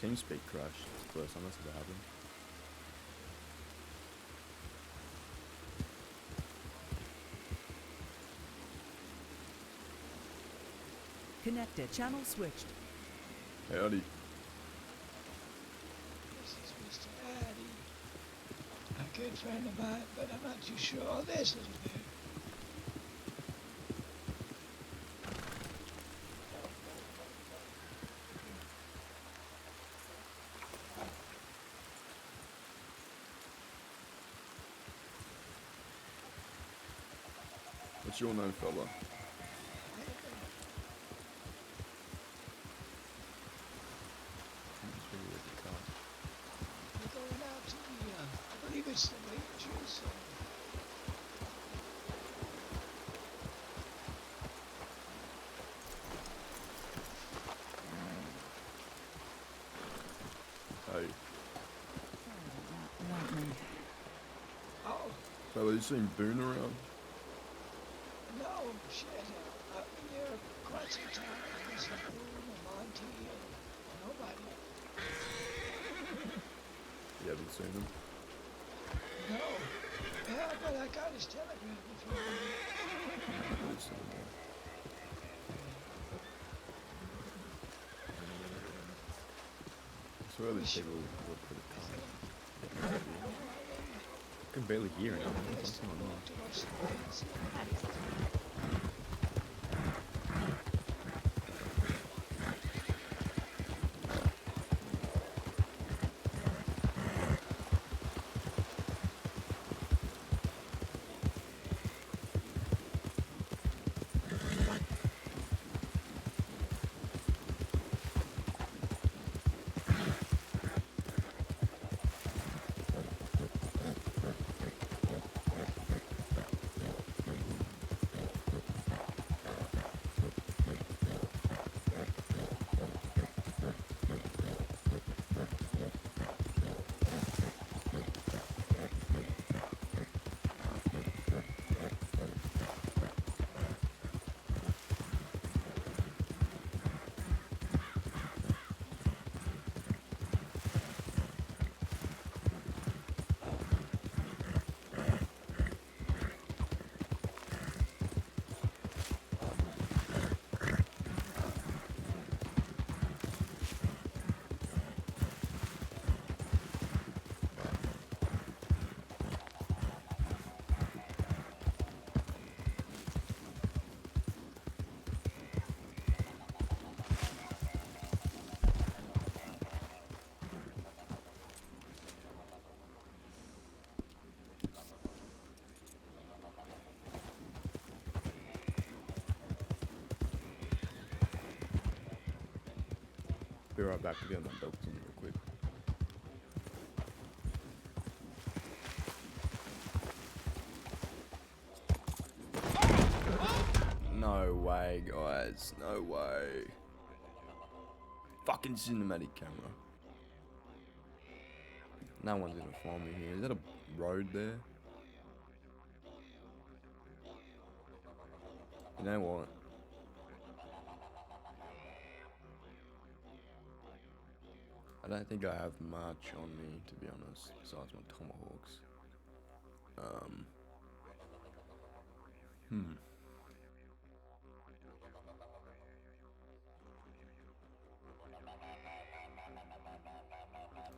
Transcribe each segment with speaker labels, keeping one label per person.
Speaker 1: TeamSpeak crashed. It's the first time that's ever happened.
Speaker 2: Connected. Channel switched.
Speaker 1: Howdy.
Speaker 3: This is Mr. Addy. A good friend of mine, but I'm not too sure all this little bit.
Speaker 1: What's your name, fella?
Speaker 3: We're going out to the, I believe it's the Rangers.
Speaker 1: Hey.
Speaker 2: Not me.
Speaker 3: Oh,
Speaker 1: Fella, you seen Boone around?
Speaker 3: no, shit. I've been here quite some time. There's some Boone and Monty and nobody.
Speaker 1: You haven't seen him?
Speaker 3: No. Yeah, but I got his telegram if you want it.
Speaker 1: I've seen him, yeah. I swear these people look pretty calm. I can barely hear him. What's going on?
Speaker 3: To watch the games.
Speaker 1: Be right back to get my dope in real quick. No way, guys. No way. Fucking cinematic camera. No one's gonna find me here. Is that a road there? You know what? I don't think I have much on me, to be honest, besides my tomahawks.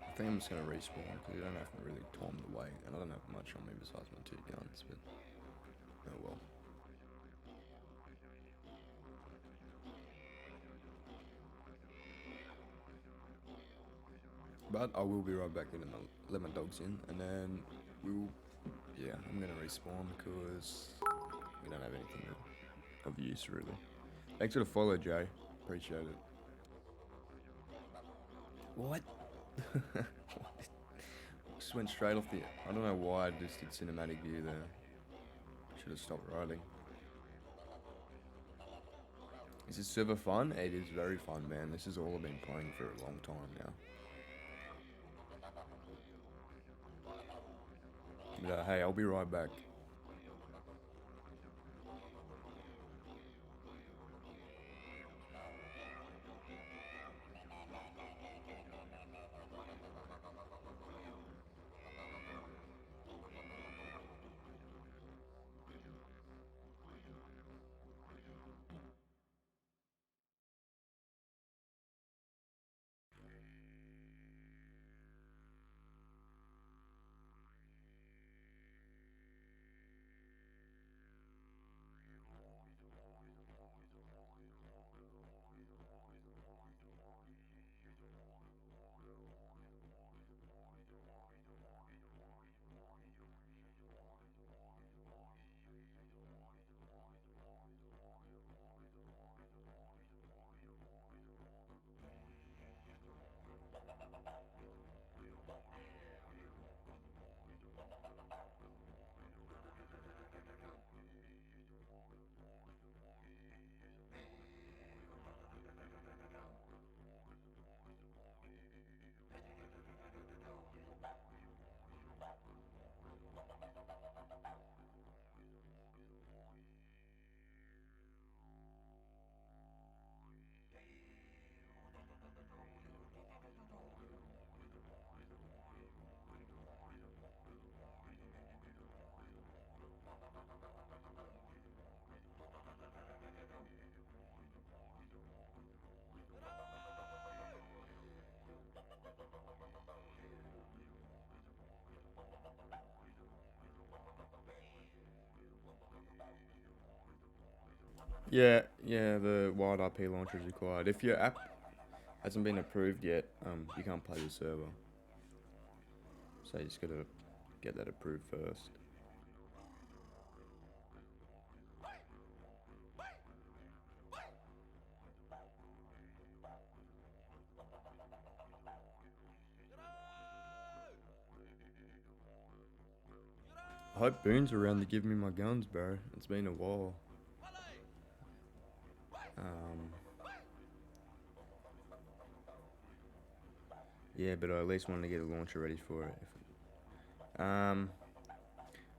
Speaker 1: I think I'm just gonna respawn because I don't have really timed away, and I don't have much on me besides my 2 guns, but oh well. But I will be right back in and I'll let my dogs in, and then we'll, yeah, I'm gonna respawn because we don't have anything of use really. Thanks for the follow, Jay. Appreciate it. What? Just went straight off the. I don't know why I just did cinematic view there. Should have stopped riding. Is this server fun? It is very fun, man. This is all I've been playing for a long time now. But, hey, I'll be right back. Yeah, yeah, the WildRP launcher is required. If your app hasn't been approved yet, you can't play the server. So you just gotta get that approved first. I hope Boone's around to give me my guns, bro. It's been a while. Yeah, but I at least want to get a launcher ready for it.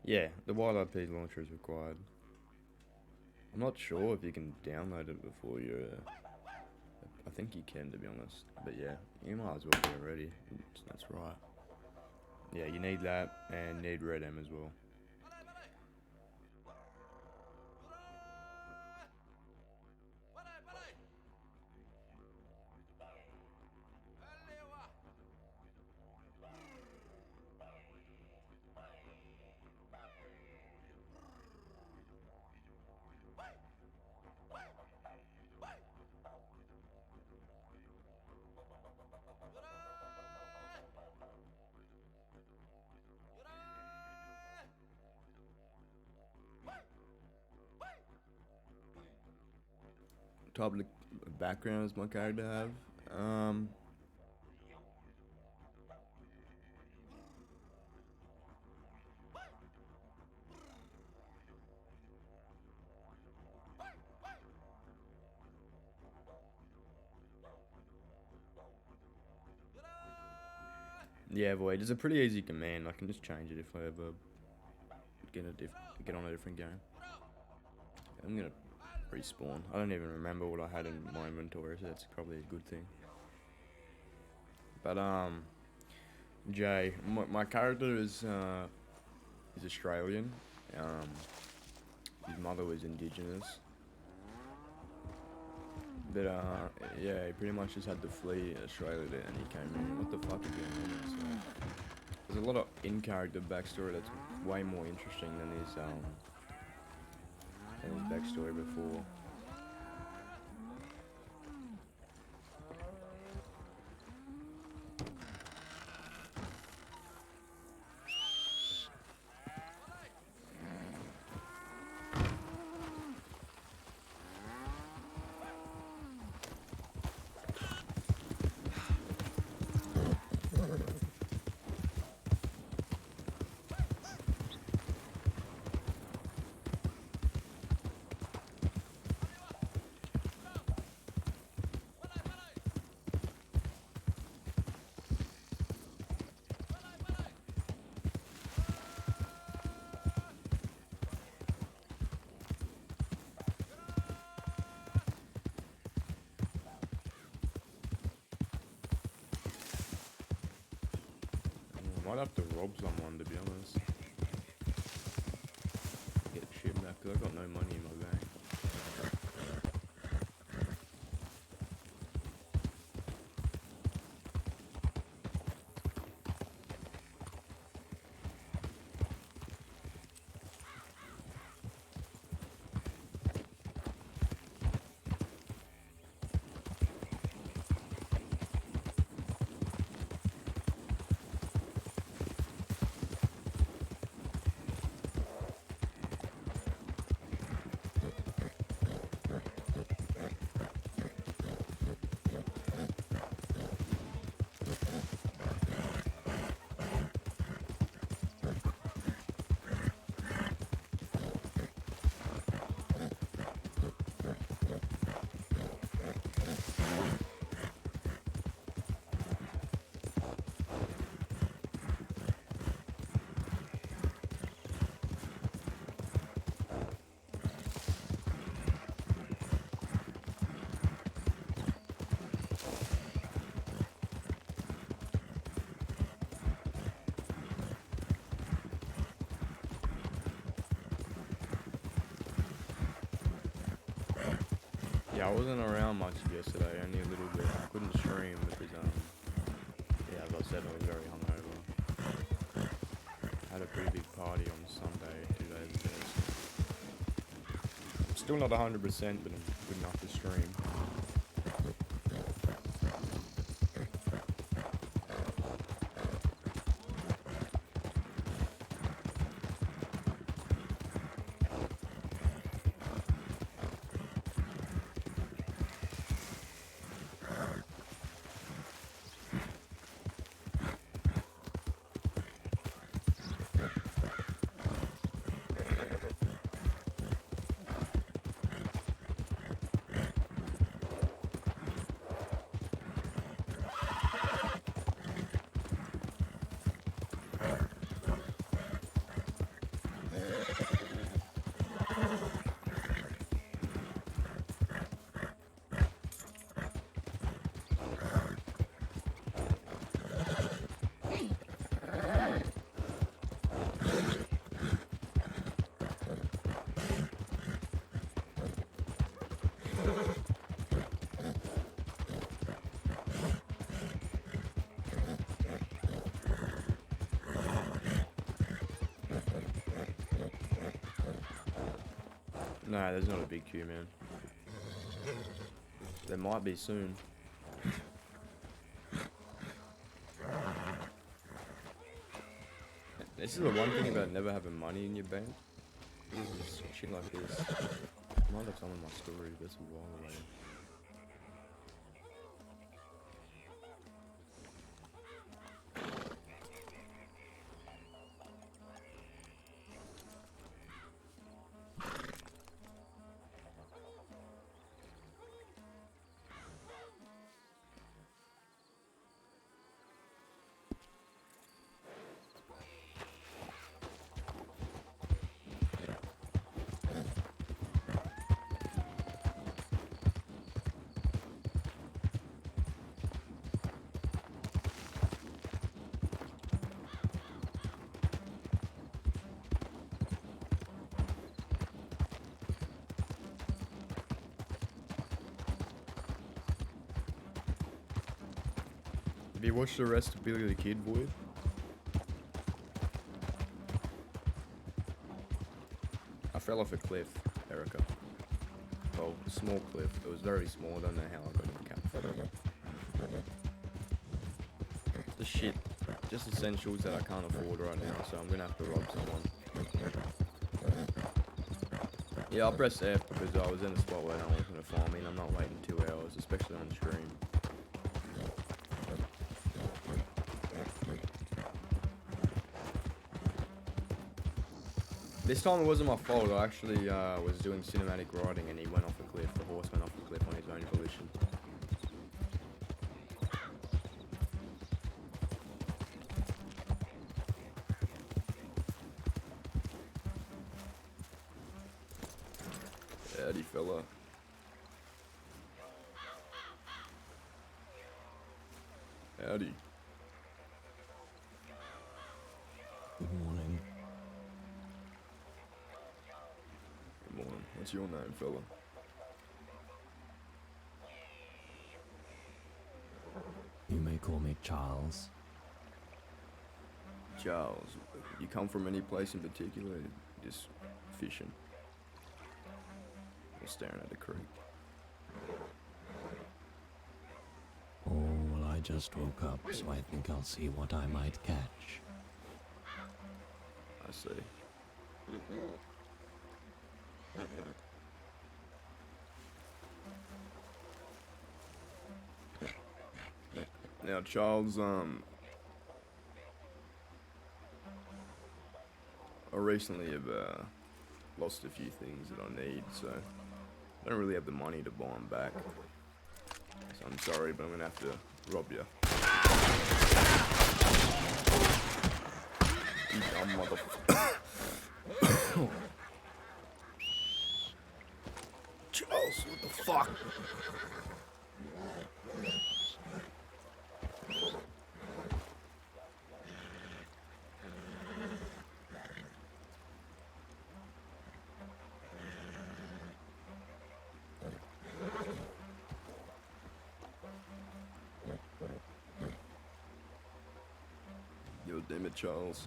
Speaker 1: Yeah, the WildRP launcher is required. I'm not sure if you can download it before you. I think you can, to be honest. But yeah, you might as well get ready. That's right. Yeah, you need that and need Red M as well. Type of background does my character have? Yeah, Void. It's a pretty easy command. I can just change it if I ever get on a different game. I'm gonna respawn. I don't even remember what I had in my inventory, so that's probably a good thing. But Jay, my character is Australian. His mother was Indigenous. But yeah, he pretty much just had to flee Australia and he came in. What the fuck is going on? So, there's a lot of in-character backstory that's way more interesting than his backstory before. I might have to rob someone, to be honest. Get shit back, because I've got no money in my bank. Yeah, I wasn't around much yesterday, only a little bit. I couldn't stream because, yeah, as I said, I was very hungover. Had a pretty big party on Sunday, 2 days ago. So Still not 100%, but I'm good enough to stream. No, there's not a big queue, man. There might be soon. This is the one thing about never having money in your bank. This is shit like this. I might have some of my stories, but it's a while away. Have you watched the rest of Billy the Kid, Void? I fell off a cliff, Erica. Well, a small cliff. It was very small. I don't know how I got in the campfire. The shit. Just essentials that I can't afford right now, so I'm gonna have to rob someone. Yeah, I'll press F because I was in a spot where no one's gonna find me and I'm not waiting 2 hours, especially on stream. This time it wasn't my fault. I actually was doing cinematic riding and he went off a cliff. The horse went off a cliff on his own volition. Howdy, fella. Howdy.
Speaker 4: Good morning.
Speaker 1: Good morning. What's your name, fella?
Speaker 4: You may call me Charles.
Speaker 1: Charles. You come from any place in particular? Just fishing? Or staring at the creek?
Speaker 4: Oh, well, I just woke up, so I think I'll see what I might catch.
Speaker 1: I see. Now, Charles, I recently have lost a few things that I need, so I don't really have the money to buy them back. So I'm sorry, but I'm gonna have to rob you. You dumb motherfucker. Charles, what the fuck? Yo, damn it, Charles.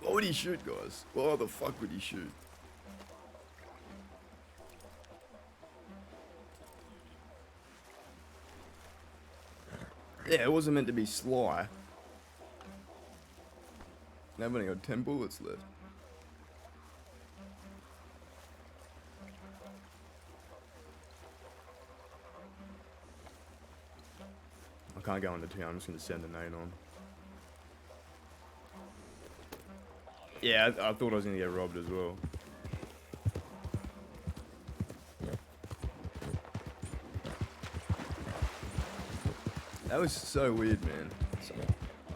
Speaker 1: What would he shoot, guys? What the fuck would he shoot? Yeah, it wasn't meant to be sly. I've only got 10 bullets left. I can't go into town, I'm just gonna send a nade on. Yeah, I thought I was gonna get robbed as well. That was so weird, man. So,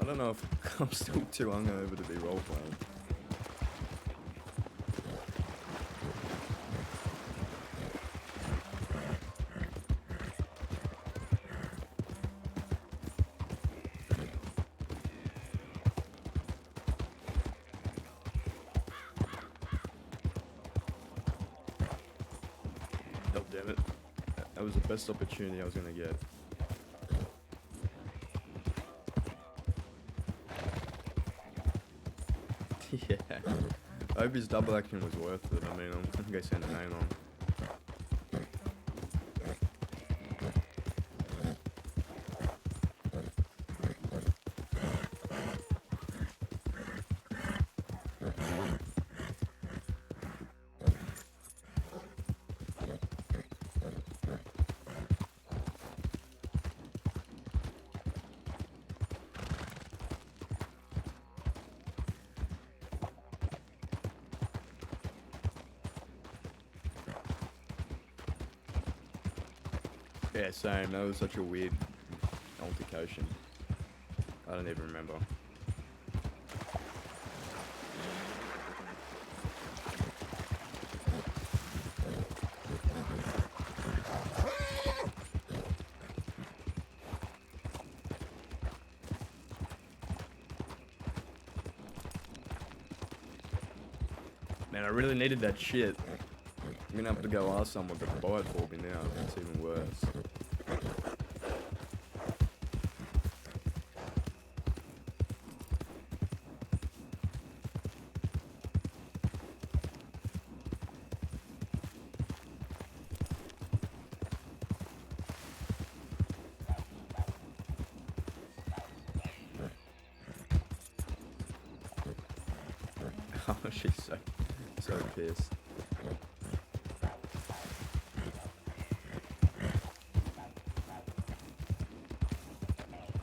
Speaker 1: I don't know if I'm still too hungover to be roleplaying. Oh, damn it. That was the best opportunity I was gonna get. Yeah. I hope his double action was worth it. I mean, I'm gonna go send a name on. Yeah, same. That was such a weird altercation. I don't even remember. Man, I really needed that shit. I'm gonna have to go ask someone to buy it for me now. It's even worse. Oh, she's so pissed.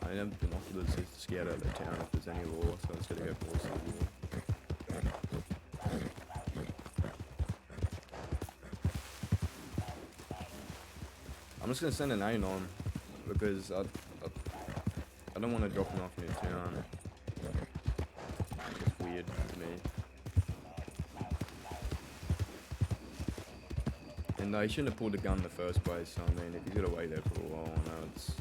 Speaker 1: I haven't been offered to scout out the town if there's any law, so it's gonna go for the law. I'm just gonna send an aim on because I don't want to drop him off near town. It's weird to me. And no, he shouldn't have pulled the gun in the first place. So I mean, if he's gotta wait there for a while, no, it's.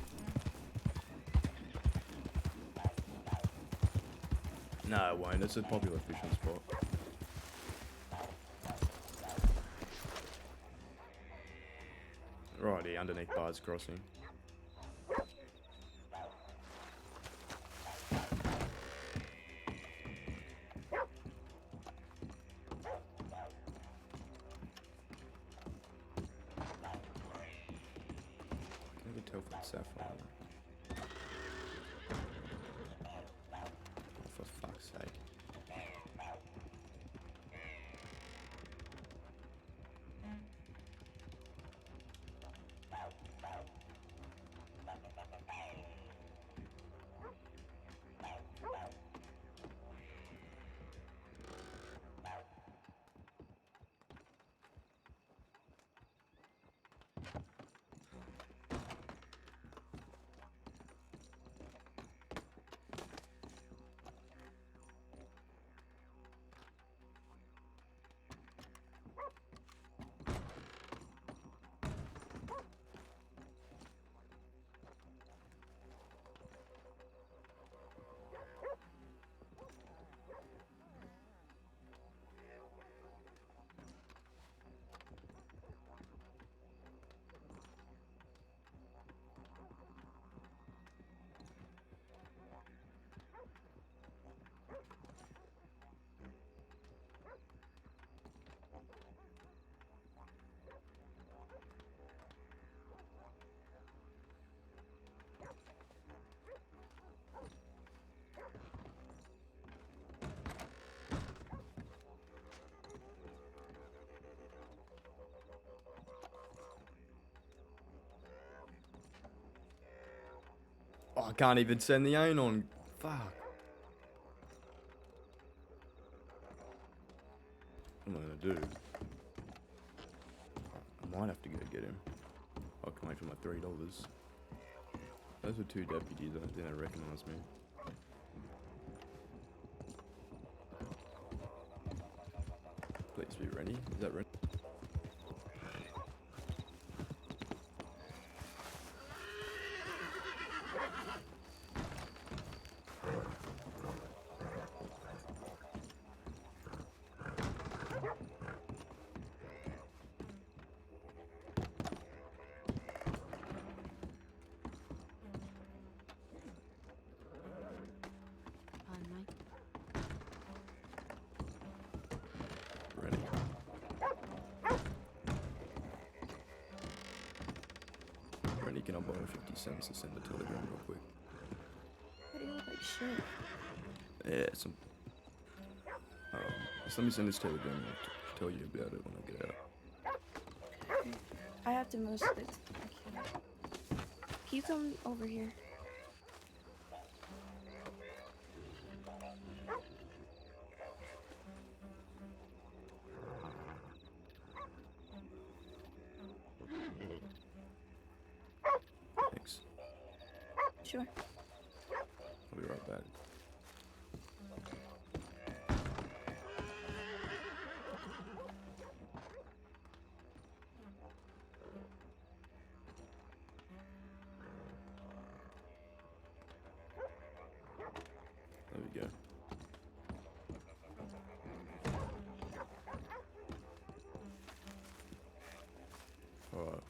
Speaker 1: No, it won't. It's a popular fishing spot. Righty, underneath Bard's Crossing. Can you tell if it's sapphire? Oh, for fuck's sake. Oh, I can't even send the anon. Fuck. What am I gonna do? I might have to go get him. I can wait for my $3. Those were 2 deputies. I don't think they recognise me. Please be ready. Is that ready? Ready. Ready, can I borrow 50 cents to send a telegram real quick?
Speaker 5: Why do you look like shit?
Speaker 1: Yeah, some... just let me send this telegram and I'll tell you about it when I get out.
Speaker 5: I have to most of it. I can't. Can you come over here?
Speaker 1: Thanks.
Speaker 5: Sure.
Speaker 1: I'll be right back. There we go. Alright.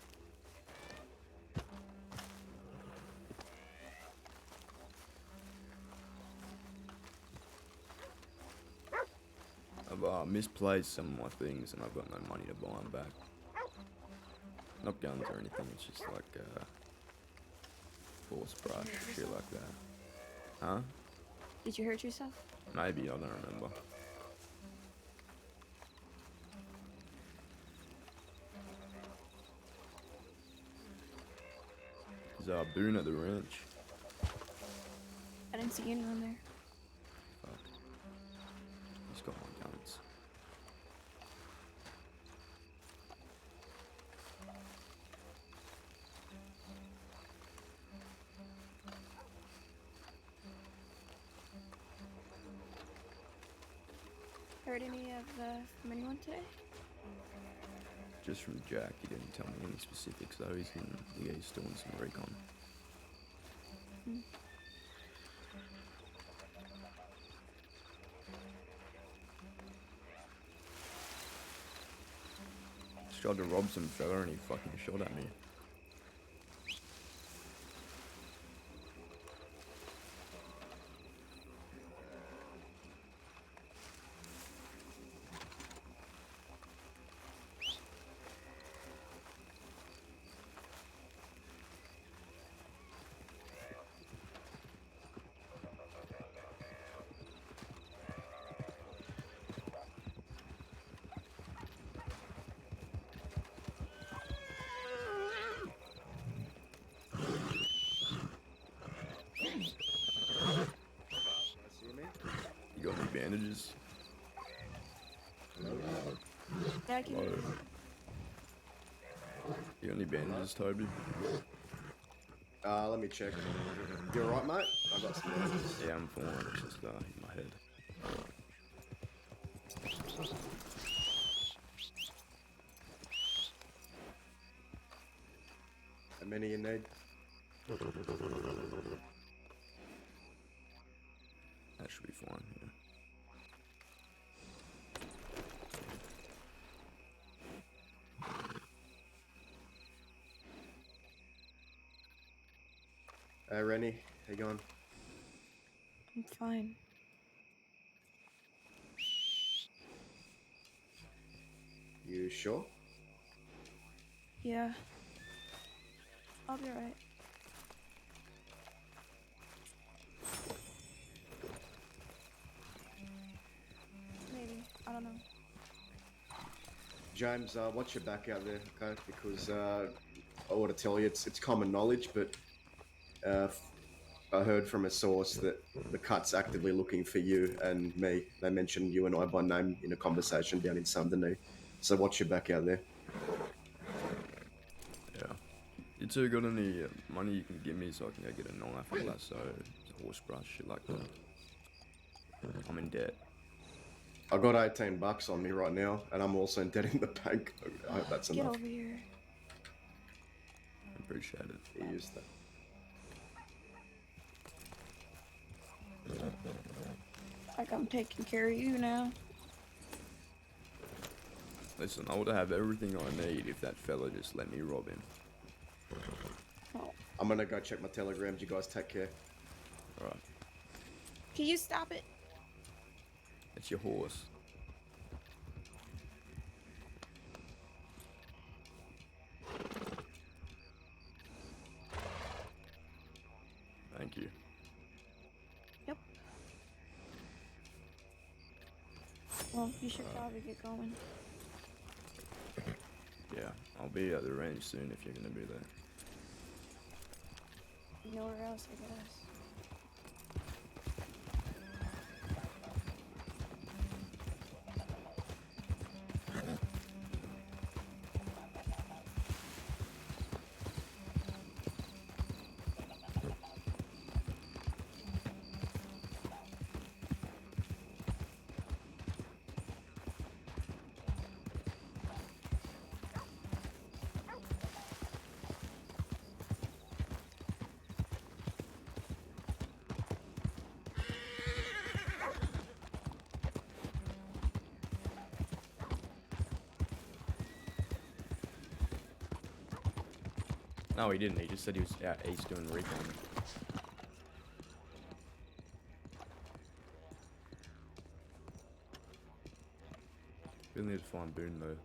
Speaker 1: I've misplaced some of my things and I've got no money to buy them back. Not guns or anything, it's just like force brush, shit like that. Huh?
Speaker 5: Did you hurt yourself?
Speaker 1: Maybe, I don't remember. There's a boon at the ranch.
Speaker 5: I didn't see anyone there.
Speaker 1: Fuck. He's got my guns.
Speaker 5: Heard any from anyone today?
Speaker 1: Just from Jack, he didn't tell me any specifics though, he's still in some recon.
Speaker 5: Hmm.
Speaker 1: Just tried to rob some fella and he fucking shot at me. You got any bandages?
Speaker 5: Yeah, I can.
Speaker 1: Hello. You got any bandages, Toby?
Speaker 6: Let me check. You alright, mate? I got some bandages.
Speaker 1: Yeah, I'm fine, it's just in my head.
Speaker 6: How many you need?
Speaker 1: That should be fine, yeah.
Speaker 6: Hey, Rennie, how you going?
Speaker 5: I'm fine.
Speaker 6: You sure?
Speaker 5: Yeah. I'll be alright. Maybe. I don't know.
Speaker 6: James, watch your back out there, okay? Because I want to tell you, it's common knowledge, but I heard from a source that the cut's actively looking for you and me. They mentioned you and I by name in a conversation down in Sunderny. So watch your back out there.
Speaker 1: Yeah. You two got any money you can give me so I can go get a knife, a lasso, a horse brush, shit like that? I'm in debt.
Speaker 6: I got $18 on me right now, and I'm also in debt in the bank. I hope that's
Speaker 5: Get
Speaker 6: enough.
Speaker 5: over here.
Speaker 1: Appreciate it.
Speaker 6: You use that.
Speaker 5: Like I'm taking care of you now.
Speaker 1: Listen, I would have everything I need if that fella just let me rob him.
Speaker 5: Oh.
Speaker 6: I'm gonna go check my telegrams. You guys take care.
Speaker 1: Alright.
Speaker 5: Can you stop it?
Speaker 1: It's your horse. Thank you.
Speaker 5: Yep. Well, you should probably get going.
Speaker 1: Yeah, I'll be at the range soon if you're gonna be there.
Speaker 5: Nowhere else, I guess.
Speaker 1: No, he didn't. He just said he was out east doing recon. We'll need to find Boone though.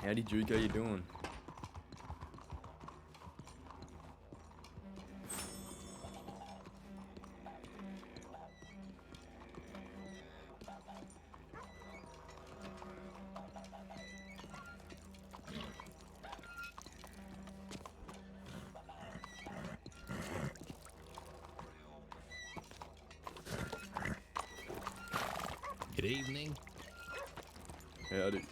Speaker 1: Howdy, Duke. How you doing?
Speaker 4: Good evening.
Speaker 1: Howdy.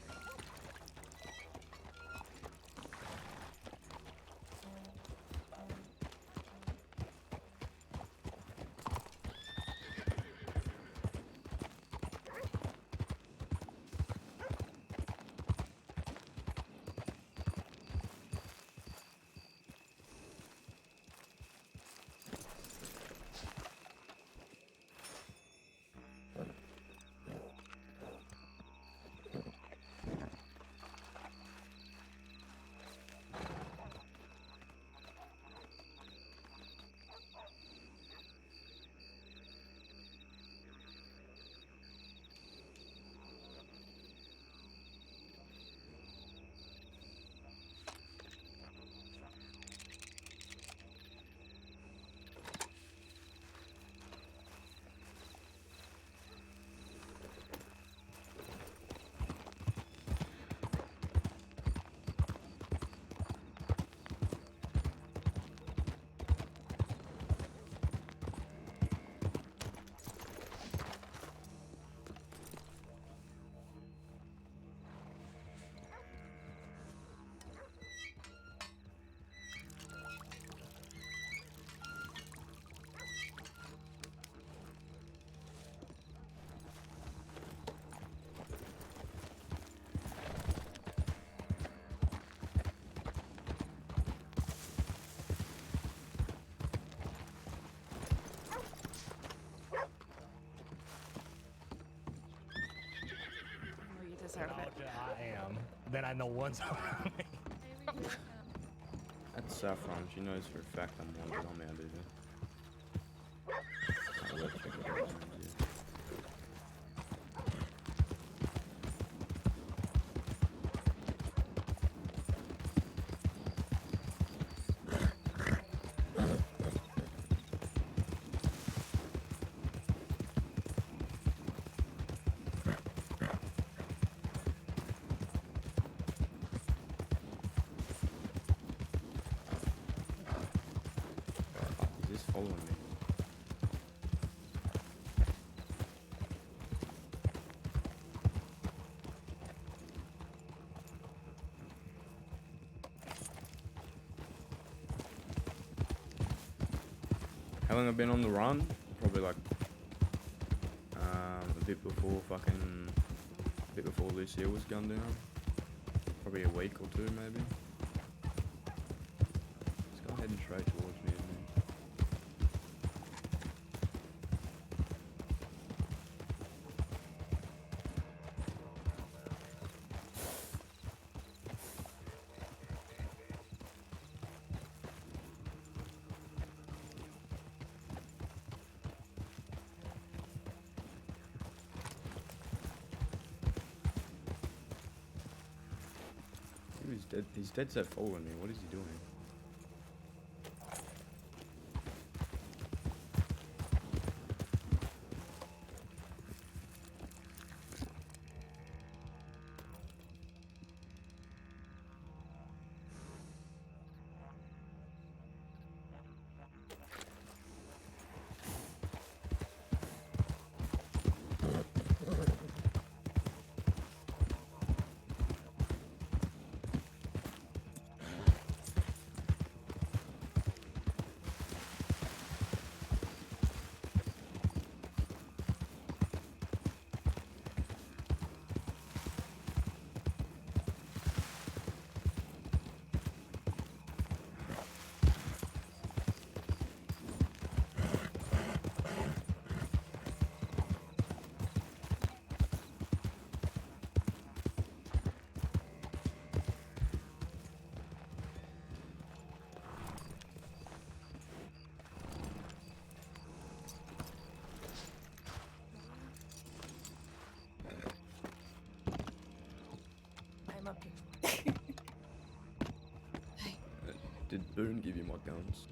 Speaker 5: start of it.
Speaker 4: I am. Then I know what's around me.
Speaker 1: That's Saffron. She knows for a fact I'm wanted. I'm out of here. I'll go check it out. Yeah. Is this following me? How long have I been on the run? Probably like a bit before Lucille was gunned down. Probably a week or two maybe. This guy heading straight towards me, isn't he? He's dead. He's dead set following me. What is he doing?
Speaker 5: I'm up here.
Speaker 1: Did Boone give you more guns?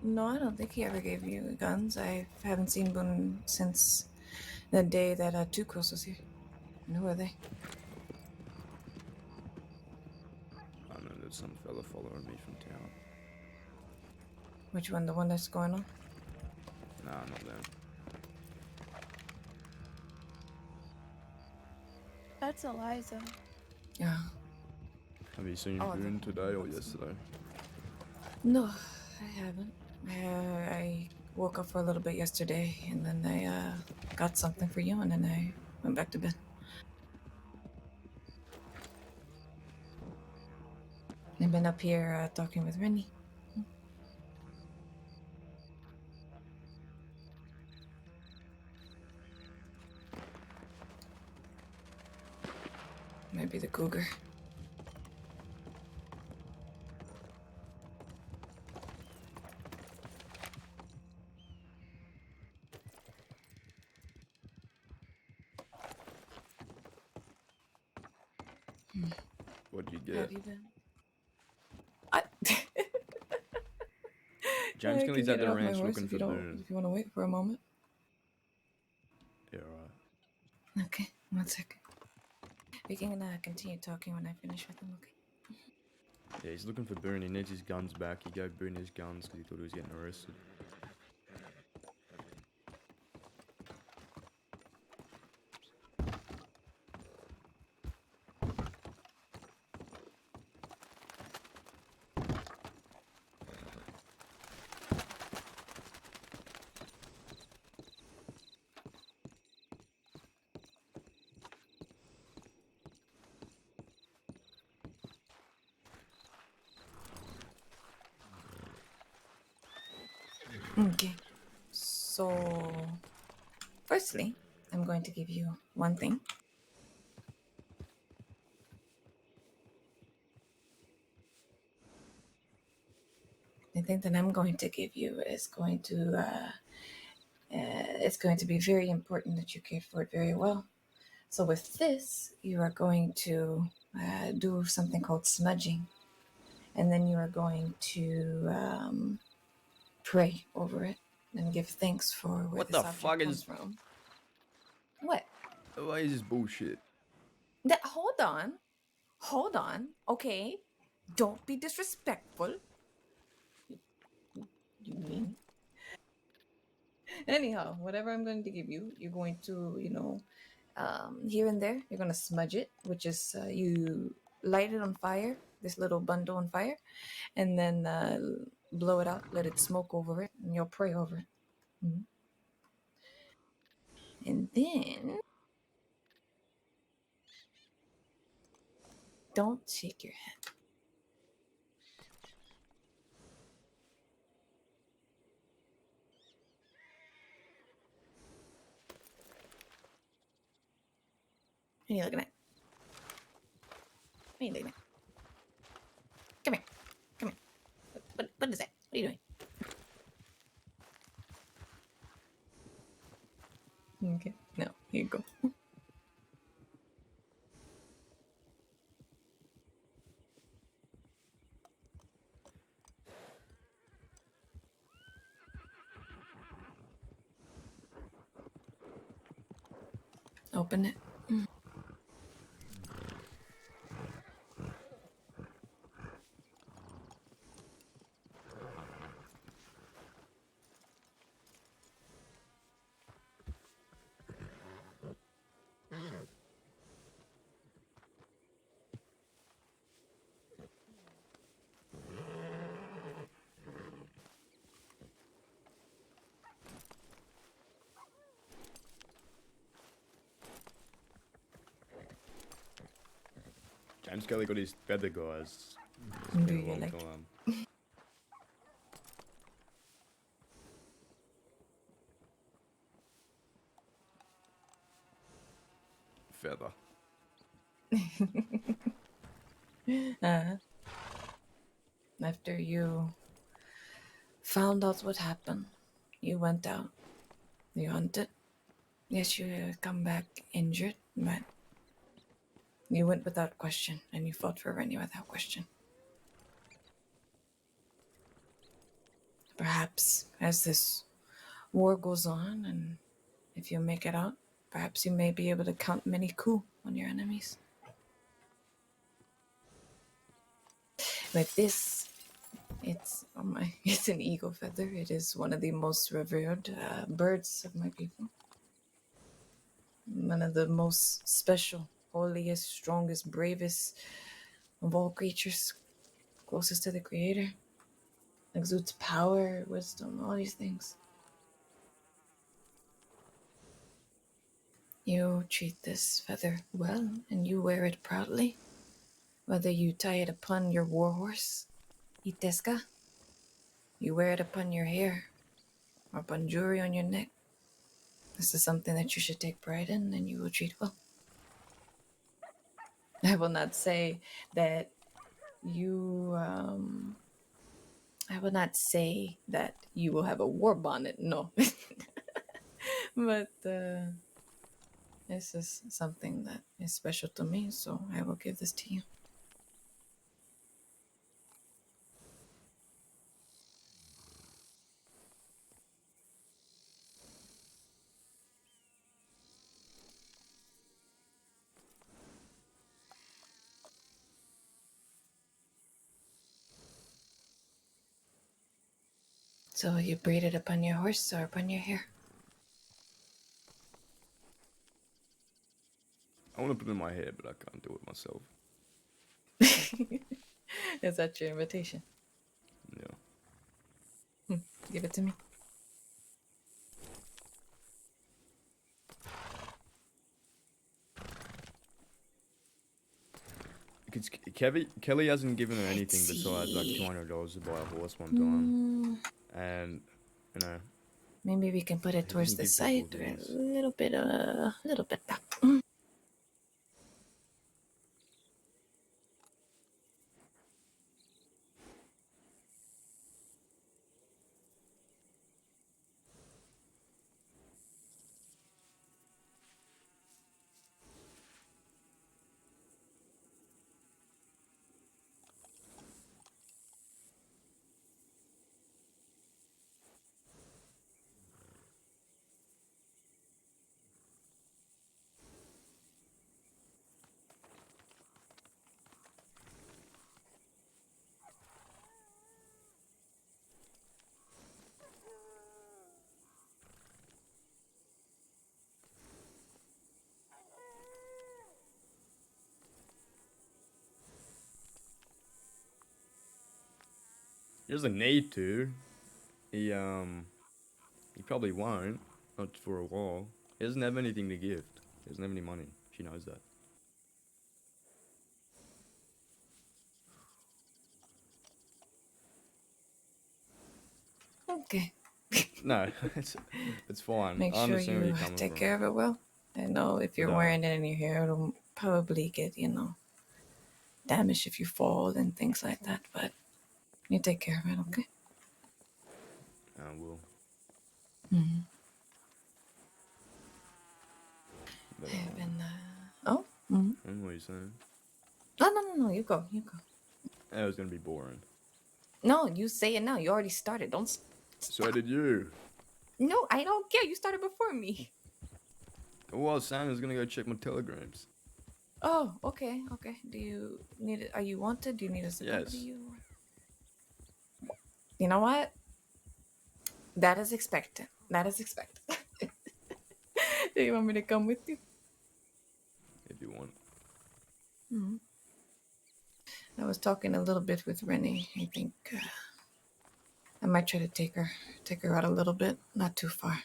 Speaker 7: No, I don't think he ever gave you guns. I haven't seen Boone since the day that Tukos was here. And who are they?
Speaker 1: I don't know. There's some fella following me from town.
Speaker 7: Which one? The one that's going on?
Speaker 1: Nah, not them.
Speaker 5: That's Eliza.
Speaker 7: Yeah.
Speaker 1: Have you seen
Speaker 7: Oh,
Speaker 1: Boone today or yesterday?
Speaker 7: No, I haven't. I woke up for a little bit yesterday, and then I got something for you, and then I went back to bed. I've been up here talking with Rennie. Maybe the cougar.
Speaker 1: What'd you
Speaker 7: Have
Speaker 1: get?
Speaker 7: you been? I...
Speaker 1: James
Speaker 7: I
Speaker 1: Kelly's
Speaker 7: can
Speaker 1: at
Speaker 7: get
Speaker 1: the
Speaker 7: off my
Speaker 1: ranch
Speaker 7: horse
Speaker 1: looking
Speaker 7: if
Speaker 1: for
Speaker 7: you don't.
Speaker 1: Boone.
Speaker 7: If you want to wait for a moment.
Speaker 1: Yeah, right.
Speaker 7: Okay, 1 second. We can continue talking when I finish with him. Okay.
Speaker 1: Yeah, he's looking for Boone. He needs his guns back. He gave Boone his guns because he thought he was getting arrested.
Speaker 7: Okay. So, firstly, I'm going to give you one thing. The thing that I'm going to give you is going to it's going to be very important that you care for it very well. So with this, you are going to do something called smudging, and then you are going to pray over it and give thanks for where
Speaker 1: What
Speaker 7: this
Speaker 1: the
Speaker 7: object
Speaker 1: fuck
Speaker 7: comes
Speaker 1: is?
Speaker 7: from. What?
Speaker 1: Why is this bullshit?
Speaker 7: Hold on. Okay, don't be disrespectful. You mean? Anyhow, whatever I'm going to give you, you're going to, here and there, you're going to smudge it, which is you light it on fire, this little bundle on fire, and then blow it out, let it smoke over it, and you'll pray over it. Mhm. And then, don't shake your head. What are you looking at? What are you looking at? Come here. Come here. What is that? What are you doing? Okay. No, here you go. Open it.
Speaker 1: James Kelly got his feather, guys. It's
Speaker 7: Do
Speaker 1: been a
Speaker 7: you
Speaker 1: long
Speaker 7: like?
Speaker 1: time. Feather.
Speaker 7: After you found out what happened, you went out. You hunted. Yes, you come back injured, but you went without question, and you fought for Rennie without question. Perhaps as this war goes on, and if you make it out, perhaps you may be able to count many coups on your enemies. But this, it's an eagle feather. It is one of the most revered birds of my people. One of the most special, holiest, strongest, bravest of all creatures, closest to the Creator. Exudes power, wisdom, all these things. You treat this feather well, and you wear it proudly. Whether you tie it upon your warhorse, Iteska, you wear it upon your hair, or upon jewelry on your neck. This is something that you should take pride in, and you will treat well. I will not say that you, I will not say that you will have a war bonnet, no. But this is something that is special to me, so I will give this to you. So you braid it upon your horse or upon your hair?
Speaker 1: I want to put it in my hair, but I can't do it myself.
Speaker 7: Is that your invitation?
Speaker 1: Yeah.
Speaker 7: Give it to me.
Speaker 1: Because Kelly hasn't given her anything
Speaker 7: Let's
Speaker 1: besides like
Speaker 7: see.
Speaker 1: $200 to buy a horse one time, and you know,
Speaker 7: Maybe we can put it
Speaker 1: You
Speaker 7: towards
Speaker 1: can
Speaker 7: the
Speaker 1: give
Speaker 7: side
Speaker 1: people
Speaker 7: or a
Speaker 1: these.
Speaker 7: little bit back.
Speaker 1: He doesn't need to. He probably won't. Not for a while. He doesn't have anything to gift. He doesn't have any money. She knows that.
Speaker 7: Okay.
Speaker 1: No, it's fine.
Speaker 7: Make
Speaker 1: I
Speaker 7: sure
Speaker 1: understand where
Speaker 7: you
Speaker 1: you're coming
Speaker 7: take
Speaker 1: from.
Speaker 7: care of it well. I know if you're
Speaker 1: But,
Speaker 7: wearing it in your hair, it'll probably get, damaged if you fall and things like that. But you take care of it, okay?
Speaker 1: I will.
Speaker 7: Mm-hmm.
Speaker 1: But,
Speaker 7: I've been, oh? Mm-hmm.
Speaker 1: what are you saying?
Speaker 7: No, you go.
Speaker 1: It was gonna be boring.
Speaker 7: No, you say it now. You already started. Don't.
Speaker 1: So did you.
Speaker 7: No, I don't care. You started before me.
Speaker 1: All I was saying was gonna go check my telegrams.
Speaker 7: Oh, okay. Do you need it? Are you wanted? Do you need us to accompany
Speaker 1: Yes.
Speaker 7: you? You know what? That is expected. Do you want me to come with you?
Speaker 1: If you want.
Speaker 7: Hmm. I was talking a little bit with Rennie. I think I might try to take her out a little bit, not too far.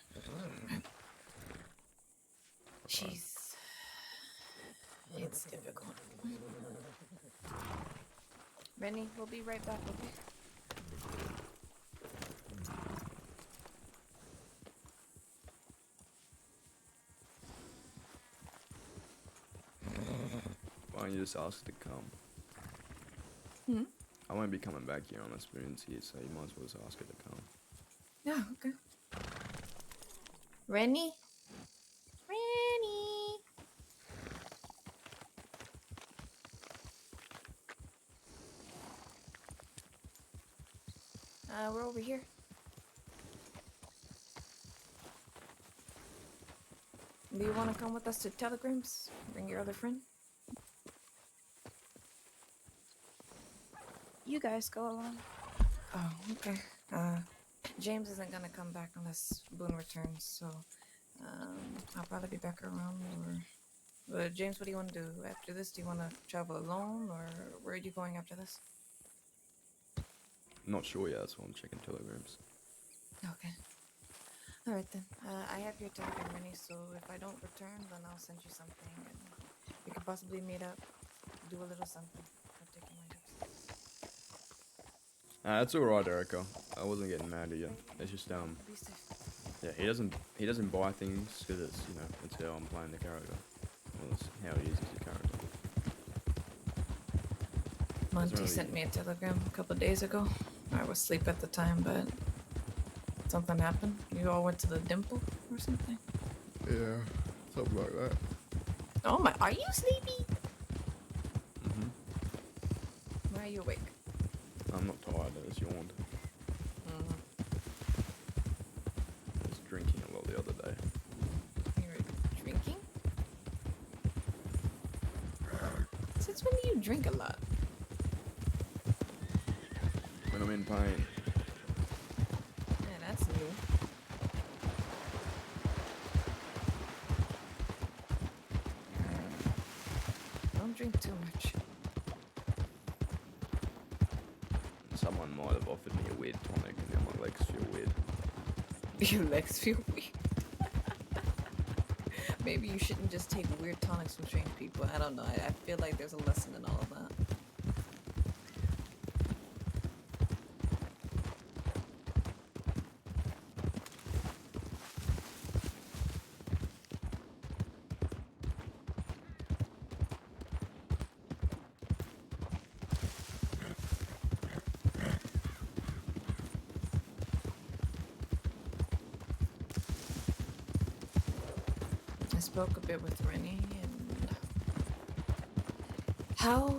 Speaker 7: It's difficult. Rennie, we'll be right back, okay?
Speaker 1: Why don't you just ask to come?
Speaker 7: Hmm?
Speaker 1: I won't be coming back here on a spoons here, so you might as well just ask her to come.
Speaker 7: Yeah, okay. Rennie? Rennie! We're over here. Do you want to come with us to Telegrams? Bring your other friend?
Speaker 5: You guys go along.
Speaker 7: Oh, okay. James isn't gonna come back unless Boone returns, so I'll probably be back around. But James, what do you want to do after this? Do you want to travel alone, or where are you going after this?
Speaker 1: I'm not sure yet, so I'm checking telegrams.
Speaker 7: Okay. All right then. I have your telegram ready, so if I don't return, then I'll send you something, and we could possibly meet up, do a little something. I'll take you my hips.
Speaker 1: That's alright, Erica. I wasn't getting mad at you. It's just
Speaker 7: Be safe.
Speaker 1: yeah, he doesn't buy things because it's it's how I'm playing the character. Well, it's how he is as a character.
Speaker 7: Monty
Speaker 1: really-
Speaker 7: sent me a telegram a couple of days ago. I was asleep at the time, but something happened. You all went to the Dimple or something.
Speaker 1: Yeah, something like that.
Speaker 7: Oh my! Are you sleepy?
Speaker 1: Mhm.
Speaker 7: Why are you awake?
Speaker 1: I'm not tired. I just yawned. I was drinking a lot the other day.
Speaker 7: You were drinking? Since when do you drink a lot?
Speaker 1: When I'm in pain.
Speaker 7: Yeah, that's new. Don't drink too much.
Speaker 1: Someone might have offered me a weird tonic and now my legs feel weird.
Speaker 7: Your legs feel weird. Maybe you shouldn't just take weird tonics from strange people. I don't know. I feel like there's a lesson in all of that. spoke a bit with Rennie, and how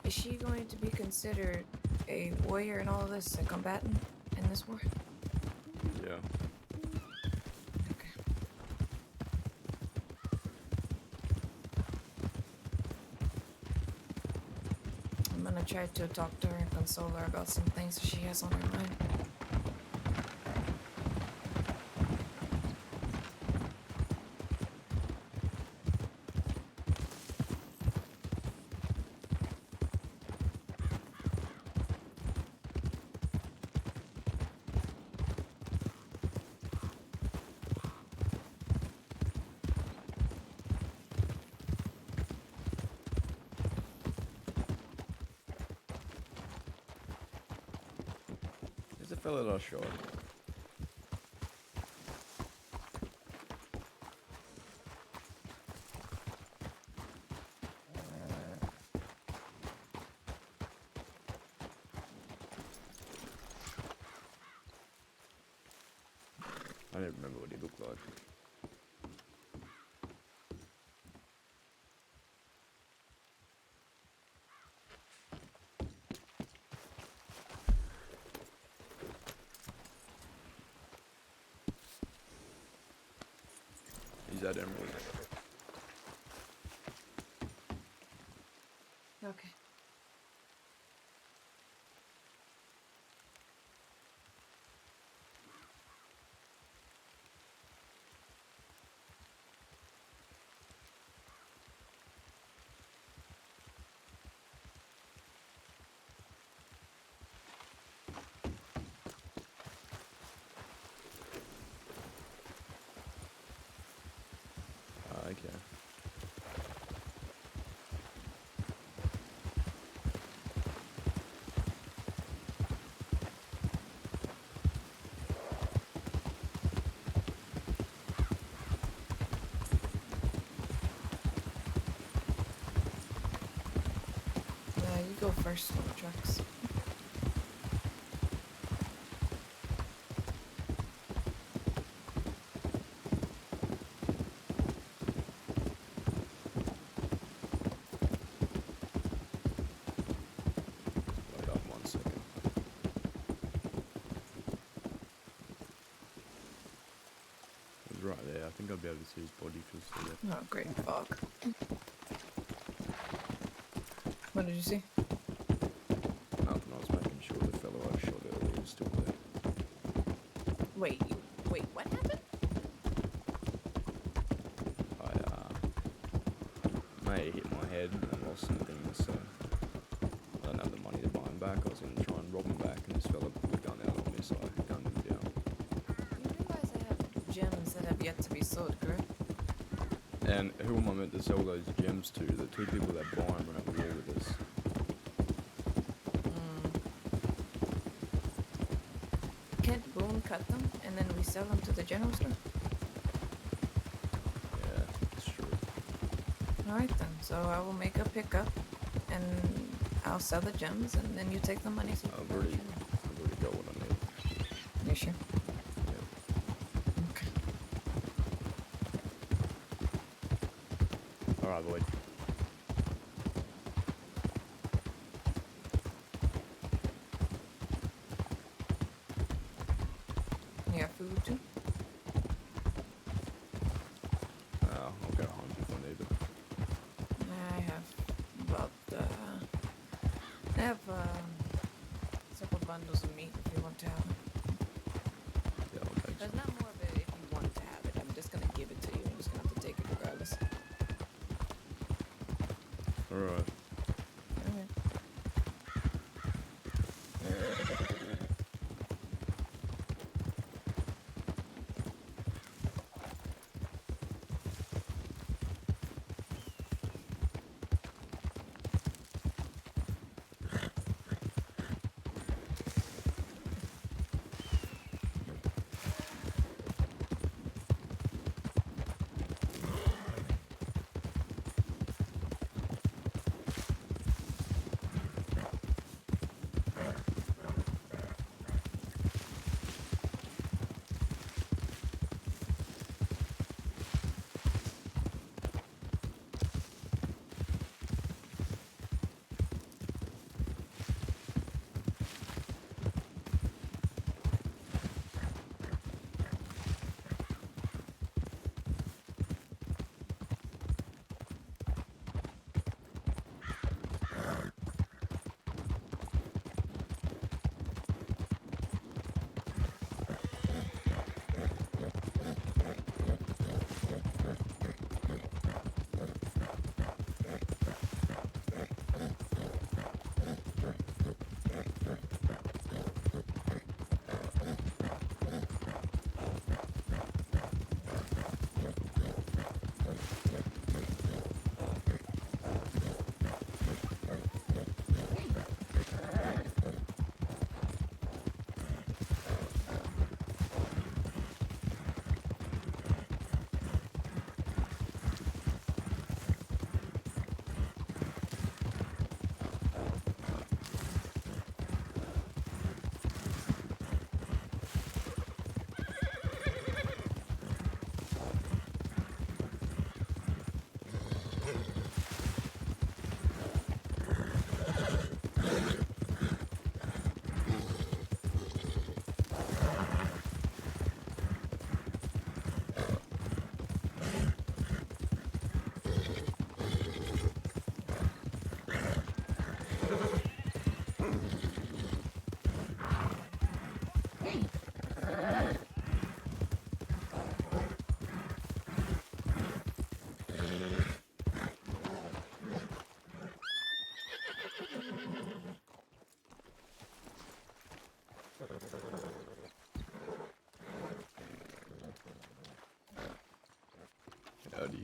Speaker 7: is she going to be considered a warrior in all of this, a combatant in this war?
Speaker 1: Yeah.
Speaker 7: Okay. I'm gonna try to talk to her and console her about some things that she has on her mind.
Speaker 1: There's a fella that I shot. I don't remember what he looked like. He's at Emerald.
Speaker 7: Okay.
Speaker 1: Okay.
Speaker 7: You go first on the trucks.
Speaker 1: Wait up 1 second. It was right there. I think I'll be able to see his body if you'll see it.
Speaker 7: Oh, great fog. What did you see?
Speaker 1: Nothing, I was making sure the fellow I shot earlier was still there.
Speaker 7: Wait, what happened?
Speaker 1: I may have hit my head and lost some things, so I don't have the money to buy him back. I was going to try and rob him back, and this fella put a gun out on me, so I gunned him down.
Speaker 7: You realize I have gems that have yet to be sold, correct?
Speaker 1: And who am I meant to sell those gems to? The two people that buy them are at the war with us.
Speaker 7: Can't Boone cut them and then we sell them to the general store?
Speaker 1: Yeah, it's true.
Speaker 7: Alright then, so I will make a pickup and I'll sell the gems and then you take the money to
Speaker 1: I've already got what I need.
Speaker 7: You sure?
Speaker 1: Yeah.
Speaker 7: Okay.
Speaker 1: Alright, boy.
Speaker 7: You got food too?
Speaker 1: I'll go home if I need it.
Speaker 7: I have about I have several bundles of meat if you want to have it.
Speaker 1: Yeah, I'll take
Speaker 7: There's
Speaker 1: some.
Speaker 7: not more of it if you want to have it. I'm just gonna give it to you. I'm just gonna have to take it regardless.
Speaker 1: Alright.
Speaker 7: Alright.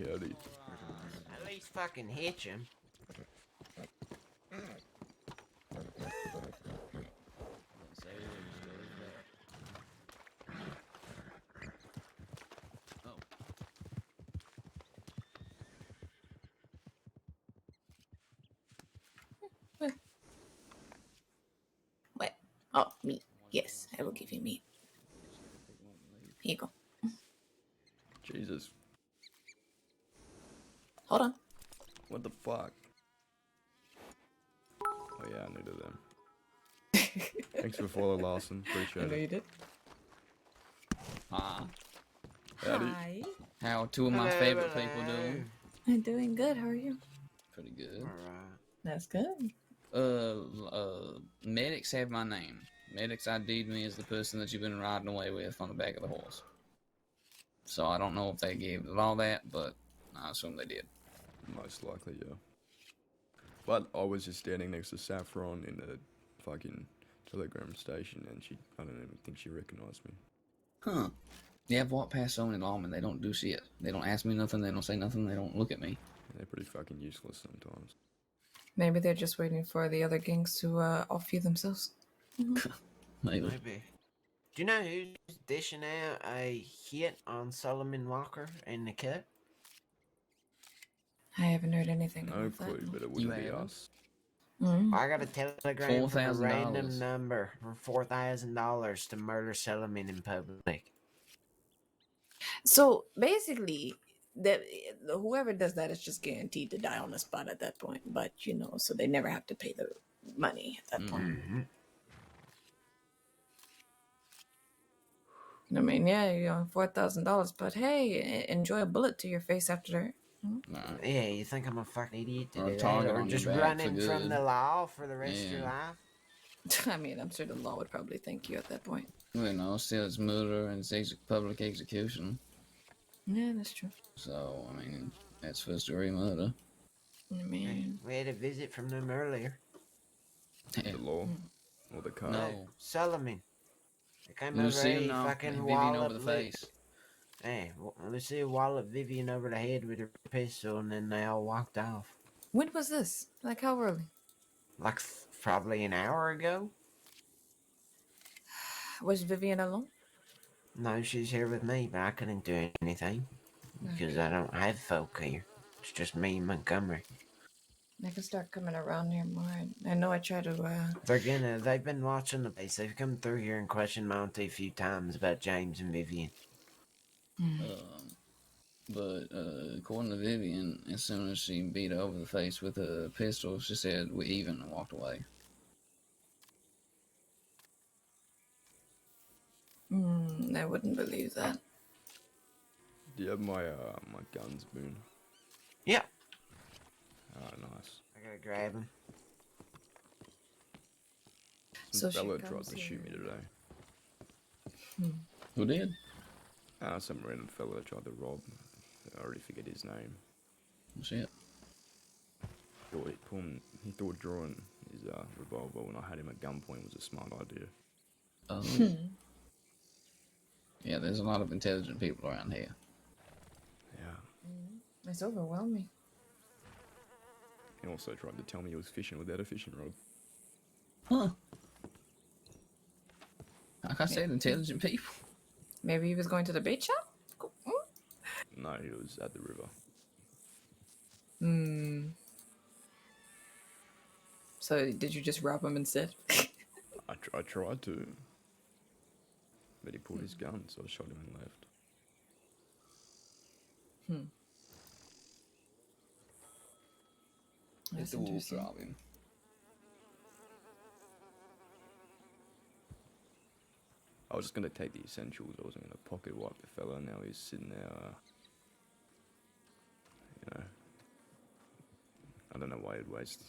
Speaker 1: howdy.
Speaker 8: At least fucking hitch him.
Speaker 7: What? Oh, meat. Yes, I will give you meat. Here you go.
Speaker 1: Jesus,
Speaker 7: Hold on.
Speaker 1: what the fuck? Oh yeah, I needed them. Thanks for follow, Larson. Appreciate it.
Speaker 7: you did.
Speaker 9: Hi.
Speaker 1: Howdy.
Speaker 2: Hi.
Speaker 9: How two of my
Speaker 8: Hello,
Speaker 9: favorite
Speaker 8: hello.
Speaker 9: people doing?
Speaker 7: I'm doing good. How are you?
Speaker 9: Pretty good.
Speaker 8: Alright.
Speaker 7: That's good.
Speaker 9: Medics have my name. Medics ID'd me as the person that you've been riding away with on the back of the horse. So I don't know if they gave it all that, but I assume they did.
Speaker 1: Most likely, yeah. But I was just standing next to Saffron in the fucking telegram station, and I don't even think she recognized me.
Speaker 9: Huh. Yeah, I've walked past so many lawmen, they don't do shit. They don't ask me nothing, they don't say nothing, they don't look at me.
Speaker 1: They're pretty fucking useless sometimes.
Speaker 7: Maybe they're just waiting for the other gangs to off you themselves.
Speaker 9: Maybe.
Speaker 8: Maybe. Do you know who's dishing out a hit on Solomon Walker in the cut?
Speaker 7: I haven't heard anything
Speaker 1: No
Speaker 7: about
Speaker 1: clue,
Speaker 7: that.
Speaker 1: but it wouldn't be
Speaker 9: haven't?
Speaker 1: us.
Speaker 7: Mm.
Speaker 8: I got a telegram from a
Speaker 9: $4,000.
Speaker 8: random number for $4,000 to murder Solomon in public.
Speaker 7: So basically, that whoever does that is just guaranteed to die on the spot at that point. But so they never have to pay the money at that point.
Speaker 8: Mm-hmm.
Speaker 7: I mean, yeah, $4,000, but hey, enjoy a bullet to your face after
Speaker 9: Nah.
Speaker 8: Yeah, you think I'm a fucking idiot to
Speaker 9: Or a
Speaker 8: do that?
Speaker 9: target
Speaker 8: Or
Speaker 9: on your
Speaker 8: just
Speaker 9: back for
Speaker 8: running from
Speaker 9: good.
Speaker 8: the law for the rest of your
Speaker 9: Yeah.
Speaker 8: life?
Speaker 7: that. I mean, I'm sure the law would probably thank you at that point.
Speaker 9: Still it's murder and it's public execution.
Speaker 7: Yeah, that's true.
Speaker 9: So, I mean, that's first degree murder.
Speaker 7: I mean,
Speaker 8: We had a visit from them earlier.
Speaker 1: The law or the car.
Speaker 9: No.
Speaker 8: Solomon. They came
Speaker 9: Lucille,
Speaker 8: over, he
Speaker 9: no.
Speaker 8: fucking
Speaker 9: Vivian over
Speaker 8: walloped
Speaker 9: the face.
Speaker 8: Hey, Lucille walloped Vivian over the head with her pistol, and then they all walked off.
Speaker 7: when was this? Like, how early?
Speaker 8: Like probably an hour ago.
Speaker 7: Was Vivian alone?
Speaker 8: No, she's here with me, but I couldn't do anything because I don't have folk here. It's just me and Montgomery.
Speaker 7: I can start coming around here more. I know I try to,
Speaker 8: They've been watching the place. They've come through here and questioned Monty a few times about James and Vivian.
Speaker 9: But according to Vivian, as soon as she beat her over the face with a pistol, she said, "We even," and walked away.
Speaker 7: I wouldn't believe that.
Speaker 1: Do you have my my guns, Boone?
Speaker 8: Yeah.
Speaker 1: Oh, nice.
Speaker 8: I gotta grab him.
Speaker 1: Some
Speaker 7: So she
Speaker 1: fella tried
Speaker 7: comes
Speaker 1: to shoot me
Speaker 7: here.
Speaker 1: today.
Speaker 9: Who did?
Speaker 1: Some random fella that tried to rob. I already figured his name.
Speaker 9: Shit.
Speaker 1: He thought drawing his revolver when I had him at gunpoint was a smart idea.
Speaker 9: Oh. Yeah, there's a lot of intelligent people around here.
Speaker 1: Yeah.
Speaker 7: It's overwhelming.
Speaker 1: He also tried to tell me he was fishing without a fishing rod.
Speaker 9: Huh. Like I said, intelligent people.
Speaker 7: Maybe he was going to the bait shop?
Speaker 1: No, he was at the river.
Speaker 7: So did you just rob him instead?
Speaker 1: I tried to. But he pulled his gun, so I shot him and left.
Speaker 7: That's
Speaker 9: The wolves
Speaker 7: interesting.
Speaker 9: rob him.
Speaker 1: I was just gonna take the essentials. I wasn't gonna pocket wipe the fella. Now he's sitting there. I don't know why he'd waste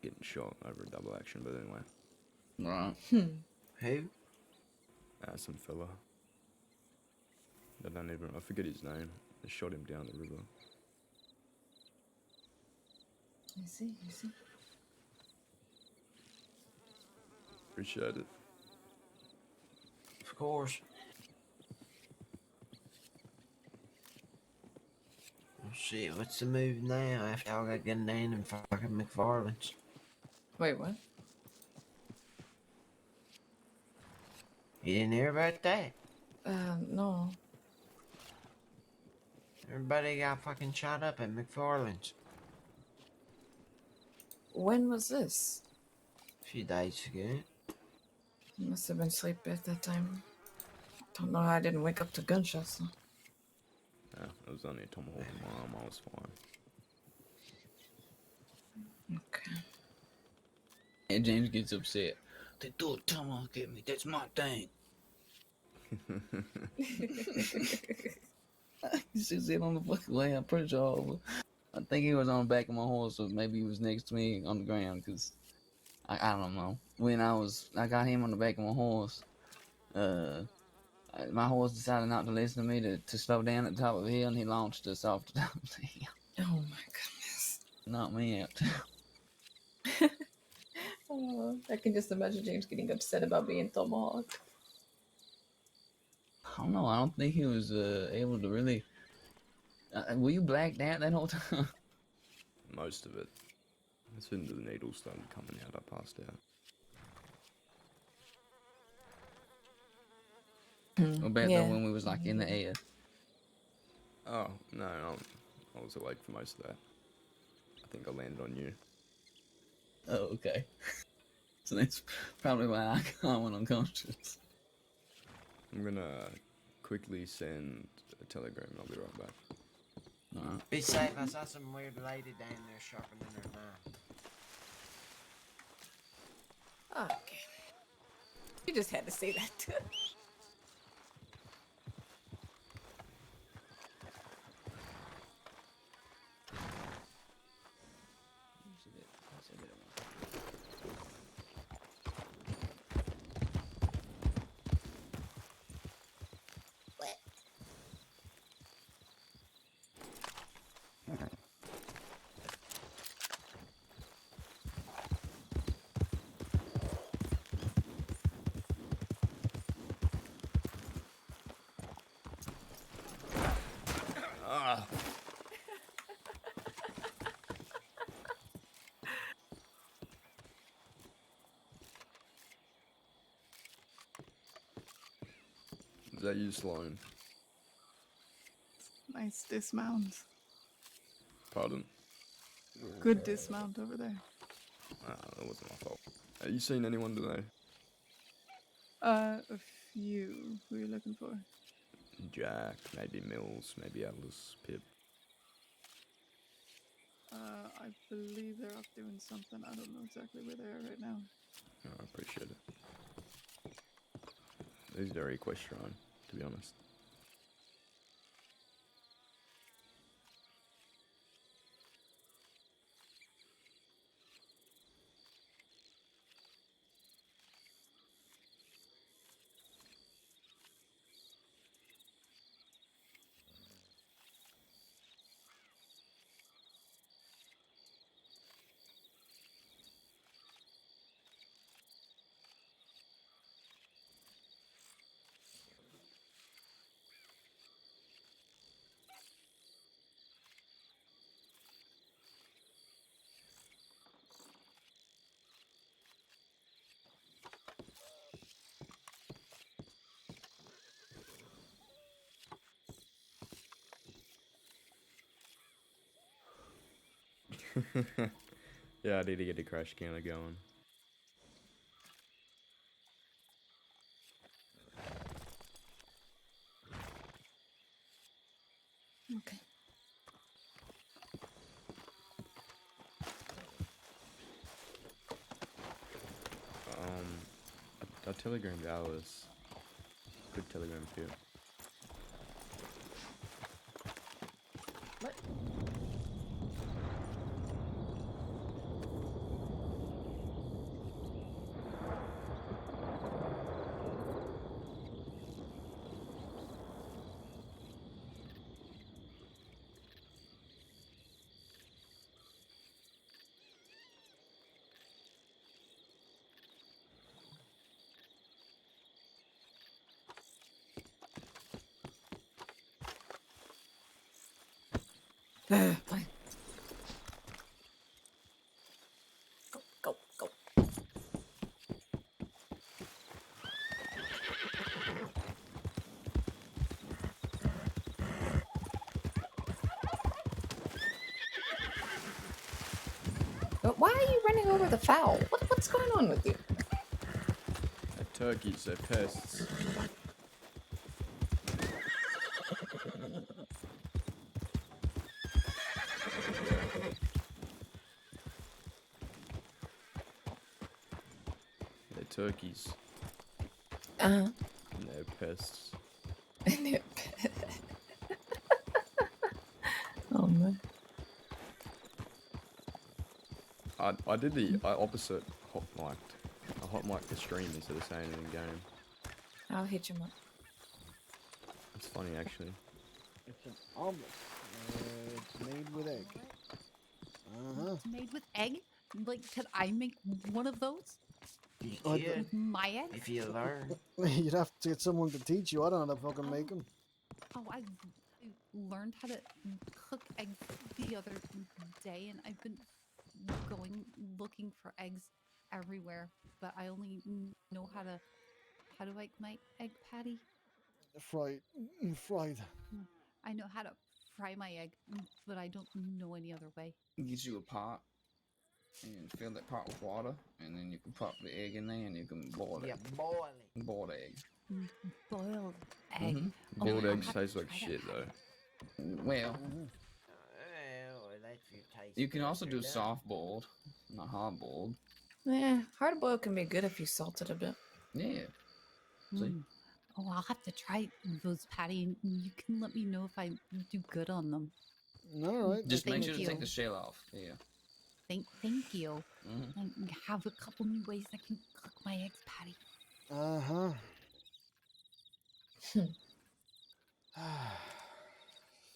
Speaker 1: getting shot over a double action, but anyway,
Speaker 9: Right.
Speaker 8: Who?
Speaker 1: some fella. I forget his name. They shot him down the river.
Speaker 7: I see.
Speaker 1: Appreciate it.
Speaker 8: Of course. Shit, what's the move now after y'all got gunned down and fucking McFarland's?
Speaker 7: Wait, what?
Speaker 8: You didn't hear about that?
Speaker 7: No.
Speaker 8: Everybody got fucking shot up at McFarland's
Speaker 7: When was this?
Speaker 8: a few days ago.
Speaker 7: I must have been asleep at that time. Don't know how I didn't wake up to gunshots. Though.
Speaker 1: Yeah, it was only a tomahawk in my arm. I was fine.
Speaker 7: Okay.
Speaker 9: And James gets upset. They threw a tomahawk at me. That's my thing. He sits in on the fucking way. I'm pretty sure. I think he was on the back of my horse, or maybe he was next to me on the ground. Cause I don't know. When I got him on the back of my horse. My horse decided not to listen to me to slow down at the top of the hill, and he launched us off the top of the hill.
Speaker 7: Oh my goodness.
Speaker 9: Knocked me out.
Speaker 7: Oh, I can just imagine James getting upset about being tomahawked.
Speaker 9: I don't know. I don't think he was able to really. Were you blacked out that whole time?
Speaker 1: Most of it. As soon as the needles started coming out, I passed out.
Speaker 9: Or back
Speaker 7: Yeah.
Speaker 9: then when we was like in the air.
Speaker 1: Oh, no, I was awake for most of that. I think I landed on you.
Speaker 9: Oh, okay. So that's probably why I went unconscious.
Speaker 1: I'm gonna quickly send a telegram and I'll be right back.
Speaker 9: Alright.
Speaker 8: Be safe, I saw some weird lady down there sharpening her knife.
Speaker 7: Okay. You just had to say that too.
Speaker 1: Ah! Is that you, Sloan?
Speaker 10: Nice dismount.
Speaker 1: Pardon?
Speaker 10: Good dismount over there.
Speaker 1: That wasn't my fault. Have you seen anyone today?
Speaker 10: A few. Who are you looking for?
Speaker 1: Jack, maybe Mills, maybe Atlas, Pip.
Speaker 10: I believe they're off doing something. I don't know exactly where they are right now.
Speaker 1: Oh, I appreciate it. He's very equestrian, to be honest. Yeah, I need to get the crash counter going.
Speaker 10: Okay.
Speaker 1: I telegrammed Alice. Quick telegram for you.
Speaker 7: What? Fine. Go, go, go. But why are you running over the fowl? What's going on with you?
Speaker 1: They're turkeys, they're pests. They're turkeys.
Speaker 7: Uh-huh.
Speaker 1: And they're pests.
Speaker 7: Oh man.
Speaker 1: I did the opposite hot mic. I hot mic the stream instead of saying it in game.
Speaker 7: I'll hit him up.
Speaker 1: It's funny actually.
Speaker 11: It's an omelet. It's made with egg. Uh-huh.
Speaker 12: It's made with egg? Like, could I make one of those?
Speaker 8: You
Speaker 11: Oh,
Speaker 8: could,
Speaker 12: With my egg?
Speaker 8: if you learn.
Speaker 11: You'd have to get someone to teach you. I don't know how to fucking make them.
Speaker 12: Oh, I learned how to cook eggs the other day, and I've been going looking for eggs everywhere, but I only know how to. How do I make my egg patty?
Speaker 11: Fried. Fried.
Speaker 12: I know how to fry my egg, but I don't know any other way.
Speaker 9: Get you a pot and fill that pot with water, and then you can pop the egg in there and you can boil it.
Speaker 8: Yeah, boil it.
Speaker 9: Boiled egg.
Speaker 12: Boiled egg.
Speaker 9: Mhm.
Speaker 12: Oh,
Speaker 1: Boiled
Speaker 12: I'll
Speaker 1: eggs
Speaker 12: have to
Speaker 1: taste like
Speaker 12: try that.
Speaker 1: shit though.
Speaker 9: Well,
Speaker 8: Well, that's your taste.
Speaker 9: you can also do
Speaker 8: buds are done.
Speaker 9: soft boiled, not hard boiled.
Speaker 7: Yeah, hard boiled can be good if you salt it a bit.
Speaker 9: Yeah. See?
Speaker 12: Oh, I'll have to try those, Patty, and you can let me know if I do good on them.
Speaker 11: All right.
Speaker 9: Just make
Speaker 12: Thank
Speaker 9: sure to
Speaker 12: you.
Speaker 9: take the shell off. Yeah.
Speaker 12: Thank you.
Speaker 9: Mhm.
Speaker 12: I have a couple new ways I can cook my eggs, Patty.
Speaker 11: Uh-huh.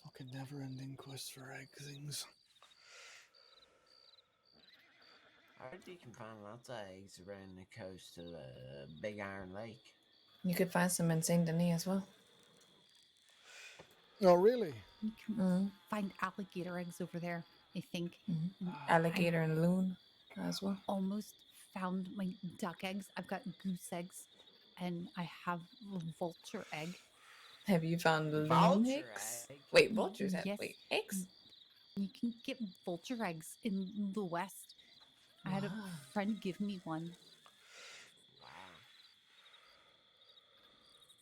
Speaker 11: Fucking never-ending quest for egg things.
Speaker 8: I heard you can find lots of eggs around the coast of Big Iron Lake.
Speaker 7: You could find some in Saint Denis as well.
Speaker 11: Oh, really?
Speaker 12: You can find alligator eggs over there, I think.
Speaker 7: Alligator and loon as well.
Speaker 12: Almost found my duck eggs. I've got goose eggs, and I have a vulture egg.
Speaker 7: Have you found loon
Speaker 8: Vulture
Speaker 7: eggs?
Speaker 8: egg?
Speaker 7: Wait, vultures have
Speaker 12: Yes.
Speaker 7: wait, eggs?
Speaker 12: You can get vulture eggs in the West. I had a
Speaker 7: Wow.
Speaker 12: friend give me one.
Speaker 8: Wow.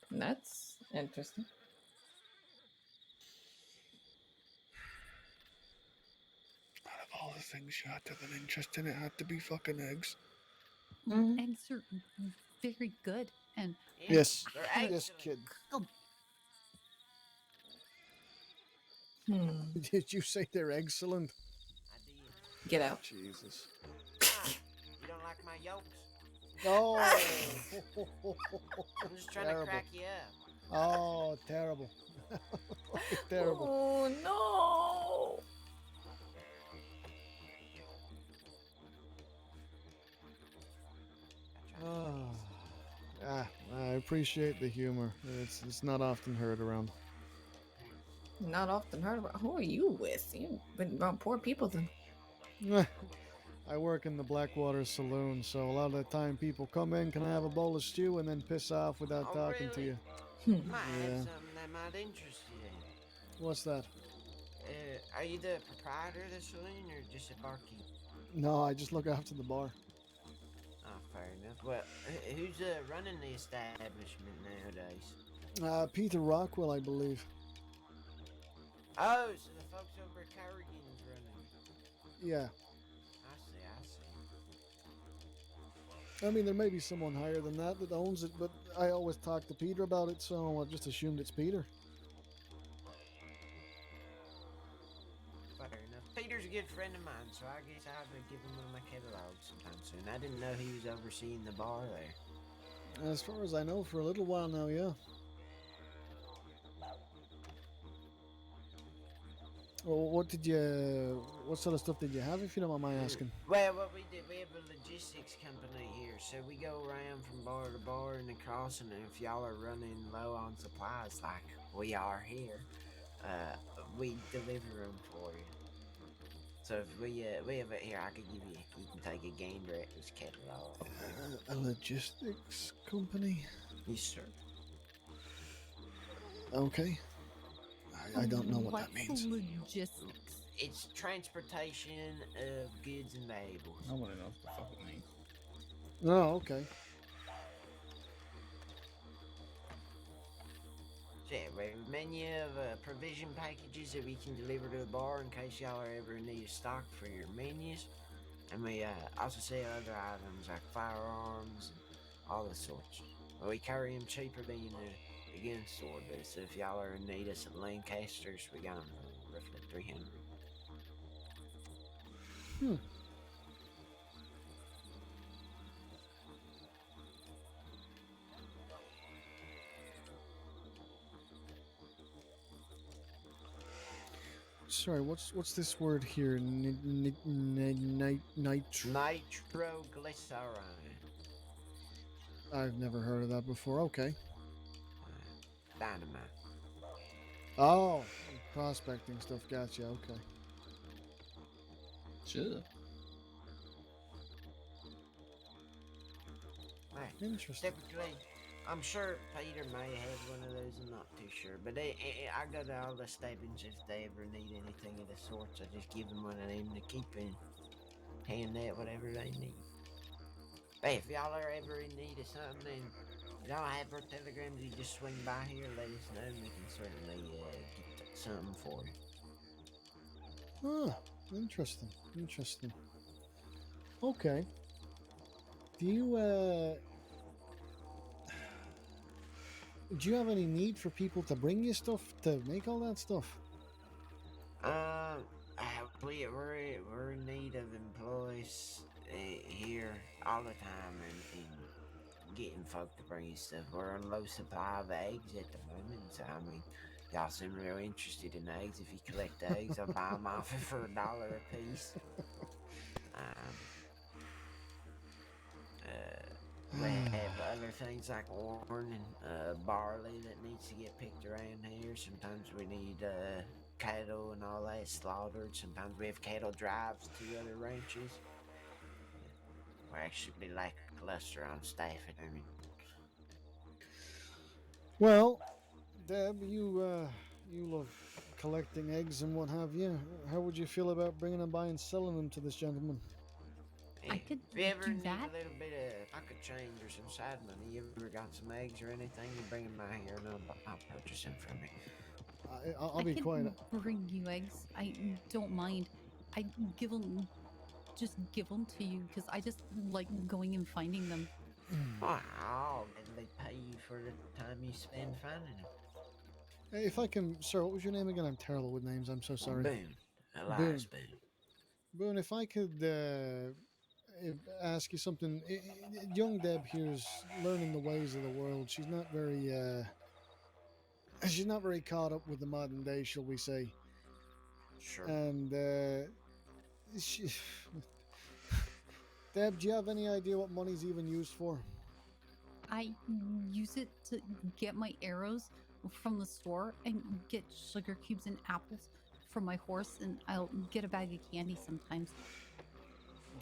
Speaker 7: That's interesting.
Speaker 11: Out of all the things you had to have an interest in, it had to be fucking eggs.
Speaker 12: Eggs are very good, and
Speaker 11: Yes.
Speaker 8: They're
Speaker 11: Yes,
Speaker 8: excellent.
Speaker 11: kid.
Speaker 7: Did
Speaker 11: you say they're excellent?
Speaker 8: I did.
Speaker 7: Get out.
Speaker 11: Jesus.
Speaker 8: You don't like my yolks?
Speaker 11: Oh.
Speaker 8: I'm just trying
Speaker 11: Terrible.
Speaker 8: to crack you up.
Speaker 11: Oh, terrible. Terrible.
Speaker 7: Oh no.
Speaker 11: I appreciate the humor. It's not often heard around.
Speaker 7: Not often heard about. Who are you with? You've been around poor people then.
Speaker 11: I work in the Blackwater Saloon, so a lot of the time people come in, can I have a bowl of stew, and then piss off without
Speaker 8: Oh,
Speaker 11: talking to
Speaker 8: really?
Speaker 11: you.
Speaker 8: Might
Speaker 11: Yeah.
Speaker 8: have something that might interest you then.
Speaker 11: What's that?
Speaker 8: Are you the proprietor of the saloon or just a barkeep?
Speaker 11: No, I just look after the bar.
Speaker 8: Oh, fair enough. Well, who's running the establishment nowadays?
Speaker 11: Peter Rockwell, I believe.
Speaker 8: Oh, so the folks over at Carrigan's running.
Speaker 11: Yeah.
Speaker 8: I see.
Speaker 11: I mean, there may be someone higher than that owns it, but I always talk to Peter about it, so I just assumed it's Peter.
Speaker 8: Fair enough. Peter's a good friend of mine, so I guess I'll be giving him my catalog sometime soon. I didn't know he was overseeing the bar there.
Speaker 11: As far as I know, for a little while now, yeah. Well, what sort of stuff did you have, if you don't mind my asking?
Speaker 8: Well, what we did, we have a logistics company here, so we go around from bar to bar in the crossing, and if y'all are running low on supplies like we are here, we deliver them for you. So if we have it here, I could give you. You can take a gander at this catalog.
Speaker 11: A logistics company?
Speaker 8: Yes, sir.
Speaker 11: Okay. I don't know what that
Speaker 12: What's
Speaker 11: means.
Speaker 12: logistics?
Speaker 8: It's transportation of goods and valuables.
Speaker 9: I want to know what the fuck it means.
Speaker 11: Oh, okay.
Speaker 8: So yeah, we have a menu of provision packages that we can deliver to the bar in case y'all are ever in need of stock for your menus. And we also sell other items like firearms and all the sorts. But we carry them cheaper than a gun store does. So if y'all are in need of some Lancasters, we got them for roughly 300.
Speaker 11: Sorry, what's this word here? Nitroglycerin.
Speaker 8: Nitroglycerin.
Speaker 11: I've never heard of that before. Okay.
Speaker 8: Dynamite.
Speaker 11: Oh, prospecting stuff. Gotcha. Okay.
Speaker 9: Sure.
Speaker 8: Right.
Speaker 11: Interesting.
Speaker 8: Typically, I'm sure Peter may have one of those. I'm not too sure, but I go to all the stations if they ever need anything of the sorts. I just give them one of them to keep in hand out whatever they need. Hey, if y'all are ever in need of something and y'all have our telegrams, you just swing by here, let us know, and we can certainly get something for you.
Speaker 11: Ah, interesting. Interesting. Okay. Do you have any need for people to bring you stuff to make all that stuff?
Speaker 8: We're in need of employees here all the time and getting folk to bring you stuff. We're on low supply of eggs at the moment, so I mean, y'all seem real interested in eggs. If you collect eggs, I'll buy them off you for $1 a piece. We have other things like corn and barley that needs to get picked around here. Sometimes we need cattle and all that slaughtered. Sometimes we have cattle drives to other ranches. We're actually like a cluster on staff at the moment.
Speaker 11: Well, Deb, you love collecting eggs and what have you. How would you feel about bringing them by and selling them to this gentleman?
Speaker 12: I could
Speaker 8: If you ever
Speaker 12: do
Speaker 8: need
Speaker 12: that.
Speaker 8: a little bit of pocket change or some side money, you ever got some eggs or anything, you bring them by here and I'll purchase them from you.
Speaker 11: I'll be
Speaker 12: could
Speaker 11: quiet.
Speaker 12: bring you eggs. I don't mind. I just give them to you because I just like going and finding them.
Speaker 8: Wow, and they pay you for the time you spend finding them.
Speaker 11: Hey, if I can, sir, what was your name again? I'm terrible with names. I'm so sorry.
Speaker 8: Boone. Elias Boone.
Speaker 11: Boone, if I could ask you something. Young Deb here's learning the ways of the world. She's not very caught up with the modern day, shall we say?
Speaker 8: Sure.
Speaker 11: And Deb, do you have any idea what money's even used for?
Speaker 12: I use it to get my arrows from the store and get sugar cubes and apples for my horse, and I'll get a bag of candy sometimes.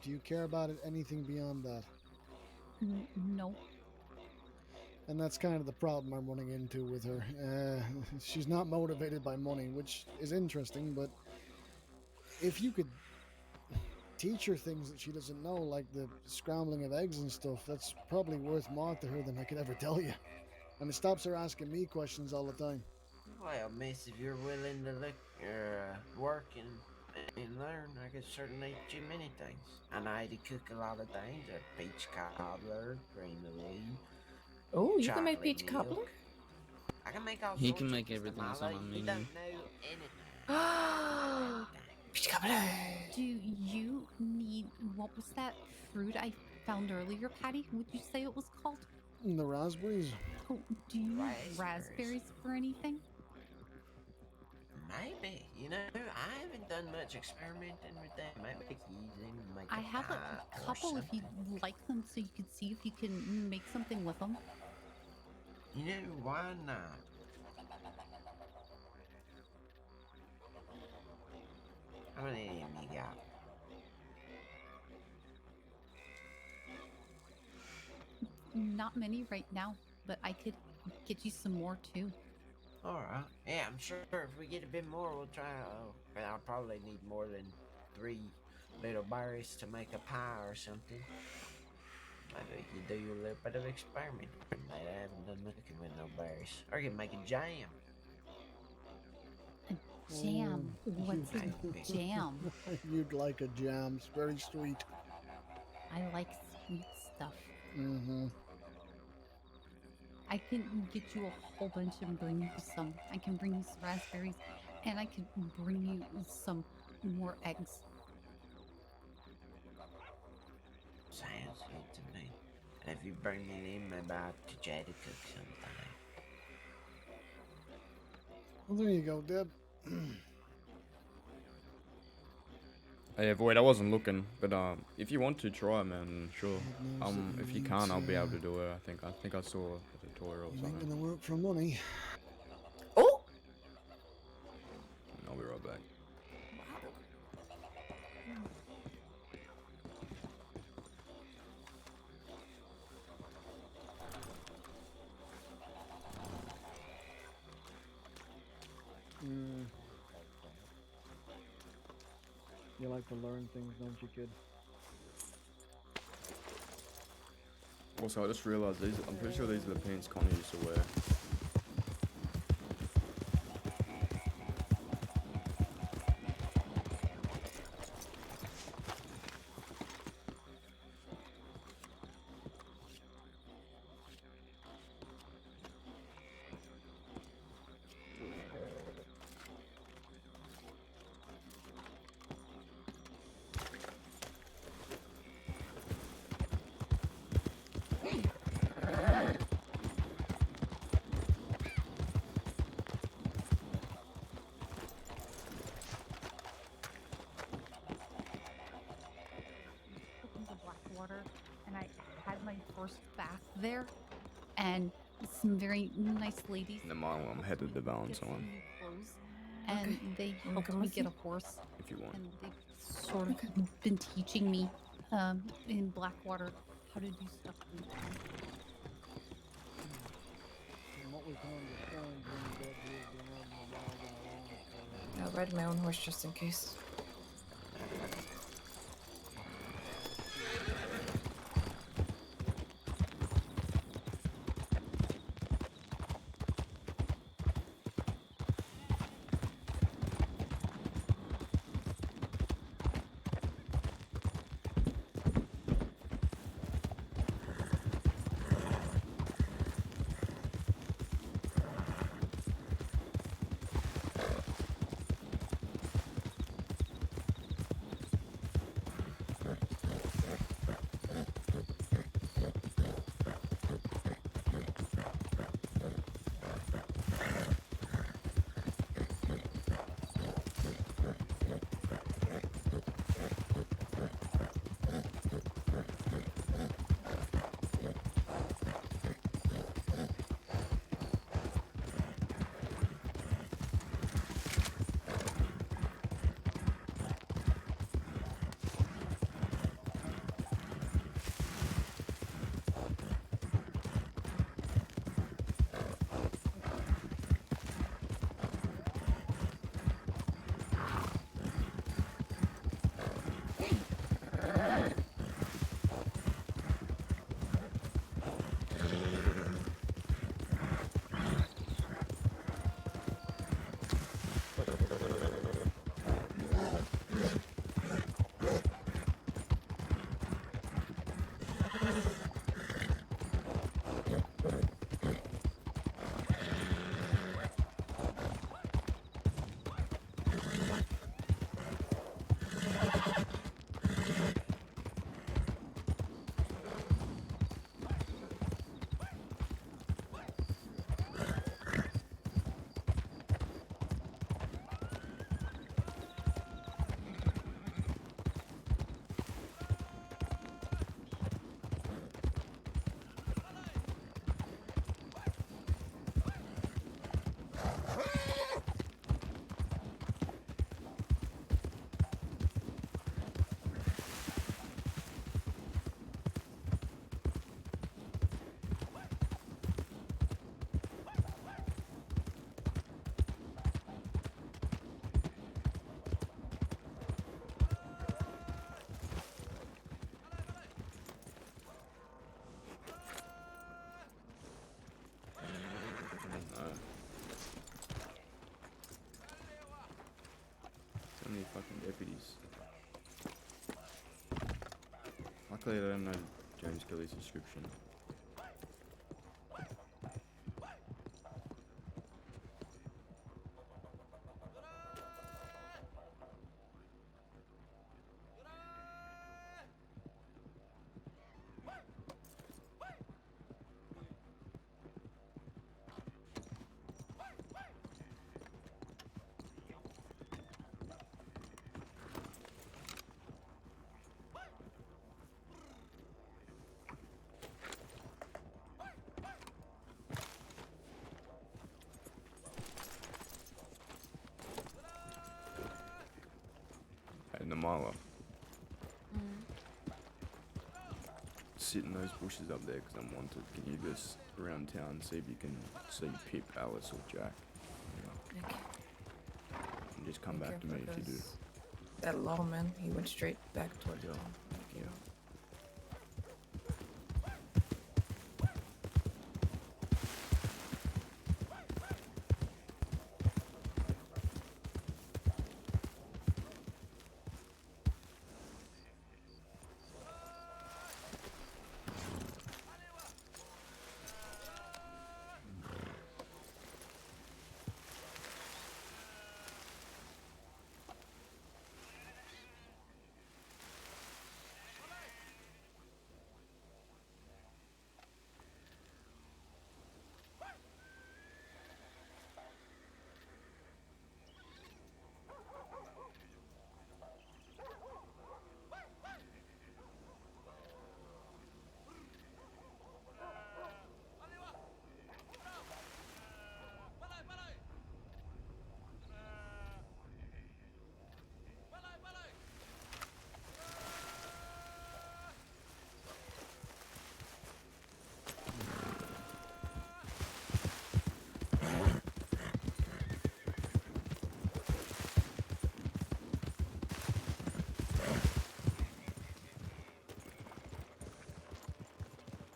Speaker 11: Do you care about it anything beyond that?
Speaker 12: No.
Speaker 11: And that's kind of the problem I'm running into with her. She's not motivated by money, which is interesting, but if you could teach her things that she doesn't know, like the scrambling of eggs and stuff, that's probably worth more to her than I could ever tell you. And it stops her asking me questions all the time.
Speaker 8: Well, miss, if you're willing to look, work and learn, I could certainly teach you many things. I know how to cook a lot of things, a peach cobbler, cream of wheat.
Speaker 7: Oh, you can make peach cobbler?
Speaker 8: I can make all
Speaker 9: He
Speaker 8: sorts
Speaker 9: can
Speaker 8: of
Speaker 9: make
Speaker 8: stuff,
Speaker 9: everything that's
Speaker 8: Molly.
Speaker 9: on the
Speaker 8: You
Speaker 9: menu.
Speaker 8: don't know anything.
Speaker 7: Peach cobbler.
Speaker 12: Do you need, what was that fruit I found earlier, Patty? Would you say it was called?
Speaker 11: The raspberries?
Speaker 12: Oh, do you need raspberries for anything?
Speaker 8: Maybe. You know, I haven't done much experimenting with them. Maybe I could use them to make
Speaker 12: I have a couple if you'd like them so you could see if you can make something with them.
Speaker 8: You know, why not? How many of them you got?
Speaker 12: Not many right now, but I could get you some more too.
Speaker 8: Alright. Yeah, I'm sure if we get a bit more, we'll try. But I'll probably need more than 3 little berries to make a pie or something. Maybe you do a little bit of experiment. I haven't done much cooking with no berries. Or you can make a jam.
Speaker 12: Jam. What's a
Speaker 8: Maybe.
Speaker 12: jam?
Speaker 11: You'd like a jam. It's very sweet.
Speaker 12: I like sweet stuff.
Speaker 11: Mm-hmm.
Speaker 12: I can get you a whole bunch and bring you some. I can bring you some raspberries, and I can bring you some more eggs.
Speaker 8: Sounds good to me. And if you bring it in, maybe I'll teach you how to cook sometime.
Speaker 11: Well, there you go, Deb.
Speaker 1: Hey, Void, I wasn't looking, but if you want to try, man, sure. If you can't, I'll be able to do it. I think I saw a tutorial or
Speaker 11: You ain't
Speaker 1: something.
Speaker 11: gonna work for money.
Speaker 7: Oh!
Speaker 1: I'll be right back.
Speaker 13: You like to learn things, don't you, kid?
Speaker 1: Also, I just realized these. I'm pretty sure these are the pants Connie used to wear.
Speaker 12: Into Blackwater, and I had my first bath there, and some very nice ladies.
Speaker 1: And then I'm headed to Valentine.
Speaker 12: Some new clothes, and
Speaker 7: Okay.
Speaker 12: they
Speaker 7: Wanna
Speaker 12: helped
Speaker 7: come
Speaker 12: me
Speaker 7: with
Speaker 12: get
Speaker 7: me?
Speaker 12: a horse,
Speaker 1: If you want.
Speaker 12: and they've sort of been teaching me in Blackwater how to do stuff.
Speaker 13: From what we can understand, you and Deb here have been out in the wild and around for
Speaker 7: I'll ride my own horse just in case.
Speaker 1: Luckily, I don't know James Kelly's description. And the Milo. Sit in those bushes up there because I'm wanted. Can you just around town and see if you can see Pip, Alice, or Jack?
Speaker 7: Okay.
Speaker 1: And just come back to me if you do.
Speaker 7: That lawman, he went straight back toward
Speaker 1: Yeah.
Speaker 7: home.
Speaker 1: Yeah.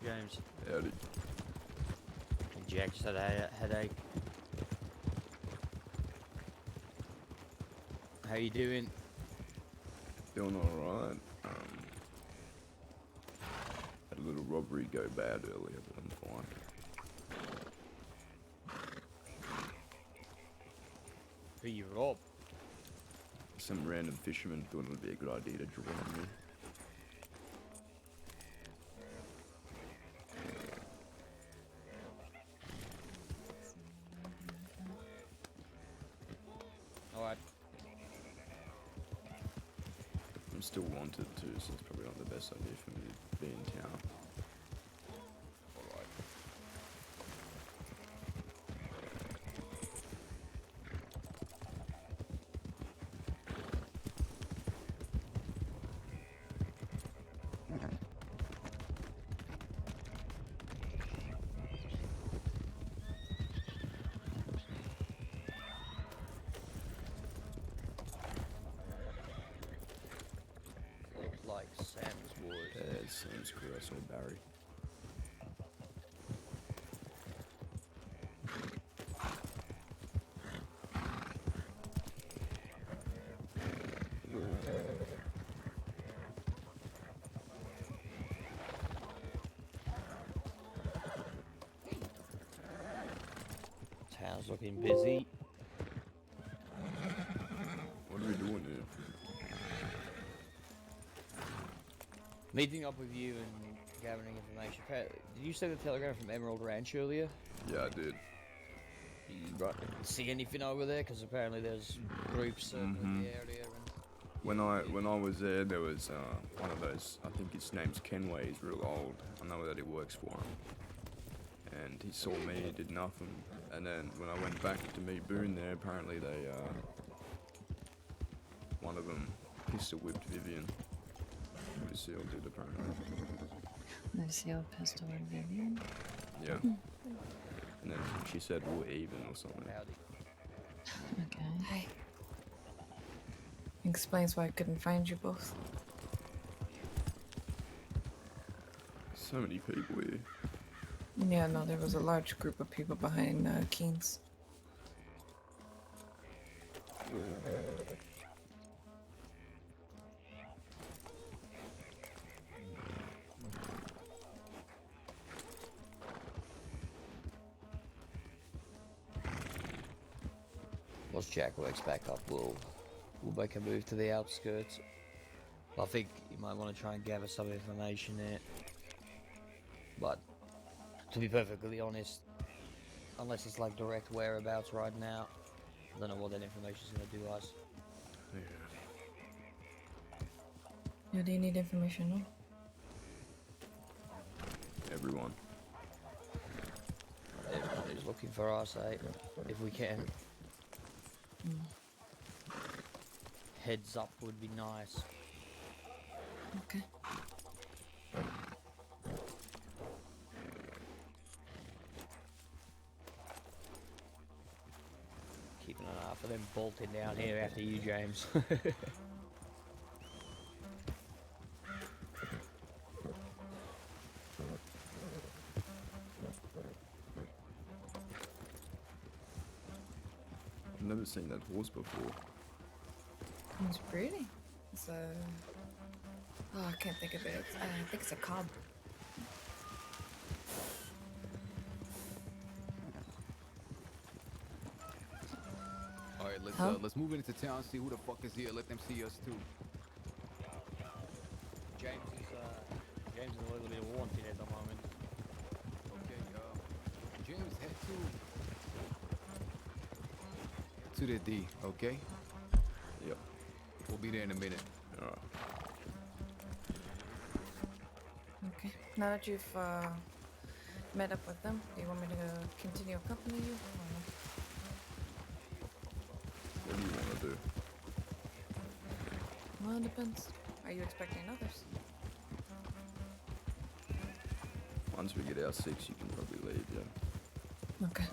Speaker 14: James.
Speaker 1: Howdy.
Speaker 14: Jack just had a headache. How you doing?
Speaker 1: Doing alright. Had a little robbery go bad earlier, but I'm fine.
Speaker 14: Who you rob?
Speaker 1: Some random fisherman thought it would be a good idea to draw on me.
Speaker 14: Alright.
Speaker 1: I'm still wanted too, so it's probably not the best idea for me to be in town. Alright.
Speaker 14: Looks like Sam's Wood.
Speaker 1: Yeah, it seems cool. I saw Barry.
Speaker 14: Town's looking busy.
Speaker 1: What are we doing here?
Speaker 14: Meeting up with you and gathering information. Did you see the telegram from Emerald Ranch earlier?
Speaker 1: Yeah, I did.
Speaker 14: You see anything over there? Because apparently there's groups circling the area. And
Speaker 1: When I was there was one of those. I think his name's Kenway. He's real old. I know that he works for him. And he saw me. He did nothing. And then when I went back to meet Boone there, apparently they one of them pistol whipped Vivian. Lucille did apparently.
Speaker 15: Lucille pistol and Vivian?
Speaker 1: Yeah. And then she said we're even or something.
Speaker 15: Okay.
Speaker 7: Hi. Explains why I couldn't find you both.
Speaker 1: So many people here.
Speaker 7: Yeah, no, there was a large group of people behind Keen's.
Speaker 14: once Jack works back up, we'll make a move to the outskirts. I think you might want to try and gather some information there. But to be perfectly honest, unless it's like direct whereabouts right now, I don't know what that information's gonna do us.
Speaker 1: Yeah.
Speaker 7: Who do you need information on?
Speaker 1: Everyone.
Speaker 14: Everybody's looking for us, eh? If we can. Heads up would be nice.
Speaker 7: Okay.
Speaker 14: Keeping an eye for them bolting down here after you, James.
Speaker 1: I've never seen that horse before.
Speaker 7: It's pretty. It's a... Oh, I can't think of it. I think it's a cob.
Speaker 16: All right, let's move into town. See who the fuck is here. Let them see us too.
Speaker 14: James is a little bit wanted at the moment.
Speaker 16: Okay, James, head to the D, okay?
Speaker 1: Yep.
Speaker 16: We'll be there in a minute.
Speaker 1: Alright.
Speaker 7: Okay. Now that you've met up with them, do you want me to continue accompanying you?
Speaker 1: What do you want to do?
Speaker 7: Well, it depends. Are you expecting others?
Speaker 1: Once we get our 6, you can probably leave, yeah.
Speaker 7: Okay.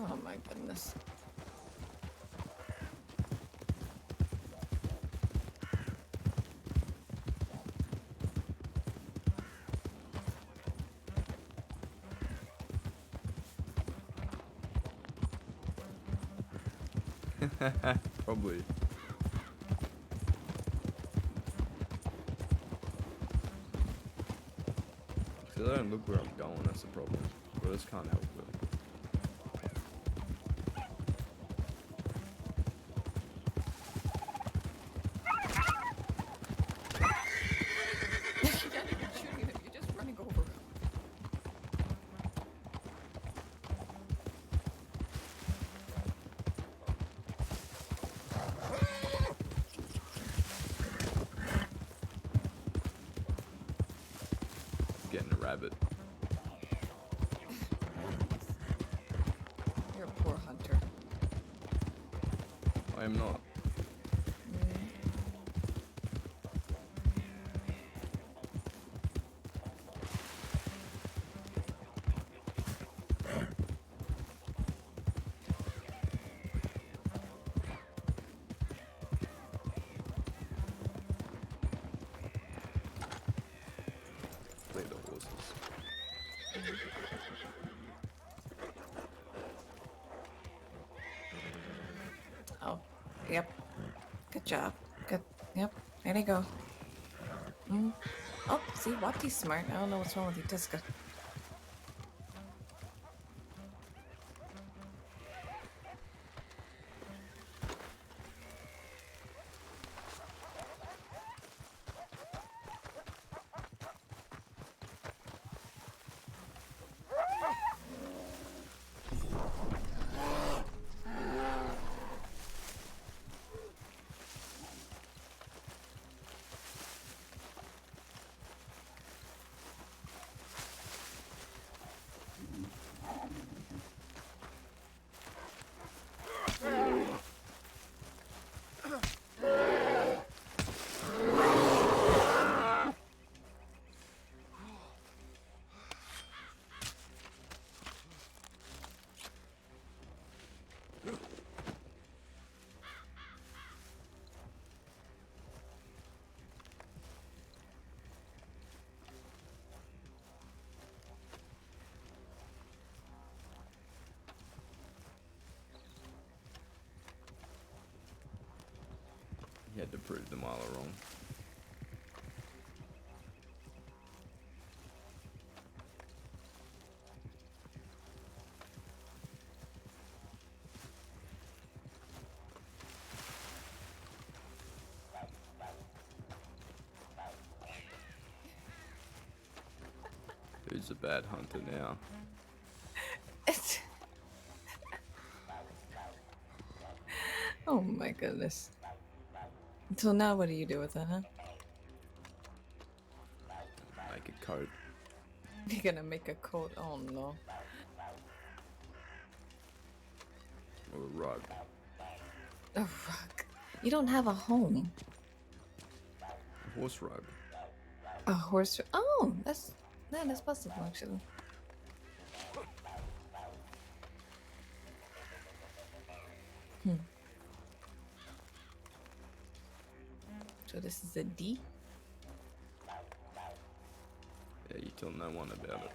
Speaker 7: Oh my goodness.
Speaker 1: Probably. Because I don't look where I'm going, that's the problem. But I just can't help it.
Speaker 7: You're not even shooting him, you're just running over him.
Speaker 1: Getting a rabbit.
Speaker 7: You're a poor hunter.
Speaker 1: I am not. Play the horses.
Speaker 7: Oh, yep. Good job. Good. Yep. There you go. Oh, see, Wati's smart. I don't know what's wrong with you, Tiska.
Speaker 1: had to prove the Milo wrong. Who's a bad hunter now?
Speaker 7: Oh my goodness. So now what do you do with that, huh?
Speaker 1: Make a coat.
Speaker 7: You're gonna make a coat? Oh no.
Speaker 1: Or a rug.
Speaker 7: A rug. You don't have a home.
Speaker 1: A horse rug.
Speaker 7: A horse. Oh, that's possible actually. Hmm. So this is a D?
Speaker 1: Yeah, you tell no one about it.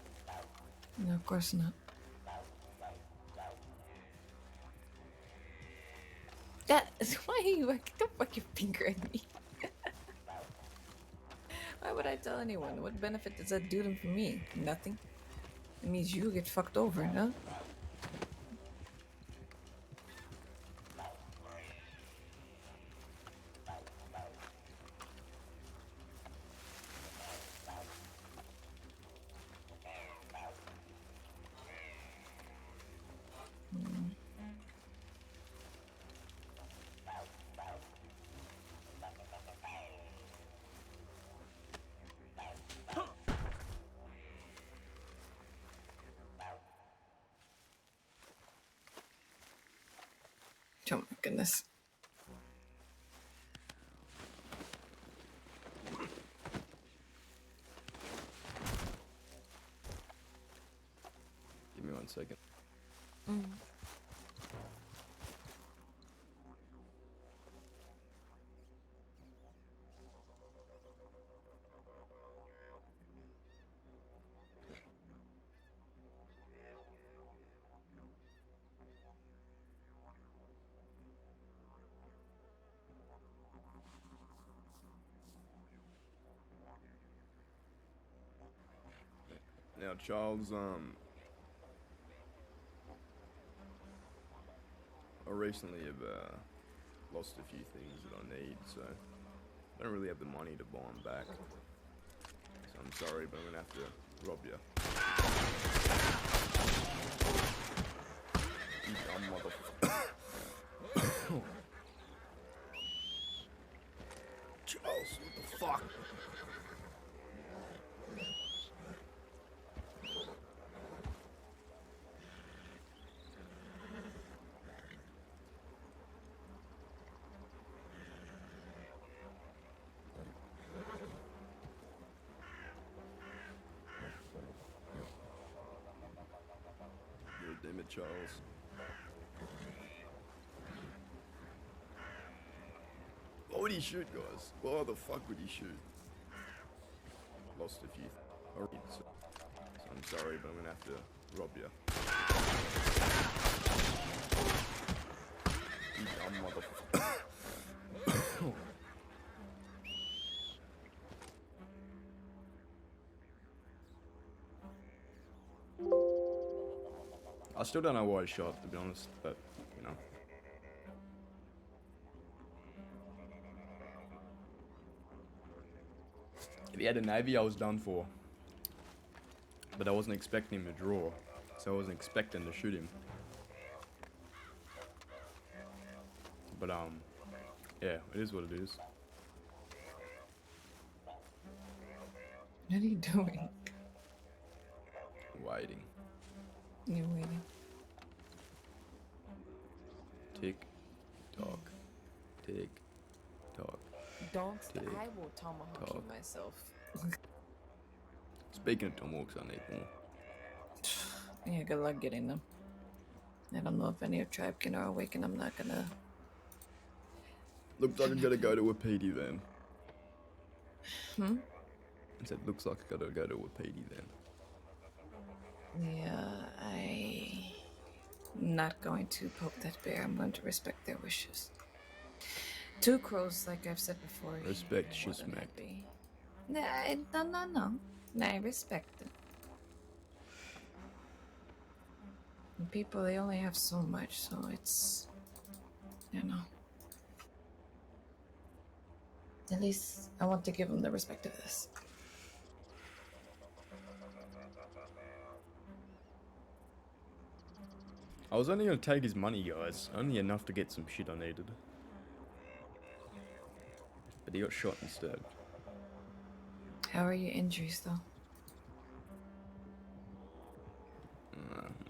Speaker 7: No, of course not. That is why you don't fuck your finger at me. Why would I tell anyone? What benefit does that do them for me? Nothing. It means you get fucked over, no? Oh my goodness.
Speaker 1: Give me 1 second. Now, Charles, I recently have lost a few things that I need, so I don't really have the money to buy them back. So I'm sorry, but I'm gonna have to rob you. You dumb motherfucker. Charles, what the fuck? Damn it, Charles. What would he shoot, guys? Why the fuck would he shoot? Lost a few. So I'm sorry, but I'm gonna have to rob you. You dumb motherfucker. I still don't know why he shot, to be honest, but, you know. If he had a navy, I was done for. But I wasn't expecting him to draw, so I wasn't expecting to shoot him. But, yeah, it is what it is.
Speaker 7: What are you doing?
Speaker 1: Waiting.
Speaker 7: You're waiting.
Speaker 1: Tick, tock, tick, tock.
Speaker 7: Dogs,
Speaker 1: tick,
Speaker 7: I will tomahawk you
Speaker 1: tock.
Speaker 7: myself.
Speaker 1: Speaking of tomahawks, I need more.
Speaker 7: Yeah, good luck getting them. I don't know if any of Tribekin are awake, and I'm not gonna.
Speaker 1: Looks like I gotta go to a PD then.
Speaker 7: Hmm?
Speaker 1: I said, looks like I gotta go to a PD then.
Speaker 7: Yeah, I'm not going to poke that bear. I'm going to respect their wishes. Two crows, like I've said before.
Speaker 1: Respect
Speaker 7: more
Speaker 1: she's
Speaker 7: than
Speaker 1: smacked.
Speaker 7: happy. No. I respect it. And people, they only have so much, so it's, you know. At least I want to give them the respect of this.
Speaker 1: I was only gonna take his money, guys. Only enough to get some shit I needed. But he got shot instead.
Speaker 7: How are your injuries, though?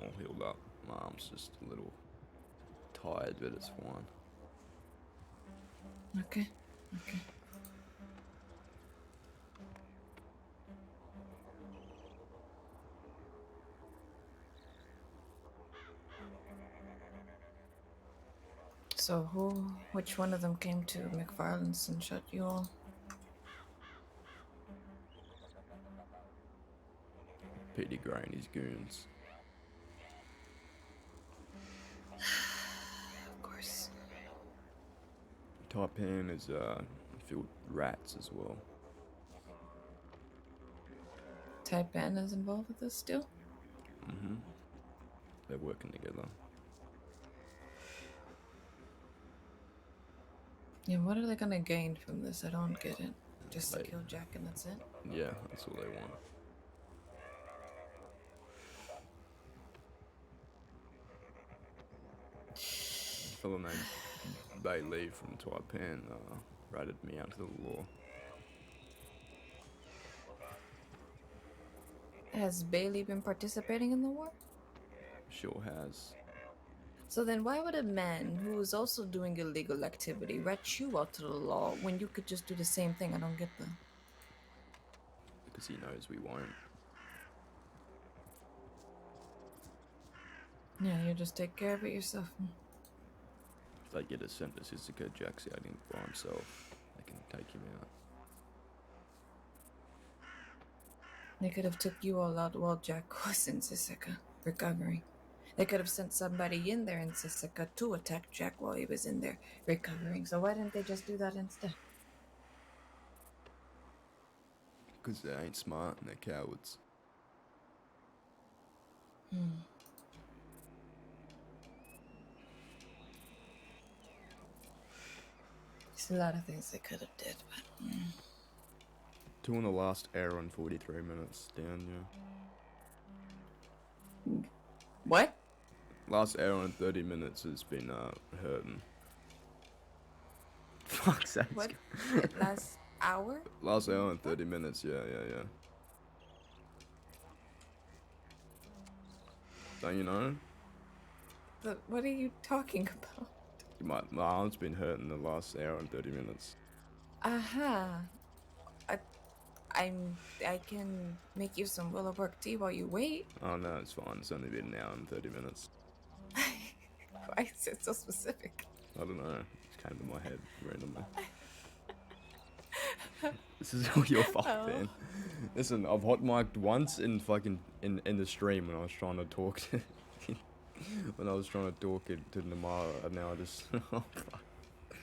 Speaker 1: All healed up. My arm's just a little tired, but it's fine.
Speaker 7: Okay. So which one of them came to McFarland's and shot you all?
Speaker 1: Petey Gray and his goons.
Speaker 7: Of course.
Speaker 1: Taipan is filled with rats as well.
Speaker 7: Taipan is involved with this still?
Speaker 1: Mm-hmm. They're working together.
Speaker 7: Yeah, what are they gonna gain from this? I don't get it. Just to kill Jack and that's it?
Speaker 1: Yeah, that's all they want. A fellow named Bailey from Taipan ratted me out to the law.
Speaker 7: Has Bailey been participating in the war?
Speaker 1: Sure has.
Speaker 7: So then why would a man who is also doing illegal activity rat you out to the law when you could just do the same thing? I don't get that.
Speaker 1: Because he knows we won't.
Speaker 7: Yeah, you just take care of it yourself.
Speaker 1: If they get us sent to Sissika, Jack's out by himself. They can take him out.
Speaker 7: They could have took you all out while Jack was in Sissika, recovering. They could have sent somebody in there in Sissika to attack Jack while he was in there, recovering. So why didn't they just do that instead?
Speaker 1: Because they ain't smart and they're cowards.
Speaker 7: There's a lot of things they could have did, but...
Speaker 1: 2 in the last hour and 43 minutes down, yeah.
Speaker 7: What?
Speaker 1: Last hour and 30 minutes has been hurting. Fuck's sake.
Speaker 7: What? Last hour?
Speaker 1: Last hour and 30 minutes, yeah. Don't you know?
Speaker 7: But what are you talking about?
Speaker 1: My arm's been hurting the last hour and 30 minutes.
Speaker 7: Aha. I can make you some willow bark tea while you wait.
Speaker 1: Oh no, it's fine. It's only been an hour and 30 minutes.
Speaker 7: Why is it so specific?
Speaker 1: I don't know. It came to my head randomly. This is all your fault, man. Listen, I've hot mic'd once in fucking in the stream when I was trying to talk to to Namara, and now I just oh, fuck.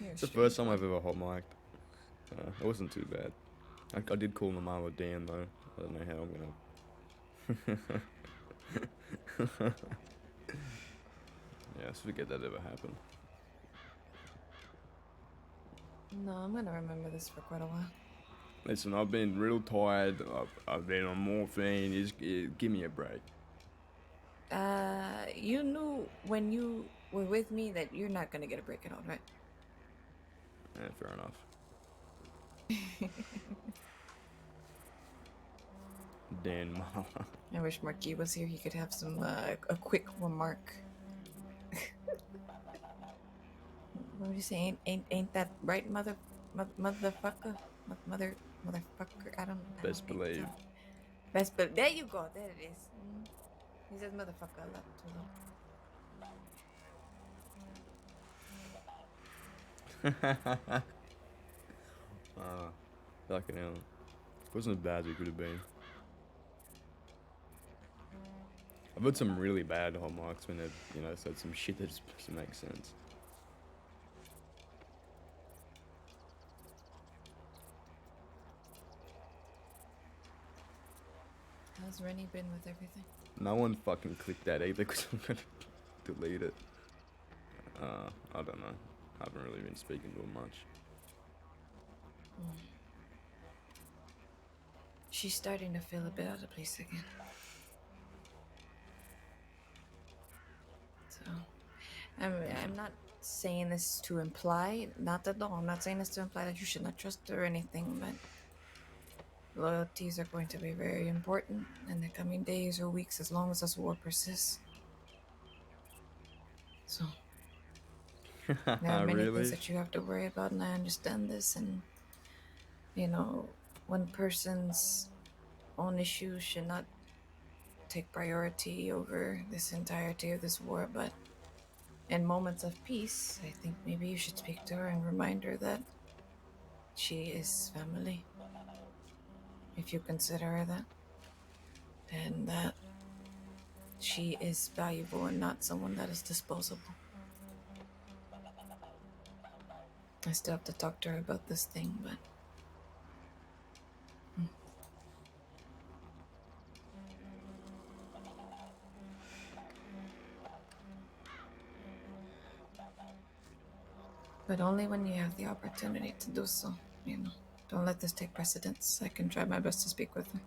Speaker 1: It's the first time I've ever hot mic'd. It wasn't too bad. I did call Namara Dan though. I don't know how I'm gonna. Yeah, I forget that ever happened.
Speaker 7: No, I'm gonna remember this for quite a while.
Speaker 1: Listen, I've been real tired. I've been on morphine. Just give me a break.
Speaker 7: You knew when you were with me that you're not gonna get a break at all, right?
Speaker 1: Yeah, fair enough. Dan Mala.
Speaker 7: I wish Marquis was here. He could have some a quick remark. What would you say? Ain't that right, motherfucker? Motherfucker. I don't.
Speaker 1: Best believe.
Speaker 7: Best believe. There you go. There it is. He says motherfucker a lot too.
Speaker 1: Fucking hell. Wasn't as bad as it could have been. I've had some really bad hot mics when they've, said some shit that just doesn't make sense.
Speaker 7: How's Rennie been with everything?
Speaker 1: No one fucking clicked that either because I'm gonna delete it. I don't know. I haven't really been speaking to her much.
Speaker 7: She's starting to feel a bit out of place again. So, I'm not saying this to imply, not at all. I'm not saying this to imply that you should not trust her or anything, but loyalties are going to be very important in the coming days or weeks as long as this war persists. So, there are many things
Speaker 1: Really?
Speaker 7: that you have to worry about, and I understand this. And, one person's own issues should not take priority over this entirety of this war, but in moments of peace, I think maybe you should speak to her and remind her that she is family. If you consider her that. And that she is valuable and not someone that is disposable. I still have to talk to her about this thing, but... But only when you have the opportunity to do so, Don't let this take precedence. I can try my best to speak with her.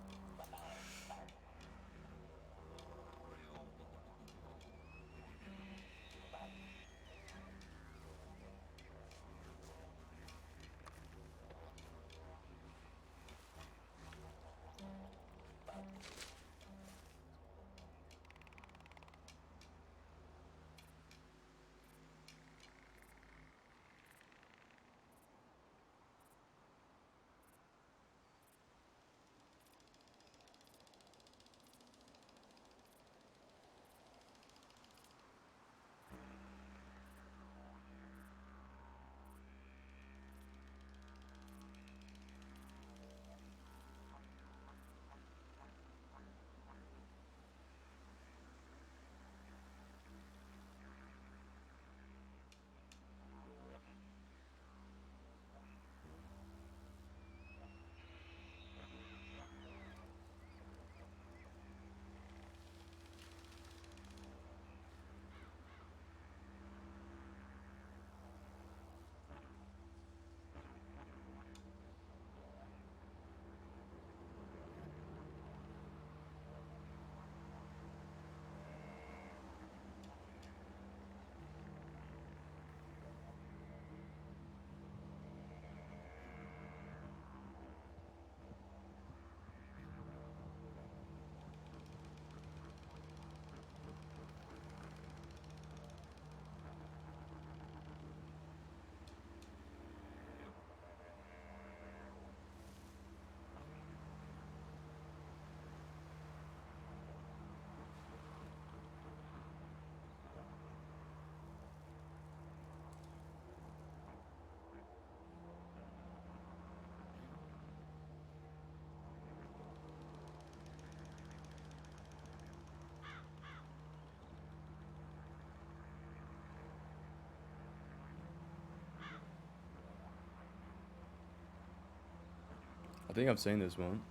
Speaker 1: I think I've seen this one.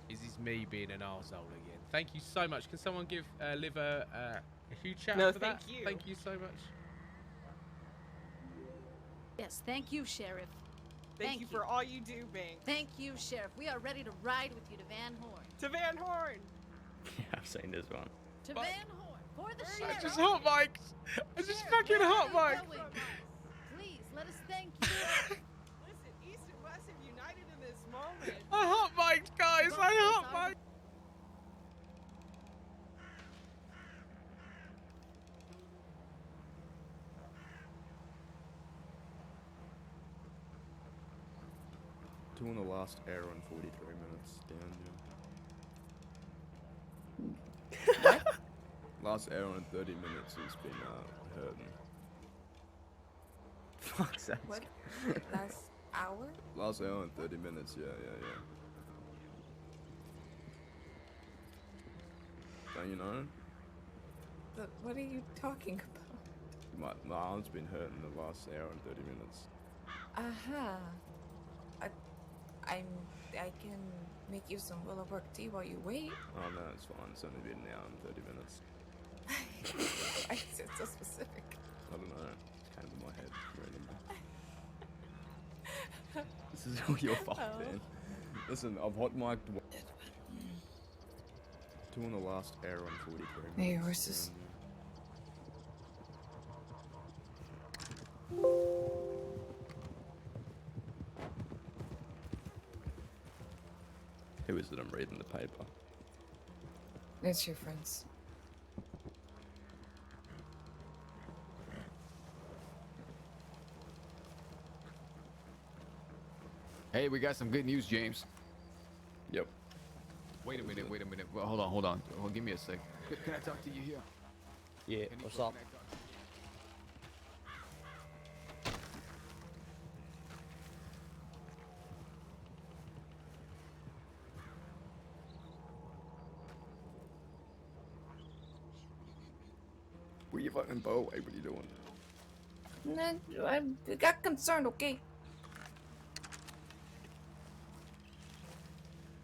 Speaker 17: Is this me being an arsehole again? Thank you so much. Can someone give Liv a huge shout
Speaker 18: No,
Speaker 17: out for that?
Speaker 18: thank you.
Speaker 17: Thank you so much.
Speaker 19: Yes, thank you, Sheriff.
Speaker 18: Thank you for all you do, Bing.
Speaker 19: Thank you, Sheriff. We are ready to ride with you to Van Horn.
Speaker 18: To Van Horn!
Speaker 1: Yeah, I've seen this one.
Speaker 19: To Van Horn. For the
Speaker 17: I
Speaker 19: Sheriff.
Speaker 17: just hot mics. I just fucking hot mics.
Speaker 19: Please, let us thank you.
Speaker 18: Listen, East and West have united in this moment.
Speaker 17: I hot mics, guys. I hot mics.
Speaker 1: Two in the last hour and 43 minutes down, yeah. What? Last hour and 30 minutes has been hurting. Fuck's sake.
Speaker 7: What? Last hour?
Speaker 1: Last hour and 30 minutes, yeah. Don't you know?
Speaker 7: But what are you talking about?
Speaker 1: My arm's been hurting the last hour and 30 minutes.
Speaker 7: Aha. I'm I can make you some WildRP tea while you wait.
Speaker 1: Oh no, it's fine. It's only been an hour and 30 minutes.
Speaker 7: Why is it so specific?
Speaker 1: I don't know. It came to my head randomly. This is all your fault,
Speaker 7: Oh.
Speaker 1: man. Listen, I've hot mic'd 2 in the last hour and 43 minutes.
Speaker 7: Hey, horses.
Speaker 1: Who is it I'm reading the paper?
Speaker 7: It's your friends.
Speaker 16: Hey, we got some good news, James.
Speaker 1: Yep.
Speaker 16: Wait a minute. Well, hold on. Oh, give me a sec. Can I talk to you here?
Speaker 14: Yeah, what's up?
Speaker 1: Put your fucking bow away. What are you doing?
Speaker 7: I got concerned, okay?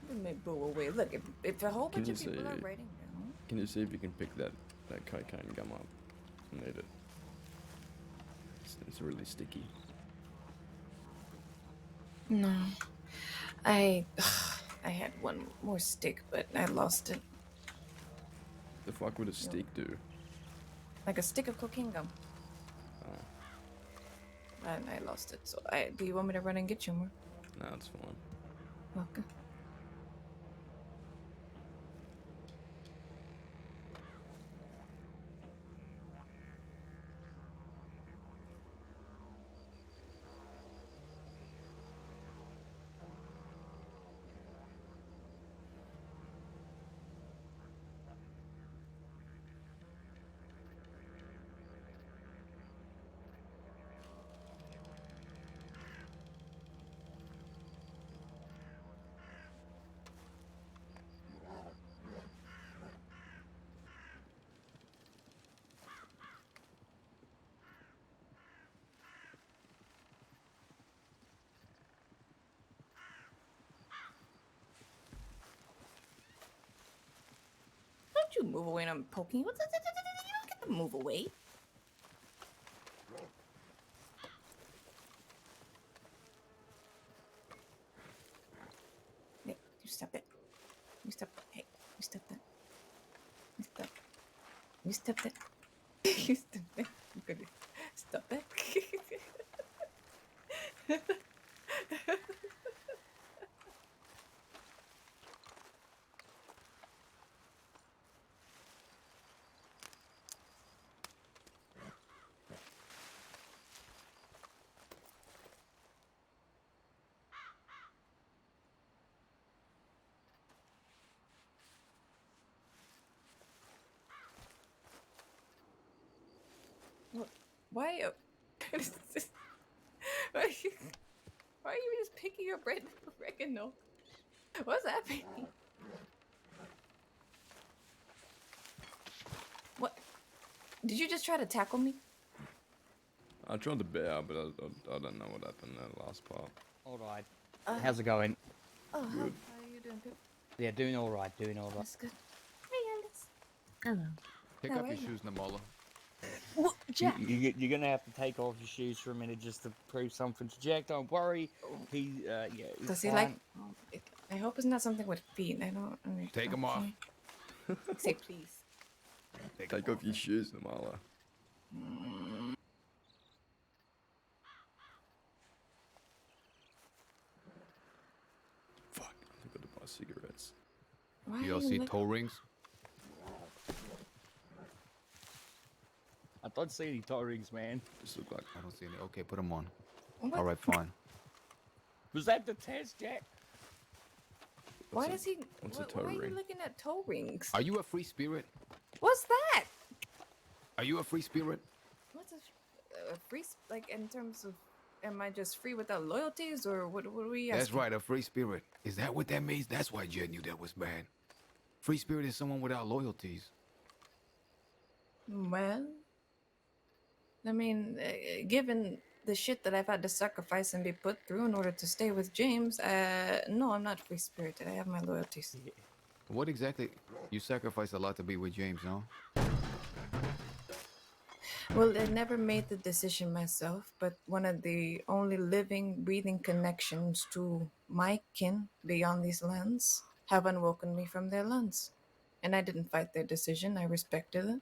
Speaker 7: Let me go away. Look, if a whole bunch of people are writing down.
Speaker 1: Can you see if you can pick that cocaine gum up? I need it. It's really sticky.
Speaker 7: No. I had one more stick, but I lost it.
Speaker 1: The fuck would a stick do?
Speaker 7: Like a stick of cocaine gum.
Speaker 1: Oh.
Speaker 7: And I lost it. So do you want me to run and get you more?
Speaker 1: No, it's fine.
Speaker 7: Okay. Don't you move away and I'm poking you. You don't get to move away. Nick, you stop it. You stop. Hey, you stop that. You stop. You stop that. You stop that. You gotta stop that. Why are you... why are you just picking up red oregano? What's happening? What? Did you just try to tackle me?
Speaker 1: I tried to bear, but I don't know what happened in that last part.
Speaker 14: Alright. How's it going?
Speaker 7: Oh, how
Speaker 1: Good.
Speaker 7: are you doing, Pip?
Speaker 14: Yeah, doing alright.
Speaker 7: That's good. Hey, Alice.
Speaker 15: Hello.
Speaker 16: Take
Speaker 7: How
Speaker 16: off
Speaker 7: are
Speaker 16: your
Speaker 7: you?
Speaker 16: shoes, Namala.
Speaker 7: What, Jack?
Speaker 14: You're gonna have to take off your shoes for a minute just to prove something to Jack. Don't worry. He's he's
Speaker 7: Does he
Speaker 14: fine.
Speaker 7: like... Oh, I hope it's not something with feet. I don't understand.
Speaker 16: Take 'em off.
Speaker 7: Say please.
Speaker 1: Take off your shoes, Namala. Fuck, I forgot to buy cigarettes.
Speaker 7: Why
Speaker 16: You all
Speaker 7: are you
Speaker 16: see
Speaker 7: look-
Speaker 16: toe rings?
Speaker 14: I don't see any toe rings, man.
Speaker 1: Just look like...
Speaker 16: I don't see any. Okay, put them on.
Speaker 7: What?
Speaker 16: All right, fine.
Speaker 14: Was that the test, Jack?
Speaker 7: Why does he...
Speaker 1: what's a
Speaker 7: why
Speaker 1: toe
Speaker 7: are you
Speaker 1: ring?
Speaker 7: looking at toe rings?
Speaker 16: Are you a free spirit?
Speaker 7: What's that?
Speaker 16: Are you a free spirit?
Speaker 7: What's a free... Like, in terms of... Am I just free without loyalties, or what are we asking?
Speaker 16: That's right, a free spirit. Is that what that means? That's why Jed knew that was bad. Free spirit is someone without loyalties.
Speaker 7: Well... I mean, given the shit that I've had to sacrifice and be put through in order to stay with James, no, I'm not free spirited. I have my loyalties.
Speaker 16: What exactly? You sacrificed a lot to be with James, huh?
Speaker 7: Well, I never made the decision myself, but one of the only living, breathing connections to my kin beyond these lands have unwoken me from their lands. And I didn't fight their decision, I respected it,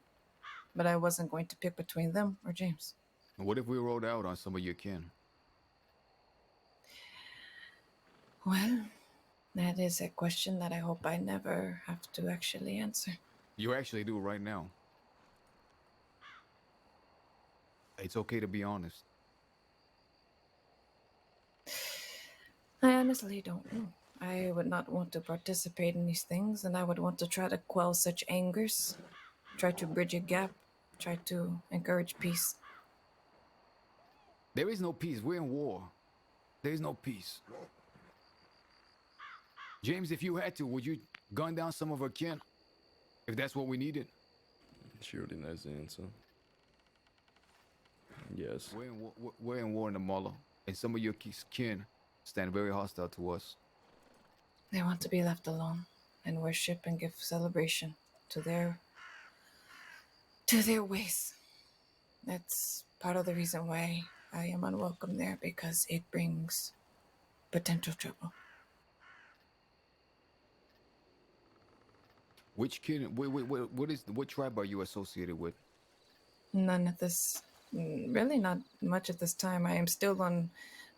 Speaker 7: but I wasn't going to pick between them or James.
Speaker 16: What if we rolled out on some of your kin?
Speaker 7: Well, that is a question that I hope I never have to actually answer.
Speaker 16: You actually do right now. It's okay to be honest.
Speaker 7: I honestly don't know. I would not want to participate in these things, and I would want to try to quell such angers, try to bridge a gap, try to encourage peace.
Speaker 16: There is no peace. We're in war. There is no peace. James, if you had to, would you gun down some of our kin? If that's what we needed?
Speaker 1: She already knows the answer. Yes.
Speaker 16: We're in war in the Mala, and some of your kin stand very hostile to us.
Speaker 7: They want to be left alone and worship and give celebration to their ways. That's part of the reason why I am unwelcome there, because it brings potential trouble.
Speaker 16: Which kin? What tribe are you associated with?
Speaker 7: None at this, really not much at this time. I am still on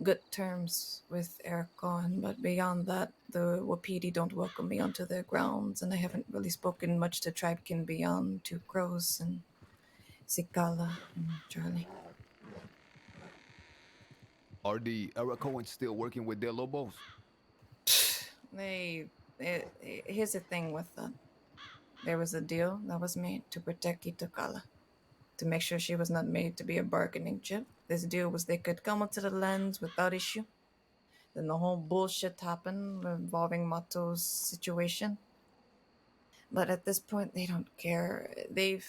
Speaker 7: good terms with Eric Khan, but beyond that, the Wapiti don't welcome me onto their grounds, and I haven't really spoken much to tribekin beyond Two Crows and Sikala and Charlie.
Speaker 16: Are the Arakoans still working with their Lobos?
Speaker 7: Here's the thing with that. There was a deal that was made to protect Itakala, to make sure she was not made to be a bargaining chip. This deal was they could come onto the lands without issue. Then the whole bullshit happened involving Mato's situation. But at this point, they don't care. They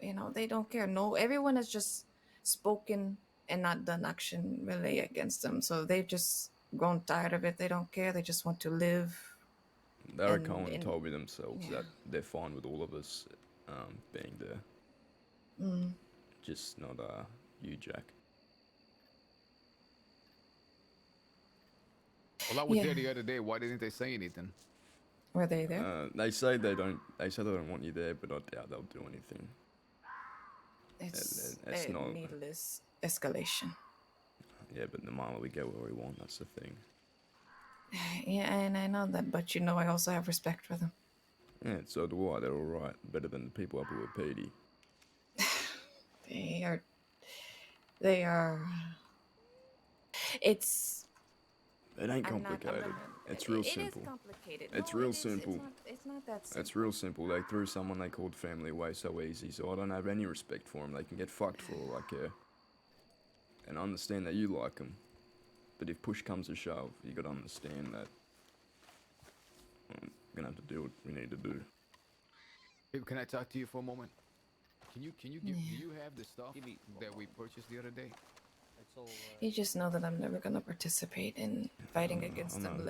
Speaker 7: don't care. No, everyone has just spoken and not done action really against them. So they've just grown tired of it. They don't care. They just want to live.
Speaker 1: Eric Cohen told me themselves that they're fine with all of us being there. Just not you, Jack.
Speaker 16: Well, I was there the other day. Why didn't they say anything?
Speaker 7: Were they there?
Speaker 1: They say they don't. They say they don't want you there, but I doubt they'll do anything.
Speaker 7: It's
Speaker 1: a
Speaker 7: not needless escalation.
Speaker 1: Yeah, but in the Mala we get where we want. That's the thing.
Speaker 7: Yeah, and I know that, but I also have respect for them.
Speaker 1: Yeah, so do I. They're all right. Better than the people up with Petey.
Speaker 7: They are. It
Speaker 1: ain't complicated. It's real simple.
Speaker 7: It is complicated.
Speaker 1: It's
Speaker 7: No,
Speaker 1: real
Speaker 7: it is.
Speaker 1: simple.
Speaker 7: It's not that simple.
Speaker 1: It's real simple. They threw someone they called family away so easy, so I don't have any respect for them. They can get fucked for all I care. And I understand that you like them. But if push comes to shove, you gotta understand that I'm gonna have to do what we need to do.
Speaker 16: Hey, can I talk to you for a moment? Do you have the stuff that we purchased the other day?
Speaker 7: You just know that I'm never gonna participate in fighting against them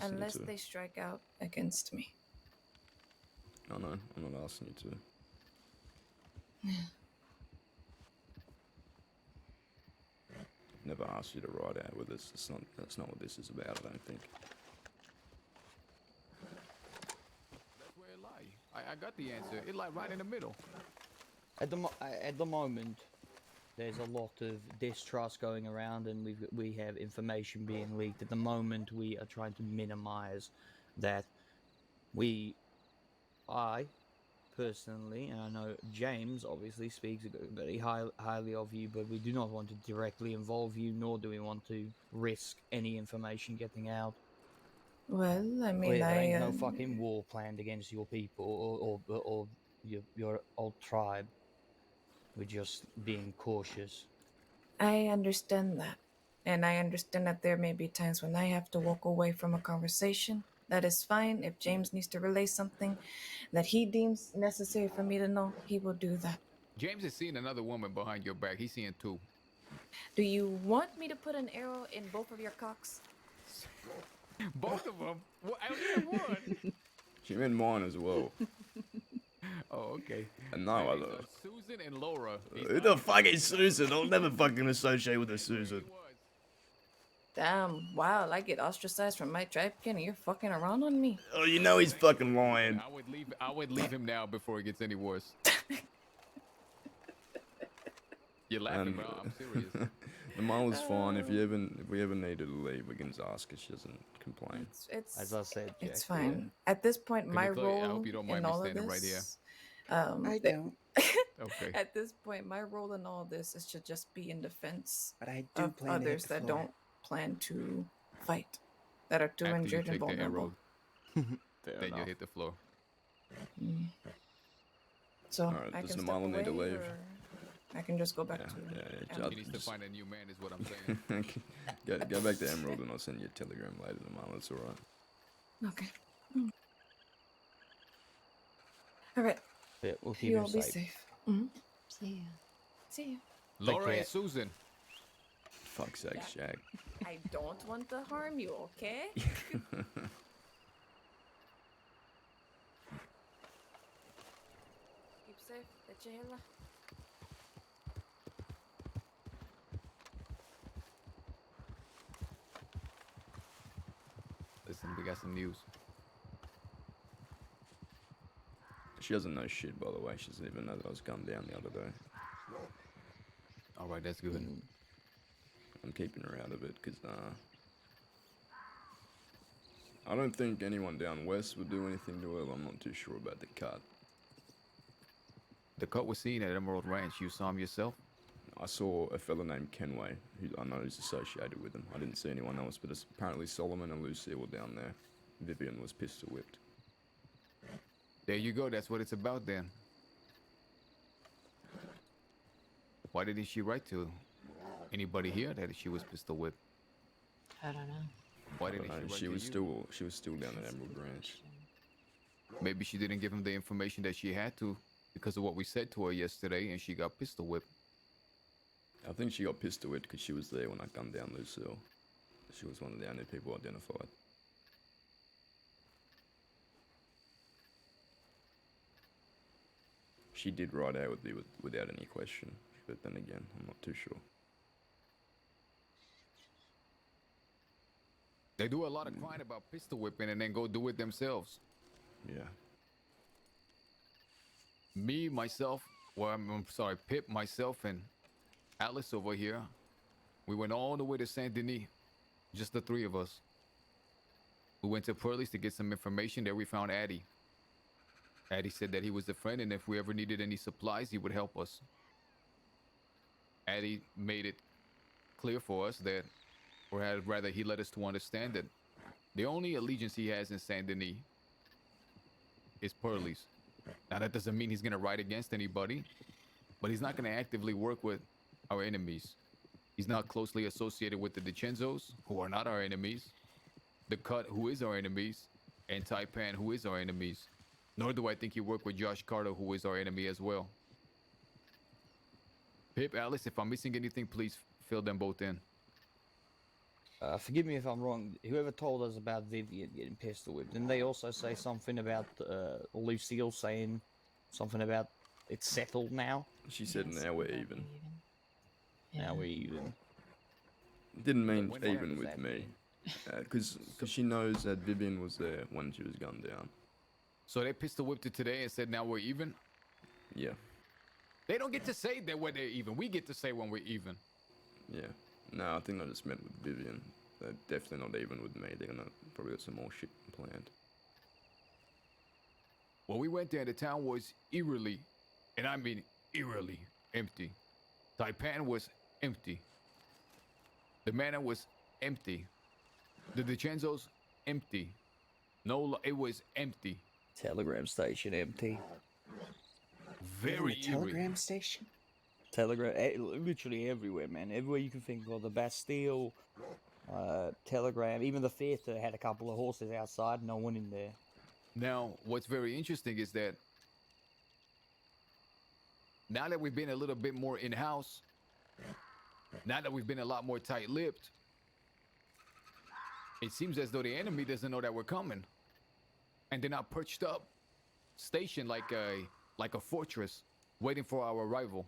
Speaker 7: unless they strike out against me.
Speaker 1: I know. I'm not asking you to.
Speaker 7: Yeah.
Speaker 1: Never asked you to ride out with us. That's not what this is about, I don't think.
Speaker 16: That's where it lie. I got the answer. It lie right in the middle.
Speaker 14: At the moment, there's a lot of distrust going around, and we have information being leaked. At the moment, we are trying to minimize that. I personally, and I know James obviously speaks very highly of you, but we do not want to directly involve you, nor do we want to risk any information getting out.
Speaker 7: Well, I mean,
Speaker 14: There ain't no fucking war planned against your people or your old tribe. We're just being cautious.
Speaker 7: I understand that. And I understand that there may be times when I have to walk away from a conversation. That is fine. If James needs to relay something that he deems necessary for me to know, he will do that.
Speaker 16: James is seeing another woman behind your back. He's seeing two.
Speaker 7: Do you want me to put an arrow in both of your cocks?
Speaker 16: Both of them? Well, I only have one.
Speaker 1: She meant mine as well.
Speaker 16: Oh, okay.
Speaker 1: And no
Speaker 16: Wait,
Speaker 1: other.
Speaker 16: so Susan and Laura.
Speaker 1: Who the fuck is Susan? I'll never fucking associate with a Susan.
Speaker 7: Damn, wow, I get ostracized from my tribe, Kenny. You're fucking around on me.
Speaker 1: Oh, you know he's fucking lying.
Speaker 16: I would leave him now before it gets any worse. You're laughing, bro. I'm serious.
Speaker 1: The mile is fine. If we ever needed to leave, we can just ask her. She doesn't complain.
Speaker 7: It's
Speaker 14: As I said, Jack,
Speaker 7: it's fine. At this point, my role
Speaker 16: I hope you don't mind
Speaker 7: in
Speaker 16: me
Speaker 7: all of
Speaker 16: standing right here.
Speaker 7: this,
Speaker 20: I don't.
Speaker 16: Okay.
Speaker 7: At this point, my role in all this is to just be in defense
Speaker 20: But I do
Speaker 7: of
Speaker 20: plan to hit
Speaker 7: others
Speaker 20: the
Speaker 7: that
Speaker 20: floor.
Speaker 7: don't plan to fight, that are too
Speaker 16: After you
Speaker 7: injured and
Speaker 16: take the
Speaker 7: vulnerable.
Speaker 16: arrow, then you hit the floor.
Speaker 7: Mm. So
Speaker 1: Alright,
Speaker 7: I
Speaker 1: does
Speaker 7: can
Speaker 1: the
Speaker 7: step
Speaker 1: Milo need to
Speaker 7: away,
Speaker 1: leave?
Speaker 7: or I can just go back to.
Speaker 16: He needs to find a new man, is what I'm saying.
Speaker 1: Go back to Emerald and I'll send you a telegram later tomorrow. It's alright.
Speaker 7: Okay. All right.
Speaker 14: Yeah, we'll keep
Speaker 7: You
Speaker 14: him
Speaker 7: all be
Speaker 14: safe.
Speaker 7: safe. Mm-hmm.
Speaker 15: See ya.
Speaker 7: See you.
Speaker 16: Laura
Speaker 14: care.
Speaker 16: and Susan.
Speaker 1: Fuck's sake, Shaq.
Speaker 7: I don't want to harm you, okay? Keep safe. Echehela.
Speaker 16: Listen, we got some news.
Speaker 1: She doesn't know shit, by the way. She doesn't even know that I was gunned down the other day.
Speaker 16: Alright, that's good.
Speaker 1: I'm keeping her out of it because I don't think anyone down west would do anything to her. I'm not too sure about the cut.
Speaker 16: The cut was seen at Emerald Ranch. You saw him yourself?
Speaker 1: I saw a fella named Kenway, who I know is associated with him. I didn't see anyone else, but apparently Solomon and Lucille were down there. Vivian was pistol whipped.
Speaker 16: There you go. That's what it's about then. Why didn't she write to anybody here that she was pistol whipped?
Speaker 15: I don't know.
Speaker 16: Why didn't she write
Speaker 1: she
Speaker 16: to
Speaker 1: was
Speaker 16: you?
Speaker 1: she was still down at Emerald Ranch.
Speaker 16: Maybe she didn't give him the information that she had to because of what we said to her yesterday, and she got pistol whipped.
Speaker 1: I think she got pistol whipped because she was there when I gunned down Lucille. She was one of the only people identified. She did ride out with me without any question, but then again, I'm not too sure.
Speaker 16: They do a lot of crying about pistol whipping and then go do it themselves.
Speaker 1: Yeah.
Speaker 16: Me, myself, well, I'm sorry, Pip, myself, and Alice over here, we went all the way to Saint Denis, just the three of us. We went to Pearlie's to get some information. There we found Addie. Addie said that he was a friend, and if we ever needed any supplies, he would help us. Addie made it clear for us that, or rather, he let us to understand that the only allegiance he has in Saint Denis is Pearlie's. Now, that doesn't mean he's going to ride against anybody, but he's not going to actively work with our enemies. He's not closely associated with the DiCenzos, who are not our enemies, the Cut, who is our enemies, and Taipan, who is our enemies. Nor do I think he worked with Josh Carter, who is our enemy as well. Pip, Alice, if I'm missing anything, please fill them both in.
Speaker 14: Forgive me if I'm wrong. Whoever told us about Vivian getting pistol whipped, didn't they also say something about Lucille saying something about it's settled now?
Speaker 1: She said now we're even.
Speaker 14: Now we're even.
Speaker 1: Didn't mean
Speaker 14: When
Speaker 1: even
Speaker 14: does
Speaker 1: with
Speaker 14: that
Speaker 1: me. Because she knows that Vivian was there when she was gunned down.
Speaker 16: So they pistol whipped it today and said now we're even?
Speaker 1: Yeah.
Speaker 16: They don't get to say that when they're even. We get to say when we're even.
Speaker 1: Yeah. No, I think I just meant with Vivian. They're definitely not even with me. They're gonna probably got some more shit planned.
Speaker 16: When we went there, the town was eerily, and I mean eerily, empty. Taipan was empty. The manor was empty. The DiCenzos, empty. No, it was empty.
Speaker 14: Telegram station empty.
Speaker 16: Very eerie.
Speaker 20: Telegram station?
Speaker 14: Telegram, literally everywhere, man. Everywhere you can think of. The Bastille, Telegram, even the theater had a couple of horses outside, no one in there.
Speaker 16: Now, what's very interesting is that now that we've been a little bit more in-house, Now that we've been a lot more tight-lipped, it seems as though the enemy doesn't know that we're coming. And they're not perched up, stationed like a fortress, waiting for our arrival.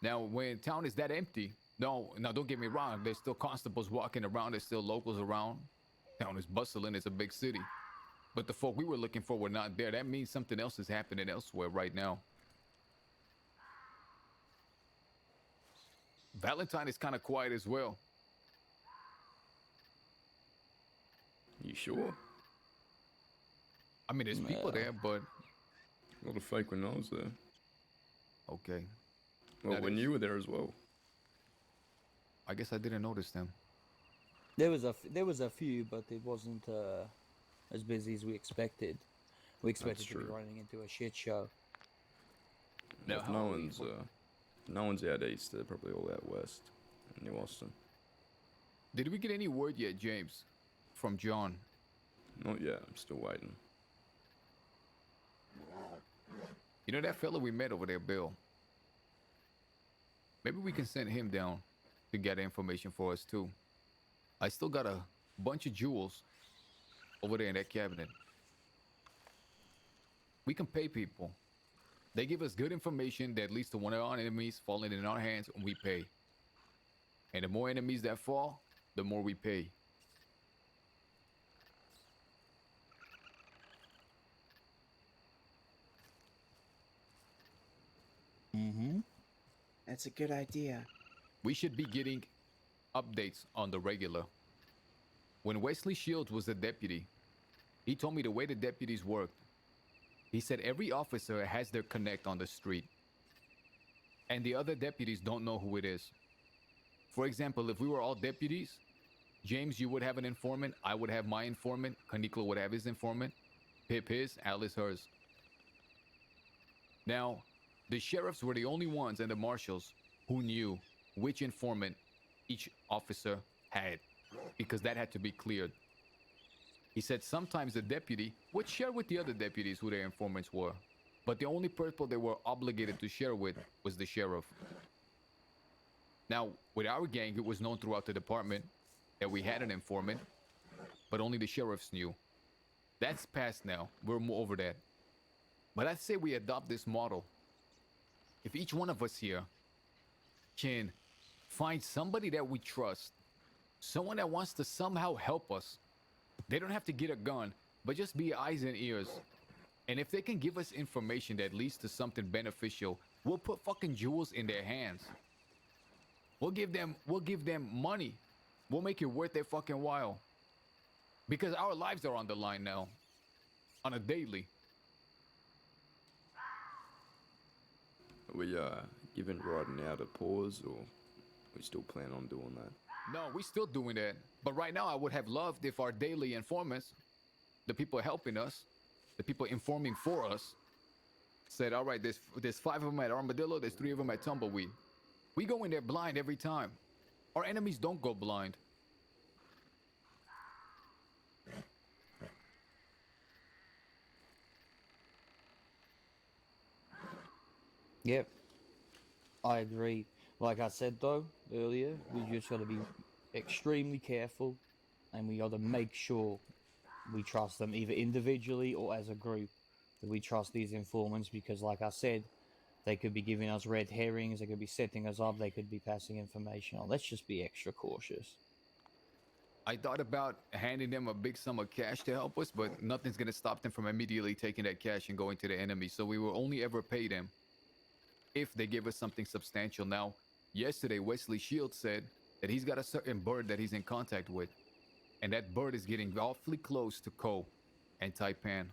Speaker 16: Now, when town is that empty, now don't get me wrong, there's still constables walking around, there's still locals around. Town is bustling, it's a big city. But the folk we were looking for were not there. That means something else is happening elsewhere right now. Valentine is kind of quiet as well.
Speaker 1: You sure?
Speaker 16: I mean, there's people there, but...
Speaker 1: A lot of fake when I was there.
Speaker 16: Okay.
Speaker 1: Well,
Speaker 16: That
Speaker 1: when
Speaker 16: is-
Speaker 1: you were there as well.
Speaker 16: I guess I didn't notice them.
Speaker 14: There was a few, but it wasn't as busy as we expected. We expected to be
Speaker 1: true.
Speaker 14: running into a shit show.
Speaker 1: If no one's out east, they're probably all out west. In New Austin.
Speaker 16: Did we get any word yet, James? From John?
Speaker 1: Not yet, I'm still waiting.
Speaker 16: You know that fella we met over there, Bill? Maybe we can send him down to get information for us too. I still got a bunch of jewels over there in that cabinet. We can pay people. They give us good information that leads to one of our enemies falling in our hands, and we pay. And the more enemies that fall, the more we pay.
Speaker 14: Mm-hmm.
Speaker 21: That's a good idea.
Speaker 16: We should be getting updates on the regular. When Wesley Shields was a deputy, he told me the way the deputies worked. He said every officer has their connect on the street, and the other deputies don't know who it is. For example, if we were all deputies, James, you would have an informant, I would have my informant, Kanikla would have his informant, Pip his, Alice hers. Now, the sheriffs were the only ones and the marshals who knew which informant each officer had, because that had to be cleared. He said sometimes the deputy would share with the other deputies who their informants were, but the only people they were obligated to share with was the sheriff. Now, with our gang, it was known throughout the department that we had an informant, but only the sheriffs knew. That's past now. We're more over that. But I'd say we adopt this model. If each one of us here can find somebody that we trust, someone that wants to somehow help us, they don't have to get a gun, but just be eyes and ears. And if they can give us information that leads to something beneficial, we'll put fucking jewels in their hands. We'll give them money. We'll make it worth their fucking while. Because our lives are on the line now. On a daily.
Speaker 1: Are we giving riding out a pause, or we still plan on doing that?
Speaker 16: No, we're still doing that. But right now, I would have loved if our daily informants, the people helping us, the people informing for us, said, all right, there's 5 of them at Armadillo, there's 3 of them at Tumbleweed. We go in there blind every time. Our enemies don't go blind.
Speaker 14: Yep. I agree. Like I said though earlier, we just got to be extremely careful, and we got to make sure we trust them either individually or as a group. That we trust these informants, because like I said, they could be giving us red herrings, they could be setting us up, they could be passing information on. Let's just be extra cautious.
Speaker 16: I thought about handing them a big sum of cash to help us, but nothing's gonna stop them from immediately taking that cash and going to the enemy. So we will only ever pay them if they give us something substantial. Now, yesterday, Wesley Shields said that he's got a certain bird that he's in contact with, and that bird is getting awfully close to Ko and Taipan.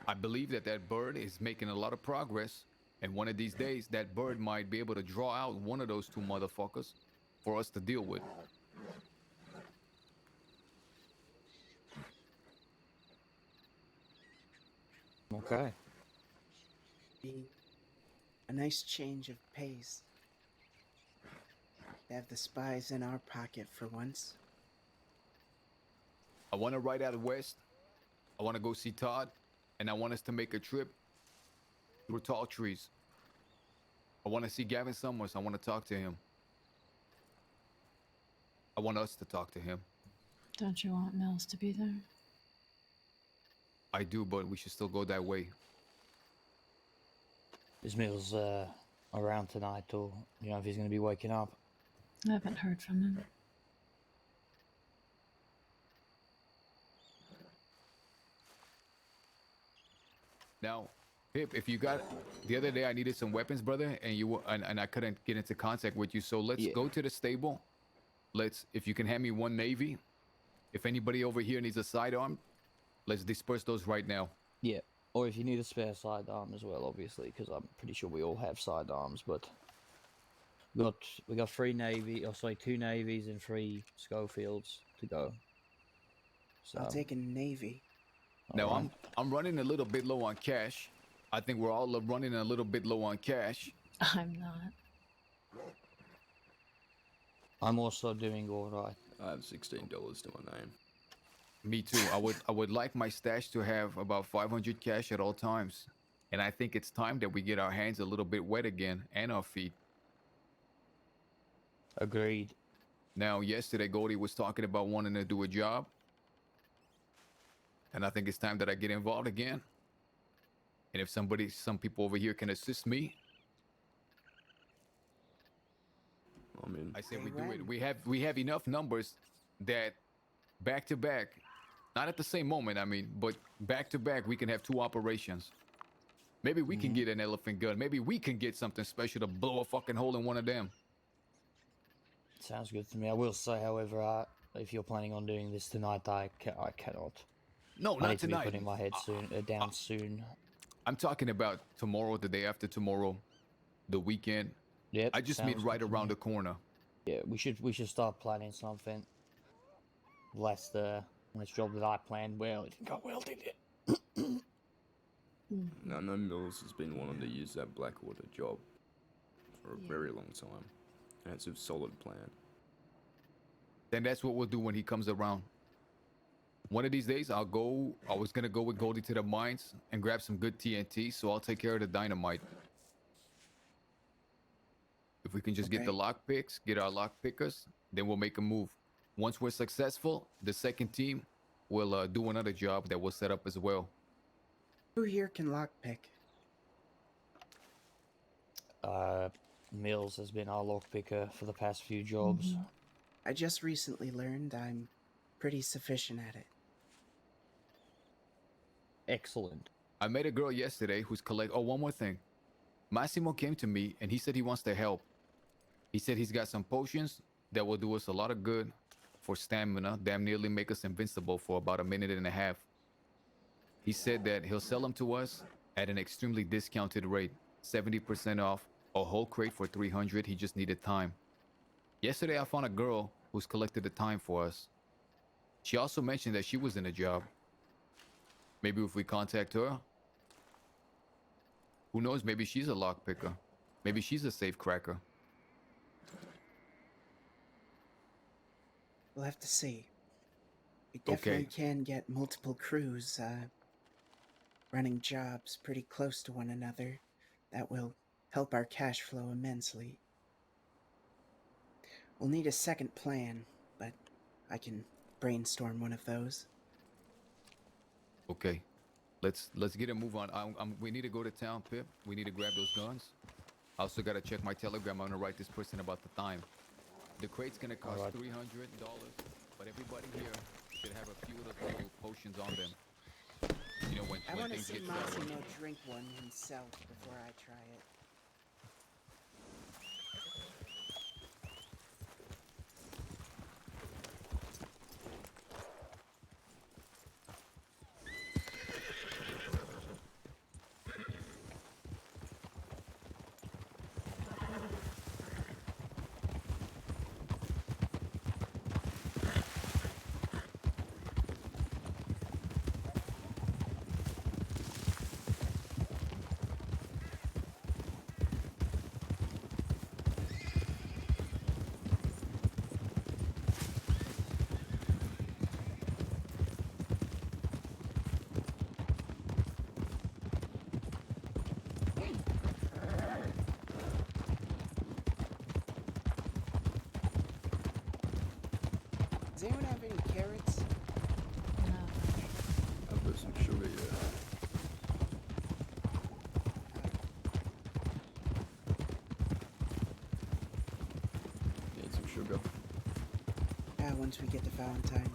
Speaker 16: I believe that that bird is making a lot of progress, and one of these days, that bird might be able to draw out one of those 2 motherfuckers for us to deal with.
Speaker 14: Okay.
Speaker 21: Be a nice change of pace. To have the spies in our pocket for once.
Speaker 16: I want to ride out west. I want to go see Todd, and I want us to make a trip through tall trees. I want to see Gavin Summers. I want to talk to him. I want us to talk to him.
Speaker 15: Don't you want Mills to be there?
Speaker 16: I do, but we should still go that way.
Speaker 14: Is Mills around tonight, or you know if he's going to be waking up?
Speaker 15: I haven't heard from him.
Speaker 16: Now, Pip, if you got the other day, I needed some weapons, brother, and I couldn't get into contact with you. So let's go to the stable. If you can hand me one navy. If anybody over here needs a sidearm, let's disperse those right now.
Speaker 14: Yeah. Or if you need a spare sidearm as well, obviously, because I'm pretty sure we all have sidearms. But we got 2 navies and 3 Schofields to go. So
Speaker 21: I'll take a navy.
Speaker 16: Now I'm running a little bit low on cash. I think we're all running a little bit low on cash.
Speaker 15: I'm not.
Speaker 14: I'm also doing all right.
Speaker 1: I have $16 to my name.
Speaker 16: Me too. I would like my stash to have about 500 cash at all times. And I think it's time that we get our hands a little bit wet again and our feet.
Speaker 14: Agreed.
Speaker 16: Now, yesterday Goldie was talking about wanting to do a job. And I think it's time that I get involved again. And if some people over here can assist me, I say we do it. We have enough numbers that back to back, not at the same moment, but back to back, we can have 2 operations. Maybe we can get an elephant gun. Maybe we can get something special to blow a fucking hole in one of them.
Speaker 14: Sounds good to me. I will say, however, if you're planning on doing this tonight, I cannot.
Speaker 16: No,
Speaker 14: I
Speaker 16: not
Speaker 14: need to be
Speaker 16: tonight.
Speaker 14: putting my head down soon.
Speaker 16: I'm talking about tomorrow, the day after tomorrow, the weekend.
Speaker 14: Yep.
Speaker 16: I just mean right around the corner.
Speaker 14: Yeah, we should start planning something. Last job that I planned, well, it didn't go well, did it?
Speaker 1: No, Mills has been wanting to use that Blackwater job for a very long time. And it's a solid plan.
Speaker 16: Then that's what we'll do when he comes around. One of these days, I was going to go with Goldie to the mines and grab some good TNT, so I'll take care of the dynamite. If we can just get the lockpicks, get our lockpickers, then we'll make a move. Once we're successful, the second team will do another job that we'll set up as well.
Speaker 21: Who here can lockpick?
Speaker 14: Mills has been our lockpicker for the past few jobs.
Speaker 21: I just recently learned I'm pretty sufficient at it.
Speaker 14: Excellent.
Speaker 16: I met a girl yesterday who's Oh, one more thing. Massimo came to me and he said he wants to help. He said he's got some potions that will do us a lot of good for stamina, damn nearly make us invincible for about a minute and a half. He said that he'll sell them to us at an extremely discounted rate, 70% off, a whole crate for 300. He just needed time. Yesterday I found a girl who's collected the time for us. She also mentioned that she was in a job. Maybe if we contact her, who knows, maybe she's a lockpicker. Maybe she's a safe cracker.
Speaker 21: We'll have to see. We definitely can get multiple crews running jobs pretty close to one another. That will help our cash flow immensely. We'll need a second plan, but I can brainstorm one of those.
Speaker 16: Okay, let's get a move on. We need to go to town, Pip. We need to grab those guns. I also gotta check my telegram. I'm gonna write this person about the time. The crate's gonna cost $300, but everybody here should have a few of those little potions on them. You know, when
Speaker 21: I want to
Speaker 16: things
Speaker 21: see
Speaker 16: get sour.
Speaker 21: Massimo drink one himself before I try it. Does anyone have any carrots?
Speaker 1: I've got some sugar, yeah. Need some sugar.
Speaker 21: Once we get to Valentine.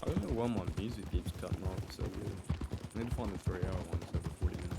Speaker 1: I don't know why my music keeps cutting off, it's so weird. I need to find the 3-hour one that's over 40 minutes.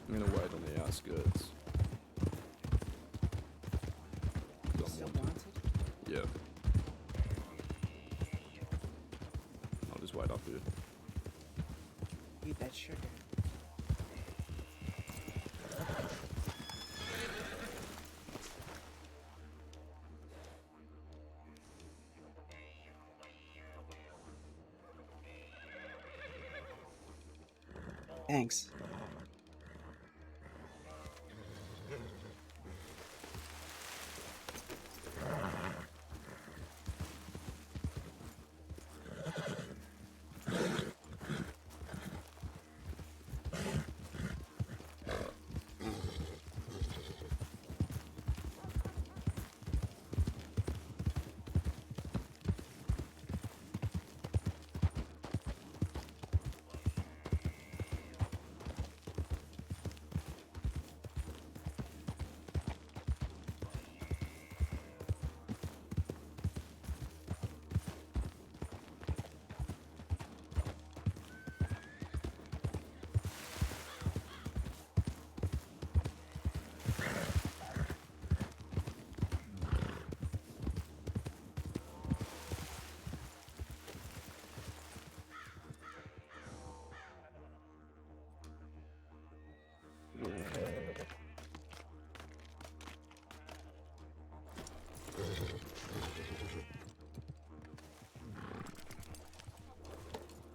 Speaker 1: I'm gonna wait on the outskirts.
Speaker 21: Still wanted?
Speaker 1: Yeah. I'll just wait up here.
Speaker 21: Eat that sugar. Thanks.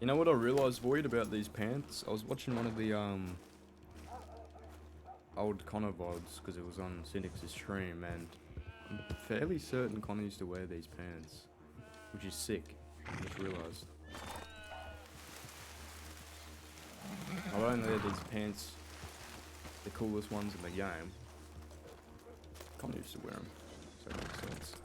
Speaker 1: You know what I realised, Void, about these pants? I was watching one of the old Connor VODs because it was on Syndic's stream, and I'm fairly certain Connor used to wear these pants, which is sick. I just realised. Not only are these pants the coolest ones in the game, Connor used to wear them, so it makes sense.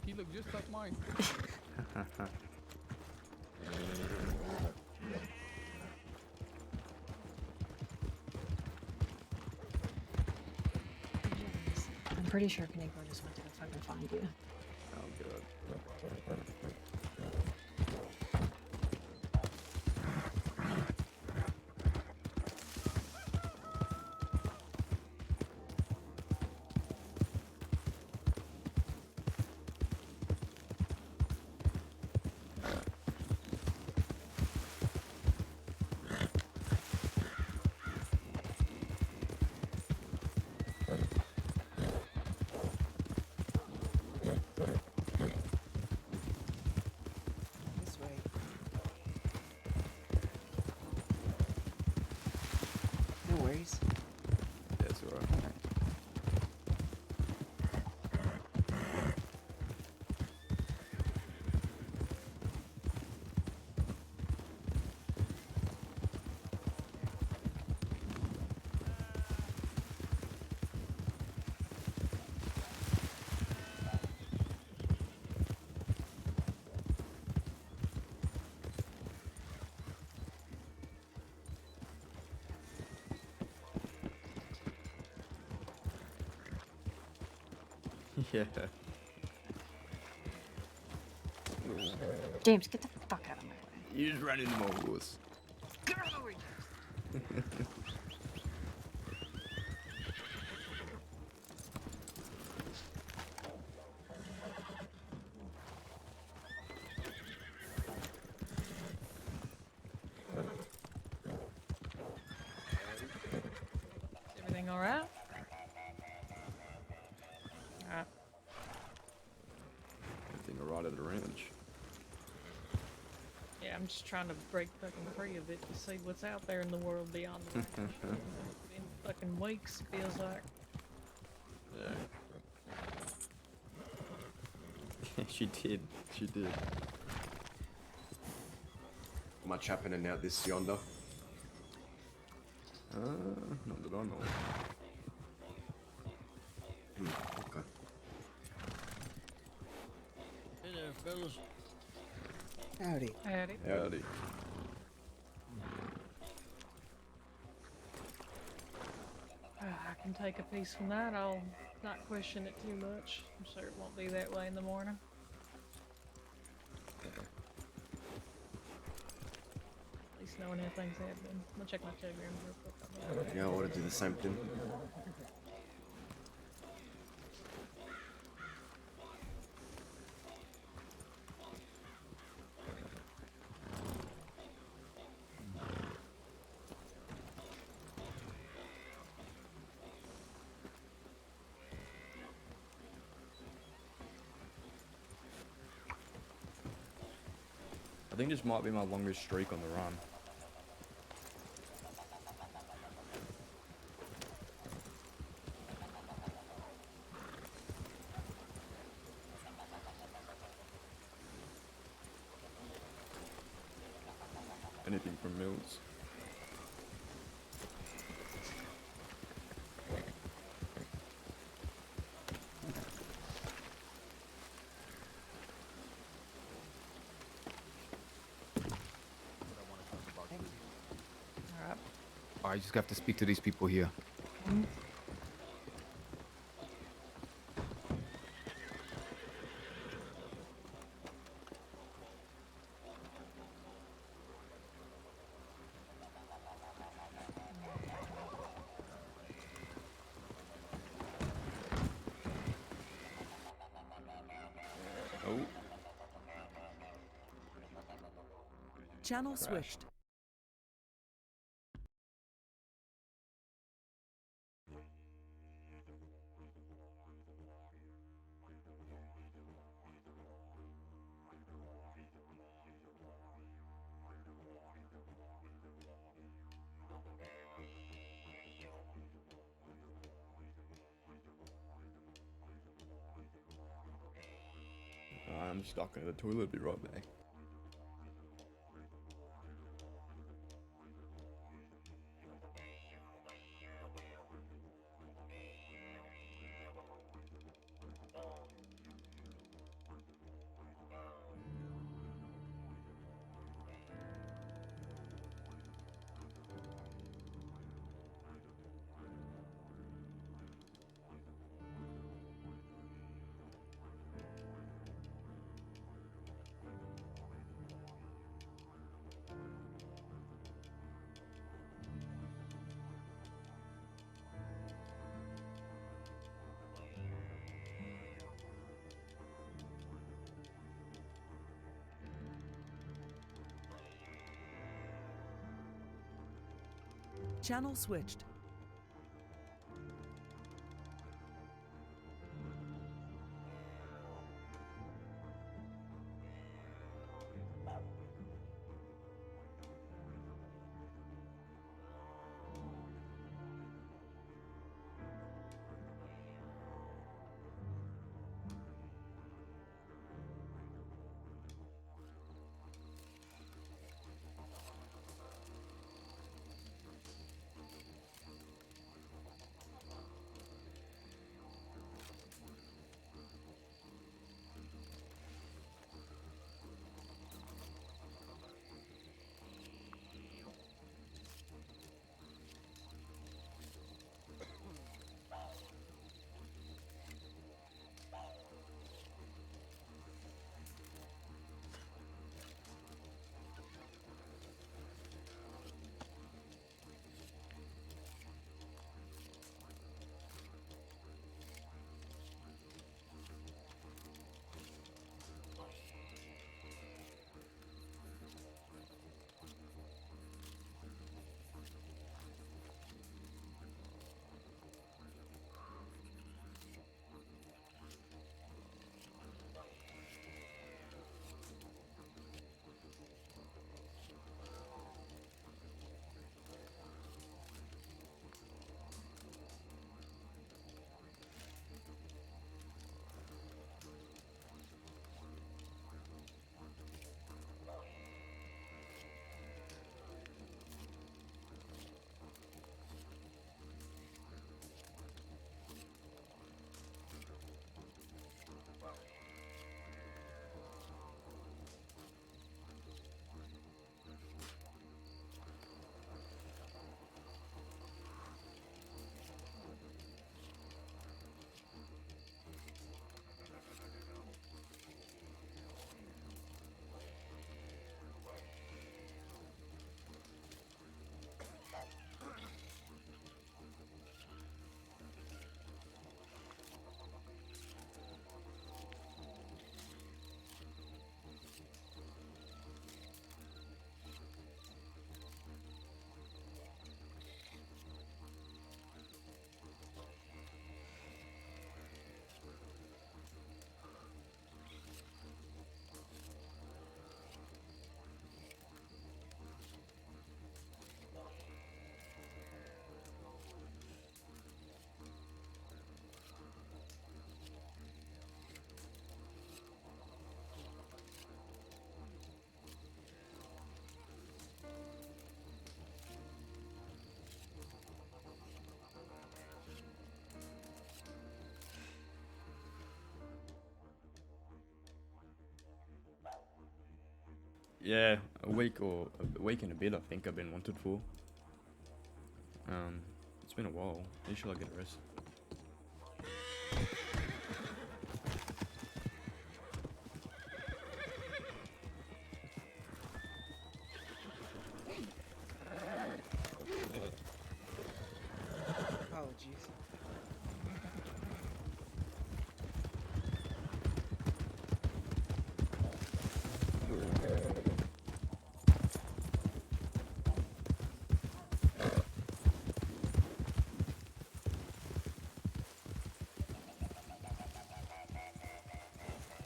Speaker 16: He look just like mine.
Speaker 15: I'm pretty sure Kaneko just went to go fucking find you.
Speaker 1: Oh, good. Yeah.
Speaker 15: James, get the fuck out of my way.
Speaker 1: You just ran into my horse.
Speaker 15: Get out of the way, James.
Speaker 3: Everything all right? Alright.
Speaker 1: Everything alright at the ranch.
Speaker 3: Yeah, I'm just trying to break fucking free of it to see what's out there in the world beyond the ranch. Been fucking weeks, feels like.
Speaker 1: Yeah. She did. She did.
Speaker 6: Much happening out this yonder?
Speaker 1: Not that I know.
Speaker 6: Okay.
Speaker 14: Hey there, fellas.
Speaker 21: Howdy.
Speaker 3: Howdy.
Speaker 1: Howdy.
Speaker 3: I can take a piece from that. I'll not question it too much. I'm sure it won't be that way in the morning. At least knowing how things have been. I'm gonna check my telegram real quick.
Speaker 6: Yeah, I ought to do the same thing.
Speaker 1: I think this might be my longest streak on the run. Anything from Mills.
Speaker 3: Alright.
Speaker 16: I just have to speak to these people here.
Speaker 1: Oh.
Speaker 2: Channel
Speaker 1: Crashed.
Speaker 2: switched.
Speaker 1: I'm stuck in the toilet, be right back.
Speaker 2: Channel switched.
Speaker 1: Yeah, a week and a bit. I think I've been wanted for. It's been a while. Usually I get arrested.
Speaker 21: Apologies.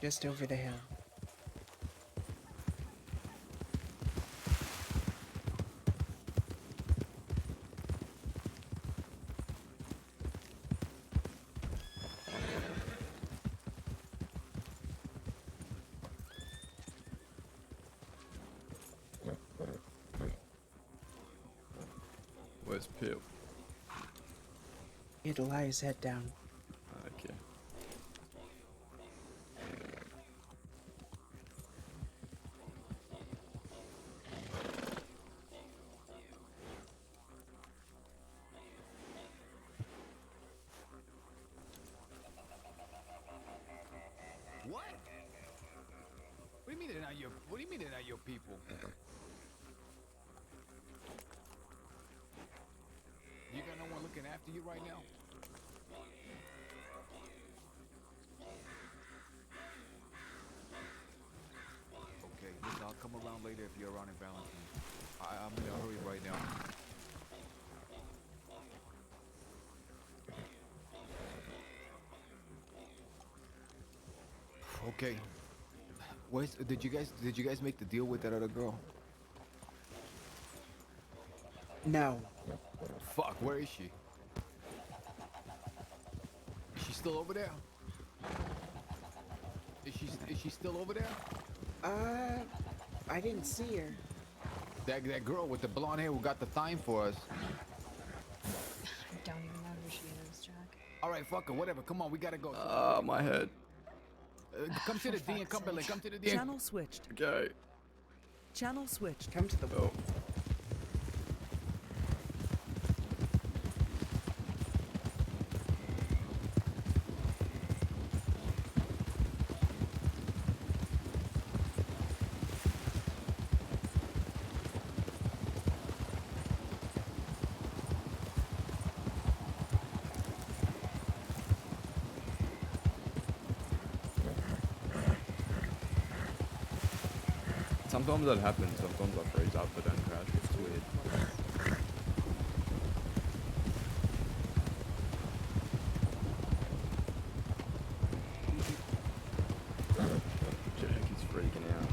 Speaker 21: Just over the hill.
Speaker 1: Where's Pip?
Speaker 21: He had to lie his head down.
Speaker 1: Okay.
Speaker 16: What? What do you mean they're not your? What do you mean they're not your people? You got no one looking after you right now? Okay, listen, I'll come around later if you're around in Valentine. I'm in a hurry right now. Okay. Did you guys make the deal with that other girl?
Speaker 21: No.
Speaker 16: Fuck, where is she? Is she still over there? Is she still over there?
Speaker 21: I didn't see her.
Speaker 16: That girl with the blonde hair who got the thime for us.
Speaker 15: I don't even know who she is, Jack.
Speaker 16: All right, fuck her, whatever. Come on, we gotta go.
Speaker 1: My head.
Speaker 16: Come to the D and Cumberland. Come to the D.
Speaker 2: Channel switched.
Speaker 1: Okay.
Speaker 2: Channel switched.
Speaker 21: Come to the
Speaker 1: Oh. Sometimes that happens. Sometimes I freeze up but don't crash. It's weird. Jack is freaking out.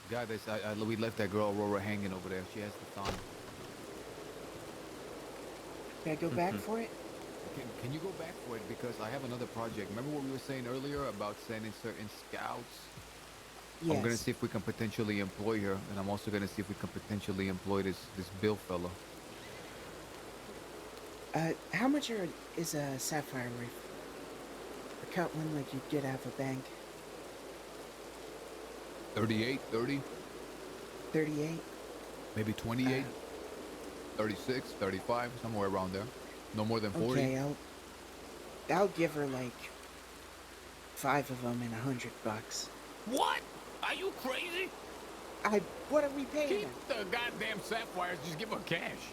Speaker 16: God, we left that girl Aurora hanging over there. She has the time.
Speaker 21: Can I go back for it?
Speaker 16: Can you go back for it? Because I have another project. Remember what we were saying earlier about sending certain scouts? I'm gonna
Speaker 21: Yes.
Speaker 16: see if we can potentially employ her, and I'm also gonna see if we can potentially employ this Bill fella.
Speaker 21: How much is a sapphire worth? A cut one like you'd get out of a bank.
Speaker 16: 38, 30,
Speaker 21: 38?
Speaker 16: maybe 28, 36, 35, somewhere around there. No more than 40.
Speaker 21: Okay, I'll give her like 5 of them and $100.
Speaker 16: What? Are you crazy?
Speaker 21: What are we paying her?
Speaker 16: Keep the goddamn sapphires. Just give her cash.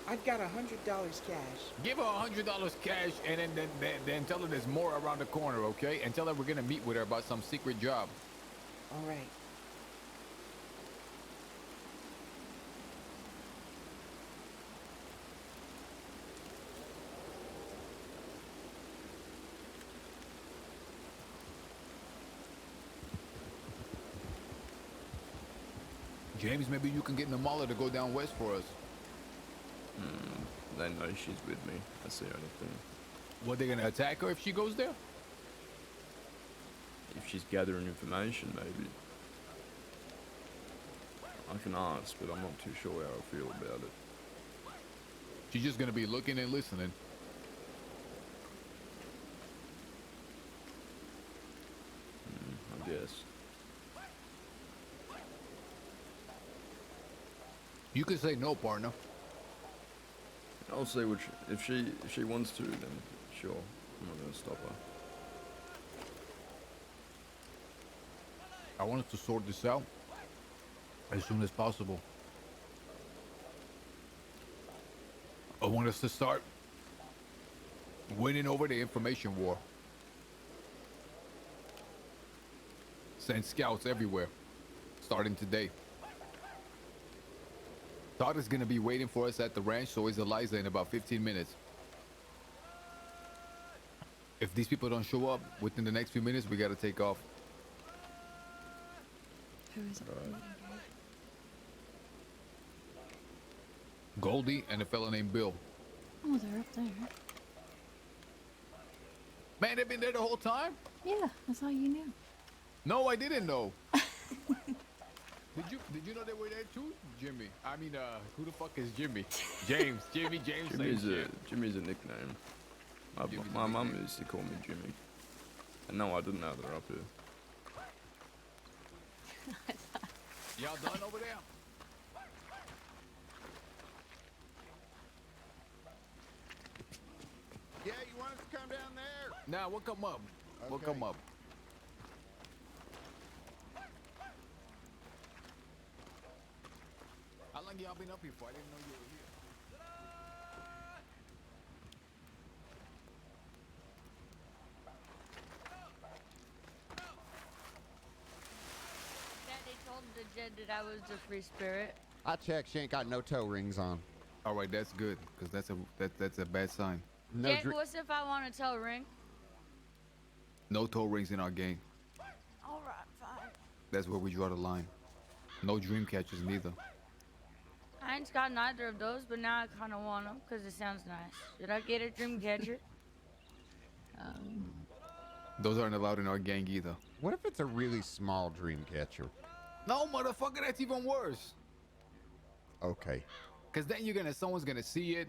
Speaker 21: I've got $100 cash.
Speaker 16: Give her $100 cash, and then tell her there's more around the corner, okay? And tell her we're gonna meet with her about some secret job.
Speaker 21: All right.
Speaker 16: James, maybe you can get Namala to go down west for us.
Speaker 1: They know she's with me. That's the only thing.
Speaker 16: What, they gonna attack her if she goes there?
Speaker 1: If she's gathering information, maybe. I can ask, but I'm not too sure how I feel about it.
Speaker 16: She's just gonna be looking and listening.
Speaker 1: I guess.
Speaker 16: You can say no, partner.
Speaker 1: I'll see what if she wants to, then sure. I'm not gonna stop her.
Speaker 16: I want us to sort this out as soon as possible. I want us to start winning over the information war. Send scouts everywhere, starting today. Todd is gonna be waiting for us at the ranch, so is Eliza in about 15 minutes. If these people don't show up within the next few minutes, we gotta take off.
Speaker 15: Who is it?
Speaker 16: Goldie and a fella named Bill.
Speaker 15: Oh, they're up there.
Speaker 16: Man, they've been there the whole time?
Speaker 15: Yeah, that's all you knew.
Speaker 16: No, I didn't know. Did you know they were there too? Jimmy. I mean, who the fuck is Jimmy? James. James.
Speaker 1: Jimmy's a nickname. My mum used to call me Jimmy. And no, I didn't know they're up here.
Speaker 16: Y'all done over there?
Speaker 4: Yeah, you want us to come down there?
Speaker 16: Nah, we'll come up. We'll
Speaker 4: Okay.
Speaker 16: come up. How long y'all been up here for? I didn't know you were here.
Speaker 22: Daddy told the Jed that I was the free spirit.
Speaker 4: I checked. She ain't got no toe rings on.
Speaker 16: All right, that's good, because that's a bad sign.
Speaker 4: No
Speaker 22: Jed, what's if I want to tell ring?
Speaker 16: No toe rings in our gang.
Speaker 22: All right, fine.
Speaker 16: That's where we draw the line. No dream catchers neither.
Speaker 22: I ain't got neither of those, but now I kind of want them because it sounds nice. Should I get a dream catcher?
Speaker 16: Those aren't allowed in our gang either.
Speaker 4: What if it's a really small dream catcher?
Speaker 16: No, motherfucker, that's even worse.
Speaker 4: Okay.
Speaker 16: Because then someone's gonna see it,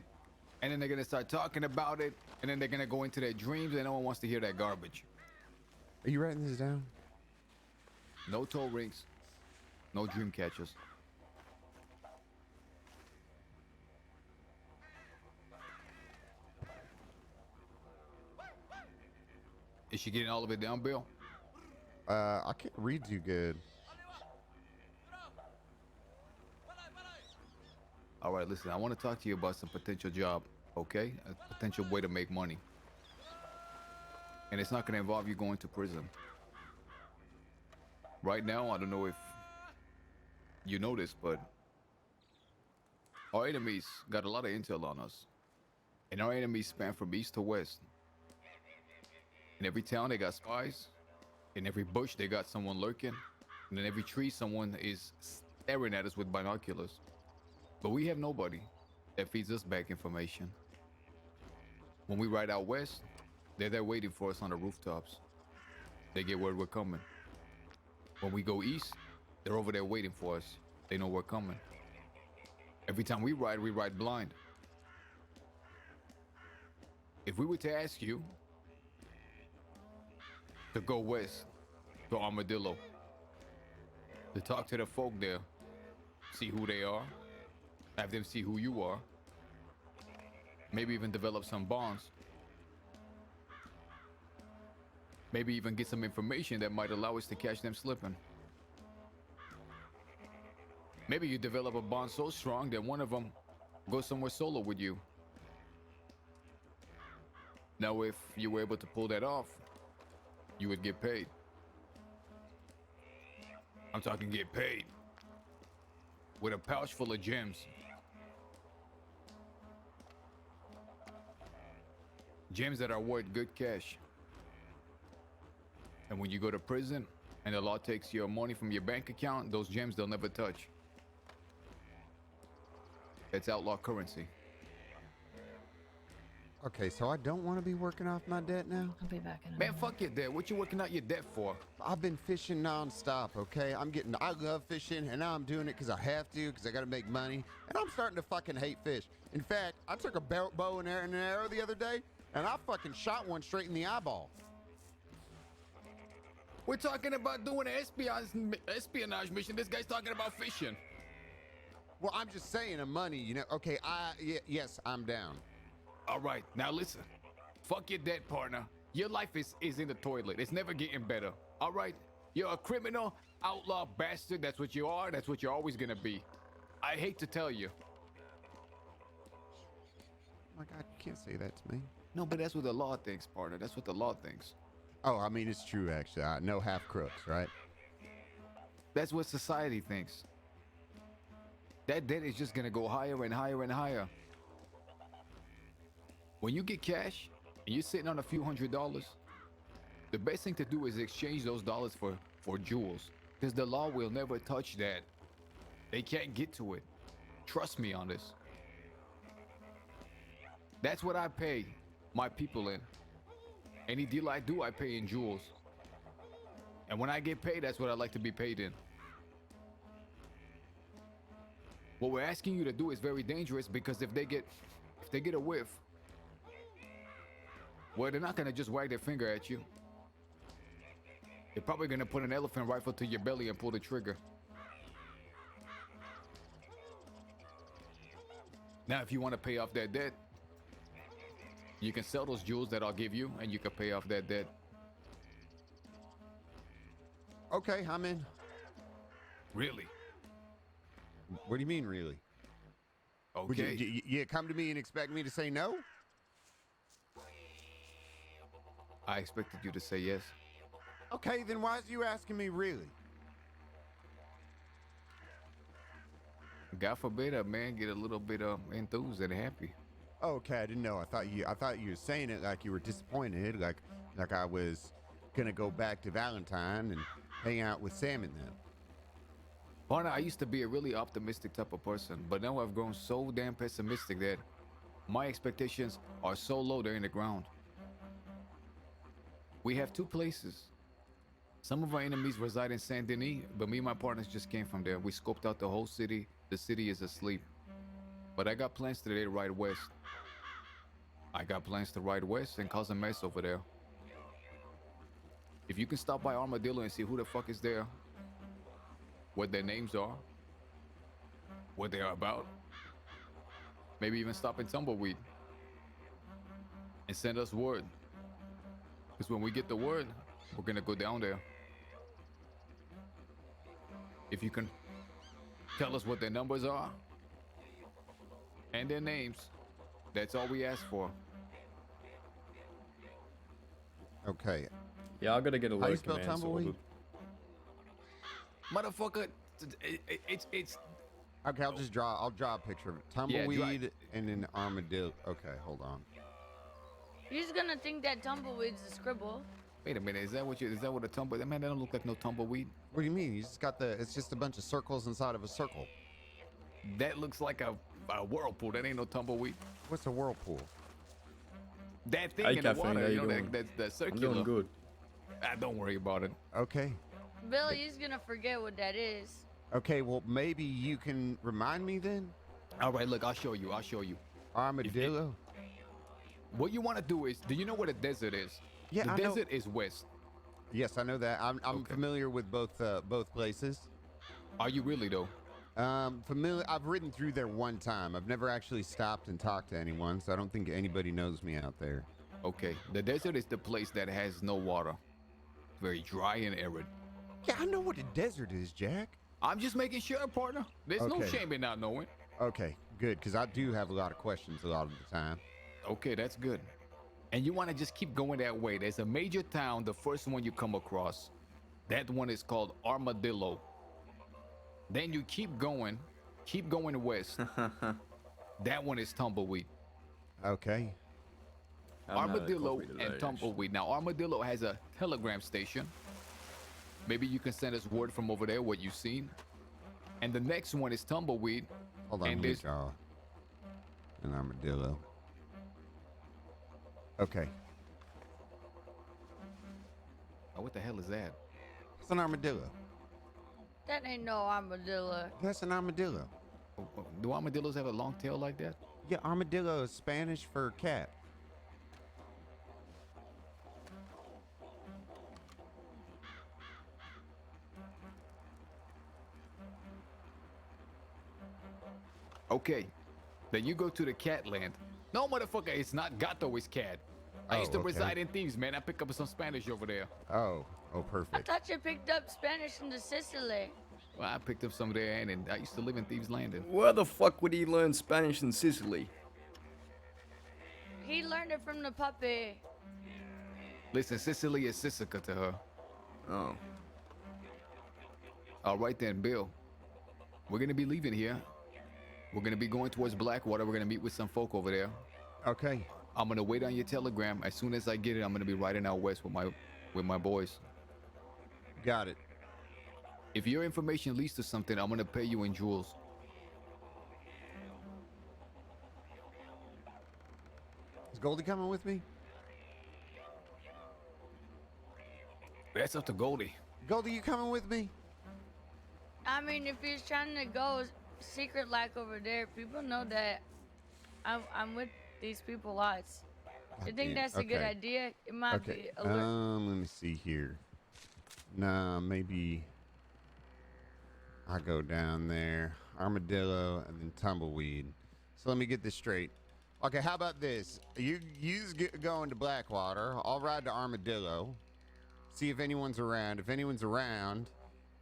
Speaker 16: and then they're gonna start talking about it, and then they're gonna go into their dreams, and no one wants to hear that garbage.
Speaker 4: Are you writing this down?
Speaker 16: No toe rings, no dream catchers. Is she getting all of it down, Bill?
Speaker 4: I can't read too good.
Speaker 16: All right, listen, I want to talk to you about some potential job, okay? A potential way to make money. And it's not going to involve you going to prison. Right now, I don't know if you know this, but our enemies got a lot of intel on us. And our enemies span from east to west. In every town, they got spies. In every bush, they got someone lurking. And in every tree, someone is staring at us with binoculars. But we have nobody that feeds us back information. When we ride out west, they're there waiting for us on the rooftops. They get word we're coming. When we go east, they're over there waiting for us. They know we're coming. Every time we ride blind. If we were to ask you to go west to Armadillo, to talk to the folk there, see who they are, have them see who you are, maybe even develop some bonds, maybe even get some information that might allow us to catch them slipping. Maybe you develop a bond so strong that one of them goes somewhere solo with you. Now, if you were able to pull that off, you would get paid. I'm talking get paid with a pouch full of gems. Gems that are worth good cash. And when you go to prison and the law takes your money from your bank account, those gems they'll never touch. It's outlaw currency.
Speaker 4: Okay, so I don't want to be working off my debt now?
Speaker 15: I'll be back in a
Speaker 16: Man,
Speaker 15: minute.
Speaker 16: fuck your debt. What you working out your debt for?
Speaker 4: I've been fishing nonstop, okay? I love fishing, and now I'm doing it because I have to, because I got to make money, and I'm starting to fucking hate fish. In fact, I took a bow and arrow the other day, and I fucking shot one straight in the eyeball.
Speaker 16: We're talking about doing an espionage mission. This guy's talking about fishing.
Speaker 4: Well, I'm just saying, money, you know? Okay, yes, I'm down.
Speaker 16: All right, now listen. Fuck your debt, partner. Your life is in the toilet. It's never getting better. All right? You're a criminal, outlaw bastard. That's what you are. That's what you're always gonna be. I hate to tell you.
Speaker 4: Oh my God, you can't say that to me.
Speaker 16: No, but that's what the law thinks, partner. That's what the law thinks.
Speaker 4: Oh, I mean, it's true, actually. No half crooks, right?
Speaker 16: That's what society thinks. That debt is just gonna go higher and higher and higher. When you get cash and you're sitting on a few $100s, the best thing to do is exchange those dollars for jewels, because the law will never touch that. They can't get to it. Trust me on this. That's what I pay my people in. Any deal I do, I pay in jewels. And when I get paid, that's what I like to be paid in. What we're asking you to do is very dangerous, because if they get a whiff, well, they're not gonna just wag their finger at you. They're probably gonna put an elephant rifle to your belly and pull the trigger. Now, if you want to pay off that debt, you can sell those jewels that I'll give you, and you can pay off that debt.
Speaker 4: Okay, I'm in.
Speaker 16: Really?
Speaker 4: What do you mean, really?
Speaker 16: Okay.
Speaker 4: Would you come to me and expect me to say no?
Speaker 16: I expected you to say yes.
Speaker 4: Okay, then why is you asking me really?
Speaker 16: God forbid a man get a little bit enthused and happy.
Speaker 4: Oh, okay, I didn't know. I thought you were saying it like you were disappointed, like I was gonna go back to Valentine and hang out with Sam and them.
Speaker 16: Partner, I used to be a really optimistic type of person, but now I've grown so damn pessimistic that my expectations are so low they're in the ground. We have two places. Some of our enemies reside in Saint Denis, but me and my partners just came from there. We scoped out the whole city. The city is asleep. But I got plans today to ride west. I got plans to ride west and cause a mess over there. If you can stop by Armadillo and see who the fuck is there, what their names are, what they are about, maybe even stop in Tumbleweed and send us word. Because when we get the word, we're gonna go down there. If you can tell us what their numbers are and their names, that's all we ask for.
Speaker 4: Okay.
Speaker 1: Yeah, I gotta get a
Speaker 4: How you
Speaker 1: load
Speaker 4: spell
Speaker 1: command
Speaker 4: tumbleweed?
Speaker 1: sorted.
Speaker 16: Motherfucker, it's
Speaker 4: Okay, I'll draw a picture of it. Tumbleweed and then armadillo. Okay, hold on.
Speaker 22: You're just gonna think that tumbleweed's a scribble.
Speaker 16: Wait a minute, is that what a tumble? That man, that don't look like no tumbleweed.
Speaker 4: What do you mean? You just got it's just a bunch of circles inside of a circle.
Speaker 16: That looks like a whirlpool. That ain't no tumbleweed.
Speaker 4: What's a whirlpool?
Speaker 16: That thing
Speaker 1: Hey,
Speaker 16: in the
Speaker 1: Caffeine,
Speaker 16: water,
Speaker 1: how you
Speaker 16: you know,
Speaker 1: doing?
Speaker 16: that circular.
Speaker 1: I'm doing good.
Speaker 16: Don't worry about it.
Speaker 4: Okay.
Speaker 22: Billy, he's gonna forget what that is.
Speaker 4: Okay, well, maybe you can remind me then?
Speaker 16: All right, look, I'll show you.
Speaker 4: Armadillo?
Speaker 16: What you want to do is, do you know what a desert is?
Speaker 4: Yeah,
Speaker 16: the
Speaker 4: I know.
Speaker 16: desert is west.
Speaker 4: Yes, I know that. I'm familiar with both places.
Speaker 16: Are you really, though?
Speaker 4: Familiar. I've ridden through there one time. I've never actually stopped and talked to anyone, so I don't think anybody knows me out there.
Speaker 16: Okay, the desert is the place that has no water. Very dry and arid.
Speaker 4: Yeah, I know what a desert is, Jack.
Speaker 16: I'm just making sure, partner. There's no
Speaker 4: Okay.
Speaker 16: shame in not knowing.
Speaker 4: Okay, good, because I do have a lot of questions a lot of the time.
Speaker 16: Okay, that's good. And you want to just keep going that way. There's a major town, the first one you come across. That one is called Armadillo. Then you keep going west. That one is Tumbleweed.
Speaker 4: Okay.
Speaker 16: Armadillo and Tumbleweed. Now, Armadillo has a telegram station. Maybe you can send us word from over there what you've seen. And the next one is Tumbleweed.
Speaker 4: Hold on,
Speaker 16: and
Speaker 4: let me
Speaker 16: there's
Speaker 4: draw an armadillo. Okay.
Speaker 16: Oh, what the hell is that?
Speaker 4: It's an armadillo.
Speaker 22: That ain't no armadillo.
Speaker 4: That's an armadillo.
Speaker 16: Do armadillos have a long tail like that?
Speaker 4: Yeah, armadillo is Spanish for cat.
Speaker 16: Okay. Then you go to the cat land. No, motherfucker, it's not gato, it's cat. I used to
Speaker 4: okay.
Speaker 16: reside in Thieves, man. I pick up some Spanish over there.
Speaker 4: Oh,
Speaker 22: I
Speaker 4: perfect.
Speaker 22: thought you picked up Spanish in the Sicily.
Speaker 16: Well, I picked up some there, and I used to live in Thieves Landing.
Speaker 1: Where the fuck would he learn Spanish in Sicily?
Speaker 22: He learned it from the puppy.
Speaker 16: Listen, Sicily is Sisica to her.
Speaker 1: Oh.
Speaker 16: All right then, Bill. We're gonna be leaving here. We're gonna be going towards Blackwater. We're gonna meet with some folk over there.
Speaker 4: Okay.
Speaker 16: I'm gonna wait on your telegram. As soon as I get it, I'm gonna be riding out west with my boys.
Speaker 4: Got it.
Speaker 16: If your information leads to something, I'm gonna pay you in jewels.
Speaker 4: Is Goldie coming with me?
Speaker 16: That's up to Goldie.
Speaker 4: Goldie, you coming with me?
Speaker 22: I mean, if he's trying to go secret like over there, people know that I'm with these people lots. You think that's a good
Speaker 4: Okay.
Speaker 22: idea? It might be a little.
Speaker 4: Let me see here. Nah, maybe I go down there, armadillo, and then tumbleweed. So let me get this straight. Okay, how about this? You going to Blackwater. I'll ride to Armadillo. See if anyone's around. If anyone's around,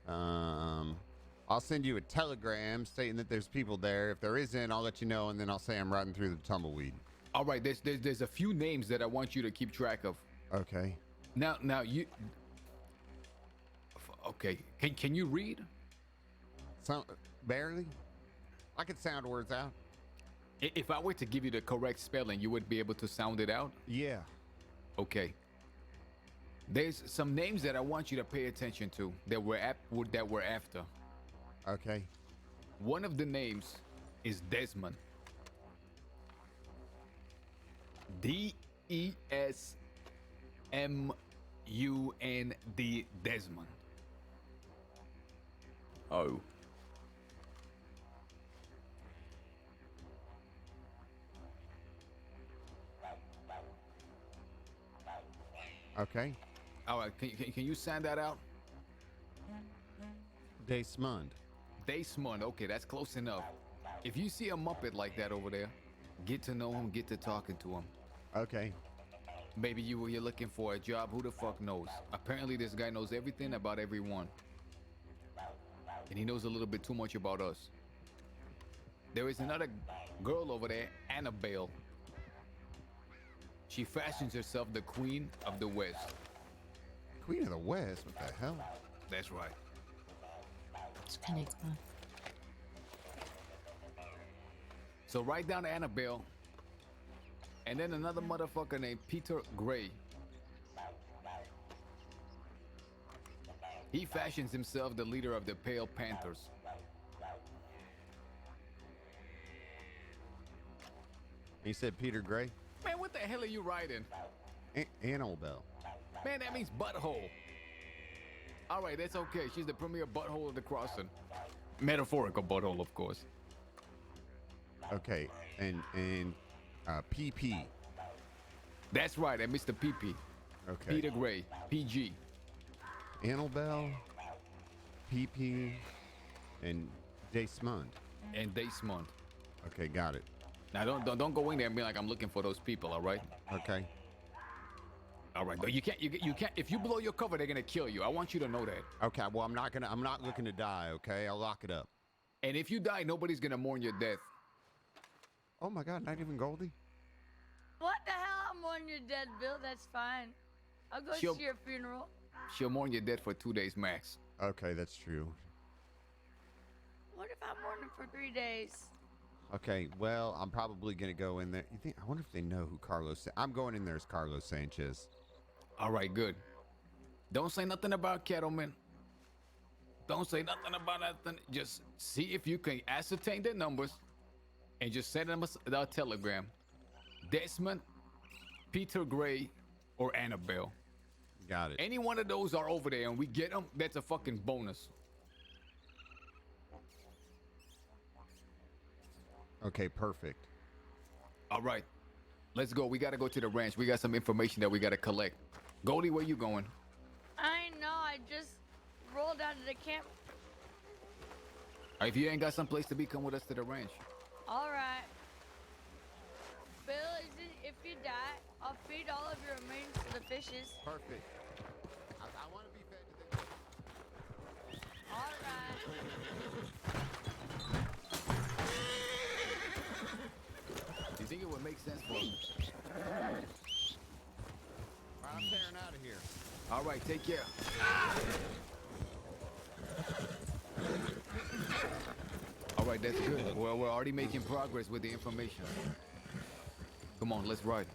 Speaker 4: I'll send you a telegram stating that there's people there. If there isn't, I'll let you know, and then I'll say I'm riding through the tumbleweed.
Speaker 16: All right, there's a few names that I want you to keep track of.
Speaker 4: Okay.
Speaker 16: Now you. Okay, can you read?
Speaker 4: Some barely. I could sound words out.
Speaker 16: If I were to give you the correct spelling, you would be able to sound it out?
Speaker 4: Yeah.
Speaker 16: Okay. There's some names that I want you to pay attention to that we're after.
Speaker 4: Okay.
Speaker 16: One of the names is Desmond. D-E-S-M-U-N-D, Desmond.
Speaker 1: Oh.
Speaker 4: Okay.
Speaker 16: All right, can you sound that out?
Speaker 4: Desmond.
Speaker 16: Desmond, okay, that's close enough. If you see a Muppet like that over there, get to know him, get to talking to him.
Speaker 4: Okay.
Speaker 16: Maybe you're looking for a job, who the fuck knows? Apparently this guy knows everything about everyone. And he knows a little bit too much about us. There is another girl over there, Annabelle. She fashions herself the Queen of the West.
Speaker 4: Queen of the West? What the hell?
Speaker 16: That's right.
Speaker 15: It's connect one.
Speaker 16: So write down Annabelle. And then another motherfucker named Peter Gray. He fashions himself the leader of the Pale Panthers.
Speaker 4: He said Peter Gray?
Speaker 16: Man, what the hell are you writing?
Speaker 4: Animal Bell.
Speaker 16: Man, that means butthole. All right, that's okay. She's the premier butthole of the crossing. Metaphorical butthole, of course.
Speaker 4: Okay, and PP.
Speaker 16: That's right, and Mr. PP.
Speaker 4: Okay.
Speaker 16: Peter Gray, PG.
Speaker 4: Annabelle, PP, and Desmond.
Speaker 16: And Desmond.
Speaker 4: Okay, got it.
Speaker 16: Now don't go in there and be like I'm looking for those people. All right.
Speaker 4: Okay.
Speaker 16: All right. But you can't. If you blow your cover, they're gonna kill you. I want you to know that.
Speaker 4: Okay. Well, I'm not looking to die. Okay. I'll lock it up.
Speaker 16: And if you die, nobody's gonna mourn your death.
Speaker 4: Oh my God! Not even Goldie.
Speaker 22: What the hell? I'm on your dead, Bill. That's fine. I'll go
Speaker 16: She'll-
Speaker 22: to your funeral.
Speaker 16: She'll mourn your death for 2 days max.
Speaker 4: Okay, that's true.
Speaker 22: What if I'm mourning for 3 days?
Speaker 4: Okay. Well, I'm probably gonna go in there. You think? I wonder if they know who Carlos. I'm going in there as Carlos Sanchez.
Speaker 16: All right, good. Don't say nothing about Kettleman. Don't say nothing about nothing. Just see if you can ascertain their numbers and just send them a telegram. Desmond, Peter Gray, or Annabelle.
Speaker 4: Got it.
Speaker 16: Any one of those are over there and we get them, that's a fucking bonus.
Speaker 4: Okay, perfect.
Speaker 16: All right, let's go. We got to go to the ranch. We got some information that we got to collect. Goldie, where you going?
Speaker 22: I know. I just rolled out of the camp.
Speaker 16: If you ain't got some place to be, come with us to the ranch.
Speaker 22: All right. Bill, if you die, I'll feed all of your remains to the fishes.
Speaker 4: Perfect. I want to be fed to them.
Speaker 22: All right.
Speaker 16: Do you think it would make sense for
Speaker 4: I'm tearing out of here.
Speaker 16: All right, take care. All right, that's good. Well, we're already making progress with the information. Come on, let's ride.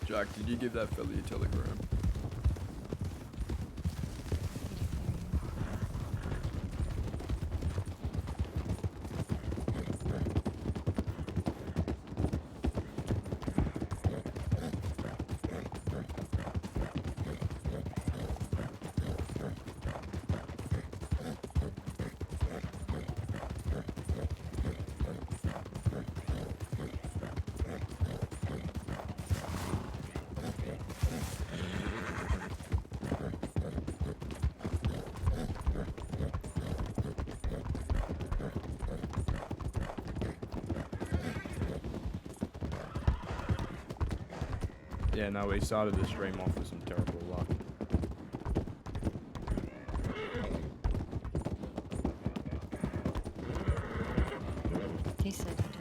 Speaker 1: Jack, did you give that fella your telegram? Yeah, no, we started the stream off with some terrible luck.
Speaker 15: He said he did.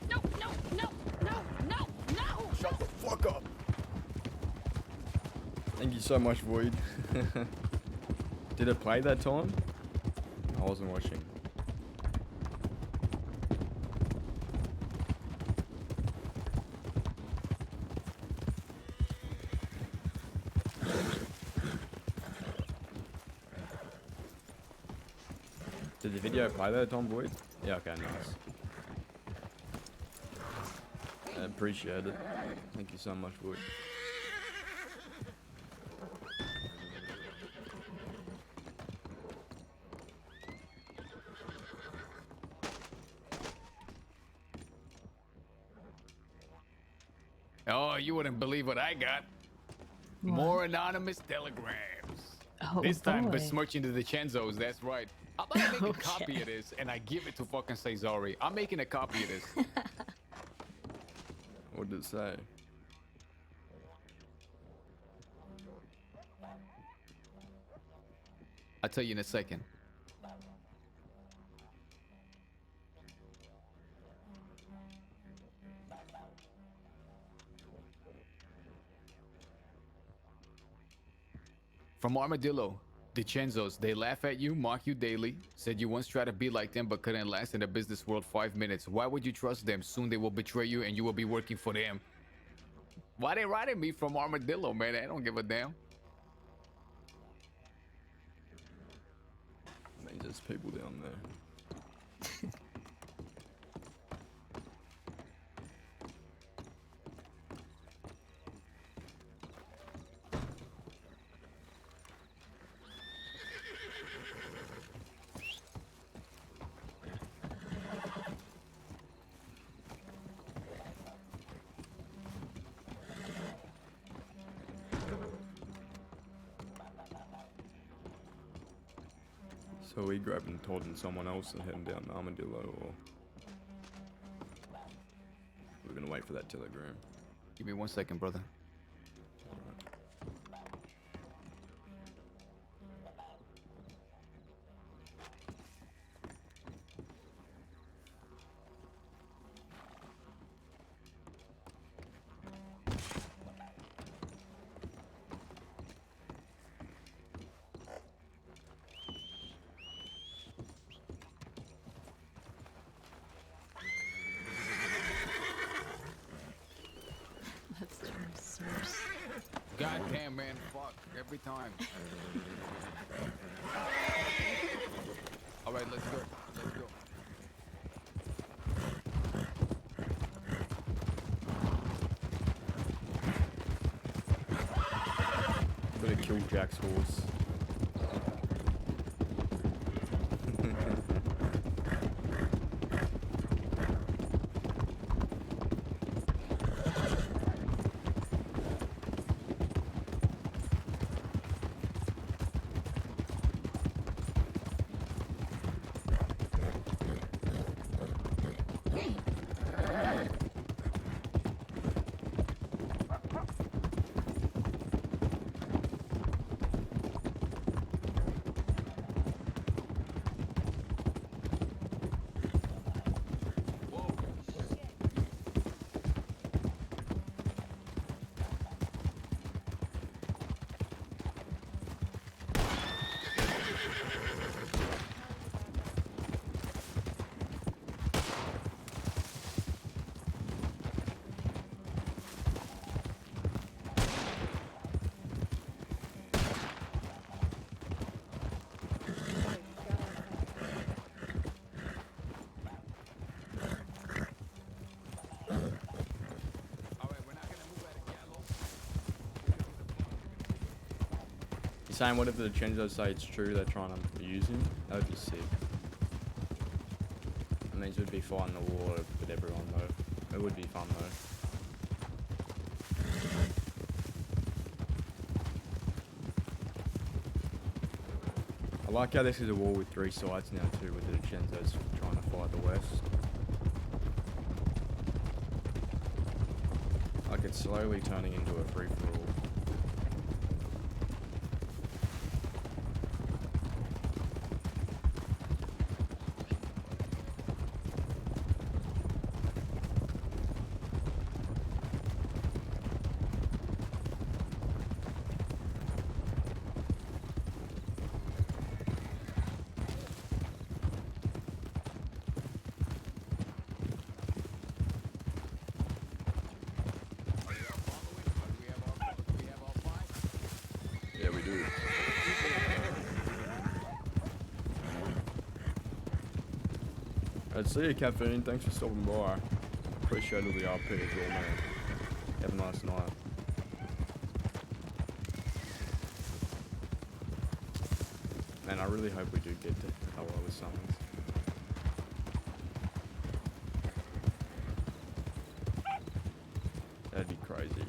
Speaker 19: No, no, no, no, no, no!
Speaker 1: Shut the fuck up! Thank you so much, Void. Did it play that time? I wasn't watching. Did the video play that time, Void? Yeah, okay, nice. I appreciate it. Thank you so much, Void.
Speaker 16: Oh, you wouldn't believe what I got.
Speaker 15: What?
Speaker 16: More anonymous telegrams.
Speaker 15: Oh,
Speaker 16: This time
Speaker 15: boy.
Speaker 16: besmirching the DiCenzos, that's right. I'm gonna make a
Speaker 15: Okay.
Speaker 16: copy of this and I give it to fucking Cesare. I'm making a copy of this.
Speaker 1: What did it say?
Speaker 16: I'll tell you in a second. From Armadillo, DiCenzos, they laugh at you, mock you daily, said you once tried to be like them but couldn't last in the business world 5 minutes. Why would you trust them? Soon they will betray you and you will be working for them. Why they writing me from Armadillo, man? I don't give a damn.
Speaker 1: Means there's people down there. So we grabbed and told someone else and heading down to Armadillo, or we're gonna wait for that telegram.
Speaker 16: Give me 1 second, brother.
Speaker 15: That's Jim's source.
Speaker 16: God damn, man. Fuck. Every time. All right, let's go. Let's go.
Speaker 1: Gotta kill Jack's horse. You're saying what if the Chenzo say it's true they're trying to use him? That would be sick. It means we'd be fighting the war with everyone though. It would be fun though. I like how this is a war with 3 sides now too, with the Chenzo's trying to fight the West. Like it's slowly turning into a free-for-all. Yeah, we do. Alright, see you, Caffeine. Thanks for stopping by. Appreciate all the RP as well, man. Have a nice night. Man, I really hope we do get to hello with summons. That'd be crazy.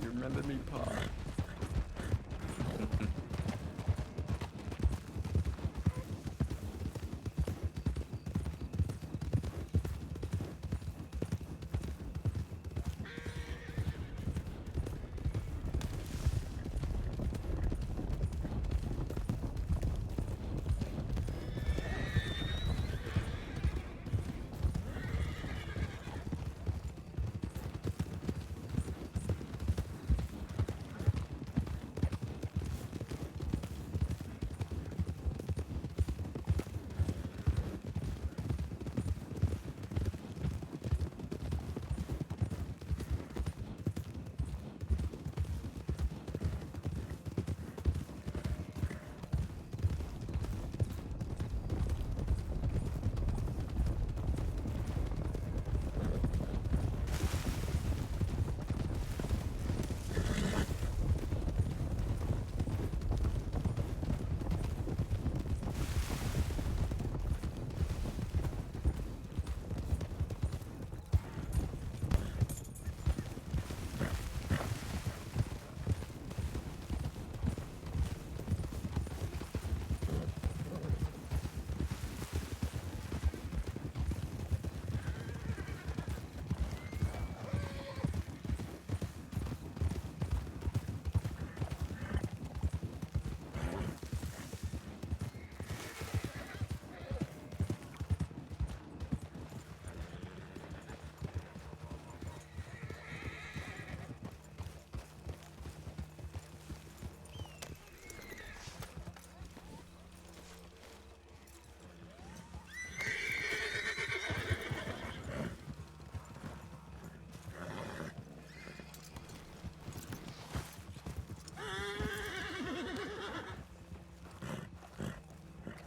Speaker 1: You remember me, Pa?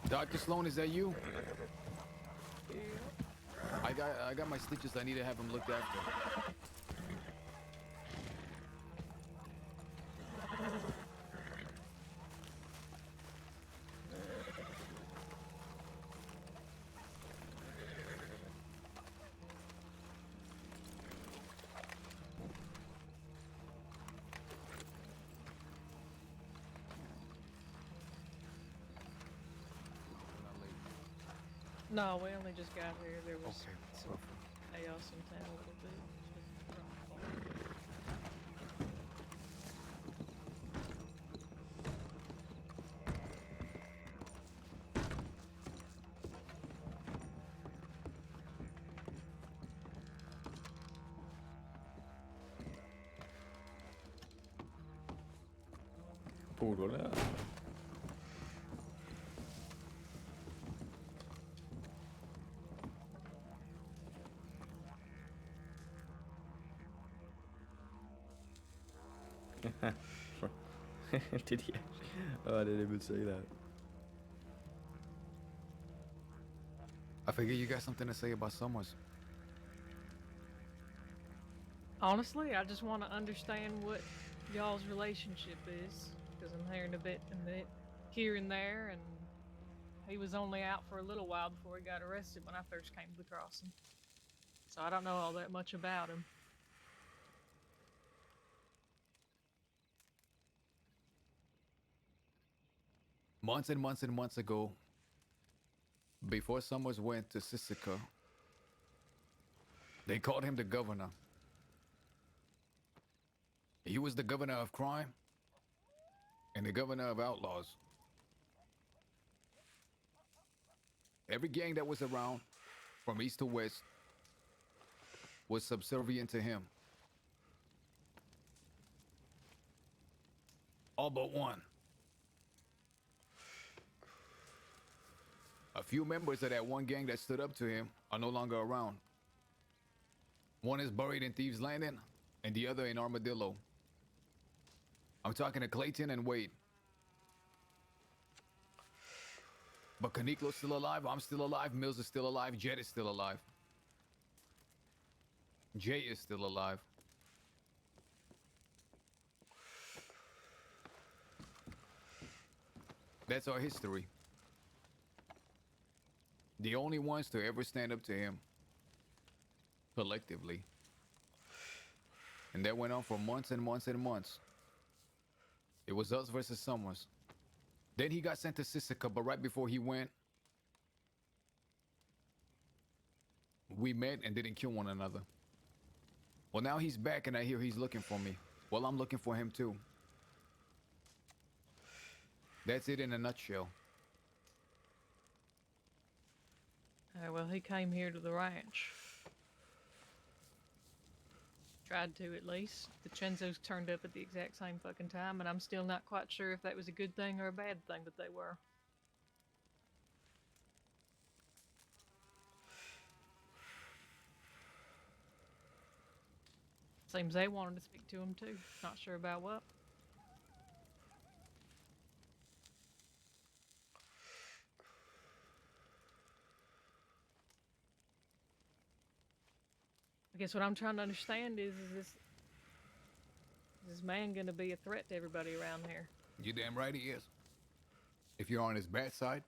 Speaker 16: Dr. Sloan, is that you? I got my stitches. I need to have them looked after.
Speaker 3: No, we only just got here. There was chaos in town a little bit.
Speaker 1: pulled one out. Did he? Oh, I didn't even see that.
Speaker 16: I figure you got something to say about Summers.
Speaker 3: Honestly, I just want to understand what y'all's relationship is, because I'm hearing a bit here and there, and he was only out for a little while before he got arrested when I first came across him. So I don't know all that much about him.
Speaker 16: Months and months and months ago, before Summers went to Sisika, they called him the governor. He was the governor of crime and the governor of outlaws. Every gang that was around, from east to west, was subservient to him. All but one. A few members of that one gang that stood up to him are no longer around. One is buried in Thieves Landing, and the other in Armadillo. I'm talking to Clayton and Wade. But Caniclo's still alive, I'm still alive, Mills is still alive, Jet is still alive. Jay is still alive. That's our history. The only ones to ever stand up to him. Collectively. And that went on for months and months and months. It was us versus Summers. Then he got sent to Sisika, but right before he went, we met and didn't kill one another. Well, now he's back and I hear he's looking for me. Well, I'm looking for him too. That's it in a nutshell.
Speaker 3: Well, he came here to the ranch. Tried to, at least. The Chenzos turned up at the exact same fucking time, and I'm still not quite sure if that was a good thing or a bad thing, but they were. Seems they wanted to speak to him too. Not sure about what. I guess what I'm trying to understand is this man gonna be a threat to everybody around here?
Speaker 16: You damn right he is. If you're on his bad side,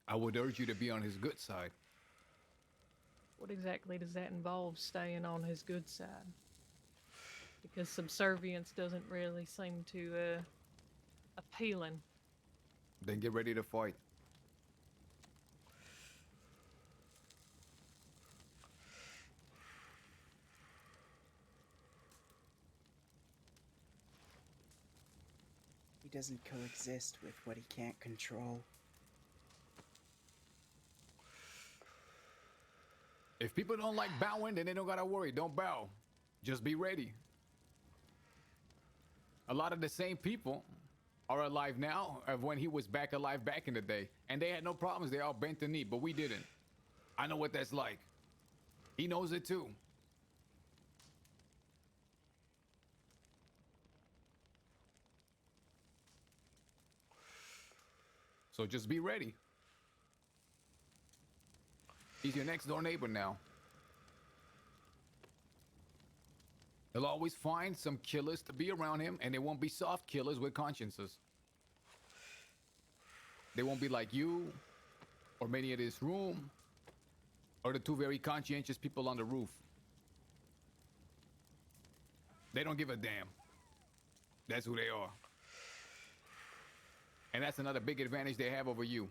Speaker 16: I would urge you to be on his good side.
Speaker 3: What exactly does that involve, staying on his good side? Because subservience doesn't really seem to appealing.
Speaker 16: Then get ready to fight.
Speaker 21: He doesn't coexist with what he can't control.
Speaker 16: If people don't like bowing, then they don't gotta worry. Don't bow. Just be ready. A lot of the same people are alive now of when he was back alive back in the day. And they had no problems. They all bent the knee, but we didn't. I know what that's like. He knows it too. So just be ready. He's your next door neighbor now. He'll always find some killers to be around him, and they won't be soft killers with consciences. They won't be like you, or many in this room, or the two very conscientious people on the roof. They don't give a damn. That's who they are. And that's another big advantage they have over you.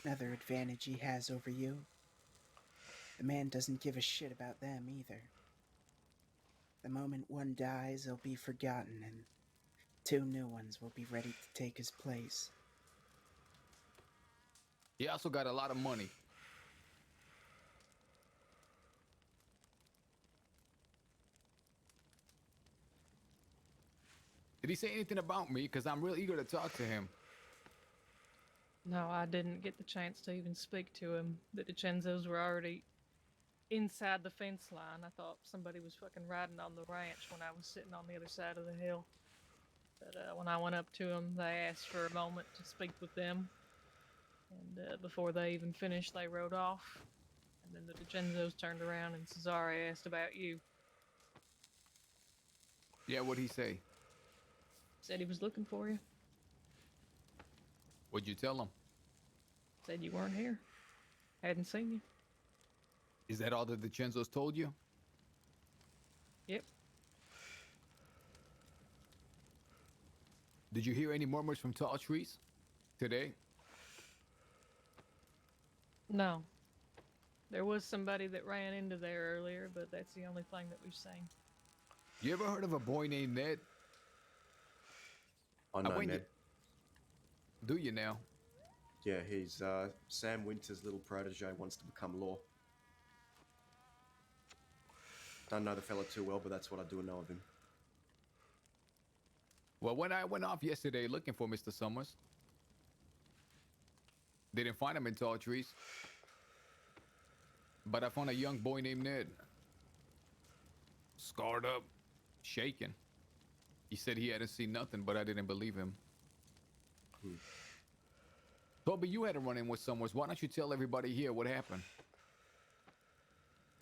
Speaker 21: Another advantage he has over you. The man doesn't give a shit about them either. The moment one dies, he'll be forgotten, and 2 new ones will be ready to take his place.
Speaker 16: He also got a lot of money. Did he say anything about me? Because I'm real eager to talk to him.
Speaker 3: No, I didn't get the chance to even speak to him. The DiCenzos were already inside the fence line. I thought somebody was fucking riding on the ranch when I was sitting on the other side of the hill. But when I went up to them, they asked for a moment to speak with them. And before they even finished, they rode off. And then the DiCenzos turned around and Cesare asked about you.
Speaker 16: Yeah, what'd he say?
Speaker 3: Said he was looking for you.
Speaker 16: What'd you tell him?
Speaker 3: Said you weren't here. Hadn't seen you.
Speaker 16: Is that all that the DiCenzos told you?
Speaker 3: Yep.
Speaker 16: Did you hear any murmurs from tall trees today?
Speaker 3: No. There was somebody that ran into there earlier, but that's the only thing that we've seen.
Speaker 16: You ever heard of a boy named Ned?
Speaker 6: I know
Speaker 16: went-
Speaker 6: Ned.
Speaker 16: Do you now?
Speaker 6: Yeah, he's Sam Winter's little protege, wants to become law. Don't know the fella too well, but that's what I do know of him.
Speaker 16: Well, when I went off yesterday looking for Mr. Summers, didn't find him in tall trees. But I found a young boy named Ned. Scarred up, shaking. He said he hadn't seen nothing, but I didn't believe him. Toby, you had a run-in with Summers. Why don't you tell everybody here what happened?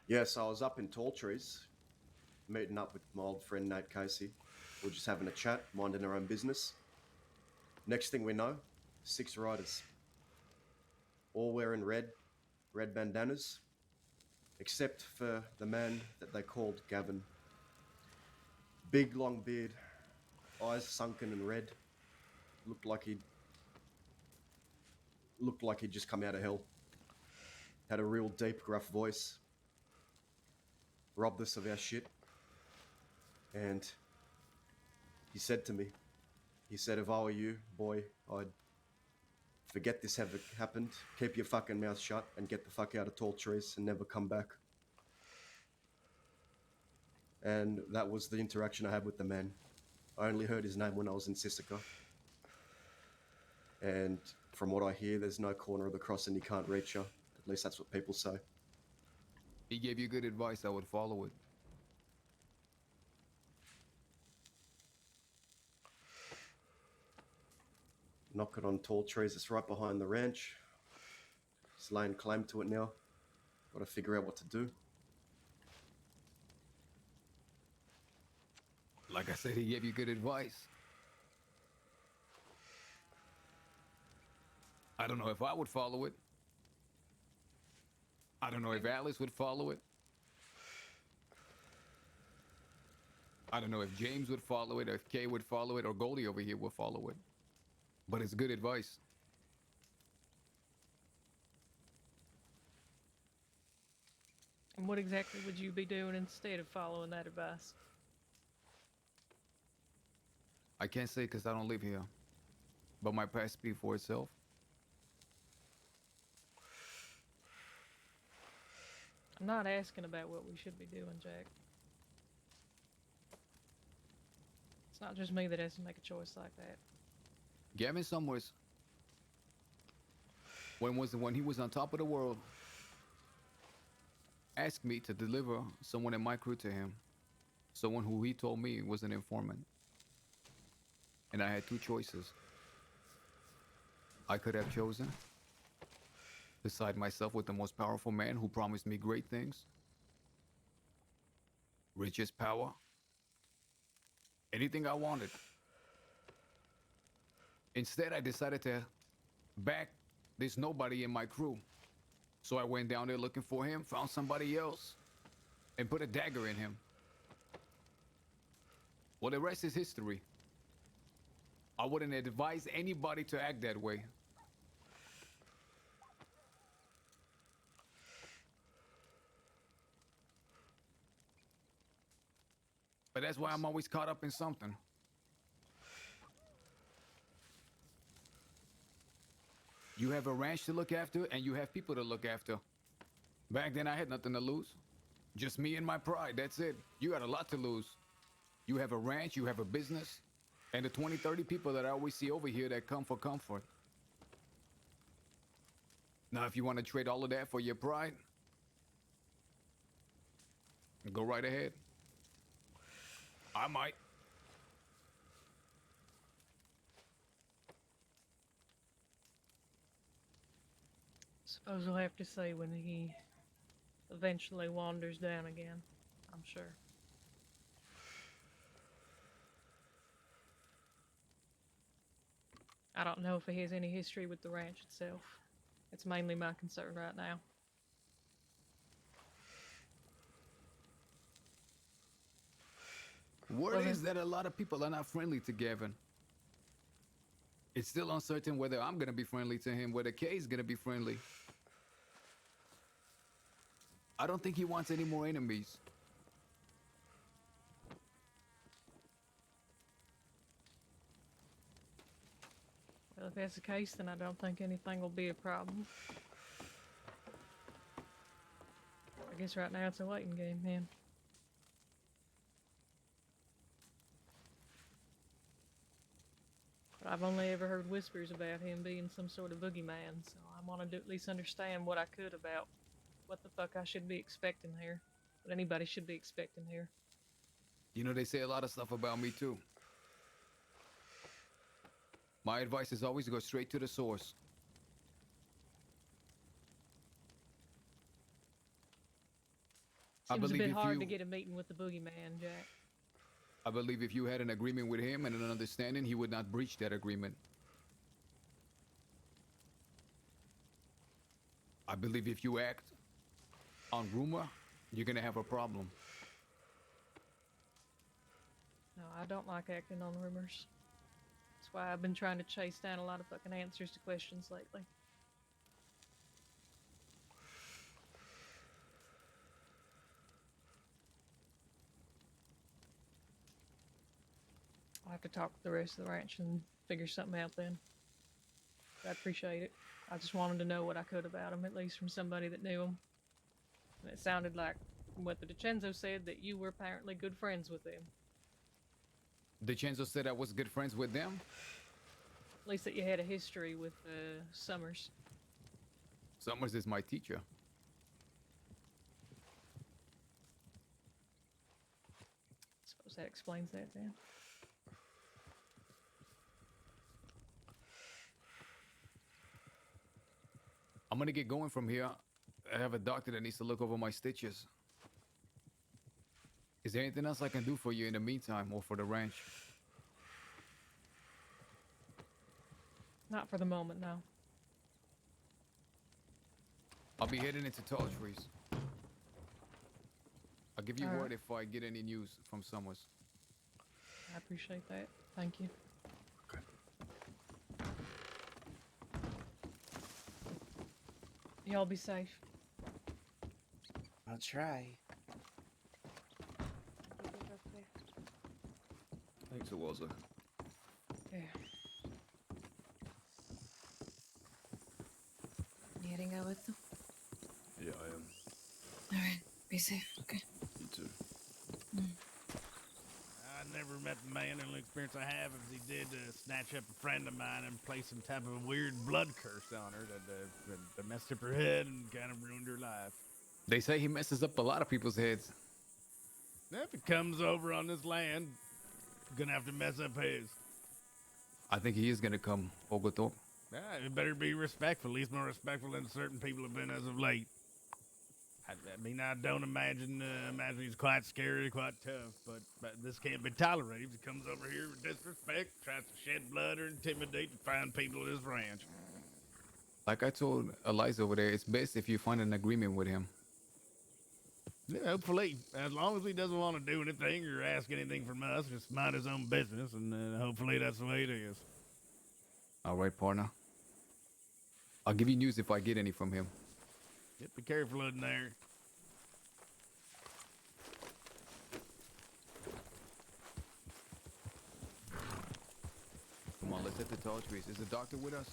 Speaker 6: Yes, I was up in Tall Trees, meeting up with my old friend Nate Casey. We're just having a chat, minding our own business. Next thing we know, 6 riders. All wearing red bandanas, except for the man that they called Gavin. Big long beard, eyes sunken and red. Looked like he'd just come out of hell. Had a real deep, gruff voice. Robbed us of our shit. And he said to me, he said, if I were you, boy, I'd forget this ever happened, keep your fucking mouth shut and get the fuck out of Tall Trees and never come back. And that was the interaction I had with the man. I only heard his name when I was in Sisika. And from what I hear, there's no corner of the crossing he can't reach you. At least that's what people say.
Speaker 16: He gave you good advice. I would follow it.
Speaker 6: Knocking on Tall Trees, it's right behind the ranch. He's laying claim to it now. Got to figure out what to do.
Speaker 16: Like I said, he gave you good advice. I don't know if I would follow it. I don't know if Alice would follow it. I don't know if James would follow it, or if Kay would follow it, or Goldie over here would follow it. But it's good advice.
Speaker 3: And what exactly would you be doing instead of following that advice?
Speaker 16: I can't say because I don't live here. But my past speak for itself.
Speaker 3: I'm not asking about what we should be doing, Jack. It's not just me that has to make a choice like that.
Speaker 16: Gavin Summers, when he was on top of the world, asked me to deliver someone in my crew to him. Someone who he told me was an informant. And I had 2 choices. I could have chosen beside myself with the most powerful man who promised me great things. Riches, power. Anything I wanted. Instead, I decided to back this nobody in my crew. So I went down there looking for him, found somebody else, and put a dagger in him. Well, the rest is history. I wouldn't advise anybody to act that way. But that's why I'm always caught up in something. You have a ranch to look after, and you have people to look after. Back then, I had nothing to lose. Just me and my pride, that's it. You got a lot to lose. You have a ranch, you have a business, And the 20, 30 people that I always see over here that come for comfort. Now, if you want to trade all of that for your pride, go right ahead. I might.
Speaker 3: Suppose we'll have to see when he eventually wanders down again, I'm sure. I don't know if he has any history with the ranch itself. It's mainly my concern right now.
Speaker 16: Word is that a lot of people are not friendly to Gavin. It's still uncertain whether I'm gonna be friendly to him, whether Kay's gonna be friendly. I don't think he wants any more enemies.
Speaker 3: Well, if that's the case, then I don't think anything will be a problem. I guess right now it's a waiting game, man. But I've only ever heard whispers about him being some sort of boogeyman, so I wanted to at least understand what I could about what the fuck I should be expecting here. What anybody should be expecting here.
Speaker 16: You know, they say a lot of stuff about me too. My advice is always go straight to the source.
Speaker 3: Seems a bit hard to get a meeting with the boogeyman, Jack.
Speaker 16: I believe if you had an agreement with him and an understanding, he would not breach that agreement. I believe if you act on rumor, you're gonna have a problem.
Speaker 3: No, I don't like acting on rumors. That's why I've been trying to chase down a lot of fucking answers to questions lately. I'll have to talk with the rest of the ranch and figure something out then. I appreciate it. I just wanted to know what I could about him, at least from somebody that knew him. And it sounded like, from what the DiCenzo said, that you were apparently good friends with him.
Speaker 16: DiCenzo said I was good friends with them.
Speaker 3: At least that you had a history with Summers.
Speaker 16: Summers is my teacher.
Speaker 3: Suppose that explains that then.
Speaker 16: I'm gonna get going from here. I have a doctor that needs to look over my stitches. Is there anything else I can do for you in the meantime, or for the ranch?
Speaker 3: Not for the moment, no.
Speaker 16: I'll be heading into tall trees. I'll give you
Speaker 3: All right.
Speaker 16: word if I get any news from Summers.
Speaker 3: I appreciate that. Thank you. Y'all be safe.
Speaker 21: I'll try.
Speaker 1: Thanks, Awaza.
Speaker 3: Yeah.
Speaker 7: You heading out with them?
Speaker 1: Yeah, I am.
Speaker 7: Alright, be safe, okay?
Speaker 1: You too.
Speaker 5: I never met the man, and the only experience I have is he did snatch up a friend of mine and play some type of weird blood curse on her that messed up her head and kind of ruined her life.
Speaker 16: They say he messes up a lot of people's heads.
Speaker 5: Now, if it comes over on this land, gonna have to mess up his.
Speaker 16: I think he is gonna come, Oglethorpe.
Speaker 5: Yeah, it better be respectful, at least more respectful than certain people have been as of late. I mean, I don't imagine he's quite scary, quite tough, but this can't be tolerated. If he comes over here with disrespect, tries to shed blood or intimidate and find people at his ranch.
Speaker 16: Like I told Eliza over there, it's best if you find an agreement with him.
Speaker 5: Yeah, hopefully, as long as he doesn't want to do anything or ask anything from us, just mind his own business, and hopefully that's the way it is.
Speaker 16: All right, partner. I'll give you news if I get any from him.
Speaker 5: Yep, be careful in there.
Speaker 16: Come on, let's hit the tall trees. Is the doctor with us?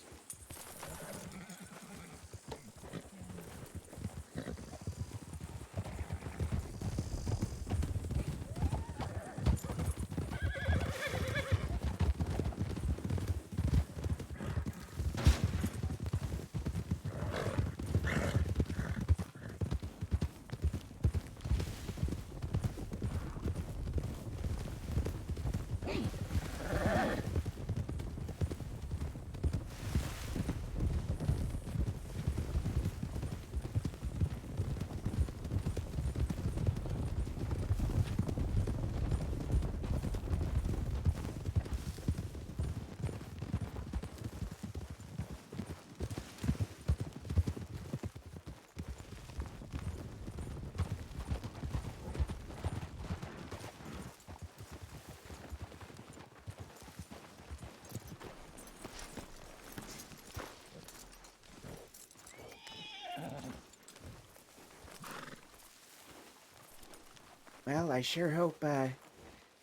Speaker 21: Well, I sure hope they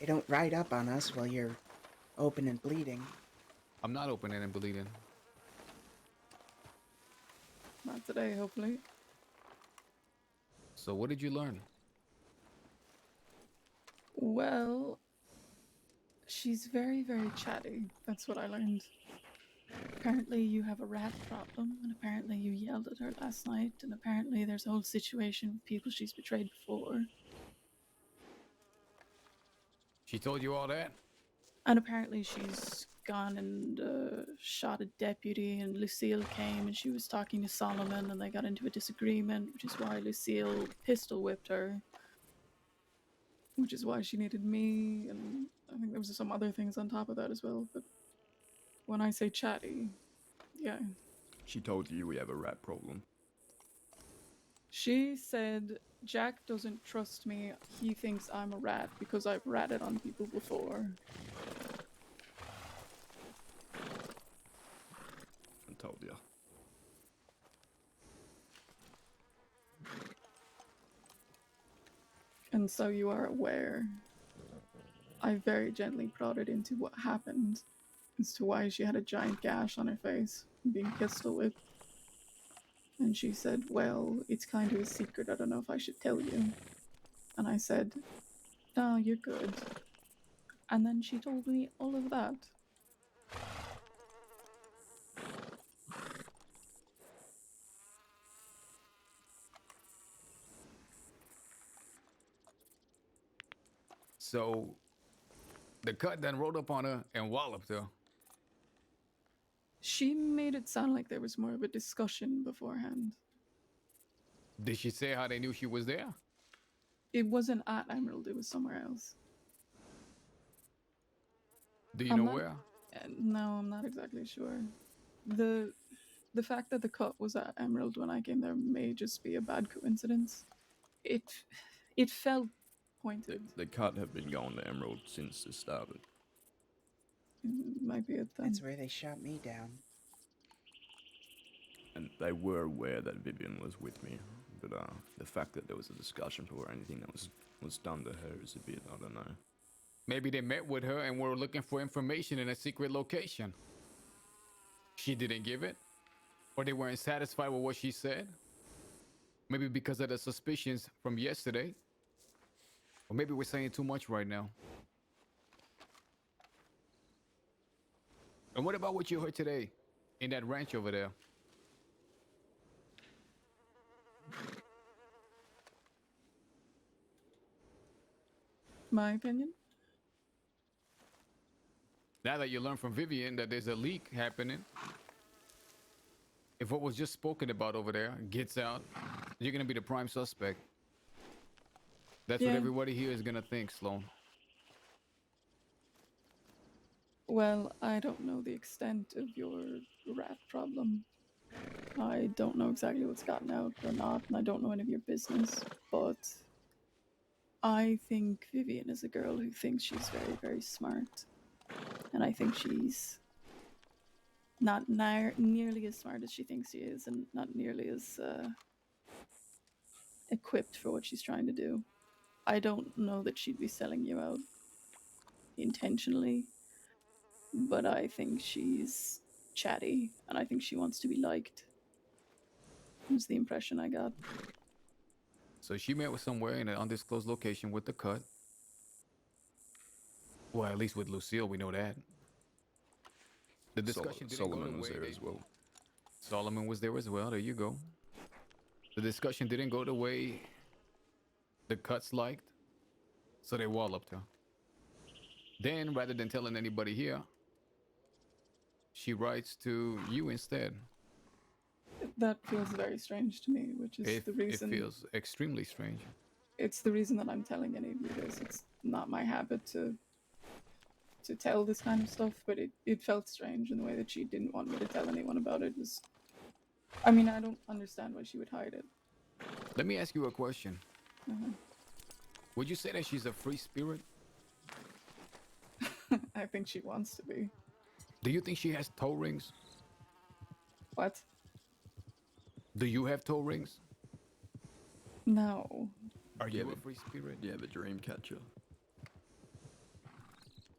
Speaker 21: don't ride up on us while you're open and bleeding.
Speaker 16: I'm not opening and bleeding.
Speaker 9: Not today, hopefully.
Speaker 16: So what did you learn?
Speaker 9: Well, she's very, very chatty. That's what I learned. Apparently you have a rat problem, and apparently you yelled at her last night, and apparently there's a whole situation with people she's betrayed before.
Speaker 16: She told you all that?
Speaker 9: And apparently she's gone and shot a deputy, and Lucille came and she was talking to Solomon, and they got into a disagreement, which is why Lucille pistol whipped her, which is why she needed me, and I think there was some other things on top of that as well. But when I say chatty, yeah.
Speaker 1: She told you we have a rat problem.
Speaker 9: She said Jack doesn't trust me. He thinks I'm a rat because I've ratted on people before.
Speaker 1: I told you.
Speaker 9: And so you are aware. I very gently prodded into what happened as to why she had a giant gash on her face from being pistol whipped. And she said, well, it's kind of a secret. I don't know if I should tell you. And I said, no, you're good. And then she told me all of that.
Speaker 16: So the cut then rolled up on her and walloped her.
Speaker 9: She made it sound like there was more of a discussion beforehand.
Speaker 16: Did she say how they knew she was there?
Speaker 9: It wasn't at Emerald, it was somewhere else.
Speaker 16: Do you know where?
Speaker 9: No, I'm not exactly sure. The fact that the cut was at Emerald when I came there may just be a bad coincidence. It felt pointed.
Speaker 1: The cut have been going to Emerald since it started.
Speaker 9: Might be it then.
Speaker 21: That's where they shot me down.
Speaker 1: And they were aware that Vivian was with me, but the fact that there was a discussion or anything that was done to her is a bit, I don't know.
Speaker 16: Maybe they met with her and were looking for information in a secret location. She didn't give it? Or they weren't satisfied with what she said? Maybe because of the suspicions from yesterday? Or maybe we're saying too much right now. And what about what you heard today in that ranch over there?
Speaker 9: My opinion?
Speaker 16: Now that you learned from Vivian that there's a leak happening, if what was just spoken about over there gets out, you're gonna be the prime suspect. That's what everybody here is gonna think, Sloan.
Speaker 9: Well, I don't know the extent of your rat problem. I don't know exactly what's gotten out or not, and I don't know any of your business, but I think Vivian is a girl who thinks she's very, very smart. And I think she's not nearly as smart as she thinks she is, and not nearly as equipped for what she's trying to do. I don't know that she'd be selling you out intentionally, but I think she's chatty, and I think she wants to be liked. Was the impression I got.
Speaker 16: So she met with somewhere in an undisclosed location with the cut. Well, at least with Lucille, we know that. The discussion didn't go
Speaker 1: Solomon
Speaker 16: the
Speaker 1: was
Speaker 16: way
Speaker 1: there
Speaker 16: they-
Speaker 1: as well.
Speaker 16: Solomon was there as well. There you go. The discussion didn't go the way the cuts liked, so they walloped her. Then, rather than telling anybody here, she writes to you instead.
Speaker 9: That feels very strange to me, which is the reason.
Speaker 16: It feels extremely strange.
Speaker 9: It's the reason that I'm telling any of you this. It's not my habit to tell this kind of stuff, but it felt strange in the way that she didn't want me to tell anyone about it. I mean, I don't understand why she would hide it.
Speaker 16: Let me ask you a question.
Speaker 9: Uh-huh.
Speaker 16: Would you say that she's a free spirit?
Speaker 9: I think she wants to be.
Speaker 16: Do you think she has toe rings?
Speaker 9: What?
Speaker 16: Do you have toe rings?
Speaker 9: No.
Speaker 16: Are you a free spirit?
Speaker 1: You have a dream catcher.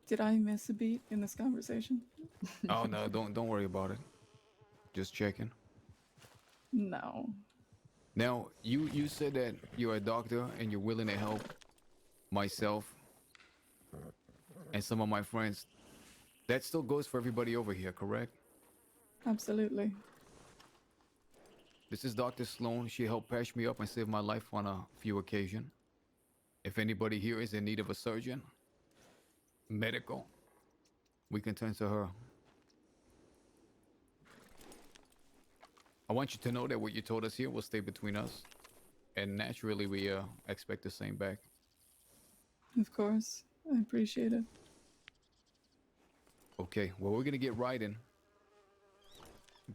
Speaker 9: Did I miss a beat in this conversation?
Speaker 16: Oh no, don't worry about it. Just checking.
Speaker 9: No.
Speaker 16: Now, you said that you're a doctor and you're willing to help myself and some of my friends. That still goes for everybody over here, correct?
Speaker 9: Absolutely.
Speaker 16: This is Dr. Sloan. She helped patch me up and save my life on a few occasions. If anybody here is in need of a surgeon, medical, we can turn to her. I want you to know that what you told us here will stay between us. And naturally, we expect the same back.
Speaker 9: Of course. I appreciate it.
Speaker 16: Okay, well, we're going to get right in.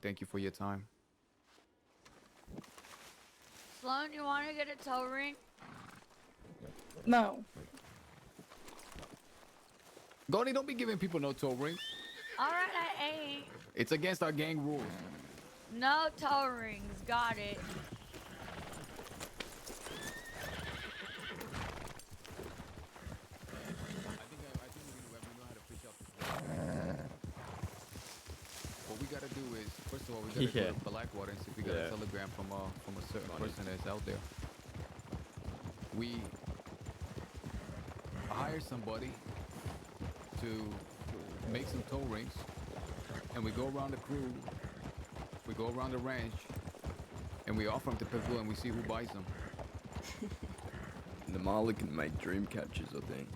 Speaker 16: Thank you for your time.
Speaker 22: Sloan, you want to get a toe ring?
Speaker 9: No.
Speaker 16: Gordy, don't be giving people no toe rings.
Speaker 22: All right, I ain't.
Speaker 16: It's against our gang rules.
Speaker 22: No toe rings. Got it.
Speaker 16: What we gotta do is, first of all, we gotta go to Blackwater and see if we got a telegram from a certain person that's out there. We hire somebody to make some toe rings, and we go around the crew, we go around the ranch, and we offer them to people, and we see who buys them.
Speaker 1: Namala can make dream catchers, I think.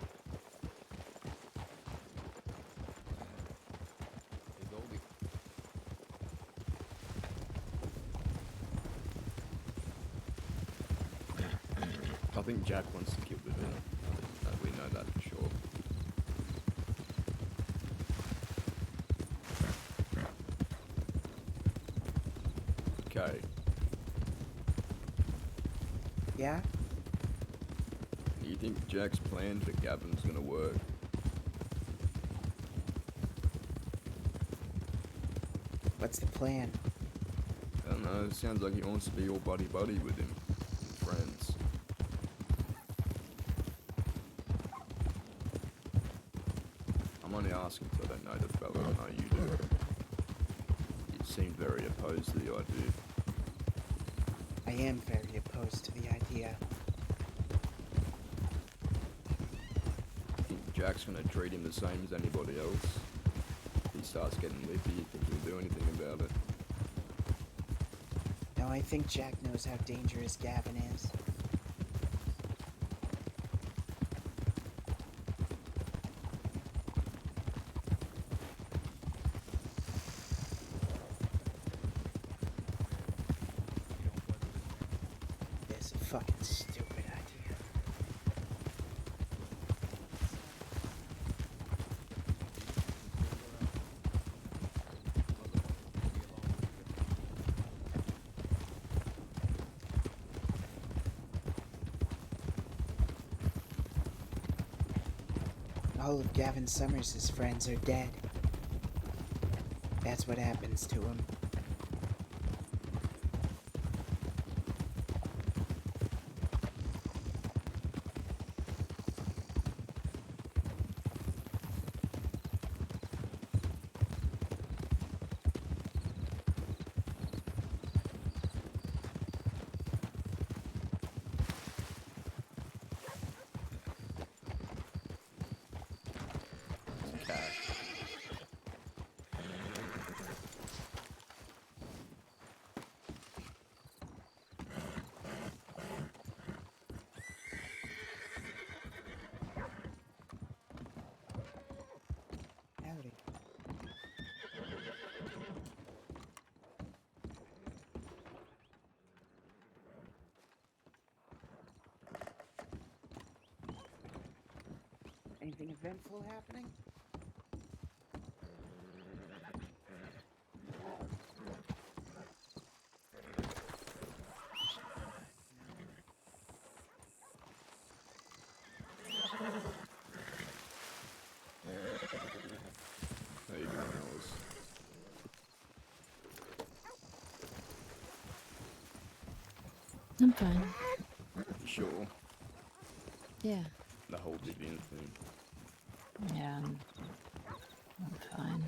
Speaker 1: I think Jack wants to kill with it. We know that for sure. Okay.
Speaker 21: Yeah?
Speaker 1: You think Jack's plan for Gavin's gonna work?
Speaker 21: What's the plan?
Speaker 1: I don't know, it sounds like he wants to be all buddy-buddy with him. Friends. I'm only asking because I don't know the fellow. I know you do. You seem very opposed to the idea.
Speaker 21: I am very opposed to the idea.
Speaker 1: I think Jack's gonna treat him the same as anybody else. If he starts getting lippy, you think he'll do anything about it?
Speaker 21: No, I think Jack knows how dangerous Gavin is. It's a fucking stupid idea. All of Gavin Summers' friends are dead. That's what happens to him. Anything eventful happening?
Speaker 1: How you doing, Alice?
Speaker 15: I'm fine.
Speaker 1: You sure?
Speaker 15: Yeah.
Speaker 1: The whole Vivian thing.
Speaker 15: Yeah, I'm fine.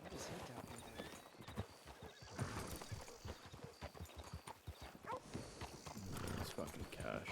Speaker 21: What is he talking about?
Speaker 1: It's fucking cash.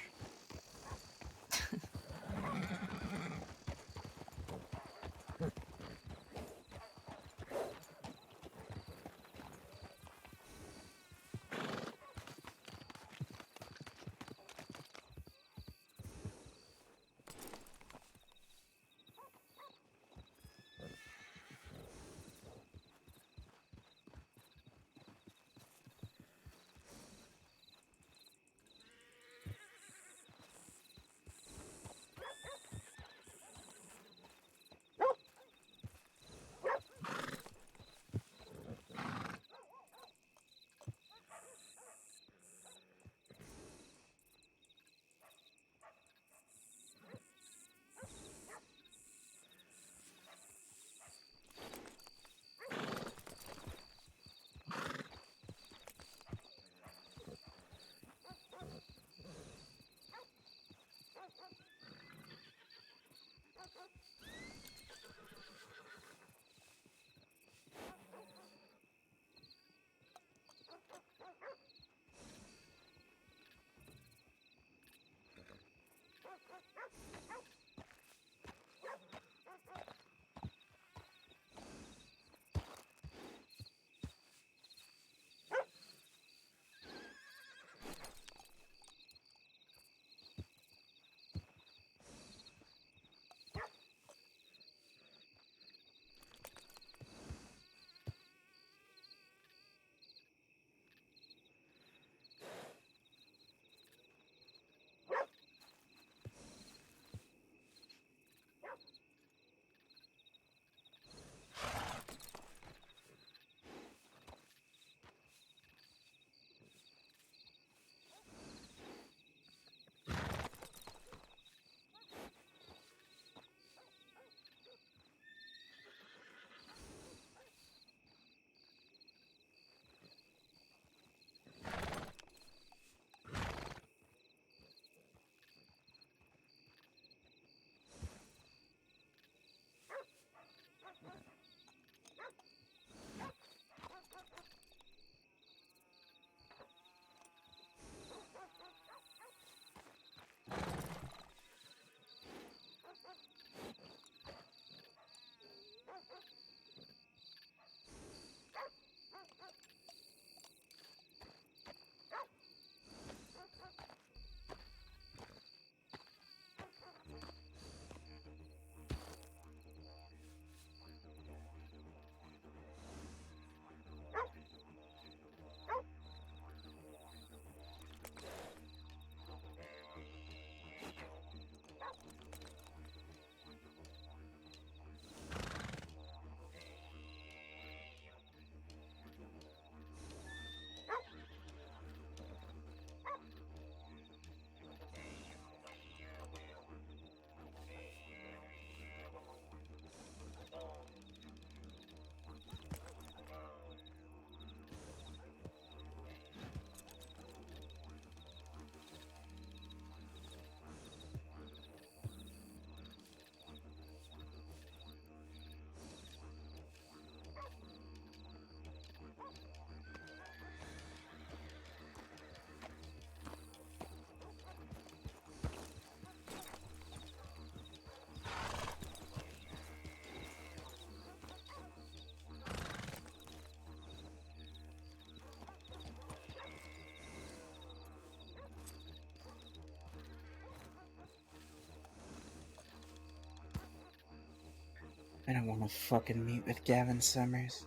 Speaker 21: I don't want to fucking meet with Gavin Summers.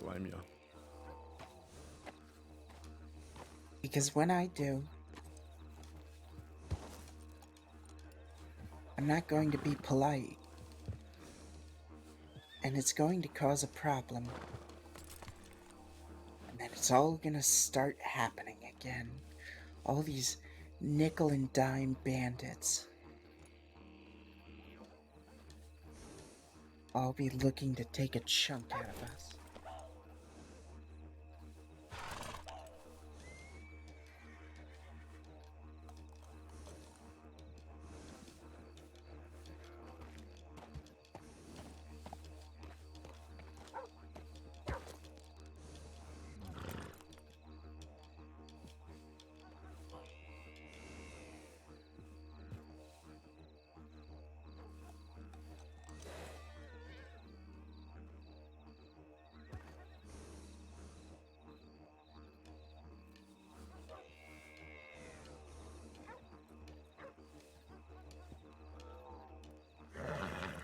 Speaker 1: blame you.
Speaker 21: Because when I do, I'm not going to be polite. And it's going to cause a problem. And then it's all gonna start happening again. All these nickel and dime bandits. All be looking to take a chunk out of us.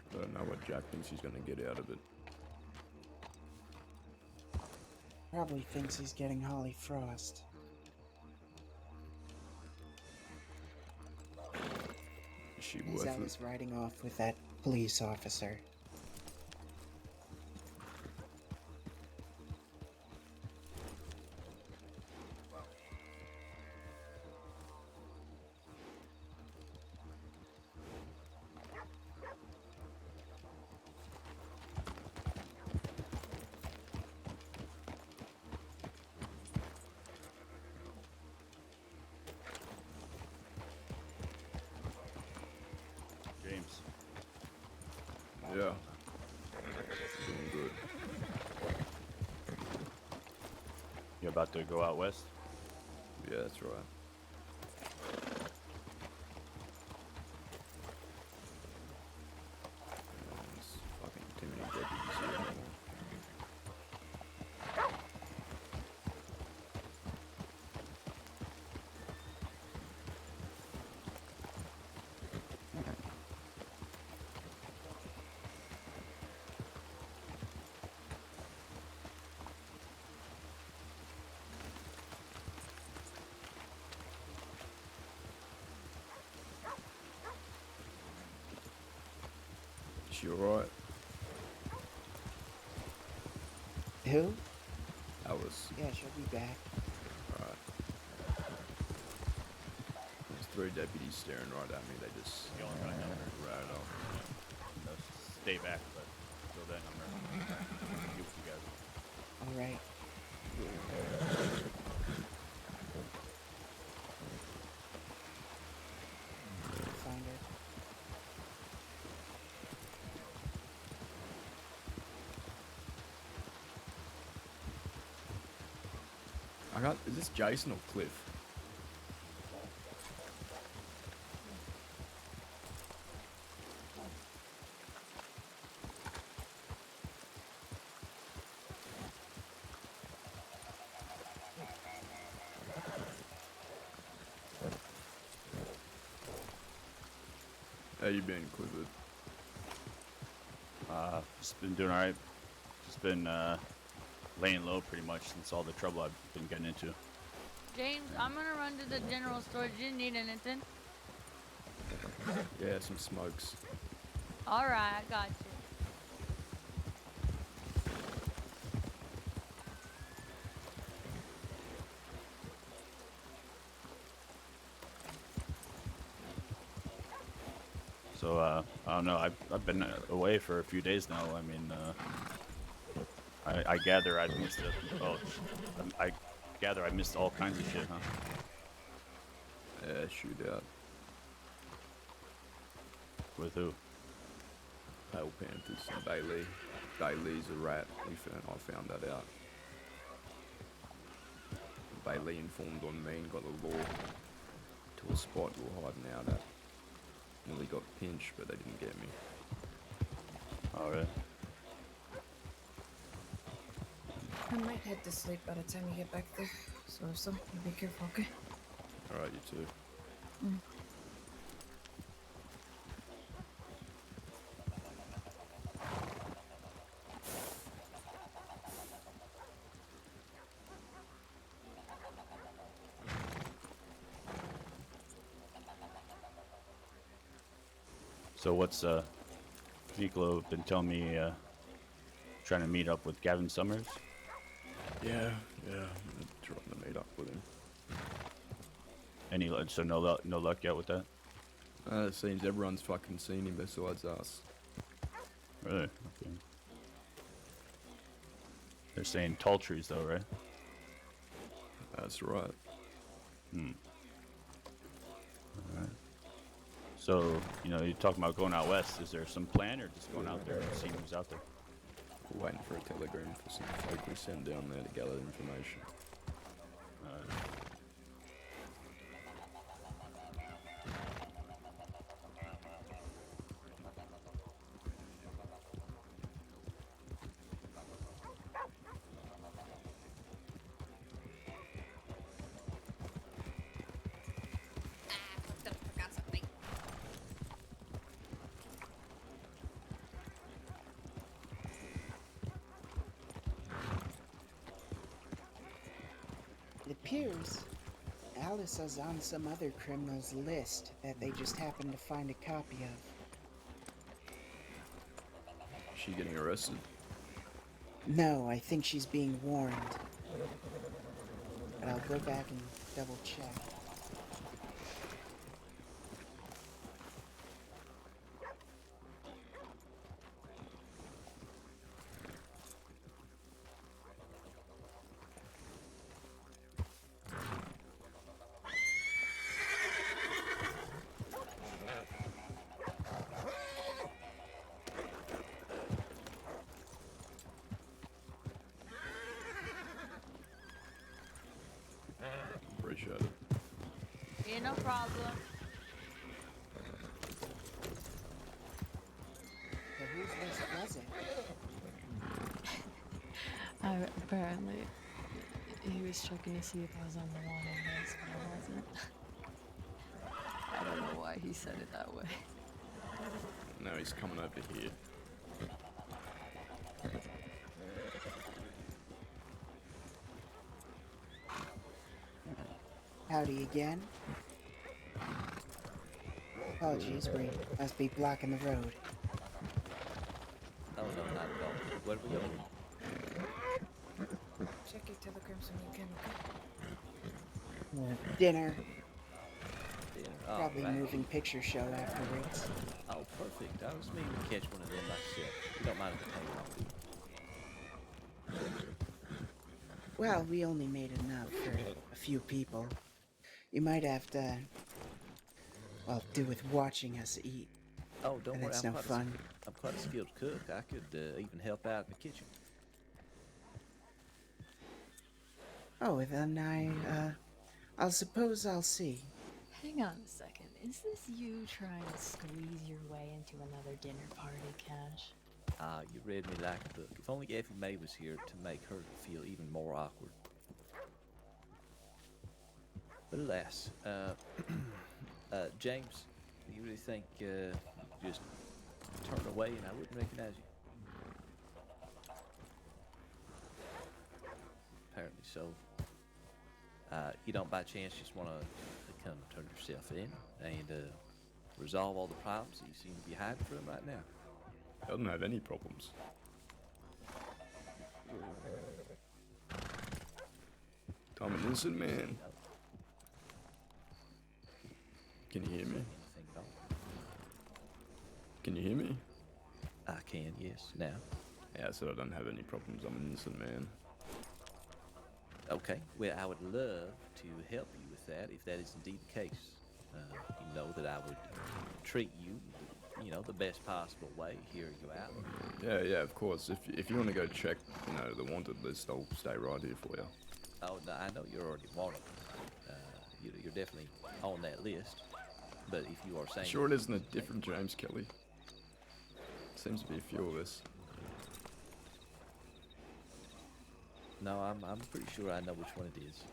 Speaker 1: I don't know what Jack thinks he's gonna get out of it.
Speaker 21: Probably thinks he's getting Holly Frost.
Speaker 1: Is she
Speaker 21: He's
Speaker 1: worth
Speaker 21: always
Speaker 1: it?
Speaker 21: riding off with that police officer.
Speaker 8: James.
Speaker 1: Yeah. Doing good.
Speaker 8: You about to go out west?
Speaker 1: Yeah, that's right. There's fucking too many deputies here anymore. She alright?
Speaker 21: Who?
Speaker 1: Alice.
Speaker 21: Yeah, she'll be back.
Speaker 1: Alright. There's 3 deputies staring right at me. They just
Speaker 8: You only got a number.
Speaker 1: right off.
Speaker 8: No, stay back, but until then, I'm gonna be with you guys.
Speaker 21: Alright. Find her.
Speaker 1: Is this Jason or Cliff? How you been, Clifford?
Speaker 8: Just been doing alright. Just been laying low pretty much since all the trouble I've been getting into.
Speaker 22: James, I'm gonna run to the general store. Do you need anything?
Speaker 1: Yeah, some smokes.
Speaker 22: Alright, I got you.
Speaker 8: So I don't know. I've been away for a few days now. I mean, I gather I missed it. Oh, I gather I missed all kinds of shit, huh?
Speaker 1: Yeah, shootout.
Speaker 8: With who?
Speaker 1: Pale Panthers and Bailey. Bailey's a rat. I found that out. Bailey informed on me and got the law to a spot we were hiding out at. Nearly got pinched, but they didn't get me.
Speaker 8: Oh, really?
Speaker 7: I might head to sleep by the time you get back there. So, you be careful, okay?
Speaker 1: Alright, you too.
Speaker 7: Mm.
Speaker 8: So what's Ziklo been telling me? Trying to meet up with Gavin Summers.
Speaker 1: Yeah. I'm trying to meet up with him.
Speaker 8: Any so no luck yet with that?
Speaker 1: It seems everyone's fucking seen him besides us.
Speaker 8: Really? Okay. They're saying tall trees though, right?
Speaker 1: That's right.
Speaker 8: Alright. So, you're talking about going out west. Is there some plan or just going out there and seeing who's out there?
Speaker 1: We're waiting for a telegram for some folk we send down there to gather information.
Speaker 19: Forgot something.
Speaker 21: It appears Alice is on some other criminal's list that they just happened to find a copy of.
Speaker 1: Is she getting arrested?
Speaker 21: No, I think she's being warned. But I'll go back and double check.
Speaker 1: Appreciate it.
Speaker 22: Yeah, no problem.
Speaker 21: But whose list was it?
Speaker 15: Apparently, he was checking to see if I was on the wanted list, but I wasn't. I don't know why he said it that way.
Speaker 1: Now he's coming over here.
Speaker 21: Howdy again. Apologies, we must be blocking the road.
Speaker 10: Oh, no, not at all. Where are we going?
Speaker 7: Check your telegrams when you can,
Speaker 21: Dinner.
Speaker 10: Oh,
Speaker 21: Probably
Speaker 10: right.
Speaker 21: moving picture show afterwards.
Speaker 10: Oh, perfect. I was meaning to catch one of them myself. You don't mind if I take long, do you?
Speaker 21: Well, we only made enough for a few people. You might have to, well, do with watching us eat.
Speaker 10: Oh, don't
Speaker 21: And
Speaker 10: worry.
Speaker 21: it's no fun.
Speaker 10: I'm quite a skilled cook. I could even help out in the kitchen.
Speaker 21: Oh, then I'll suppose I'll see.
Speaker 15: Hang on a second. Is this you trying to squeeze your way into another dinner party, Cash?
Speaker 10: Ah, you read me like a book. If only Effie May was here to make her feel even more awkward. But alas, James, you really think just turn away and I wouldn't recognize you? Apparently so. You don't by chance just want to come turn yourself in and resolve all the problems that you seem to be hiding from right now?
Speaker 1: I don't have any problems. I'm an innocent man. Can you hear me? Can you hear me?
Speaker 10: I can, yes, now.
Speaker 1: Yeah, I said I don't have any problems. I'm an innocent man.
Speaker 10: Okay, well, I would love to help you with that if that is indeed the case. You know that I would treat you, the best possible way, hear you out.
Speaker 1: Yeah, of course. If you want to go check, the wanted list, I'll stay right here for you.
Speaker 10: Oh, no, I know you're already wanted. You're definitely on that list. But if you are saying...
Speaker 1: Sure it isn't a different James Kelly. Seems to be a few of us.
Speaker 10: No, I'm pretty sure I know which one it is.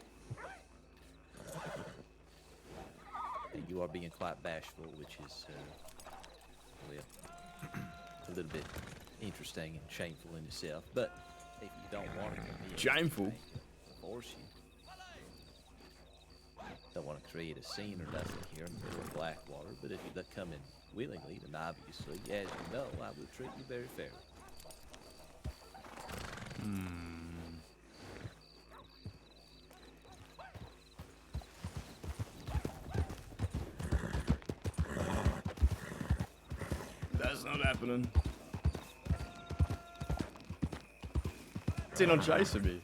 Speaker 10: And you are being quite bashful, which is, well, a little bit interesting and shameful in itself. But if you don't want it to be
Speaker 1: shameful,
Speaker 10: force you. Don't want to create a scene or nothing here in the middle of Blackwater, but if you'd come in willingly, then obviously, as you know, I will treat you very fairly.
Speaker 1: That's not happening. It's in on chasing me.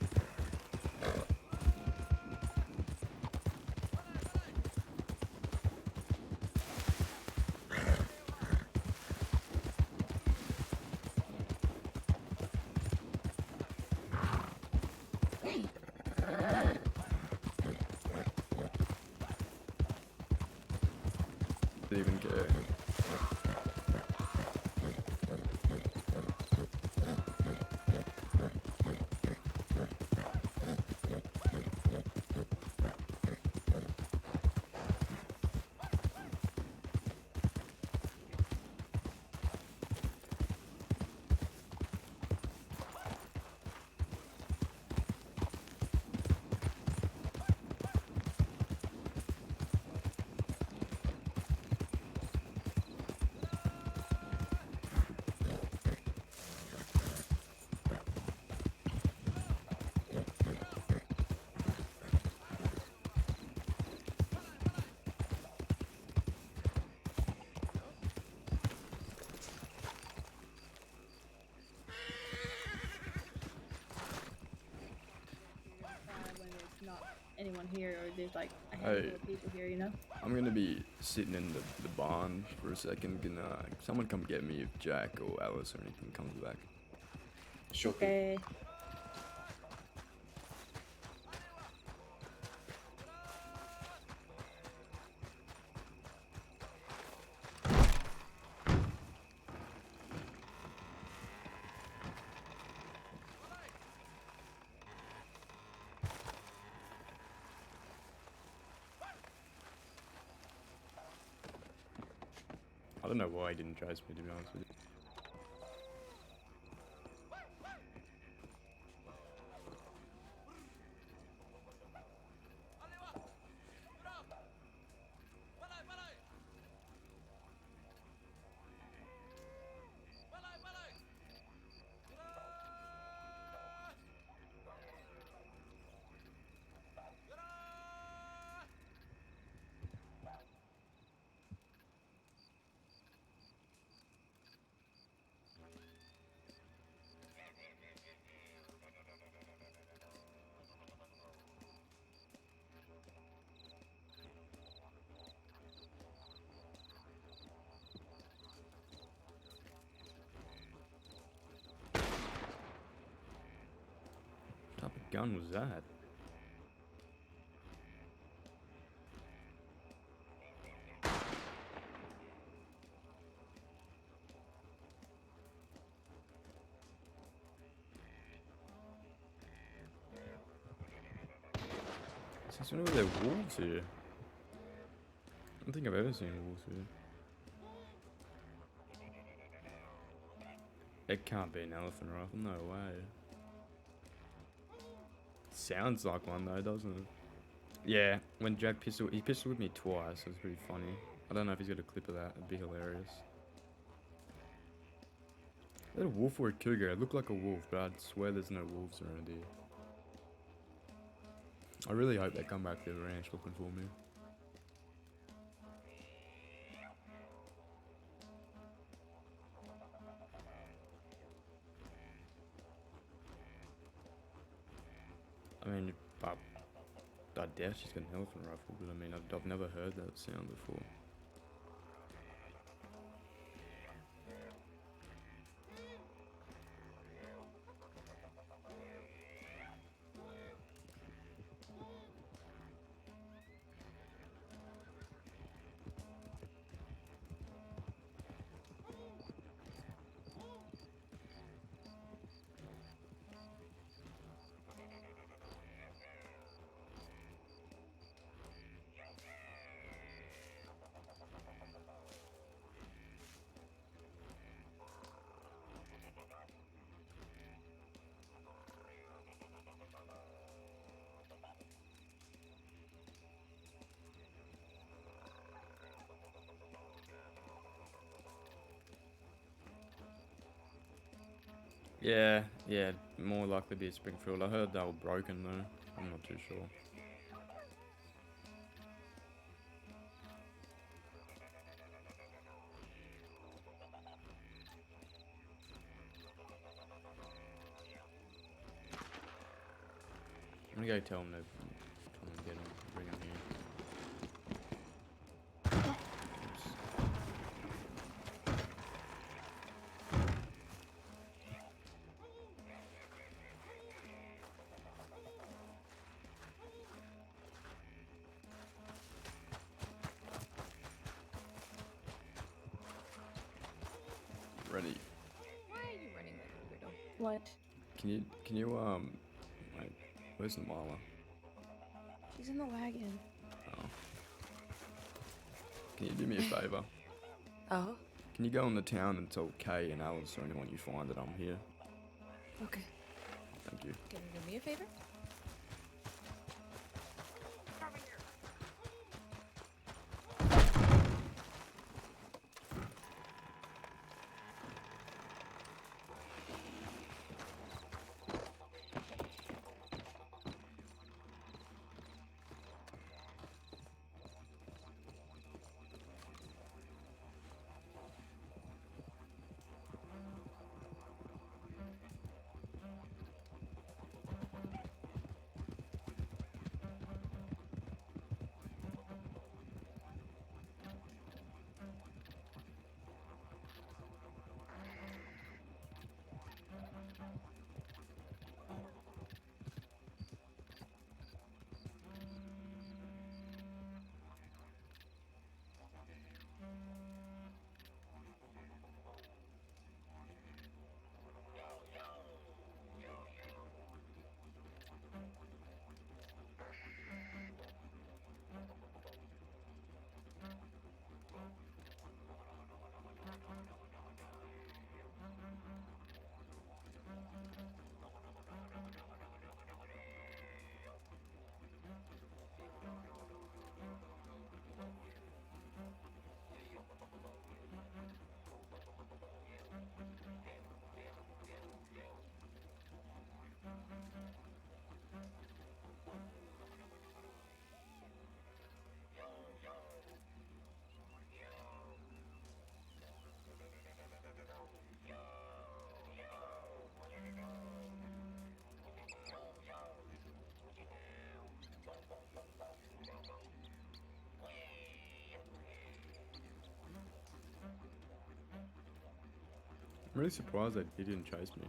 Speaker 1: Didn't even care.
Speaker 11: When there's not anyone here, or there's like a
Speaker 1: Hey.
Speaker 11: handful of people here, you know?
Speaker 1: I'm gonna be sitting in the barn for a second. Can someone come get me if Jack or Alice or anything comes back?
Speaker 6: Sure.
Speaker 11: Okay.
Speaker 1: I don't know why he didn't chase me, to be honest with you. What type of gun was that? Since when were there wolves here? I don't think I've ever seen wolves here. It can't be an elephant rifle, no way. Sounds like one though, doesn't it? Yeah, when Jack he pistol with me twice, it was pretty funny. I don't know if he's got a clip of that, it'd be hilarious. Is that a wolf or a cougar? It looked like a wolf, but I'd swear there's no wolves around here. I really hope they come back to the ranch looking for me. I mean, I doubt she's got an elephant rifle, but I mean, I've never heard that sound before. Yeah, more likely be a Springfield. I heard they were broken though. I'm not too sure. I'm gonna go tell them to come and get him, bring him here. Ready?
Speaker 15: Why are you running like a weirdo? What?
Speaker 1: Can you wait, where's the Marla?
Speaker 15: She's in the wagon.
Speaker 1: Oh. Can you do me a favor?
Speaker 15: Oh?
Speaker 1: Can you go in the town and tell Kay and Alice or anyone you find that I'm here?
Speaker 15: Okay.
Speaker 1: Thank you.
Speaker 15: Can you do me a favor?
Speaker 1: I'm really surprised that he didn't chase me.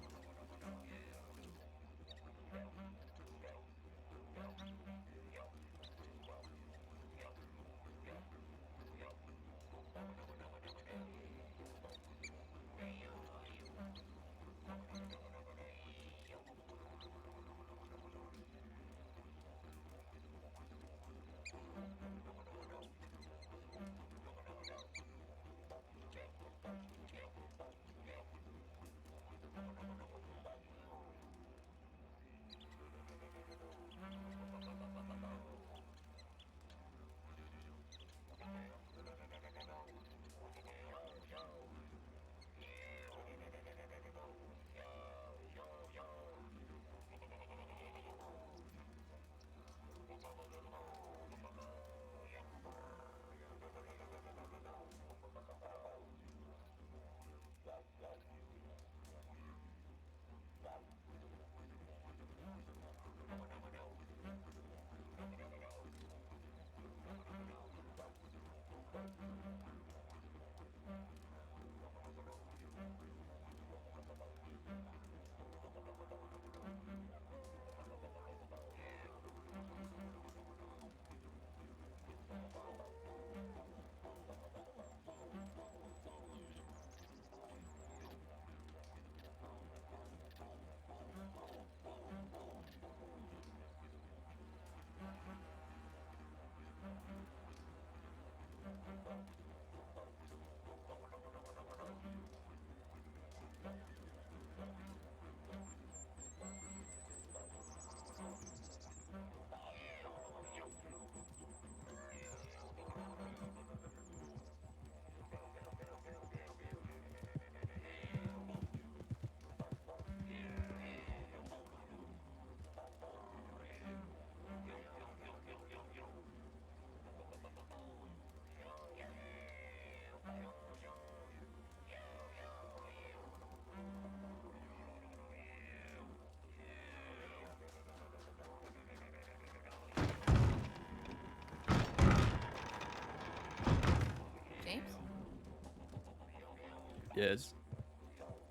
Speaker 1: Yes.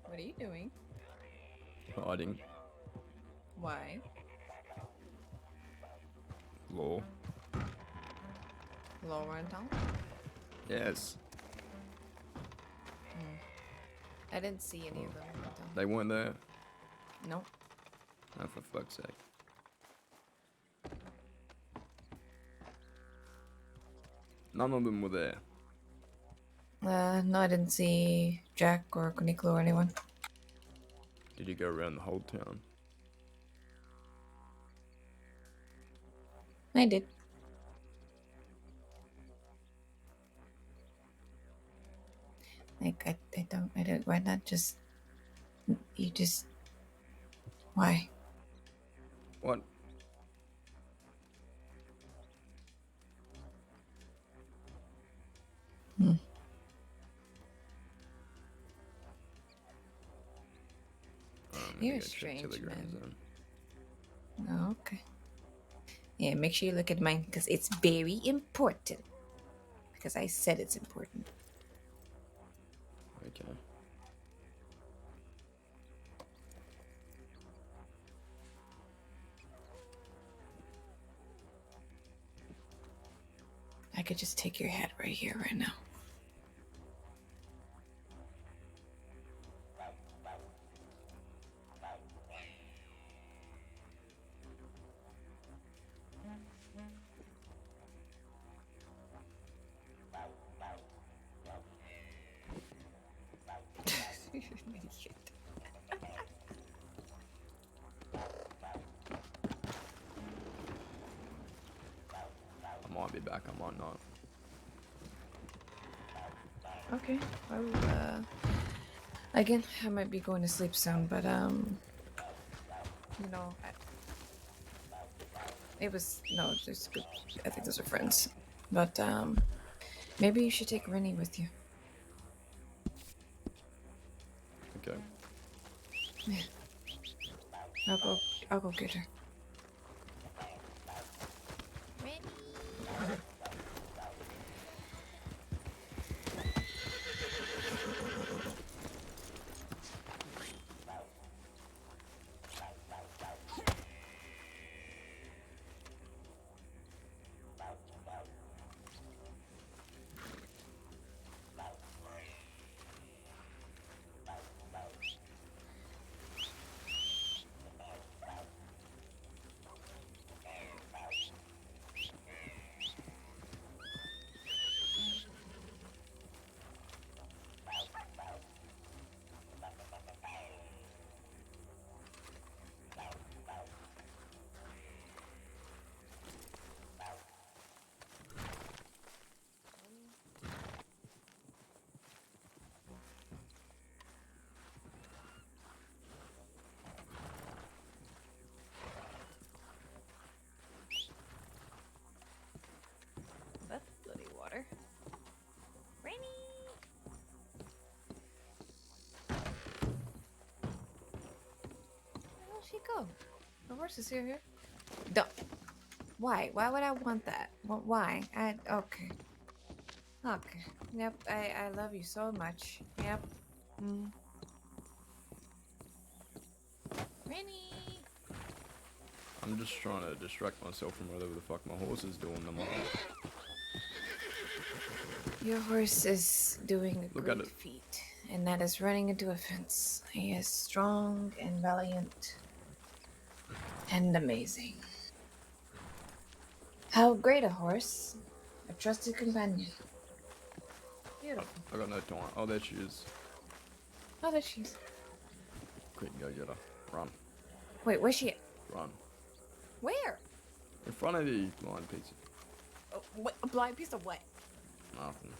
Speaker 7: What are you doing?
Speaker 1: Hiding.
Speaker 7: Why?
Speaker 1: Law.
Speaker 7: Laura and Tom?
Speaker 1: Yes.
Speaker 7: I didn't see any of them.
Speaker 1: They weren't there.
Speaker 7: Nope.
Speaker 1: Oh, for fuck's sake. None of them were there.
Speaker 7: No, I didn't see Jack or Kuniklo or anyone.
Speaker 1: Did you go around the whole town?
Speaker 7: I did. Like, I don't, why not just, you just, why?
Speaker 1: What?
Speaker 7: Hmm. You're a strange man. Oh, okay. Yeah, make sure you look at mine because it's very important. Because I said it's important.
Speaker 1: Okay.
Speaker 7: I could just take your head right here, right now.
Speaker 1: I might be back, I might not.
Speaker 7: Okay. Well, again, I might be going to sleep soon, but, you know, it was, no, just good. I think those are friends. But, maybe you should take Rennie with you.
Speaker 1: Okay.
Speaker 7: Yeah. I'll go get her. That's bloody water. Rainy! Where'd she go? The horse is here. Don't. Why? Why would I want that? Why? Okay. Okay. Yep, I love you so much. Yep. Rainy!
Speaker 1: I'm just trying to distract myself from whatever the fuck my horse is doing.
Speaker 7: Your horse is doing a
Speaker 1: Look at
Speaker 7: great
Speaker 1: it.
Speaker 7: feat, and that is running into a fence. He is strong and valiant and amazing. How great a horse. A trusted companion. Beautiful.
Speaker 1: I got no time. Oh, there she is.
Speaker 7: Oh, there she is.
Speaker 1: Quick, go get her. Run.
Speaker 7: Wait, where's she at?
Speaker 1: Run.
Speaker 7: Where?
Speaker 1: In front of the blind pizza.
Speaker 7: Oh, what, a blind piece of what?
Speaker 1: Nothing.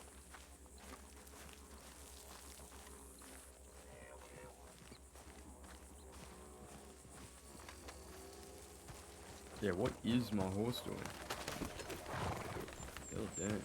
Speaker 1: Yeah, what is my horse doing? God damn.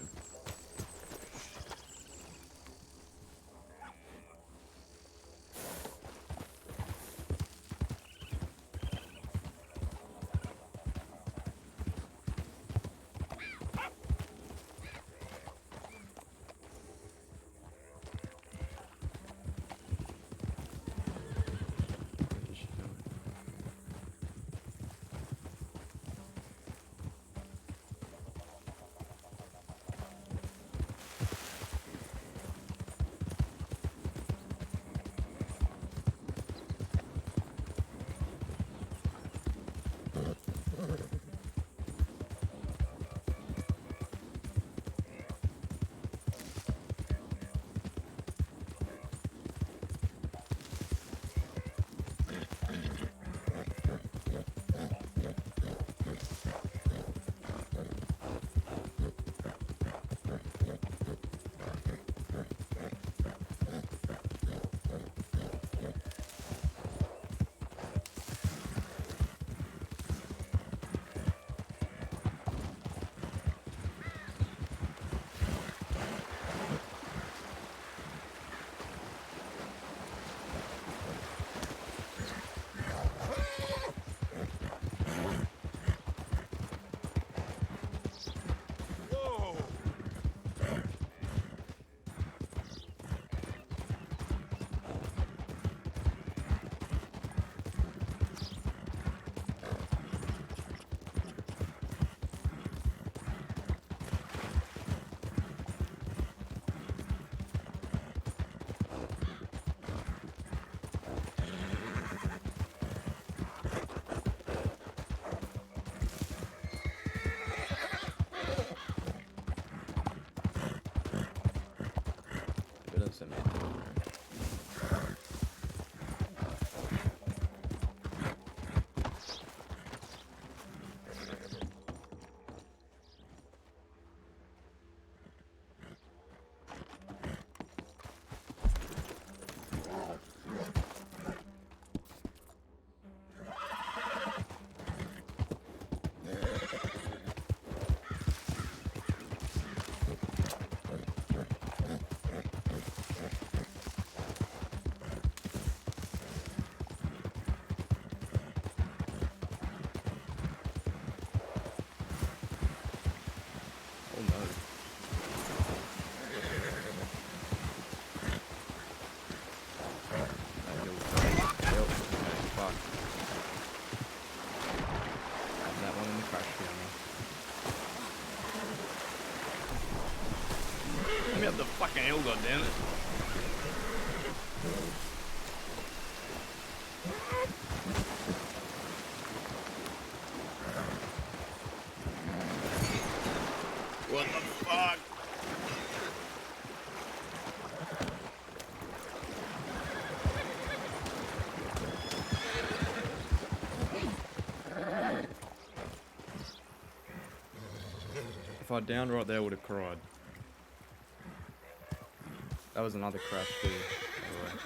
Speaker 1: hell, goddammit. What the fuck? If I downed right there, I would have cried. That was another crash too, by the way.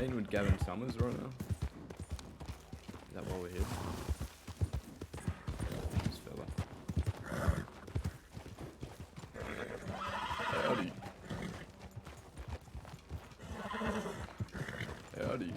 Speaker 1: meeting with Gavin Summers right now? Is that why we're here? This fella. Howdy. Howdy.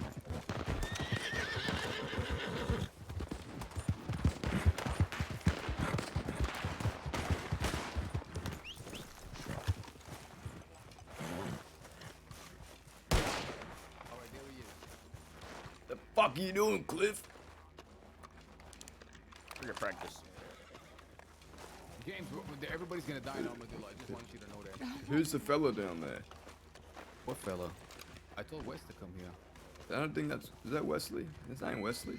Speaker 1: The fuck are you doing, Cliff?
Speaker 8: For your practice.
Speaker 16: James, everybody's gonna die in Armadillo. I just want you to know that.
Speaker 1: Who's the fella down there?
Speaker 16: What fella? I told Wes to come here.
Speaker 1: I don't think that's... Is that Wesley? His name Wesley?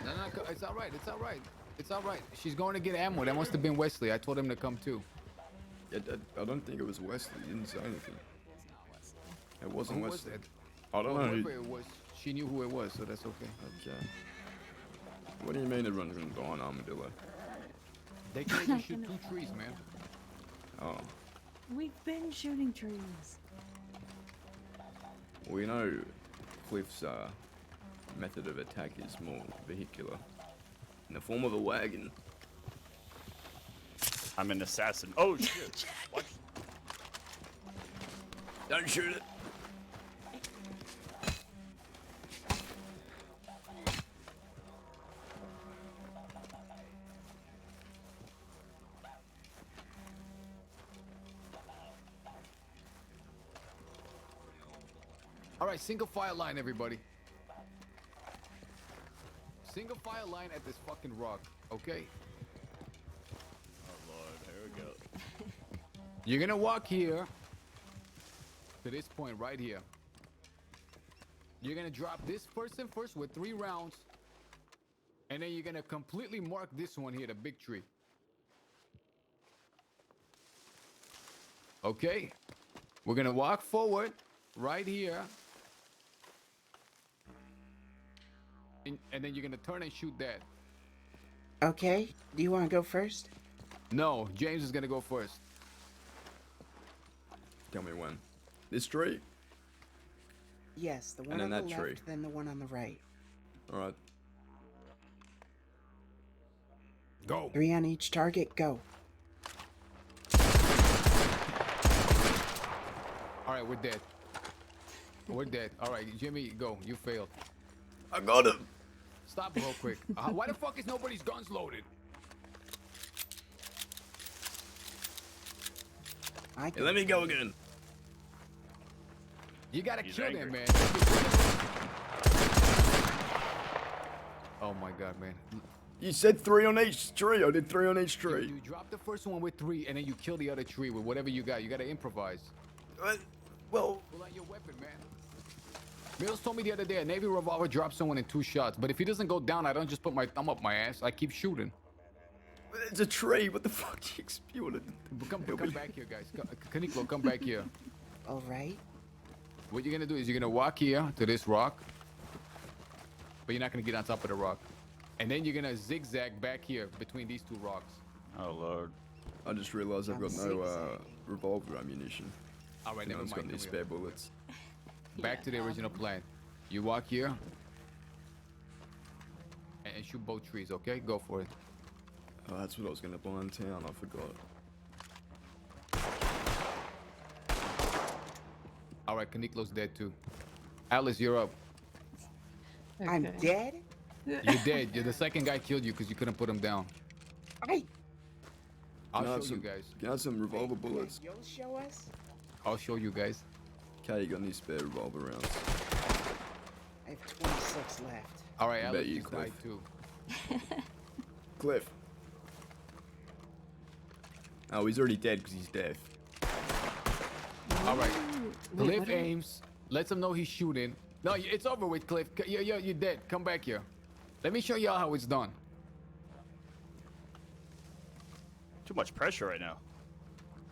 Speaker 16: No, it's all right. It's all right. It's all right. She's going to get ammo. That must have been Wesley. I told him to come too.
Speaker 1: Yeah, I don't think it was Wesley. He didn't say anything. It wasn't
Speaker 16: Who was
Speaker 1: Wesley.
Speaker 16: it?
Speaker 1: I don't
Speaker 16: Well,
Speaker 1: know.
Speaker 16: whoever it was, she knew who it was, so that's okay.
Speaker 1: Okay. What do you mean everyone's gonna die on Armadillo?
Speaker 16: They can't even shoot 2 trees, man.
Speaker 1: Oh.
Speaker 12: We've been shooting trees.
Speaker 1: Well, you know, Cliff's method of attack is more vehicular. In the form of a wagon.
Speaker 8: I'm an assassin. Oh shit! What?
Speaker 1: Don't shoot it.
Speaker 16: All right, single file line, everybody. Single file line at this fucking rock, okay?
Speaker 8: Oh Lord, here we go.
Speaker 16: You're gonna walk here to this point right here. You're gonna drop this person first with 3 rounds, and then you're gonna completely mark this one here, the big tree. Okay, we're gonna walk forward right here. And then you're gonna turn and shoot that.
Speaker 21: Okay, do you want to go first?
Speaker 16: No, James is gonna go first.
Speaker 1: Tell me when. This tree?
Speaker 21: Yes, the one
Speaker 1: And
Speaker 21: on
Speaker 1: then
Speaker 21: the
Speaker 1: that
Speaker 21: left,
Speaker 1: tree.
Speaker 21: then the one on the right.
Speaker 1: Alright.
Speaker 16: Go.
Speaker 21: 3 on each target, go.
Speaker 16: All right, we're dead. We're dead. All right, Jimmy, go. You failed.
Speaker 1: I got him.
Speaker 16: Stop real quick. Why the fuck is nobody's guns loaded?
Speaker 1: Hey, let me go again.
Speaker 16: You gotta
Speaker 8: He's
Speaker 16: kill
Speaker 8: angry.
Speaker 16: them, man. Oh my god, man.
Speaker 1: You said 3 on each tree. I did 3 on each tree.
Speaker 16: You drop the first one with 3, and then you kill the other tree with whatever you got. You gotta improvise.
Speaker 1: Well,
Speaker 16: pull out your weapon, man. Mills told me the other day a Navy revolver drops someone in 2 shots, but if he doesn't go down, I don't just put my thumb up my ass. I keep shooting.
Speaker 1: It's a tree. What the fuck? You exploded.
Speaker 16: Come back here, guys. Kaniko, come back here.
Speaker 21: All right.
Speaker 16: What you're gonna do is you're gonna walk here to this rock, but you're not gonna get on top of the rock. And then you're gonna zigzag back here between these 2 rocks.
Speaker 8: Oh Lord.
Speaker 1: I just realized I've got no revolver ammunition.
Speaker 16: All right,
Speaker 1: No
Speaker 16: never
Speaker 1: one's
Speaker 16: mind.
Speaker 1: got any
Speaker 16: Come
Speaker 1: spare
Speaker 16: here.
Speaker 1: bullets.
Speaker 16: Back to the original plan. You walk here and shoot both trees, okay? Go for it.
Speaker 1: Oh, that's what I was gonna buy in town. I forgot.
Speaker 16: All right, Kaniklo's dead too. Alice, you're up.
Speaker 21: I'm dead?
Speaker 16: You're dead. You're the second guy killed you because you couldn't put him down. I'll
Speaker 1: Can I have
Speaker 16: show you
Speaker 1: some-
Speaker 16: guys.
Speaker 1: Can I have some revolver bullets?
Speaker 21: You'll show us?
Speaker 16: I'll show you guys.
Speaker 1: Okay, you got any spare revolver rounds?
Speaker 21: I have 26 left.
Speaker 16: All right,
Speaker 1: I
Speaker 16: Alice
Speaker 1: bet you,
Speaker 16: just died
Speaker 1: Cliff.
Speaker 16: too.
Speaker 1: Cliff. Oh, he's already dead because he's deaf.
Speaker 16: All right.
Speaker 15: Wait,
Speaker 16: Cliff
Speaker 15: what?
Speaker 16: aims, lets him know he's shooting. No, it's over with, Cliff. You're dead. Come back here. Let me show y'all how it's done.
Speaker 8: Too much pressure right now.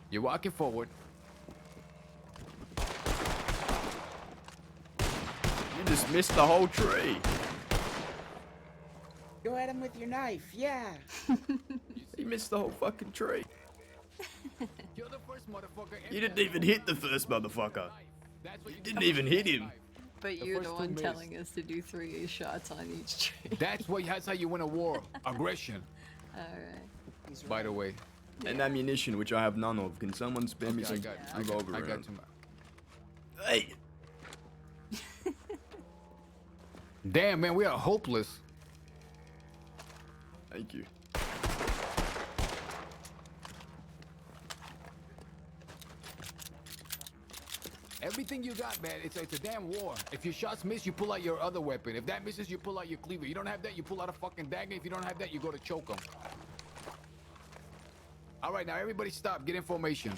Speaker 16: You're walking forward.
Speaker 1: You just missed the whole tree.
Speaker 21: Go at him with your knife, yeah.
Speaker 1: You missed the whole fucking tree.
Speaker 16: Kill the first motherfucker.
Speaker 1: You didn't even hit the first motherfucker.
Speaker 16: That's what
Speaker 1: You didn't even hit him.
Speaker 15: But
Speaker 16: The
Speaker 15: you're the
Speaker 16: first 2
Speaker 15: one
Speaker 16: missed.
Speaker 15: telling us to do 3 shots on each tree.
Speaker 16: That's how you win a war. Aggression.
Speaker 15: Alright.
Speaker 16: By the way.
Speaker 1: And ammunition, which I have none of. Can someone spare me some revolver
Speaker 16: I got
Speaker 1: rounds?
Speaker 16: some.
Speaker 1: Hey!
Speaker 16: Damn, man, we are hopeless.
Speaker 1: Thank you.
Speaker 16: Everything you got, man, it's a damn war. If your shots miss, you pull out your other weapon. If that misses, you pull out your cleaver. You don't have that, you pull out a fucking dagger. If you don't have that, you go to choke them. All right, now everybody stop. Get in formation.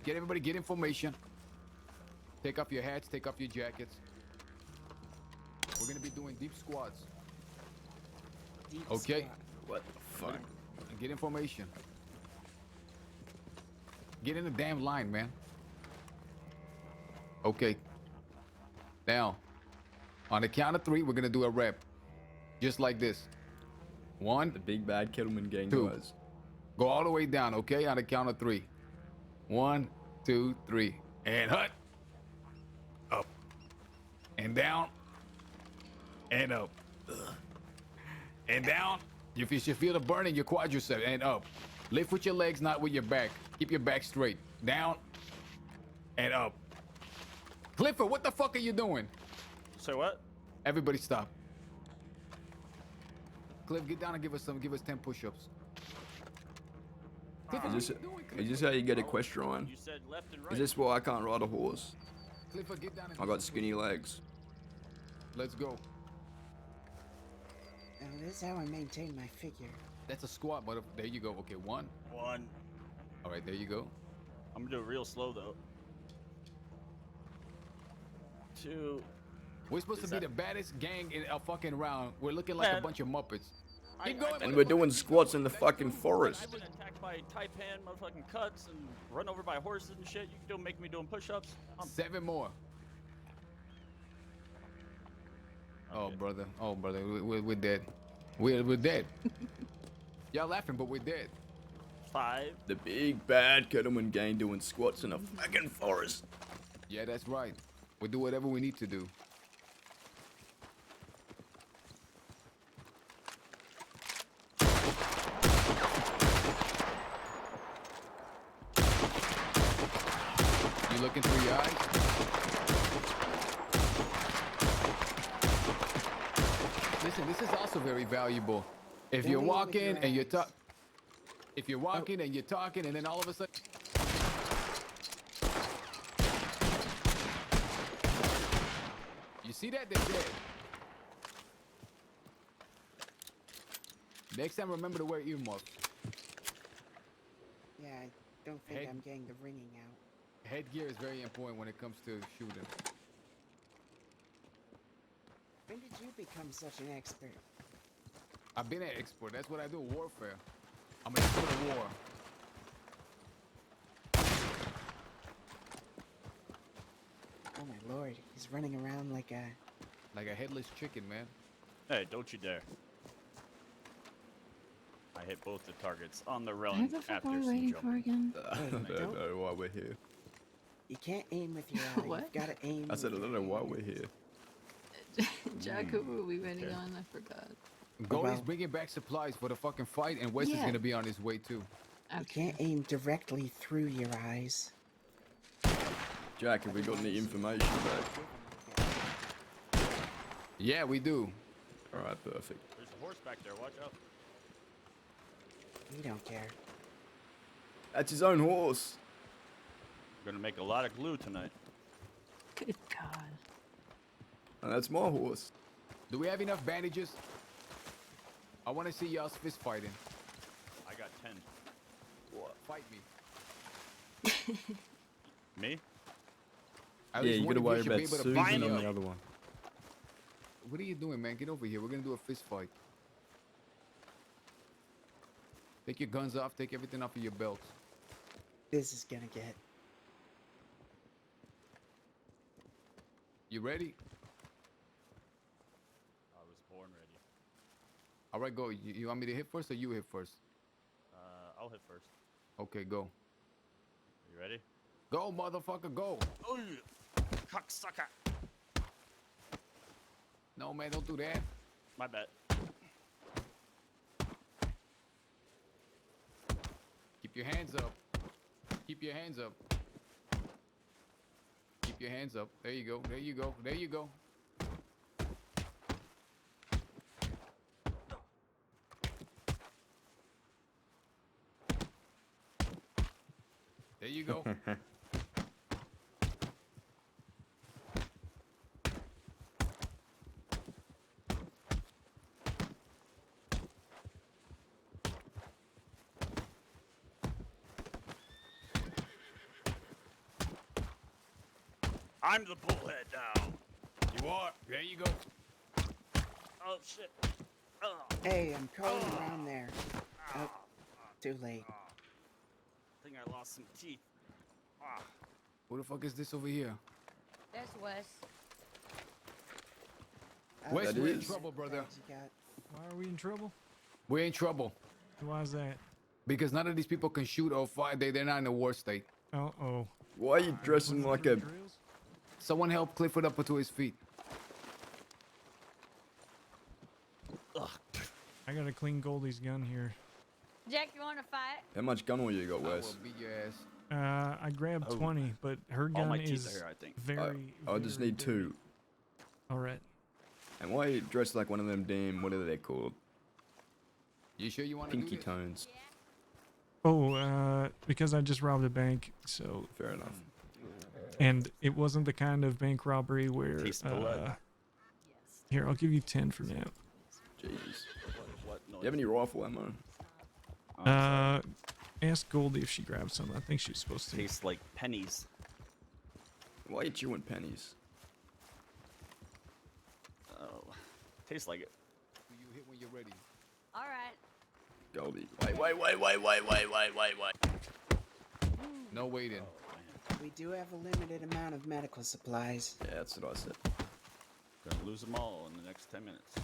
Speaker 16: Everybody get in formation. Take off your hats, take off your jackets. We're gonna be doing deep squats. Okay?
Speaker 1: What the fuck?
Speaker 16: Get in formation. Get in the damn line, man. Okay. Now, on the count of 3, we're gonna do a rep. Just like this. 1.
Speaker 1: The big bad Kettleman gang
Speaker 16: 2.
Speaker 1: guys.
Speaker 16: Go all the way down, okay? On the count of 3. 1, 2, 3. And hut. Up. And down. And up. And down. If you should feel the burn in your quadricep. And up. Lift with your legs, not with your back. Keep your back straight. Down. And up. Clifford, what the fuck are you doing?
Speaker 8: Say what?
Speaker 16: Everybody stop. Cliff, get down and give us 10 push-ups.
Speaker 1: Is this how you get equestrian?
Speaker 8: You said left and right.
Speaker 1: Is this why I can't ride a horse?
Speaker 16: Clifford, get down and
Speaker 1: I got skinny legs.
Speaker 16: Let's go.
Speaker 21: Now, this is how I maintain my figure.
Speaker 16: That's a squat, but there you go. Okay, one.
Speaker 8: One.
Speaker 16: All right, there you go.
Speaker 8: I'm gonna do it real slow though. Two.
Speaker 16: We're supposed to be the baddest gang in a fucking round. We're looking like a bunch of Muppets. Keep going.
Speaker 1: And we're doing squats in the fucking forest.
Speaker 8: I've been attacked by Taipan, motherfucking cuts, and run over by horses and shit. You don't make me doing push-ups.
Speaker 16: 7 more. Oh brother, we're dead. We're dead. Y'all laughing, but we're dead.
Speaker 8: 5.
Speaker 1: The big bad Kettleman gang doing squats in a fucking forest.
Speaker 16: Yeah, that's right. We'll do whatever we need to do. You looking through your eyes? Listen, this is also very valuable. If you're walking and you're walking and you're talking, and then all of a sudden. You see that? They're dead. Next time, remember to wear earmuffs.
Speaker 21: Yeah, I don't think I'm getting the ringing out.
Speaker 16: Headgear is very important when it comes to shooting.
Speaker 21: When did you become such an expert?
Speaker 16: I've been an expert. That's what I do. Warfare. I'm an expert of war.
Speaker 21: Oh my lord, he's running around like a
Speaker 16: headless chicken, man.
Speaker 8: Hey, don't you dare. I hit both the targets on the run
Speaker 15: Who the fuck
Speaker 8: after
Speaker 15: are we
Speaker 8: some
Speaker 15: waiting
Speaker 8: jumping.
Speaker 15: for again?
Speaker 1: I don't know why we're here.
Speaker 21: You can't aim with your eye.
Speaker 15: What?
Speaker 21: You've got to aim.
Speaker 1: I said I
Speaker 21: with
Speaker 1: don't
Speaker 21: your
Speaker 1: know why
Speaker 21: hand.
Speaker 1: we're here.
Speaker 15: Jack, who were we waiting on? I forgot.
Speaker 16: Goldie's bringing back supplies for the fucking fight, and Wes is
Speaker 15: Yeah.
Speaker 16: gonna be on his way too.
Speaker 21: You can't aim directly through your eyes.
Speaker 1: Jack, have we got any information back?
Speaker 16: Yeah, we do.
Speaker 1: All right, perfect.
Speaker 8: There's a horse back there. Watch out.
Speaker 21: We don't care.
Speaker 1: That's his own horse.
Speaker 8: We're gonna make a lot of glue tonight.
Speaker 15: Good God.
Speaker 1: And that's my horse.
Speaker 16: Do we have enough bandages? I want to see y'all's fist fighting.
Speaker 8: I got 10.
Speaker 16: What? Fight me.
Speaker 8: Me?
Speaker 16: At
Speaker 1: Yeah,
Speaker 16: least
Speaker 1: you
Speaker 16: one
Speaker 1: gotta
Speaker 16: of
Speaker 1: worry
Speaker 16: should be
Speaker 1: about
Speaker 16: able to
Speaker 1: Susan
Speaker 16: beat
Speaker 1: and
Speaker 16: me
Speaker 1: the
Speaker 16: up.
Speaker 1: other one.
Speaker 16: What are you doing, man? Get over here. We're gonna do a fist fight. Take your guns off. Take everything off of your belts.
Speaker 21: This is gonna get.
Speaker 16: You ready?
Speaker 8: I was born ready.
Speaker 16: All right, go. You want me to hit first or you hit first?
Speaker 8: I'll hit first.
Speaker 16: Okay, go.
Speaker 8: You ready?
Speaker 16: Go, motherfucker, go.
Speaker 8: Oh, cocksucker.
Speaker 16: No, man, don't do that.
Speaker 8: My bad.
Speaker 16: Keep your hands up. Keep your hands up. Keep your hands up. There you go. There you go. There you go. There you go.
Speaker 8: I'm the bullhead now.
Speaker 16: You are. There you go.
Speaker 8: Oh shit. Oh.
Speaker 21: Hey, I'm crawling around there. Oh, too late.
Speaker 8: I think I lost some teeth. Ah.
Speaker 16: Who the fuck is this over here?
Speaker 22: That's Wes.
Speaker 16: Wes,
Speaker 1: That
Speaker 16: we're in
Speaker 1: is.
Speaker 16: trouble, brother.
Speaker 13: Why are we in trouble?
Speaker 16: We're in trouble.
Speaker 13: Why is that?
Speaker 16: Because none of these people can shoot or fight. They're not in a war state.
Speaker 13: Uh-oh.
Speaker 1: Why are you dressing like a...
Speaker 16: Someone help Clifford up to his feet.
Speaker 13: I got a clean Goldie's gun here.
Speaker 22: Jack, you want to fight?
Speaker 1: How much gun will you got,
Speaker 16: I
Speaker 1: Wes?
Speaker 16: will beat your ass.
Speaker 13: I grabbed
Speaker 8: Oh.
Speaker 13: 20, but her
Speaker 8: All
Speaker 13: gun
Speaker 8: my teeth
Speaker 13: is
Speaker 8: are here, I think.
Speaker 13: very.
Speaker 1: I just need 2.
Speaker 13: All right.
Speaker 1: And why are you dressed like one of them damn... What are they called?
Speaker 16: You sure you want to do
Speaker 1: Pinky
Speaker 16: this?
Speaker 1: tones.
Speaker 13: Oh, because I just robbed a bank, so
Speaker 1: fair enough.
Speaker 13: And it wasn't the kind of bank robbery where.
Speaker 8: Taste blood.
Speaker 13: Here, I'll give you 10 for now.
Speaker 1: Jesus. You have any rifle ammo?
Speaker 13: Ask Goldie if she grabbed some. I think she's supposed to.
Speaker 8: Tastes like pennies.
Speaker 1: Why are you chewing pennies?
Speaker 8: Oh, tastes like it.
Speaker 16: You hit when you're ready.
Speaker 22: All right.
Speaker 1: Goldie. Wait.
Speaker 16: No waiting.
Speaker 21: We do have a limited amount of medical supplies.
Speaker 1: Yeah, that's what I said.
Speaker 8: Gonna lose them all in the next 10 minutes.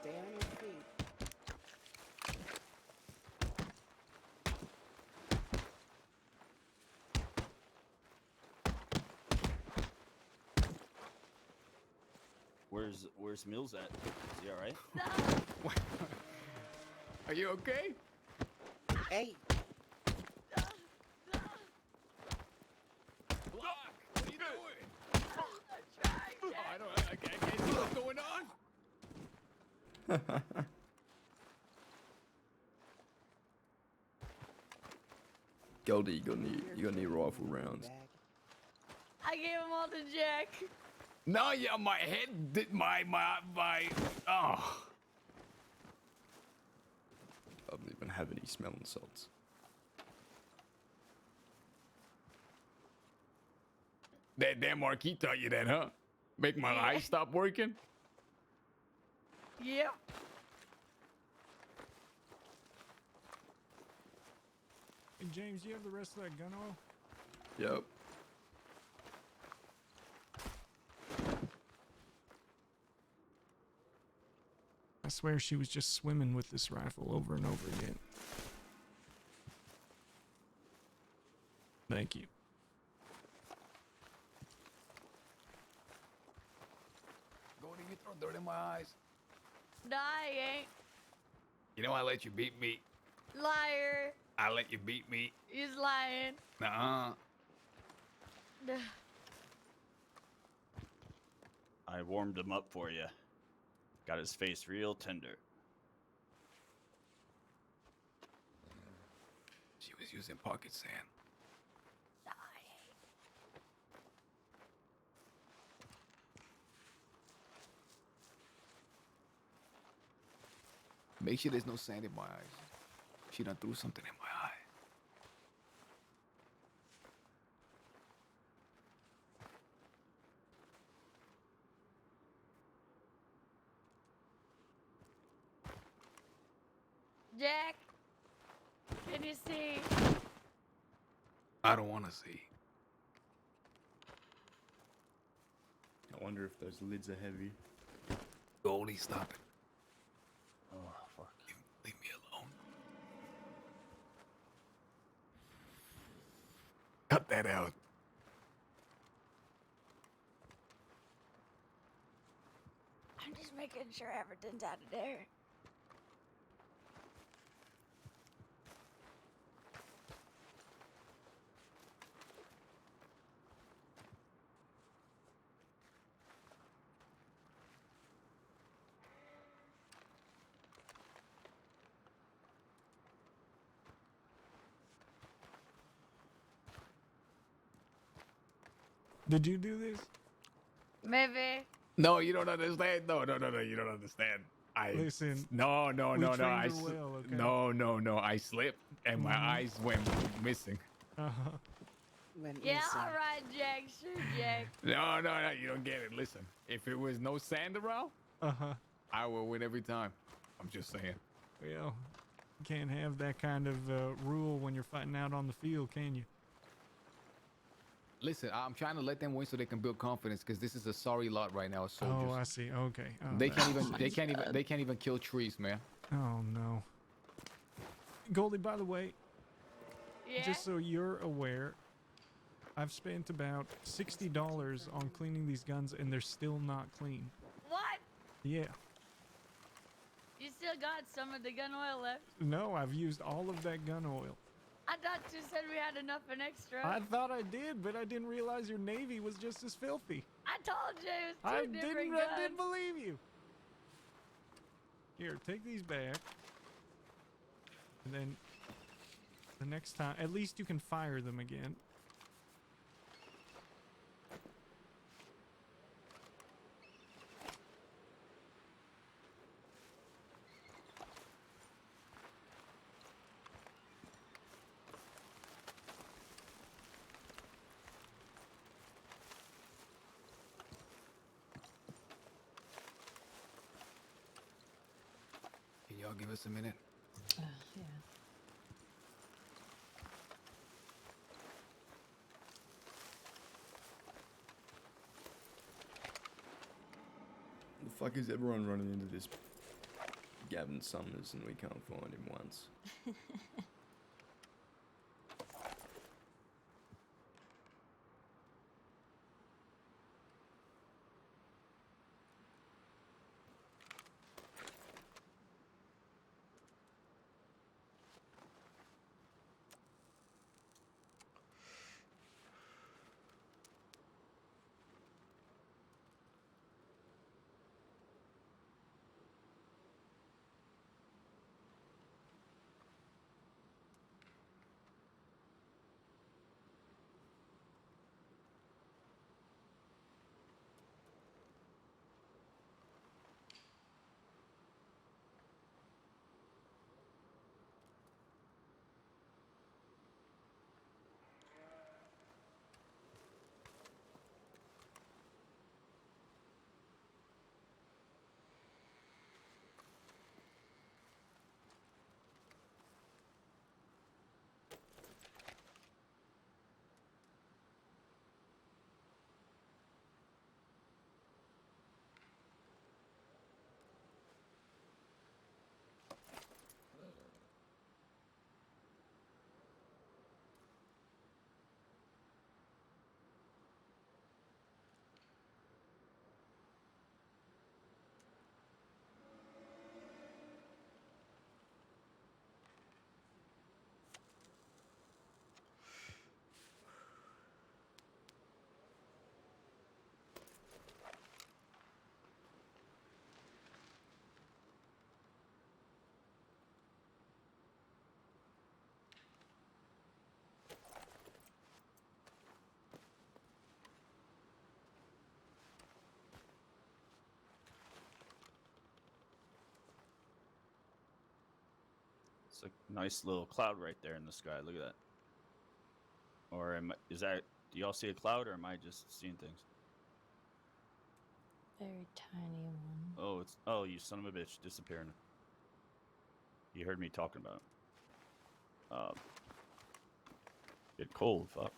Speaker 21: Stay on your feet.
Speaker 8: Where's Mills at? Is he all right?
Speaker 16: Are you okay?
Speaker 21: Hey.
Speaker 16: Block! What are you doing? I can't see what's going on.
Speaker 1: Goldie, you got any rifle rounds?
Speaker 22: I gave him all to Jack.
Speaker 16: No, yeah, my head did my. Oh.
Speaker 1: I don't even have any smelling salts.
Speaker 16: That damn marquee taught you that, huh? Make my eyes stop working?
Speaker 22: Yep.
Speaker 13: Hey, James, do you have the rest of that gun oil?
Speaker 1: Yep.
Speaker 13: I swear she was just swimming with this rifle over and over again. Thank you.
Speaker 16: Goldie, you throw dirt in my eyes.
Speaker 22: No, I ain't.
Speaker 16: You know I let you beat me.
Speaker 22: Liar.
Speaker 16: I let you beat me.
Speaker 22: He's lying.
Speaker 16: Nuh-uh.
Speaker 8: I warmed him up for you. Got his face real tender.
Speaker 16: She was using pocket sand. Make sure there's no sand in my eyes. She done threw something in my eye.
Speaker 22: Jack, can you see?
Speaker 16: I don't want to see.
Speaker 1: I wonder if those lids are heavy.
Speaker 16: Goldie, stop it.
Speaker 8: Oh, fuck.
Speaker 16: Leave me alone. Cut that out.
Speaker 22: I'm just making sure everything's out of there.
Speaker 13: Did you do this?
Speaker 22: Maybe.
Speaker 16: No, you don't understand. No, you don't understand.
Speaker 13: Listen,
Speaker 16: No,
Speaker 13: we trained her well, okay?
Speaker 16: No. I slipped and my eyes went missing.
Speaker 13: Uh-huh.
Speaker 22: Yeah, all right, Jack. Sure, Jack.
Speaker 16: No, you don't get it. Listen, if it was no sand around, I will win every time. I'm just saying.
Speaker 13: Well, you can't have that kind of rule when you're fighting out on the field, can you?
Speaker 16: Listen, I'm trying to let them win so they can build confidence because this is a sorry lot right now, soldiers.
Speaker 13: Oh, I see. Okay. Oh,
Speaker 16: They can't even kill trees, man.
Speaker 13: Oh no. Goldie, by the way,
Speaker 22: Yeah?
Speaker 13: just so you're aware, I've spent about $60 on cleaning these guns, and they're still not clean.
Speaker 22: What?
Speaker 13: Yeah.
Speaker 22: You still got some of the gun oil left?
Speaker 13: No, I've used all of that gun oil.
Speaker 22: I thought you said we had enough and extra.
Speaker 13: I thought I did, but I didn't realize your Navy was just as filthy.
Speaker 22: I told you it was
Speaker 13: I
Speaker 22: two different guns.
Speaker 13: didn't believe you. Here, take these back. And then the next time, at least you can fire them again.
Speaker 16: Can y'all give us a minute?
Speaker 15: Yeah.
Speaker 1: The fuck is everyone running into this Gavin Summers and we can't find him once?
Speaker 8: It's a nice little cloud right there in the sky. Look at that. Or is that? Do y'all see a cloud, or am I just seeing things?
Speaker 15: Very tiny one.
Speaker 8: Oh, it's oh, you son of a bitch, disappearing. You heard me talking about it. Get cold, fuck.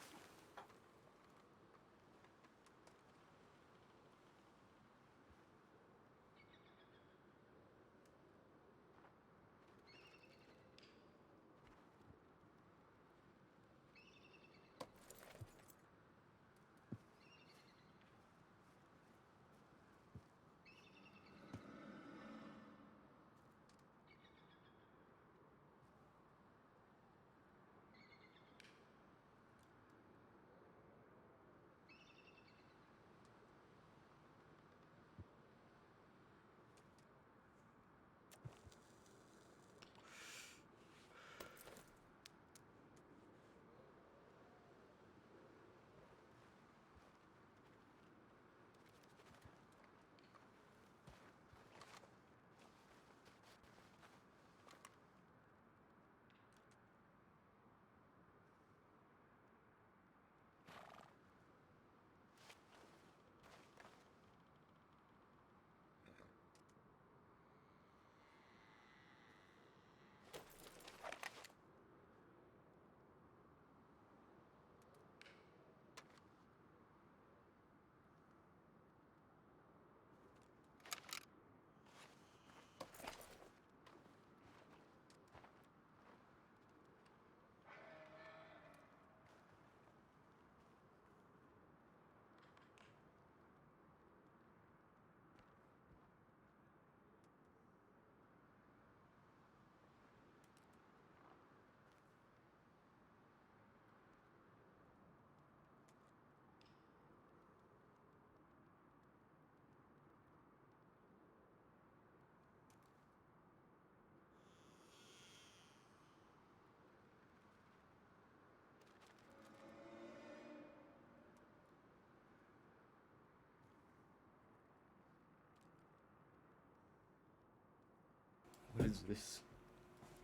Speaker 1: is this?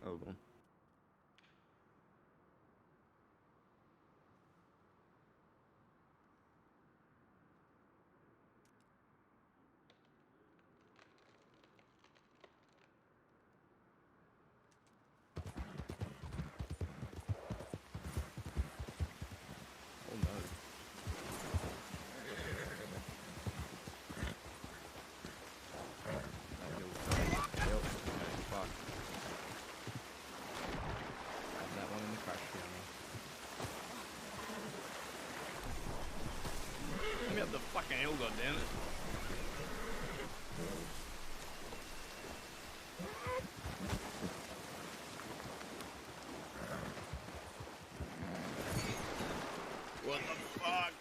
Speaker 1: Hold on. Oh no. Fuck. Have that one in the crash camera.
Speaker 5: Let me up the fucking hill, goddammit. What the fuck?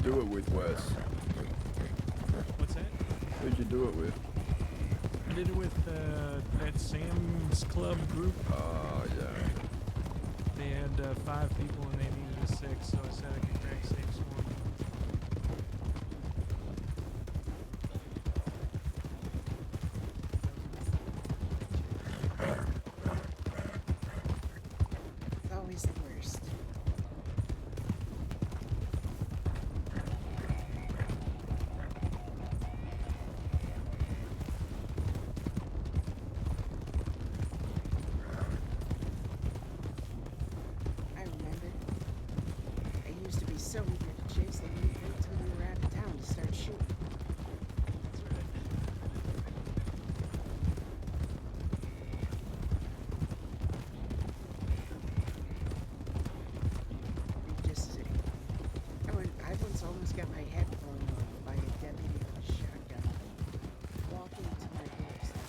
Speaker 1: do it with, Wes?
Speaker 13: What's that?
Speaker 1: Who'd you do it with?
Speaker 13: I did it with that Sam's Club group.
Speaker 1: Oh, yeah.
Speaker 13: They had 5 people and they needed a 6, so I said I could crack safe one.
Speaker 21: It's always the worst. I remember. I used to be so eager to chase them, you'd wait till we were out of town to start shooting. You just I once almost got my head blown off by a deputy with a shotgun walking to my doorstep.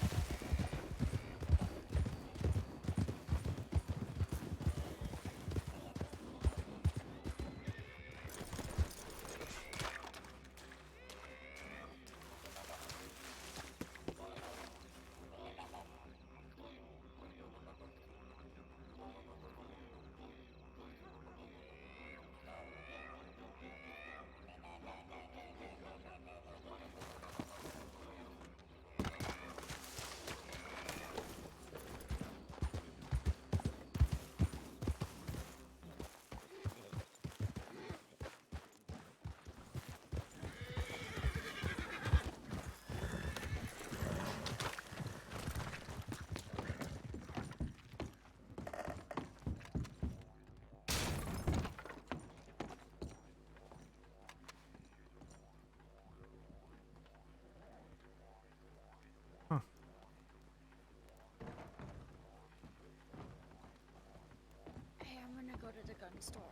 Speaker 22: Hey, I'm gonna go to the gun store.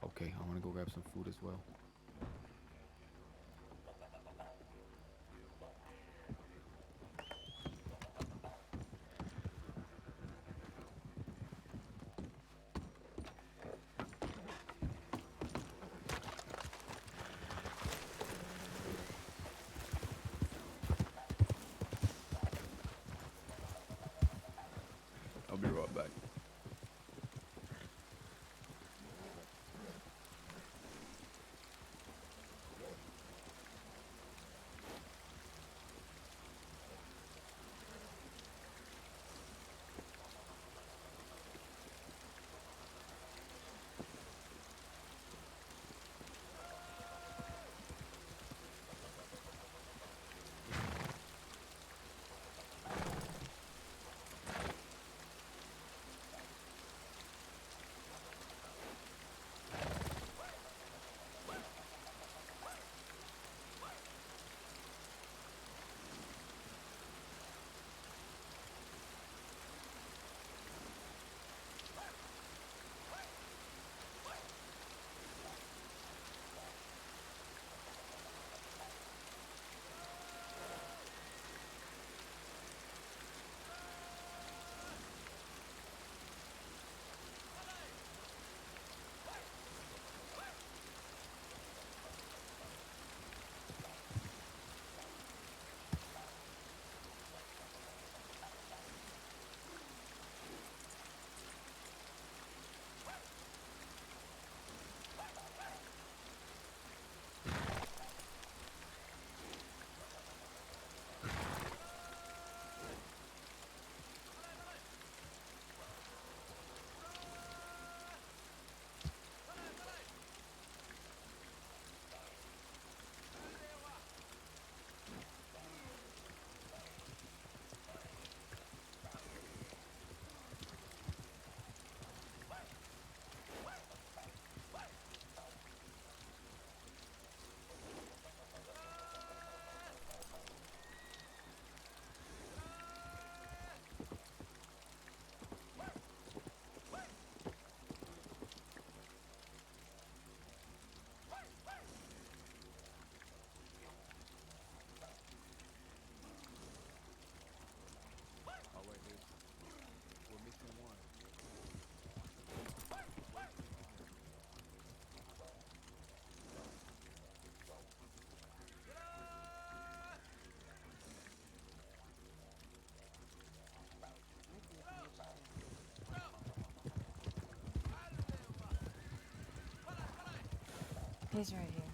Speaker 16: Okay, I want to go grab some food as well.
Speaker 1: I'll be right back.
Speaker 17: He's right here.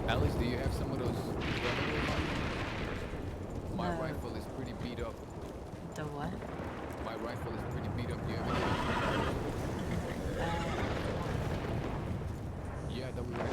Speaker 16: Alice, do you have some of those terminals on you? My
Speaker 17: No.
Speaker 16: rifle is pretty beat up.
Speaker 17: The what?
Speaker 16: My rifle is pretty beat up. Do you have any? Yeah, that we were.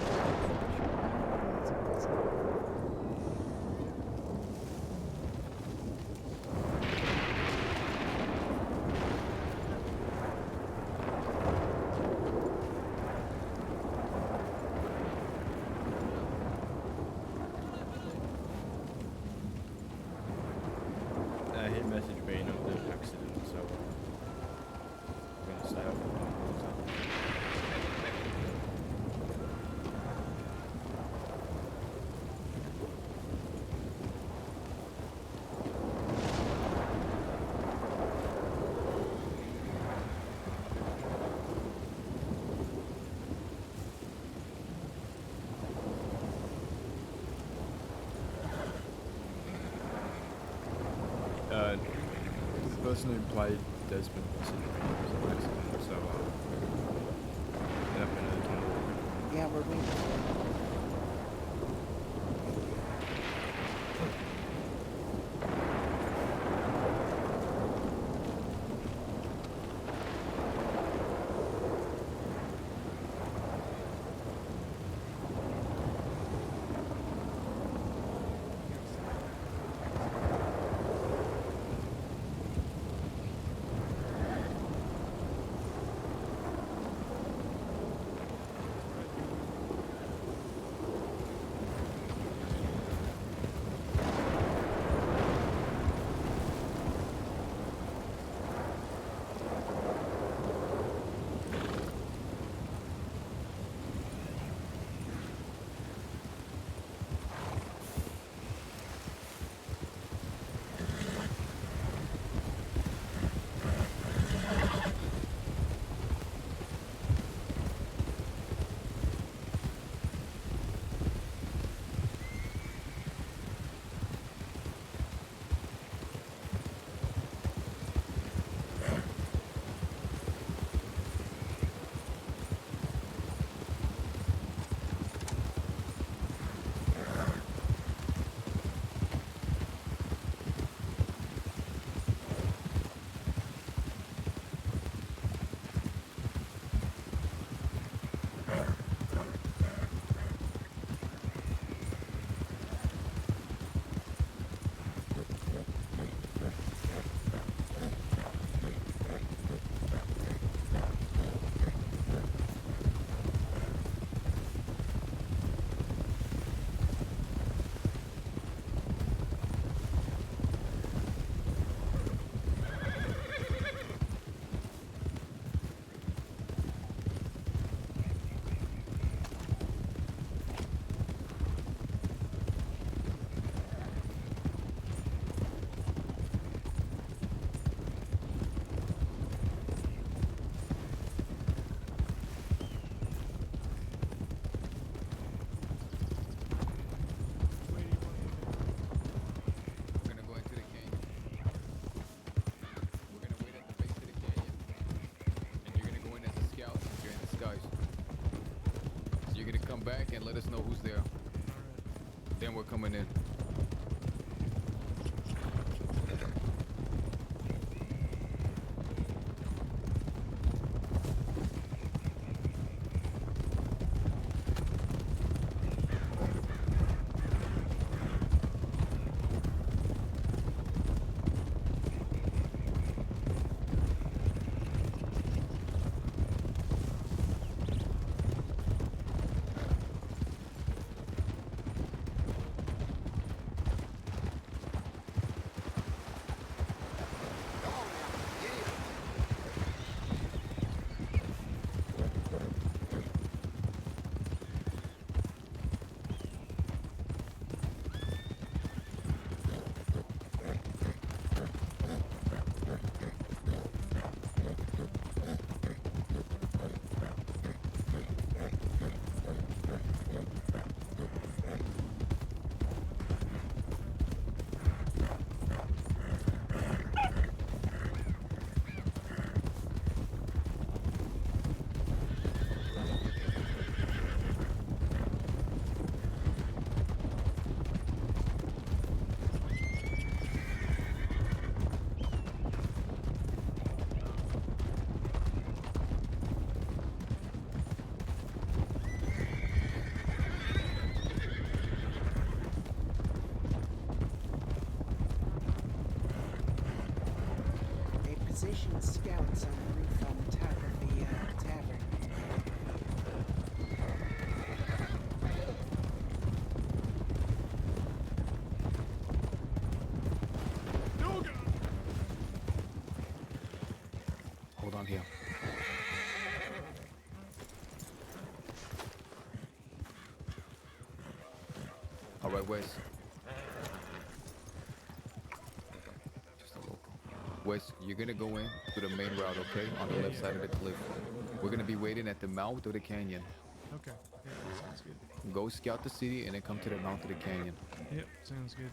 Speaker 1: He messaged me and it was an accident, so I'm gonna stay off the phone. The person who played Desmond was in an accident, so ended up in a tunnel.
Speaker 21: Yeah, we're waiting.
Speaker 16: Back and let us know who's there. Then we're coming in.
Speaker 21: stationed scouts on the roof on top of the tavern.
Speaker 16: Hold on here. All right, Wes. Just a little. Wes, you're gonna go in to the main route, okay? On the left side of the cliff. We're gonna be waiting at the mouth of the canyon.
Speaker 13: Okay. Yeah, sounds good.
Speaker 16: Go scout the city and then come to the mouth of the canyon.
Speaker 13: Yep, sounds good.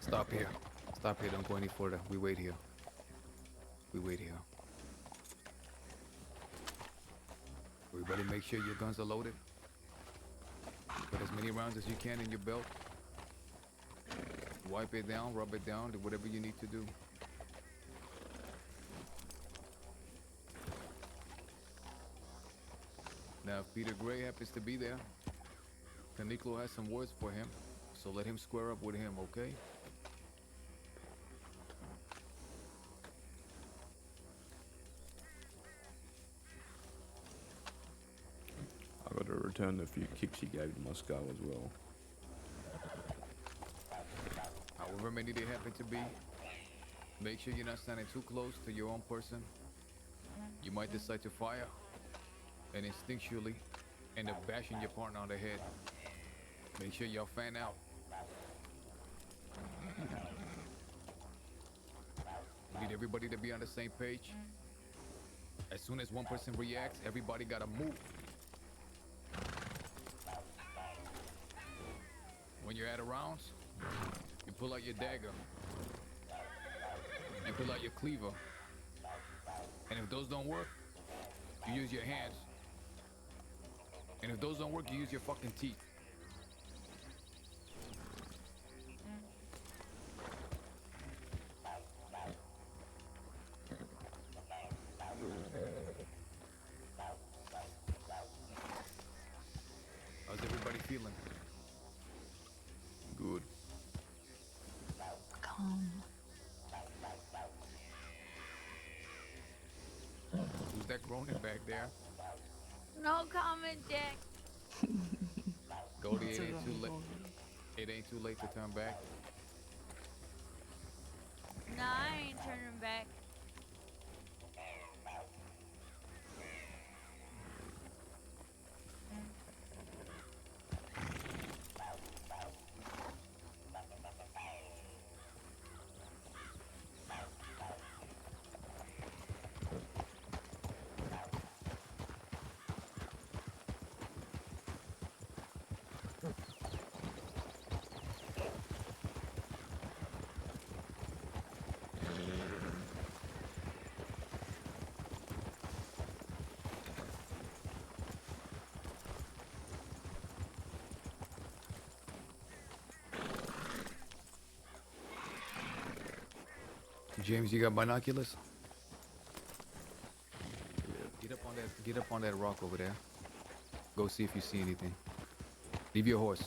Speaker 16: Stop here. Stop here. Don't go any further. We wait here. We wait here. Everybody make sure your guns are loaded. Put as many rounds as you can in your belt. Wipe it down, rub it down, do whatever you need to do. Now, if Peter Gray happens to be there, Caniclo has some words for him, so let him square up with him, okay?
Speaker 1: I got to return the few kicks he gave to my skull as well.
Speaker 16: However many they happen to be, make sure you're not standing too close to your own person. You might decide to fire and instinctually end up bashing your partner on the head. Make sure y'all fan out. Need everybody to be on the same page. As soon as one person reacts, everybody gotta move. When you're out of rounds, you pull out your dagger. You pull out your cleaver. And if those don't work, you use your hands. And if those don't work, you use your fucking teeth. How's everybody feeling? Good.
Speaker 15: Calm.
Speaker 16: Who's that groaning back there?
Speaker 22: No comment, Jack.
Speaker 16: Goldie,
Speaker 15: It's
Speaker 16: it
Speaker 15: a
Speaker 16: ain't too
Speaker 15: wrong
Speaker 16: late.
Speaker 15: ball.
Speaker 16: It ain't too late to turn back.
Speaker 22: Nah, I ain't turning back.
Speaker 16: James, you got binoculars? Get up on that rock over there. Go see if you see anything. Leave your horse.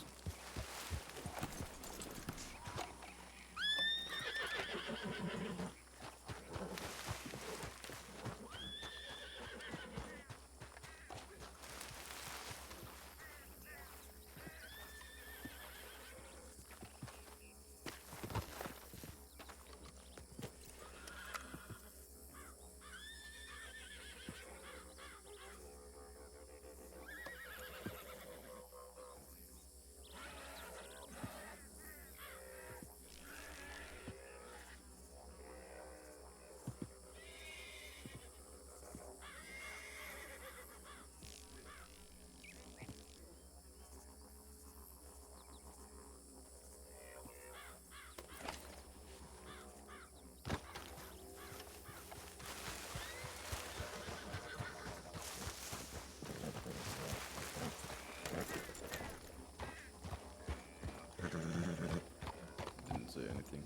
Speaker 16: Didn't say anything.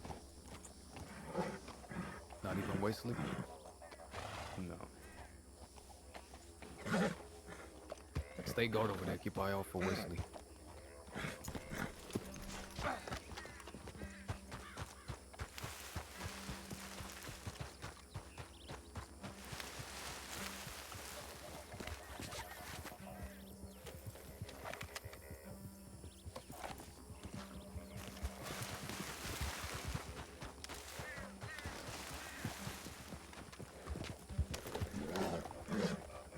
Speaker 16: Not even Wesley? No. Stay guard over there. Keep eye out for Wesley.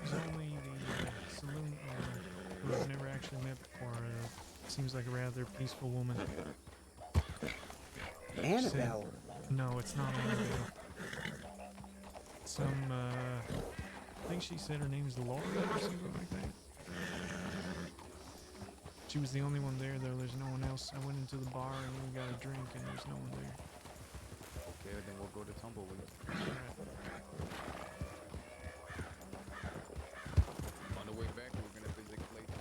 Speaker 13: There's only the saloon owner who I've never actually met before. Seems like a rather peaceful woman.
Speaker 21: Annabelle.
Speaker 13: No, it's not Annabelle. I think she said her name is Laura or something like that. She was the only one there, though. There's no one else. I went into the bar and we got a drink, and there's no one there.
Speaker 16: Okay, then we'll go to Tumbleweed. On the way back, we're gonna visit Clayton.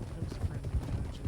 Speaker 13: That was a friendly nudge.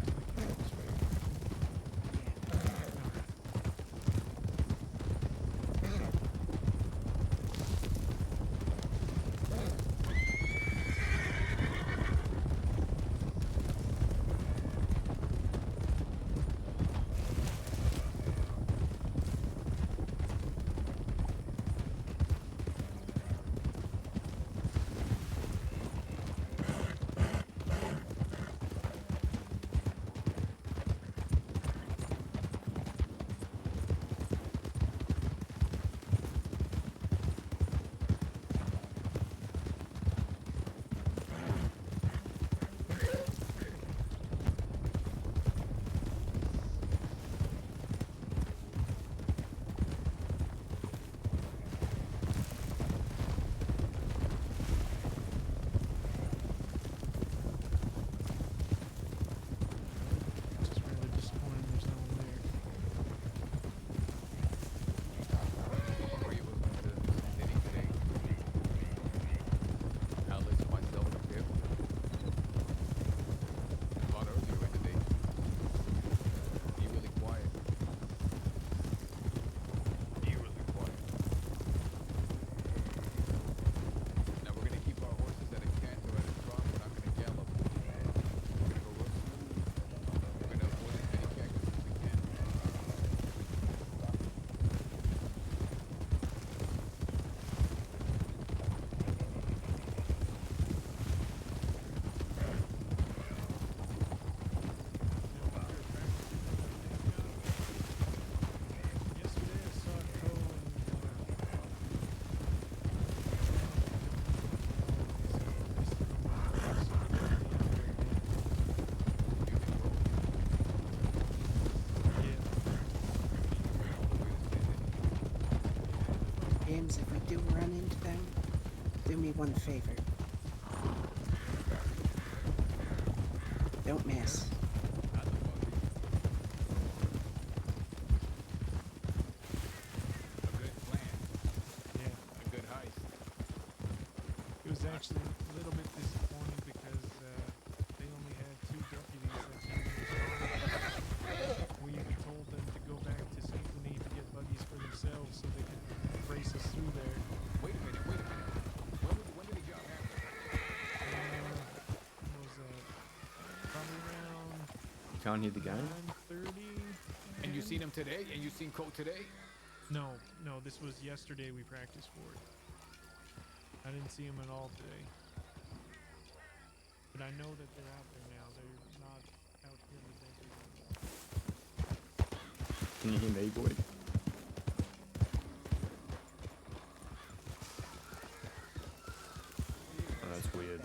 Speaker 21: James, if we do run into them, do me one favor. Don't miss.
Speaker 16: A good plan. Yeah, a good heist.
Speaker 13: It was actually a little bit disappointing because they only had 2 deputies that came to respond. We even told them to go back to St. Denis to get buggies for themselves so they could race us through there.
Speaker 16: Wait a minute. When did the job happen?
Speaker 13: When was that? Probably around
Speaker 1: You can't hear the game?
Speaker 13: 9:30.
Speaker 16: And you seen him today? And you seen Cole today?
Speaker 13: No, this was yesterday we practiced for it. I didn't see him at all today. But I know that they're out there now. They're not out here in the desert anymore.
Speaker 1: Can you hear me, boy? Oh, that's weird.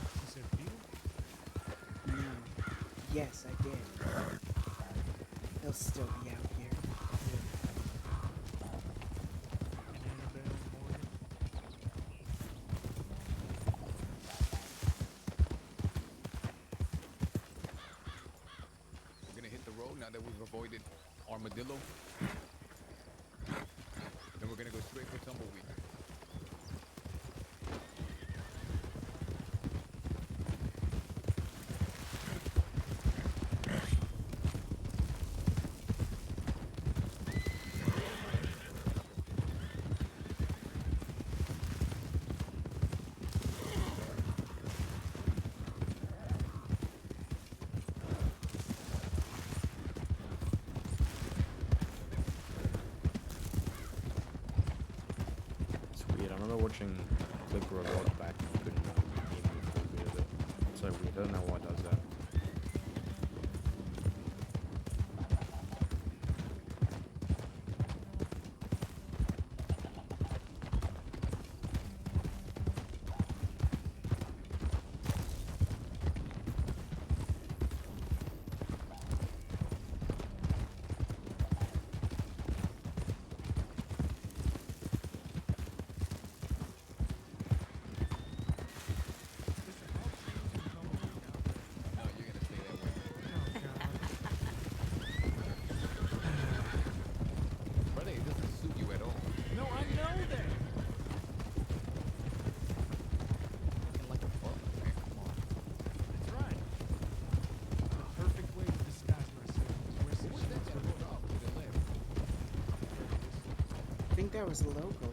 Speaker 13: You said Peter?
Speaker 21: No. Yes, I did. He'll still be out here.
Speaker 13: And Annabelle, Morgan.
Speaker 16: We're gonna hit the road now that we've avoided Armadillo. Then we're gonna go straight for Tumbleweed.
Speaker 1: It's weird. I remember watching Clipper a lot back and couldn't hear me for a bit of it. It's so weird. I don't know why it does that.
Speaker 16: Brother, it doesn't suit you at all.
Speaker 13: No, I know that.
Speaker 16: Looking like a fuck, man. Come on.
Speaker 13: That's right. The perfect way to disguise myself is wear some
Speaker 16: What's that
Speaker 13: shorts
Speaker 16: that
Speaker 13: with
Speaker 16: rolled off to the left?
Speaker 21: I think that was a logo.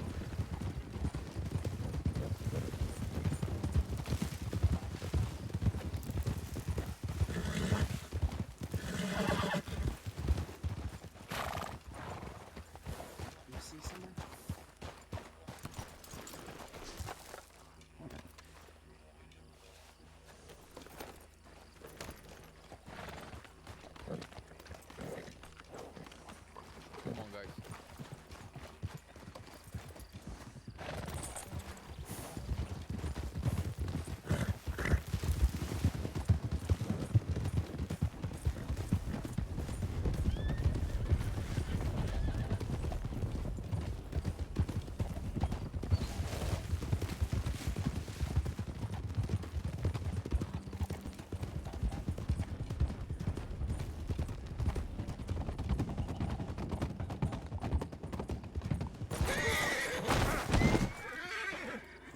Speaker 21: You see someone?
Speaker 16: Come on, guys.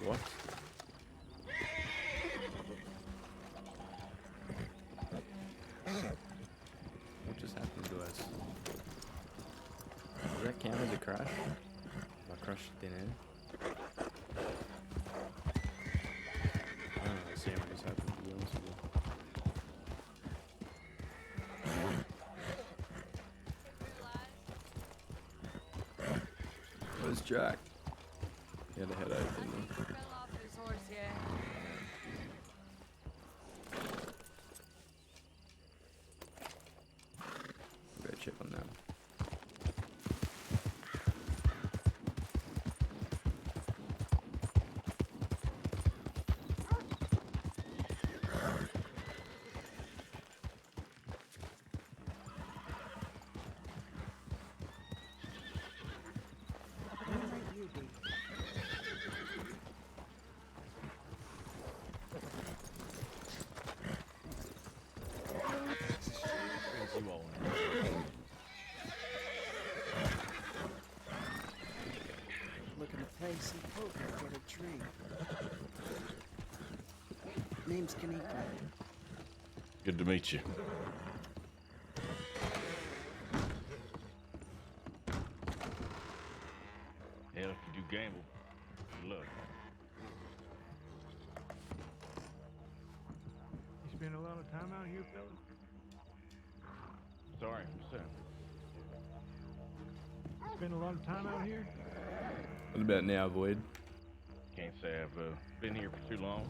Speaker 1: What? What just happened to us? Does that count as a crash? I crashed thin air? I don't understand what just happened, to be honest with you. Where's Jack? He had a headache, didn't he?
Speaker 22: Fell off his horse, yeah.
Speaker 1: Better check on them.
Speaker 21: name's Kaneko.
Speaker 17: Good to meet you. Hell, if you do gamble, good luck.
Speaker 13: You spend a lot of time out here, fella?
Speaker 17: Sorry, what's that?
Speaker 13: Spend a lot of time out here?
Speaker 1: What about now, Void?
Speaker 17: Can't say I've been here for too long.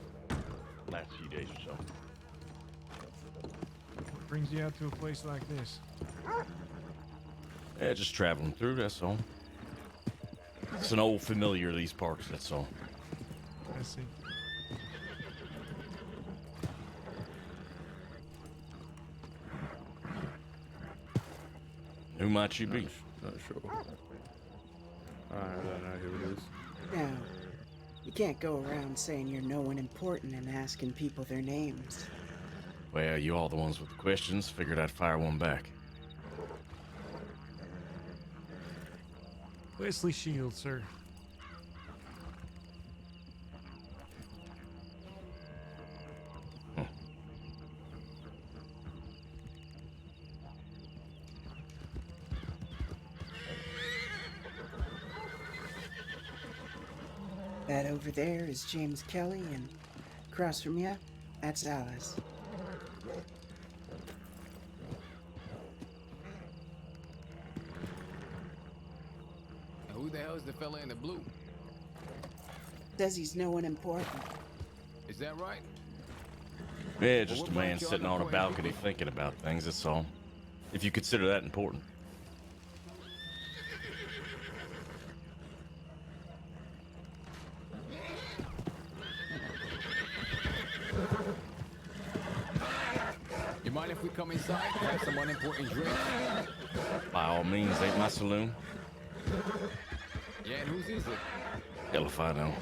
Speaker 17: Last few days or so.
Speaker 13: What brings you out to a place like this?
Speaker 17: Yeah, just traveling through, that's all. It's an old familiar of these parks, that's all.
Speaker 13: I see.
Speaker 17: Who might you be?
Speaker 1: Not sure. I don't know who it is.
Speaker 21: Now, you can't go around saying you're no one important and asking people their names.
Speaker 17: Well, you all the ones with the questions. Figured I'd fire one back.
Speaker 13: Wesley Shields, sir.
Speaker 21: That over there is James Kelly, and across from you, that's Alice.
Speaker 16: Now, who the hell is the fella in the blue?
Speaker 21: Says he's no one important.
Speaker 16: Is that right?
Speaker 17: Yeah, just
Speaker 16: what
Speaker 17: a man
Speaker 16: brought you
Speaker 17: sitting
Speaker 16: on
Speaker 17: on
Speaker 16: the
Speaker 17: a
Speaker 16: point?
Speaker 17: balcony thinking about things, that's all. If you consider that important.
Speaker 16: You mind if we come inside? Have some unimportant drinks?
Speaker 17: By all means, ain't my saloon.
Speaker 16: Yeah, and whose is it?
Speaker 17: Hell if I know.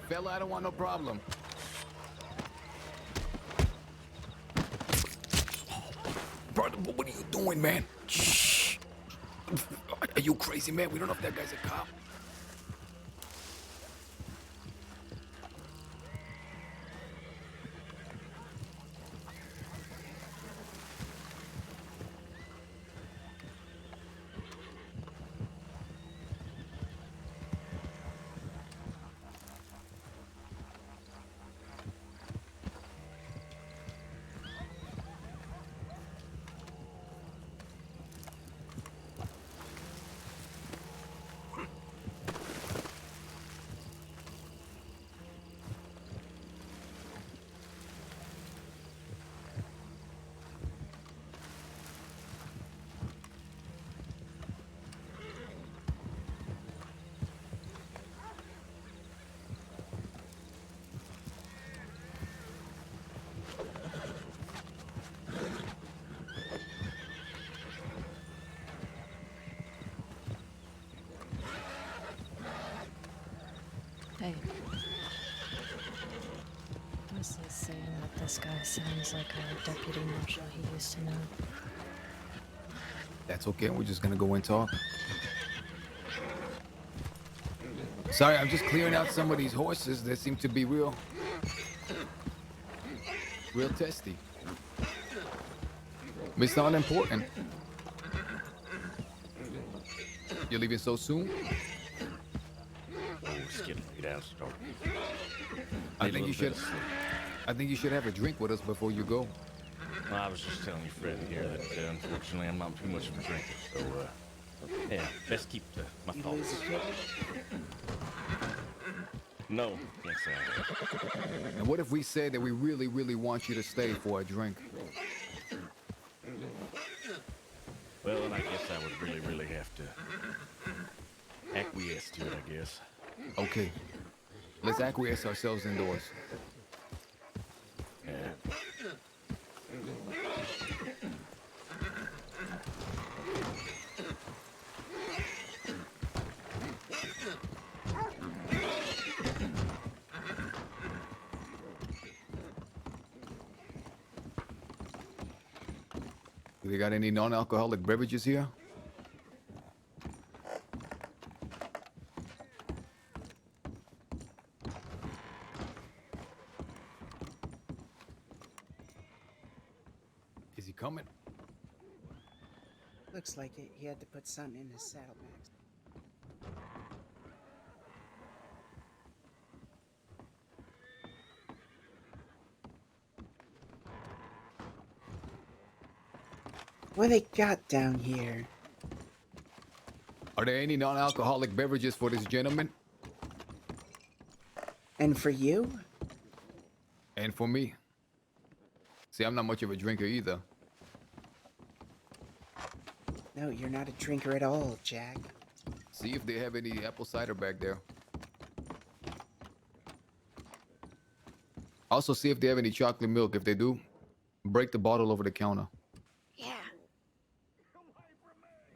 Speaker 16: Fella, I don't want no problem. Brother, what are you doing, man? Shh. Are you crazy, man? We don't know if that guy's a cop.
Speaker 15: Hey. Wesley's saying that this guy sounds like a deputy marshal he used to know.
Speaker 16: That's okay. We're just gonna go and talk. Sorry, I'm just clearing out some of these horses that seem to be real testy. But it's not important. You're leaving so soon?
Speaker 17: Oh, it's getting way down start.
Speaker 16: I think you should have a drink with us before you go.
Speaker 17: Well, I was just telling your friend here that unfortunately I'm not too much of a drinker, so yeah, best keep my thoughts. No, can't say I have.
Speaker 16: And what if we said that we really, really want you to stay for a drink?
Speaker 17: Well, then I guess I would really have to acquiesce to it, I guess.
Speaker 16: Okay. Let's acquiesce ourselves indoors.
Speaker 17: Yeah.
Speaker 16: Do they got any non-alcoholic beverages here? Is he coming?
Speaker 21: Looks like it. He had to put something in his saddlebags. What they got down here?
Speaker 16: Are there any non-alcoholic beverages for this gentleman?
Speaker 21: And for you?
Speaker 16: And for me. See, I'm not much of a drinker either.
Speaker 21: No, you're not a drinker at all, Jack.
Speaker 16: See if they have any apple cider back there. Also, see if they have any chocolate milk. If they do, break the bottle over the counter.
Speaker 22: Yeah.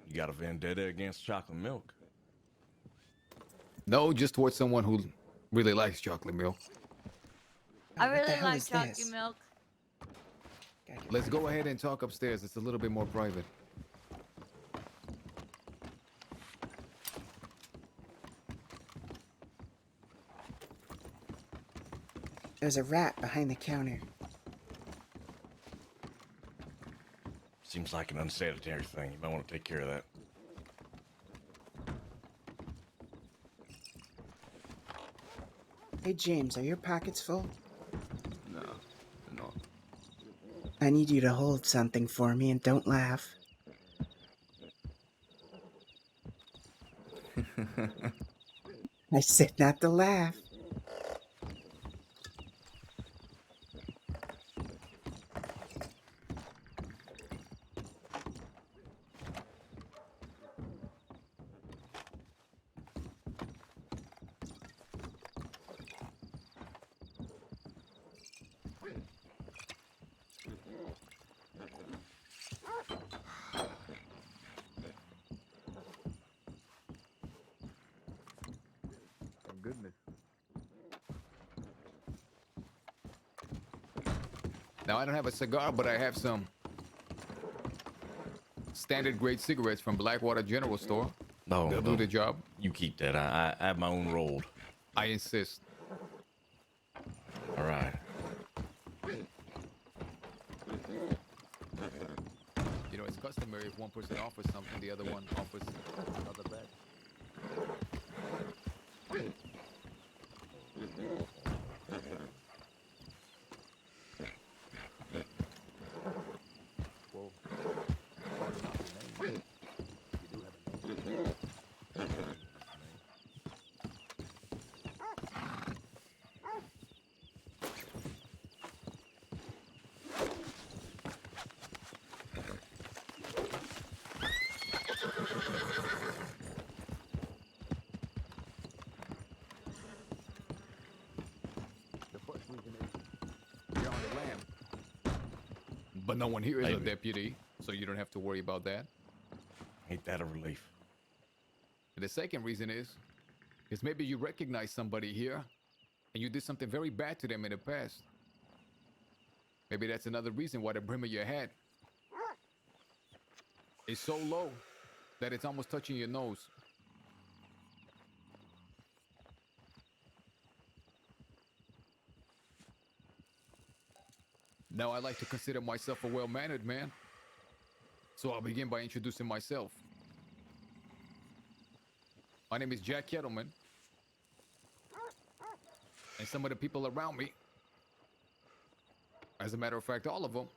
Speaker 17: You got a vendetta against chocolate milk?
Speaker 16: No, just towards someone who really likes chocolate milk.
Speaker 22: I
Speaker 21: what the
Speaker 22: really
Speaker 21: hell
Speaker 22: like
Speaker 21: is
Speaker 22: chocolate
Speaker 21: this?
Speaker 22: milk.
Speaker 16: Let's go ahead and talk upstairs. It's a little bit more private.
Speaker 21: There's a rat behind the counter.
Speaker 17: Seems like an unsanitary thing. You might want to take care of that.
Speaker 21: Hey, James, are your pockets full?
Speaker 1: No, they're not.
Speaker 21: I need you to hold something for me and don't laugh. I said not to laugh.
Speaker 16: Thank goodness. Now, I don't have a cigar, but I have some standard grade cigarettes from Blackwater General Store.
Speaker 17: No,
Speaker 16: They'll
Speaker 17: no.
Speaker 16: do the job.
Speaker 17: You keep that. I have my own rolled.
Speaker 16: I insist.
Speaker 17: All right.
Speaker 16: You know, it's customary if one person offers something, the other one offers another bag. Whoa. The first reason is you're on the lam. But no one here is a
Speaker 17: Maybe.
Speaker 16: deputy, so you don't have to worry about that.
Speaker 17: Ain't that a relief?
Speaker 16: And the second reason is maybe you recognize somebody here and you did something very bad to them in the past. Maybe that's another reason why the brim of your head is so low that it's almost touching your nose. Now, I like to consider myself a well-mannered man, so I'll begin by introducing myself. My name is Jack Kettleman, and some of the people around me, as a matter of fact, all of them,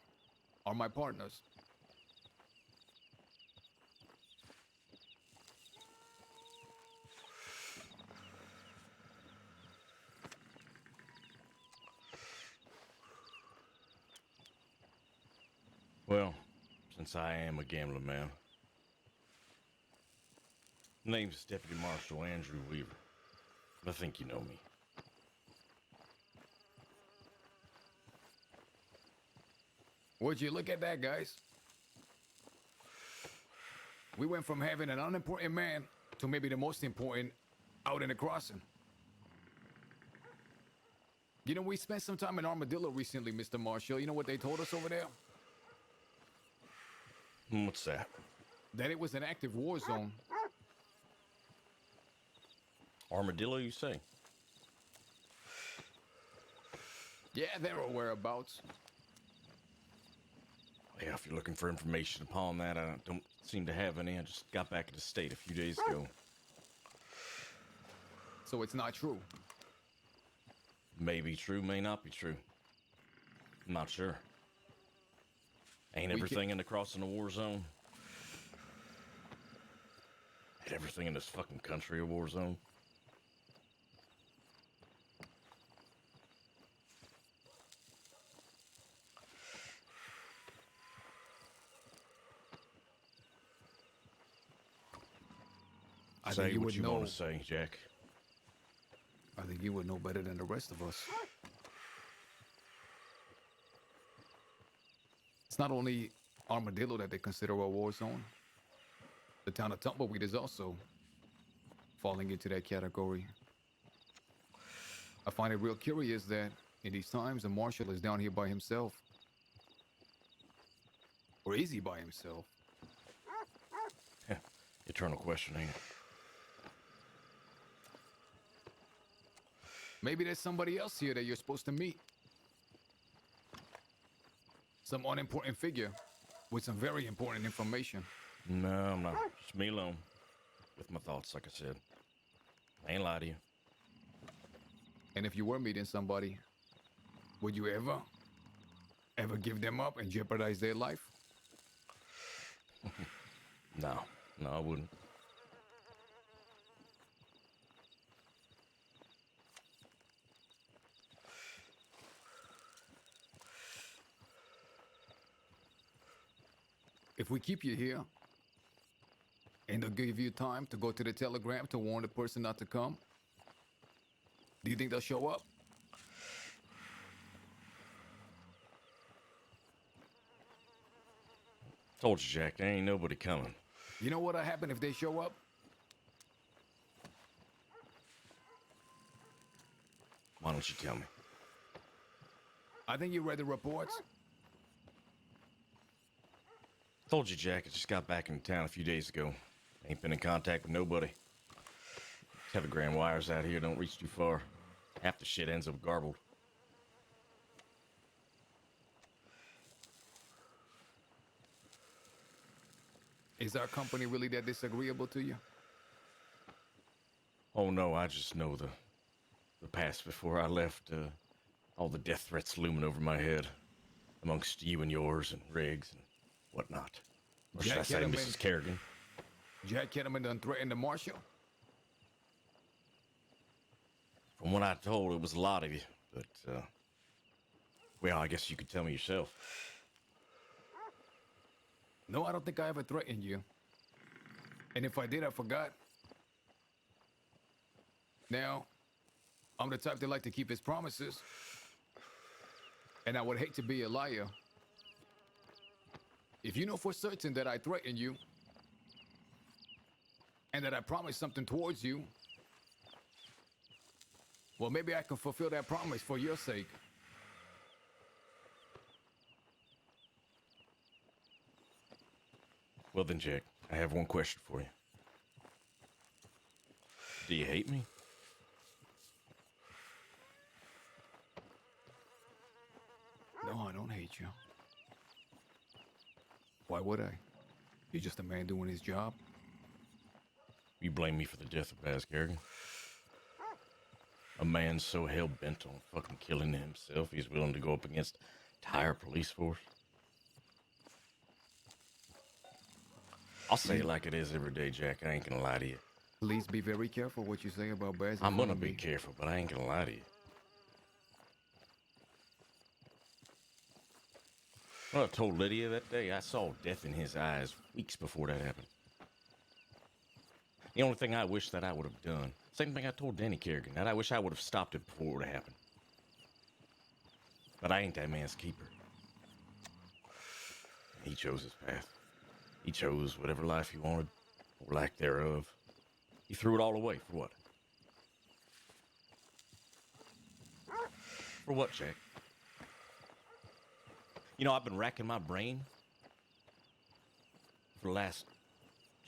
Speaker 16: are my partners.
Speaker 17: Well, since I am a gambling man, Name's Deputy Marshal Andrew Weaver. I think you know me.
Speaker 16: Would you look at that, guys? We went from having an unimportant man to maybe the most important out in the crossing. You know, we spent some time in Armadillo recently, Mr. Marshall. You know what they told us over there?
Speaker 17: What's that?
Speaker 16: That it was an active war zone.
Speaker 17: Armadillo, you say?
Speaker 16: Yeah, there are whereabouts.
Speaker 17: Yeah, if you're looking for information upon that, I don't seem to have any. I just got back in the state a few days ago.
Speaker 16: So it's not true?
Speaker 17: May be true, may not be true. I'm not sure. Ain't everything in the crossing a war zone? Ain't everything in this fucking country a war zone?
Speaker 16: I
Speaker 17: Say
Speaker 16: think you
Speaker 17: what
Speaker 16: would
Speaker 17: you
Speaker 16: know.
Speaker 17: want to say, Jack.
Speaker 16: I think you would know better than the rest of us. It's not only Armadillo that they consider a war zone. The town of Tumbleweed is also falling into that category. I find it real curious that in these times, the marshal is down here by himself. Or is he by himself?
Speaker 17: Eternal question, ain't it?
Speaker 16: Maybe there's somebody else here that you're supposed to meet. Some unimportant figure with some very important information.
Speaker 17: No, I'm not. Just me alone. With my thoughts, like I said. I ain't lie to you.
Speaker 16: And if you were meeting somebody, would you ever give them up and jeopardize their life?
Speaker 17: No, I wouldn't.
Speaker 16: If we keep you here, and they'll give you time to go to the telegram to warn the person not to come, do you think they'll show up?
Speaker 17: Told you, Jack, there ain't nobody coming.
Speaker 16: You know what'll happen if they show up?
Speaker 17: Why don't you tell me?
Speaker 16: I think you read the reports.
Speaker 17: Told you, Jack, I just got back in town a few days ago. Ain't been in contact with nobody. Telegram wires out here don't reach too far. Half the shit ends up garbled.
Speaker 16: Is our company really that disagreeable to you?
Speaker 17: Oh no, I just know the past before I left. All the death threats looming over my head, amongst you and yours and Riggs and whatnot. Or should I say, Mrs. Kerrigan?
Speaker 16: Jack Ketterman done threatened the marshal?
Speaker 17: From what I told, it was a lot of you, but well, I guess you could tell me yourself.
Speaker 16: No, I don't think I ever threatened you. And if I did, I forgot. Now, I'm the type that like to keep his promises. And I would hate to be a liar. If you know for certain that I threatened you, and that I promised something towards you, well, maybe I can fulfill that promise for your sake.
Speaker 17: Well then, Jack, I have one question for you. Do you hate me?
Speaker 16: No, I don't hate you. Why would I? You're just a man doing his job.
Speaker 17: You blame me for the death of Baz Kerrigan? A man so hell-bent on fucking killing himself, he's willing to go up against the entire police force? I'll say it like it is every day, Jack. I ain't gonna lie to you.
Speaker 16: Please be very careful what you say about Baz.
Speaker 17: I'm gonna be careful, but I ain't gonna lie to you. Well, I told Lydia that day I saw death in his eyes weeks before that happened. The only thing I wish that I would have done, same thing I told Danny Kerrigan, that I wish I would have stopped it before it would have happened. But I ain't that man's keeper. He chose his path. He chose whatever life he wanted, or lack thereof. He threw it all away for what? For what, Jack? You know, I've been racking my brain for the last,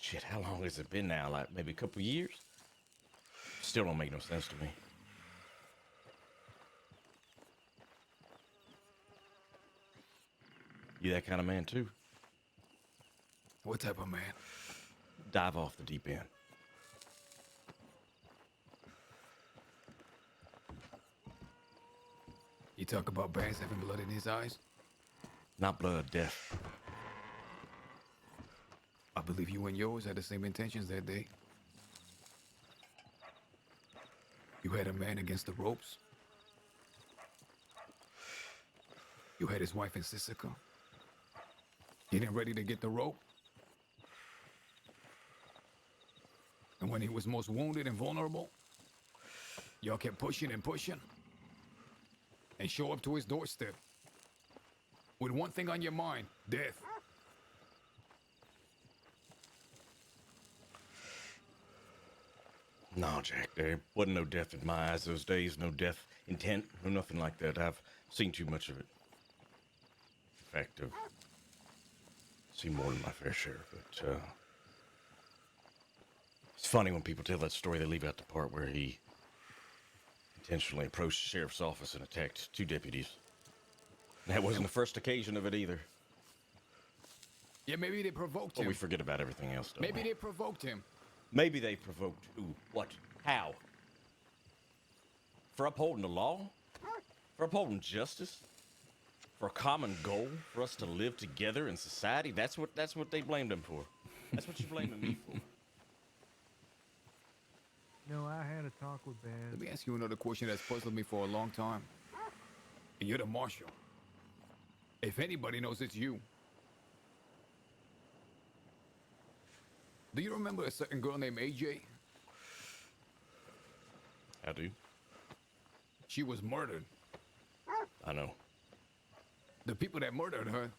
Speaker 17: shit, how long has it been now? Like maybe a couple years? Still don't make no sense to me. You that kind of man too?
Speaker 16: What type of man?
Speaker 17: Dive off the deep end.
Speaker 16: You talk about Bass having blood in his eyes?
Speaker 17: Not blood, death.
Speaker 16: I believe you and yours had the same intentions that day. You had a man against the ropes. You had his wife in Sisika. Getting ready to get the rope. And when he was most wounded and vulnerable, y'all kept pushing and pushing. And show up to his doorstep. With one thing on your mind, death.
Speaker 17: No, Jack, there wasn't no death in my eyes those days. No death intent, no nothing like that. I've seen too much of it. In fact, I've seen more than my fair share. But it's funny when people tell that story, they leave out the part where he intentionally approached the sheriff's office and attacked 2 deputies. That wasn't the first occasion of it either.
Speaker 16: Yeah, maybe they provoked him.
Speaker 17: But we forget about everything else, don't
Speaker 16: Maybe
Speaker 17: we?
Speaker 16: they provoked him.
Speaker 17: Maybe they provoked who? What? How? For upholding the law? For upholding justice? For a common goal? For us to live together in society? That's what they blamed him for. That's what you're blaming me for.
Speaker 13: No, I had a talk with Baz.
Speaker 16: Let me ask you another question that's puzzled me for a long time. And you're the marshal. If anybody knows, it's you. Do you remember a certain girl named AJ?
Speaker 17: I do.
Speaker 16: She was murdered.
Speaker 17: I know.
Speaker 16: The people that murdered her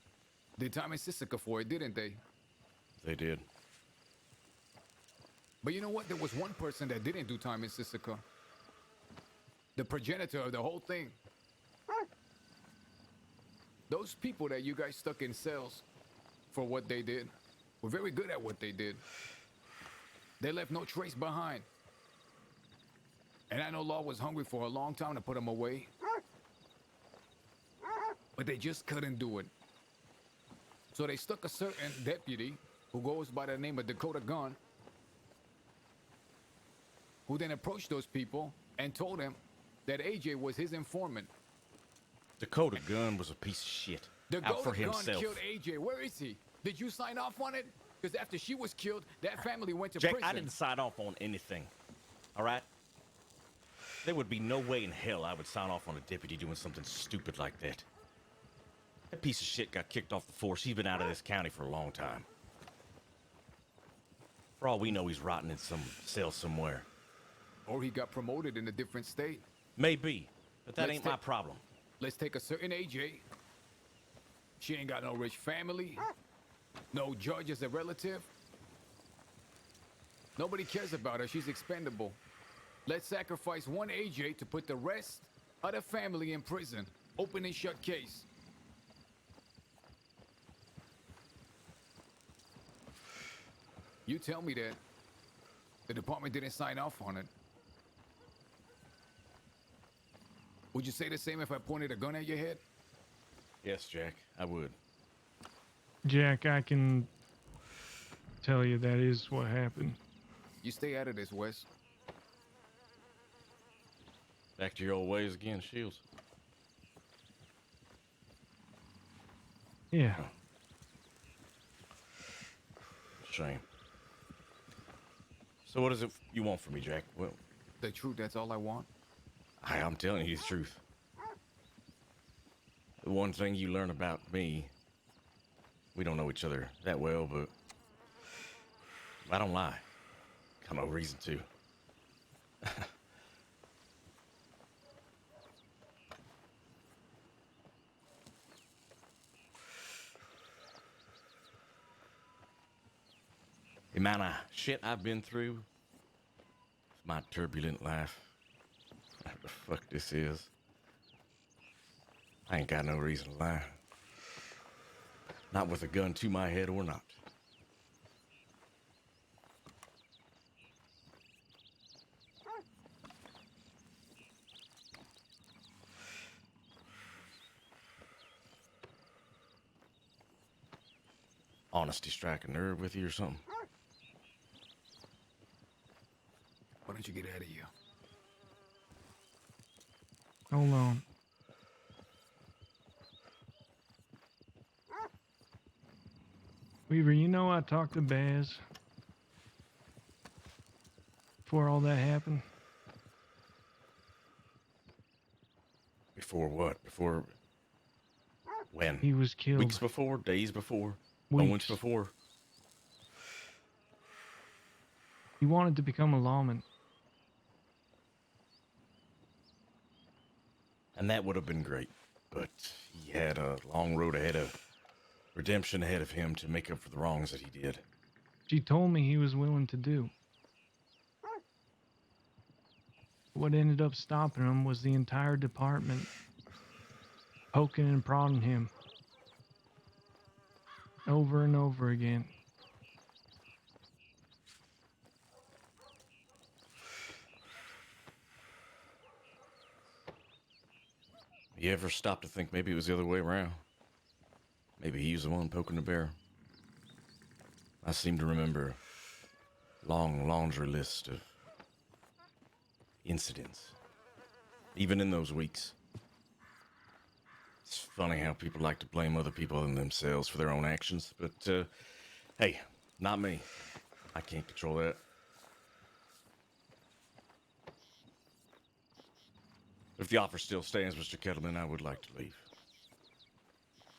Speaker 16: did time in Sisika for it, didn't they?
Speaker 17: They did.
Speaker 16: But you know what? There was one person that didn't do time in Sisika. The progenitor of the whole thing. Those people that you guys stuck in cells for what they did were very good at what they did. They left no trace behind. And I know Law was hungry for a long time to put them away. But they just couldn't do it. So they stuck a certain deputy who goes by the name of Dakota Gunn, who then approached those people and told them that AJ was his informant.
Speaker 17: Dakota Gunn was a piece of shit. Out for
Speaker 16: Dakota Gunn
Speaker 17: himself.
Speaker 16: killed AJ. Where is he? Did you sign off on it? Because after she was killed, that family went to
Speaker 17: Jack,
Speaker 16: prison.
Speaker 17: I didn't sign off on anything. All right? There would be no way in hell I would sign off on a deputy doing something stupid like that. That piece of shit got kicked off the force. He's been out of this county for a long time. For all we know, he's rotting in some cell somewhere.
Speaker 16: Or he got promoted in a different state.
Speaker 17: Maybe, but that
Speaker 16: Let's
Speaker 17: ain't my problem.
Speaker 16: Let's take a certain AJ. She ain't got no rich family. No judge as a relative. Nobody cares about her. She's expendable. Let's sacrifice one AJ to put the rest of the family in prison. Open and shut case. You tell me that the department didn't sign off on it. Would you say the same if I pointed a gun at your head?
Speaker 17: Yes, Jack, I would.
Speaker 13: Jack, I can tell you that is what happened.
Speaker 16: You stay out of this, Wes.
Speaker 17: Back to your old ways again, Shields.
Speaker 13: Yeah.
Speaker 17: Shame. So what is it you want from me, Jack? Well,
Speaker 16: the truth, that's all I want.
Speaker 17: I'm telling you the truth. The one thing you learn about me, we don't know each other that well, but I don't lie. Got no reason to. The amount of shit I've been through, my turbulent life, what the fuck this is, I ain't got no reason to lie. Not with a gun to my head or not. Honesty strike a nerve with you or something?
Speaker 16: Why don't you get out of here?
Speaker 13: Hold on. Weaver, you know I talked to Baz before all that happened.
Speaker 17: Before what? Before when?
Speaker 13: He was killed.
Speaker 17: Weeks before? Days before?
Speaker 13: Weeks.
Speaker 17: Moments before?
Speaker 13: He wanted to become a lawman.
Speaker 17: And that would have been great. But he had a long road ahead of redemption ahead of him to make up for the wrongs that he did.
Speaker 13: She told me he was willing to do. What ended up stopping him was the entire department poking and prodding him over and over again.
Speaker 17: You ever stop to think maybe it was the other way around? Maybe he was the one poking the bear? I seem to remember a long laundry list of incidents, even in those weeks. It's funny how people like to blame other people and themselves for their own actions, but hey, not me. I can't control that. If the offer still stands, Mr. Kettleman, I would like to leave.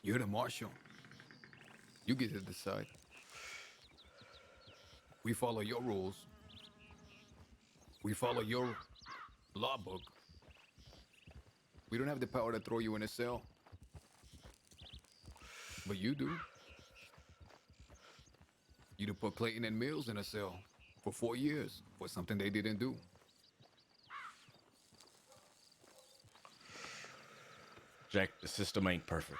Speaker 16: You're the marshal. You get to decide. We follow your rules. We follow your law book. We don't have the power to throw you in a cell. But you do. You to put Clayton and Mills in a cell for 4 years for something they didn't do.
Speaker 17: Jack, the system ain't perfect.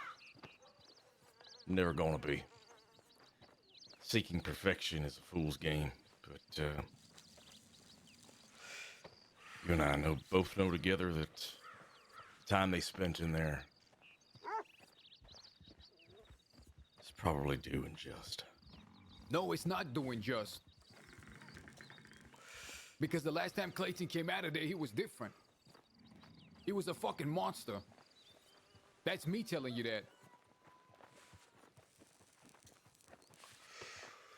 Speaker 17: Never gonna be. Seeking perfection is a fool's game, but you and I both know together that the time they spent in there is probably due and just.
Speaker 16: No, it's not doing just. Because the last time Clayton came out of there, he was different. He was a fucking monster. That's me telling you that.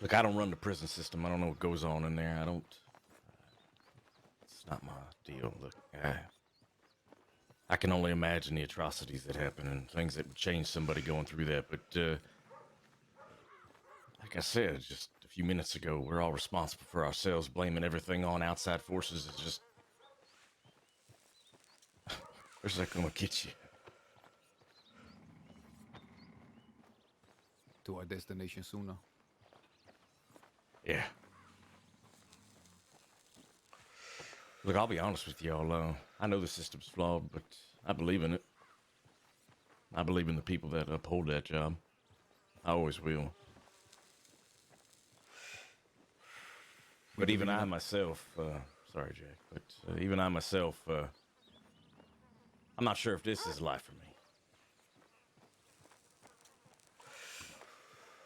Speaker 17: Look, I don't run the prison system. I don't know what goes on in there. It's not my deal. Look, I can only imagine the atrocities that happen and things that would change somebody going through that. But, like I said just a few minutes ago, we're all responsible for ourselves. Blaming everything on outside forces is just... Where's that gonna get you?
Speaker 16: To our destination sooner.
Speaker 17: Yeah. Look, I'll be honest with y'all. I know the system's flawed, but I believe in it. I believe in the people that uphold that job. I always will. But even I myself, sorry, Jack, but even I myself, I'm not sure if this is life for me.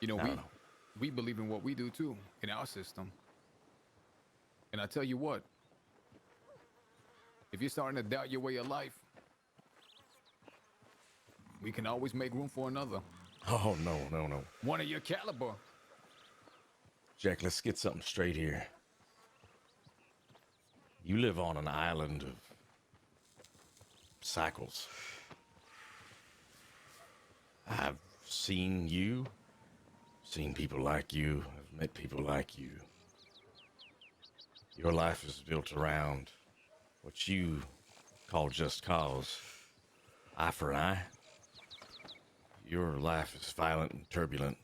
Speaker 16: You know, we believe in what we do too, in our system. And I tell you what, if you're starting to doubt your way of life, we can always make room for another.
Speaker 17: Oh, no.
Speaker 16: One of your caliber.
Speaker 17: Jack, let's get something straight here. You live on an island of cycles. I've seen you, seen people like you, I've met people like you. Your life is built around what you call just cause. Eye for an eye. Your life is violent and turbulent,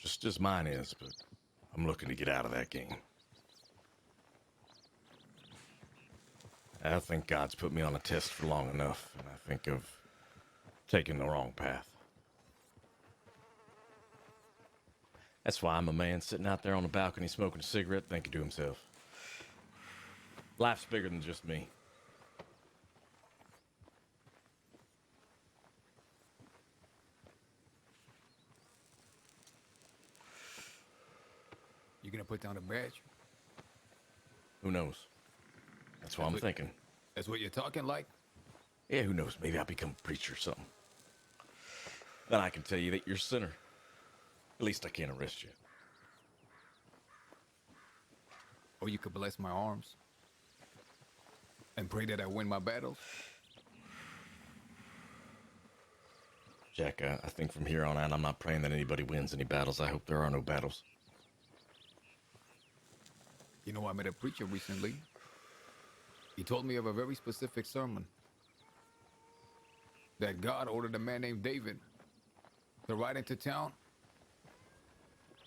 Speaker 17: just as mine is, but I'm looking to get out of that game. I think God's put me on a test for long enough, and I think of taking the wrong path. That's why I'm a man sitting out there on the balcony smoking a cigarette thinking to himself, life's bigger than just me.
Speaker 16: You gonna put down a badge?
Speaker 17: Who knows? That's what I'm thinking.
Speaker 16: That's what you're talking like?
Speaker 17: Yeah, who knows? Maybe I'll become a preacher or something. Then I can tell you that you're a sinner. At least I can't arrest you.
Speaker 16: Or you could bless my arms and pray that I win my battles.
Speaker 17: Jack, I think from here on out, I'm not praying that anybody wins any battles. I hope there are no battles.
Speaker 16: You know, I met a preacher recently. He told me of a very specific sermon. That God ordered a man named David to ride into town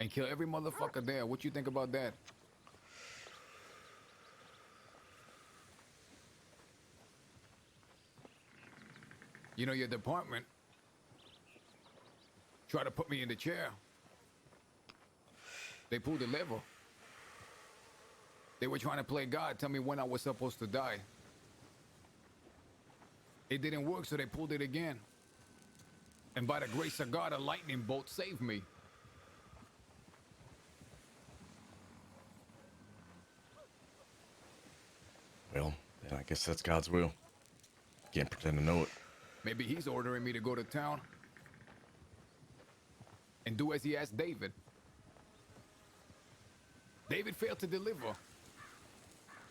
Speaker 16: and kill every motherfucker there. What you think about that? You know, your department tried to put me in the chair. They pulled the lever. They were trying to play God, tell me when I was supposed to die. It didn't work, so they pulled it again. And by the grace of God, a lightning bolt saved me.
Speaker 17: Well, then I guess that's God's will. Can't pretend to know it.
Speaker 16: Maybe he's ordering me to go to town and do as he asked David. David failed to deliver.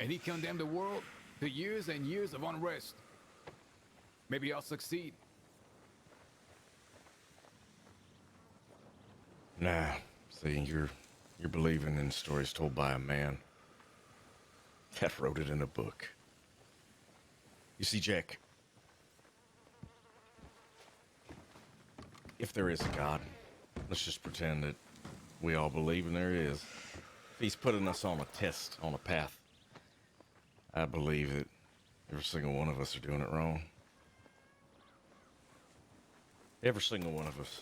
Speaker 16: And he condemned the world to years and years of unrest. Maybe I'll succeed.
Speaker 17: Nah, see, you're believing in stories told by a man that wrote it in a book. You see, Jack, if there is a God, let's just pretend that we all believe and there is. If he's putting us on a test, on a path, I believe that every single one of us are doing it wrong. Every single one of us.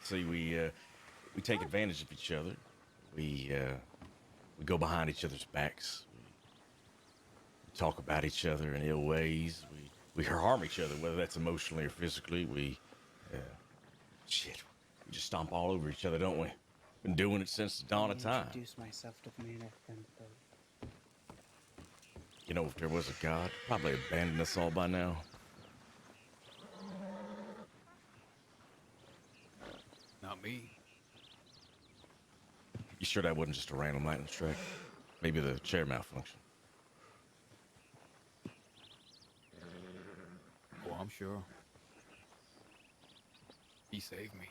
Speaker 17: See, we take advantage of each other. We go behind each other's backs. We talk about each other in ill ways. We harm each other, whether that's emotionally or physically. We just stomp all over each other, don't we? Been doing it since the dawn of time.
Speaker 21: Introduce myself to the man I've been told.
Speaker 17: You know, if there was a God, probably abandoned us all by now.
Speaker 16: Not me.
Speaker 17: You sure that wasn't just a random lightning strike? Maybe the chair malfunction.
Speaker 16: Oh, I'm sure. He saved me.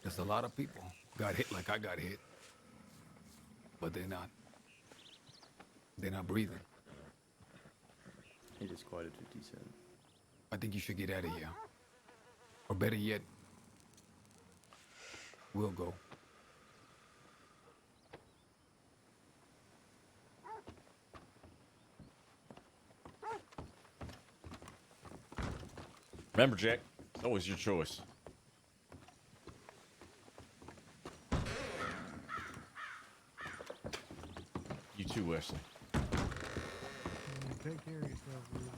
Speaker 16: There's a lot of people got hit like I got hit. But they're not breathing.
Speaker 18: It is quite a 57.
Speaker 16: I think you should get out of here. Or better yet, we'll go.
Speaker 17: Remember, Jack, it's always your choice. You too, Wesley.
Speaker 13: Take care of yourself, Ruben.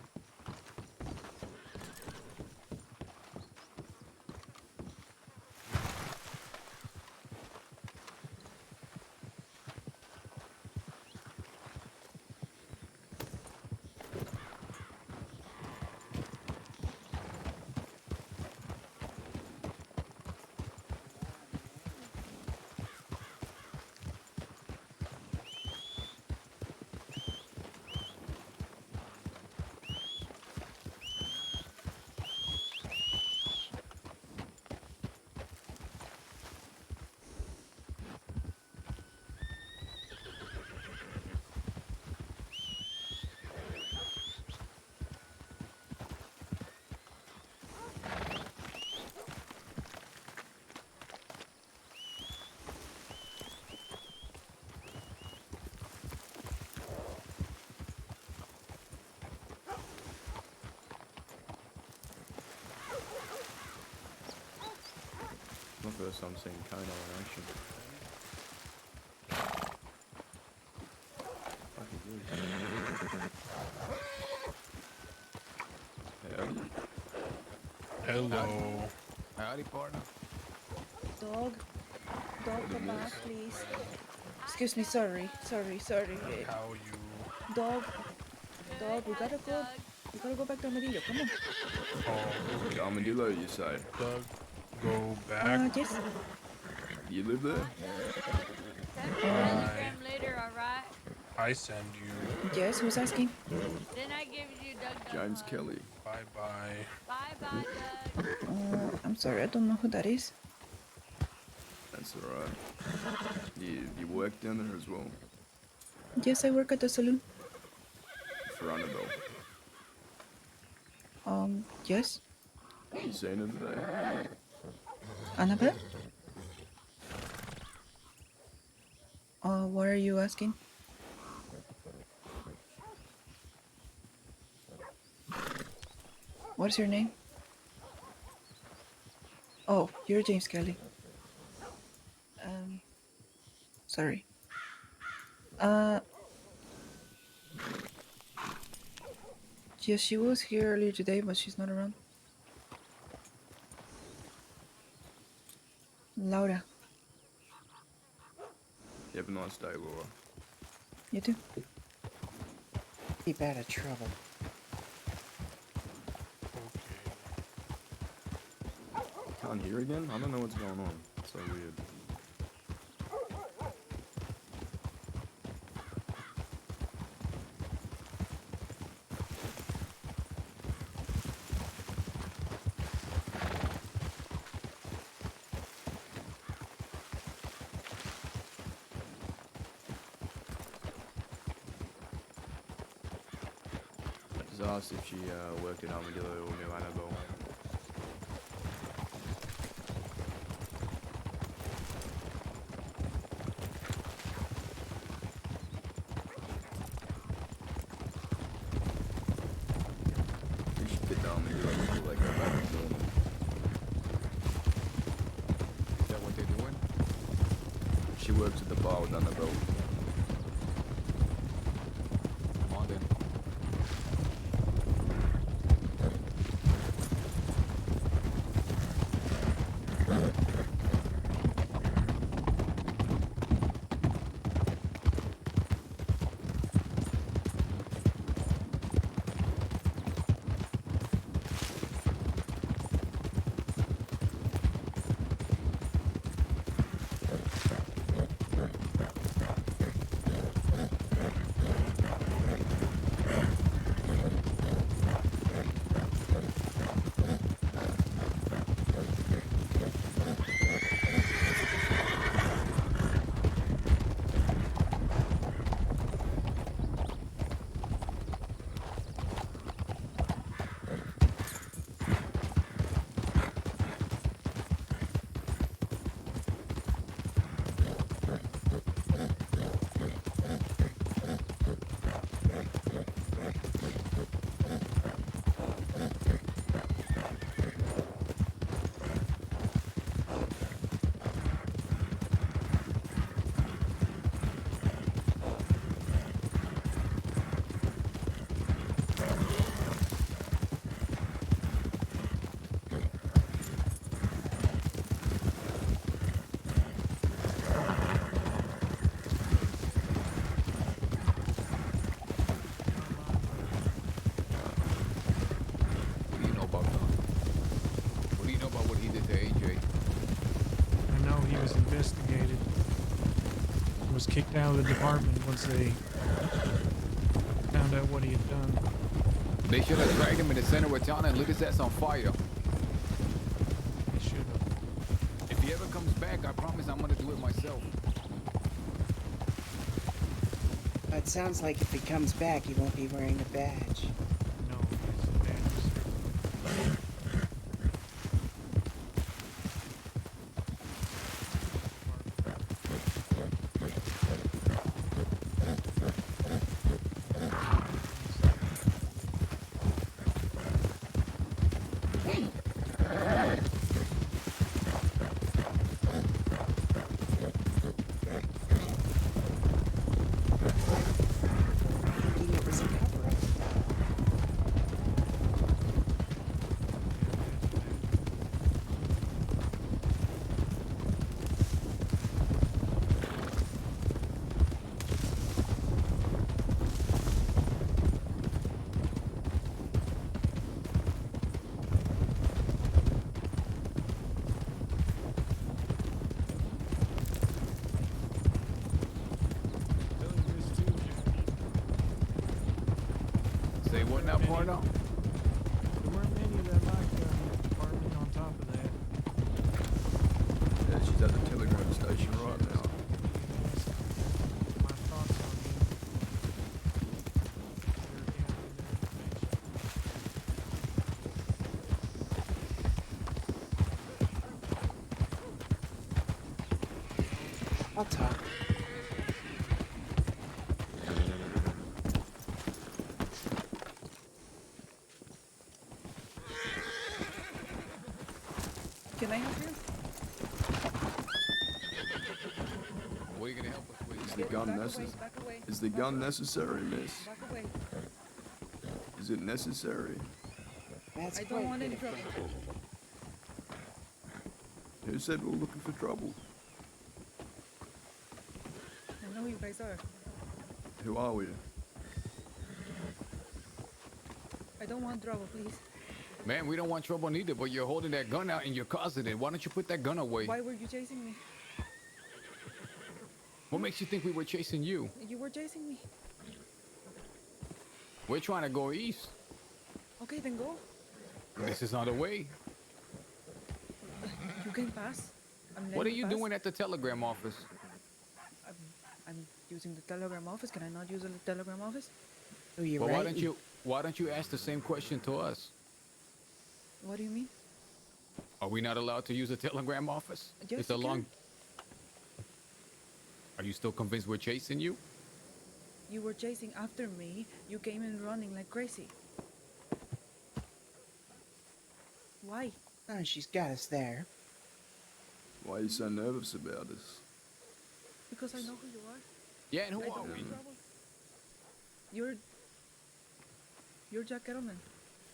Speaker 1: first time seeing Kano in action. Fucking good. Howdy.
Speaker 13: Hello.
Speaker 16: Howdy, partner.
Speaker 7: Dog, come back, please. Excuse me, sorry.
Speaker 13: How you?
Speaker 7: Dog, we gotta go. We gotta go back to Armadillo. Come on.
Speaker 13: Oh,
Speaker 1: Armadillo, you say?
Speaker 13: Doug, go back.
Speaker 7: Yes.
Speaker 1: You live there?
Speaker 22: Later, alright?
Speaker 13: I send you.
Speaker 7: Yes, who's asking?
Speaker 22: Then I give you Doug.
Speaker 1: James Kelly.
Speaker 13: Bye bye.
Speaker 22: Bye bye, Doug.
Speaker 7: I'm sorry, I don't know who that is.
Speaker 1: That's alright. You work down there as well?
Speaker 7: Yes, I work at the saloon.
Speaker 1: For Annabelle.
Speaker 7: Yes.
Speaker 1: You seen her today?
Speaker 7: Annabelle? What are you asking? What's your name? Oh, you're James Kelly. Sorry. Yes, she was here earlier today, but she's not around. Laura.
Speaker 1: You have a nice day, Laura.
Speaker 7: You too.
Speaker 21: Keep out of trouble.
Speaker 1: Can't hear again? I don't know what's going on. It's so weird. I just asked if she worked at Armadillo or knew Annabelle. We should get down there before they go back to normal.
Speaker 16: Is that what they're doing?
Speaker 1: She works at the bar with Annabelle.
Speaker 16: Come on then. What do you know about Don? What do you know about what he did to AJ?
Speaker 13: I know he was investigated. He was kicked out of the department once they found out what he had done.
Speaker 16: They should have dragged him in the center of town and lit his ass on fire.
Speaker 13: They should have.
Speaker 16: If he ever comes back, I promise I'm gonna do it myself.
Speaker 21: It sounds like if he comes back, he won't be wearing a badge.
Speaker 13: No, his badge.
Speaker 16: They were not part of.
Speaker 13: There weren't many that liked farming on top of that.
Speaker 1: Yeah, she's at the telegram station right now.
Speaker 13: My thoughts on him.
Speaker 21: I'll talk.
Speaker 2: Can I help you?
Speaker 16: What are you gonna help us with?
Speaker 1: Is the gun necessary? Is the gun necessary, miss?
Speaker 2: Back away.
Speaker 1: Is it necessary?
Speaker 21: That's
Speaker 2: I don't want any trouble.
Speaker 1: Who said we're looking for trouble?
Speaker 2: I know who you guys are.
Speaker 1: Who are we?
Speaker 2: I don't want trouble, please.
Speaker 16: Man, we don't want trouble neither, but you're holding that gun out and you're causing it. Why don't you put that gun away?
Speaker 2: Why were you chasing me?
Speaker 16: What makes you think we were chasing you?
Speaker 2: You were chasing me.
Speaker 16: We're trying to go east.
Speaker 2: Okay, then go.
Speaker 16: This is not the way.
Speaker 2: You can pass.
Speaker 16: What are you doing at the telegram office?
Speaker 2: I'm using the telegram office. Can I not use the telegram office?
Speaker 21: Oh, you're
Speaker 16: Well,
Speaker 21: right.
Speaker 16: why don't you ask the same question to us?
Speaker 2: What do you mean?
Speaker 16: Are we not allowed to use the telegram office?
Speaker 2: Yes,
Speaker 16: It's a
Speaker 2: you
Speaker 16: long.
Speaker 2: can.
Speaker 16: Are you still convinced we're chasing you?
Speaker 2: You were chasing after me. You came in running like crazy. Why?
Speaker 21: Oh, she's got us there.
Speaker 1: Why are you so nervous about us?
Speaker 2: Because I know who you are.
Speaker 16: Yeah, and who
Speaker 2: I
Speaker 16: are
Speaker 2: don't
Speaker 16: we?
Speaker 2: want trouble. You're Jack Kettleman.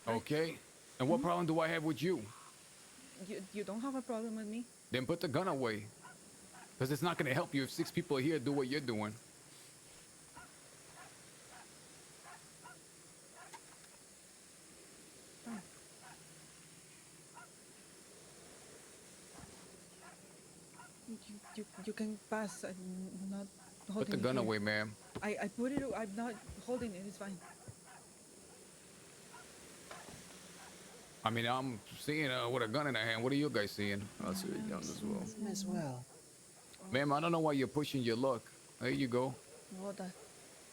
Speaker 16: Okay. And what problem do I have with you?
Speaker 2: You don't have a problem with me.
Speaker 16: Then put the gun away. Because it's not going to help you if 6 people here do what you're doing.
Speaker 2: You can pass. I'm not holding
Speaker 16: Put the
Speaker 2: it
Speaker 16: gun
Speaker 2: here.
Speaker 16: away, ma'am.
Speaker 2: I put it. I'm not holding it. It's fine.
Speaker 16: I mean, I'm seeing with a gun in her hand. What are you guys seeing?
Speaker 1: I see a gun as well.
Speaker 21: As well.
Speaker 16: Ma'am, I don't know why you're pushing your luck. There you go.
Speaker 2: What the?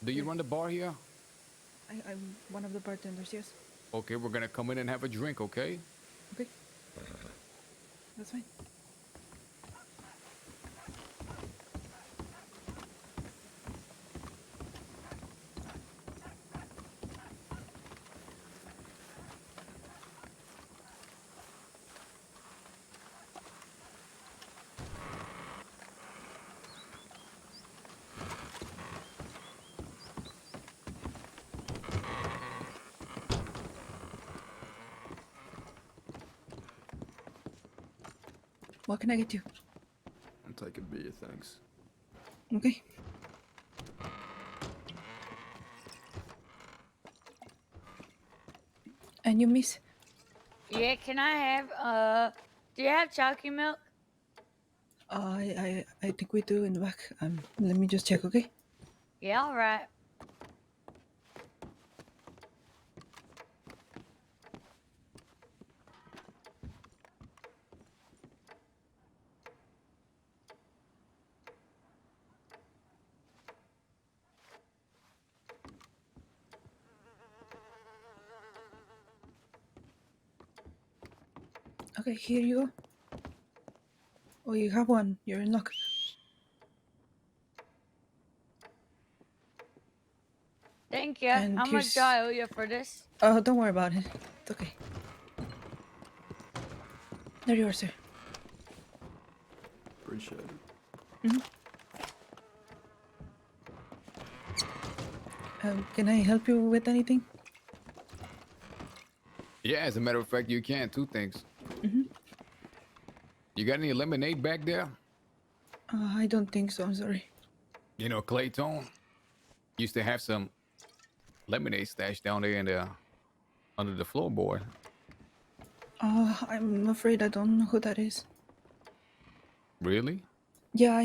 Speaker 16: Do you run the bar here?
Speaker 2: I'm one of the bartenders. Yes.
Speaker 16: Okay, we're going to come in and have a drink, okay?
Speaker 2: Okay. That's fine. What can I get you?
Speaker 1: I'll take a beer, thanks.
Speaker 2: Okay. And you, miss?
Speaker 22: Yeah, can I have do you have chalky milk?
Speaker 2: I think we do in the back. Let me just check, okay?
Speaker 22: Yeah, all right.
Speaker 2: Okay, here you go. Oh, you have one. You're in luck.
Speaker 22: Thank you.
Speaker 2: And
Speaker 22: How much
Speaker 2: here's-
Speaker 22: do I owe you for this?
Speaker 2: Oh, don't worry about it. It's okay. There you are, sir.
Speaker 1: Appreciate it.
Speaker 2: Can I help you with anything?
Speaker 16: Yeah, as a matter of fact, you can. 2 things. You got any lemonade back there?
Speaker 2: I don't think so. I'm sorry.
Speaker 16: You know, Clayton used to have some lemonade stashed down there in the under the floorboard.
Speaker 2: I'm afraid I don't know who that is.
Speaker 16: Really?
Speaker 2: Yeah,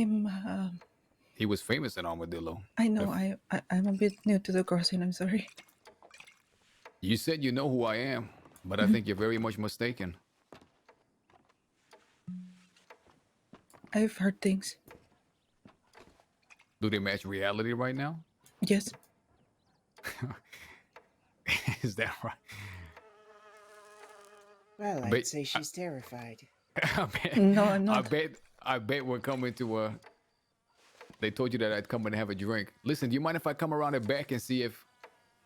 Speaker 16: He was famous in Armadillo.
Speaker 2: I know. I'm a bit new to the crossing. I'm sorry.
Speaker 16: You said you know who I am, but I think you're very much mistaken.
Speaker 2: I've heard things.
Speaker 16: Do they match reality right now?
Speaker 2: Yes.
Speaker 16: Is that right?
Speaker 21: Well, I'd
Speaker 16: Bet-
Speaker 21: say she's terrified.
Speaker 16: I bet,
Speaker 2: No, I'm not.
Speaker 16: I bet we're coming to They told you that I'd come and have a drink. Listen, do you mind if I come around the back and see if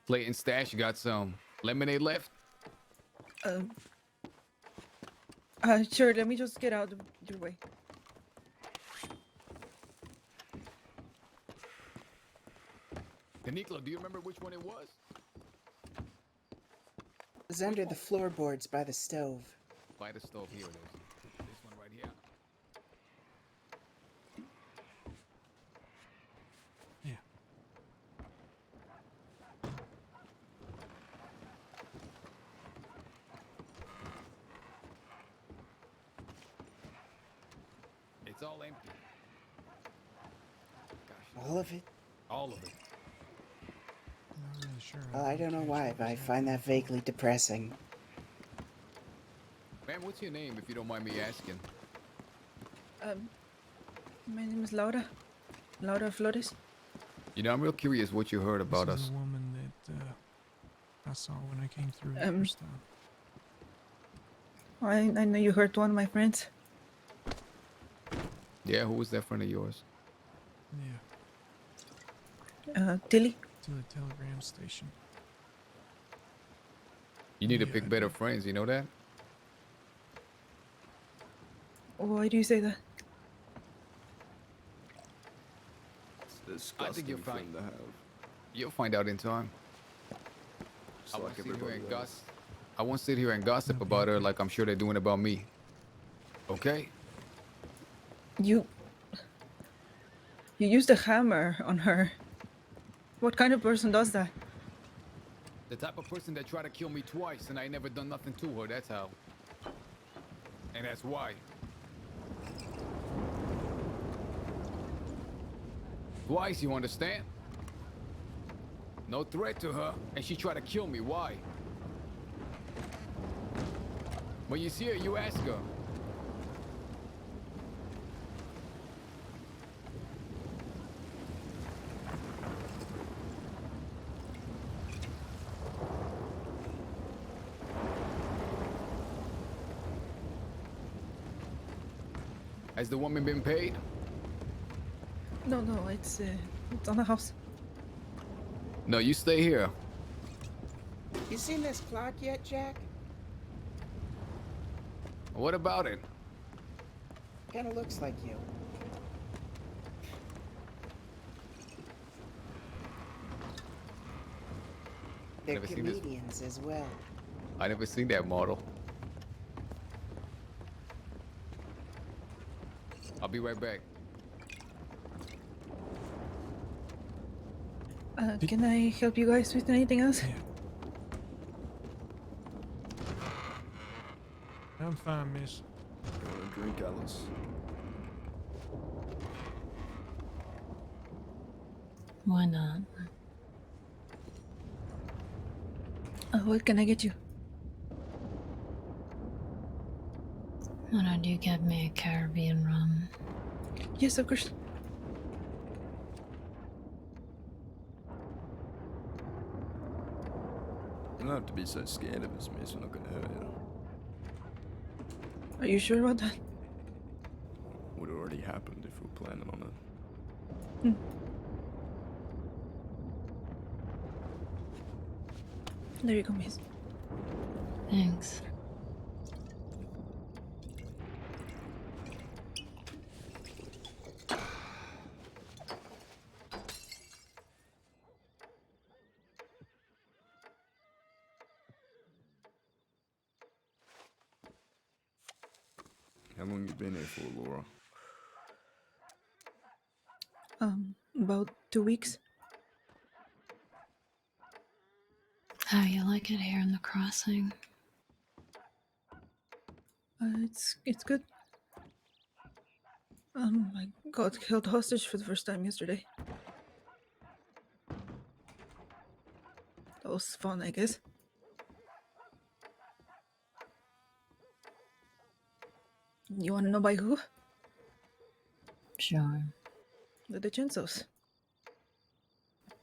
Speaker 16: Clayton's stash got some lemonade left?
Speaker 2: Sure, let me just get out of your way.
Speaker 16: Nikla, do you remember which one it was?
Speaker 21: It was under the floorboards by the stove.
Speaker 16: By the stove, here it is. This one right here.
Speaker 13: Yeah.
Speaker 16: It's all empty.
Speaker 21: All of it?
Speaker 16: All of it.
Speaker 13: Not really sure.
Speaker 21: Well, I don't know why, but I find that vaguely depressing.
Speaker 16: Ma'am, what's your name, if you don't mind me asking?
Speaker 2: My name is Laura. Laura Flores.
Speaker 16: You know, I'm real curious what you heard about
Speaker 13: This is
Speaker 16: us.
Speaker 13: the woman that I saw when I came through the
Speaker 2: Um,
Speaker 13: first time.
Speaker 2: I know you hurt one of my friends.
Speaker 16: Yeah, who was that friend of yours?
Speaker 13: Yeah,
Speaker 2: Tilly.
Speaker 13: to the telegram station.
Speaker 16: You need to
Speaker 13: Yeah,
Speaker 16: pick
Speaker 13: I
Speaker 16: better
Speaker 13: did.
Speaker 16: friends, you know that?
Speaker 2: Why do you say that?
Speaker 1: It's a
Speaker 16: I
Speaker 1: disgusting
Speaker 16: think you'll
Speaker 1: thing
Speaker 16: find
Speaker 1: to have.
Speaker 16: You'll find out in time.
Speaker 1: Just
Speaker 16: I
Speaker 1: like
Speaker 16: won't sit here
Speaker 1: everybody
Speaker 16: and
Speaker 1: else.
Speaker 16: gossip. I won't sit here and gossip about her like I'm sure they're doing about me. Okay?
Speaker 2: You used a hammer on her. What kind of person does that?
Speaker 16: The type of person that tried to kill me twice and I never done nothing to her, that's how. And that's why. Twice, you understand? No threat to her, and she tried to kill me. Why? When you see her, you ask her. Has the woman been paid?
Speaker 2: No, it's on the house.
Speaker 16: No, you stay here.
Speaker 21: You seen this clock yet, Jack?
Speaker 16: What about it?
Speaker 21: Kinda looks like you. They're
Speaker 16: Never seen this.
Speaker 21: comedians as well.
Speaker 16: I never seen that model. I'll be right back.
Speaker 2: Can I help you guys with anything else?
Speaker 13: I'm fine, miss.
Speaker 1: You want a drink, Alice?
Speaker 15: Why not?
Speaker 2: What can I get you?
Speaker 15: Why don't you get me a Caribbean rum?
Speaker 2: Yes, of course.
Speaker 1: You don't have to be so scared of us, miss. We're not gonna hurt you.
Speaker 2: Are you sure about that?
Speaker 1: Would already happened if we were planning on it.
Speaker 2: There you go, miss.
Speaker 15: Thanks.
Speaker 1: How long you been here for, Laura?
Speaker 2: About 2 weeks.
Speaker 15: How you like it here in the crossing?
Speaker 2: It's good. I got held hostage for the first time yesterday. That was fun, I guess. You want to know by who?
Speaker 7: Sure.
Speaker 2: The DeCensos.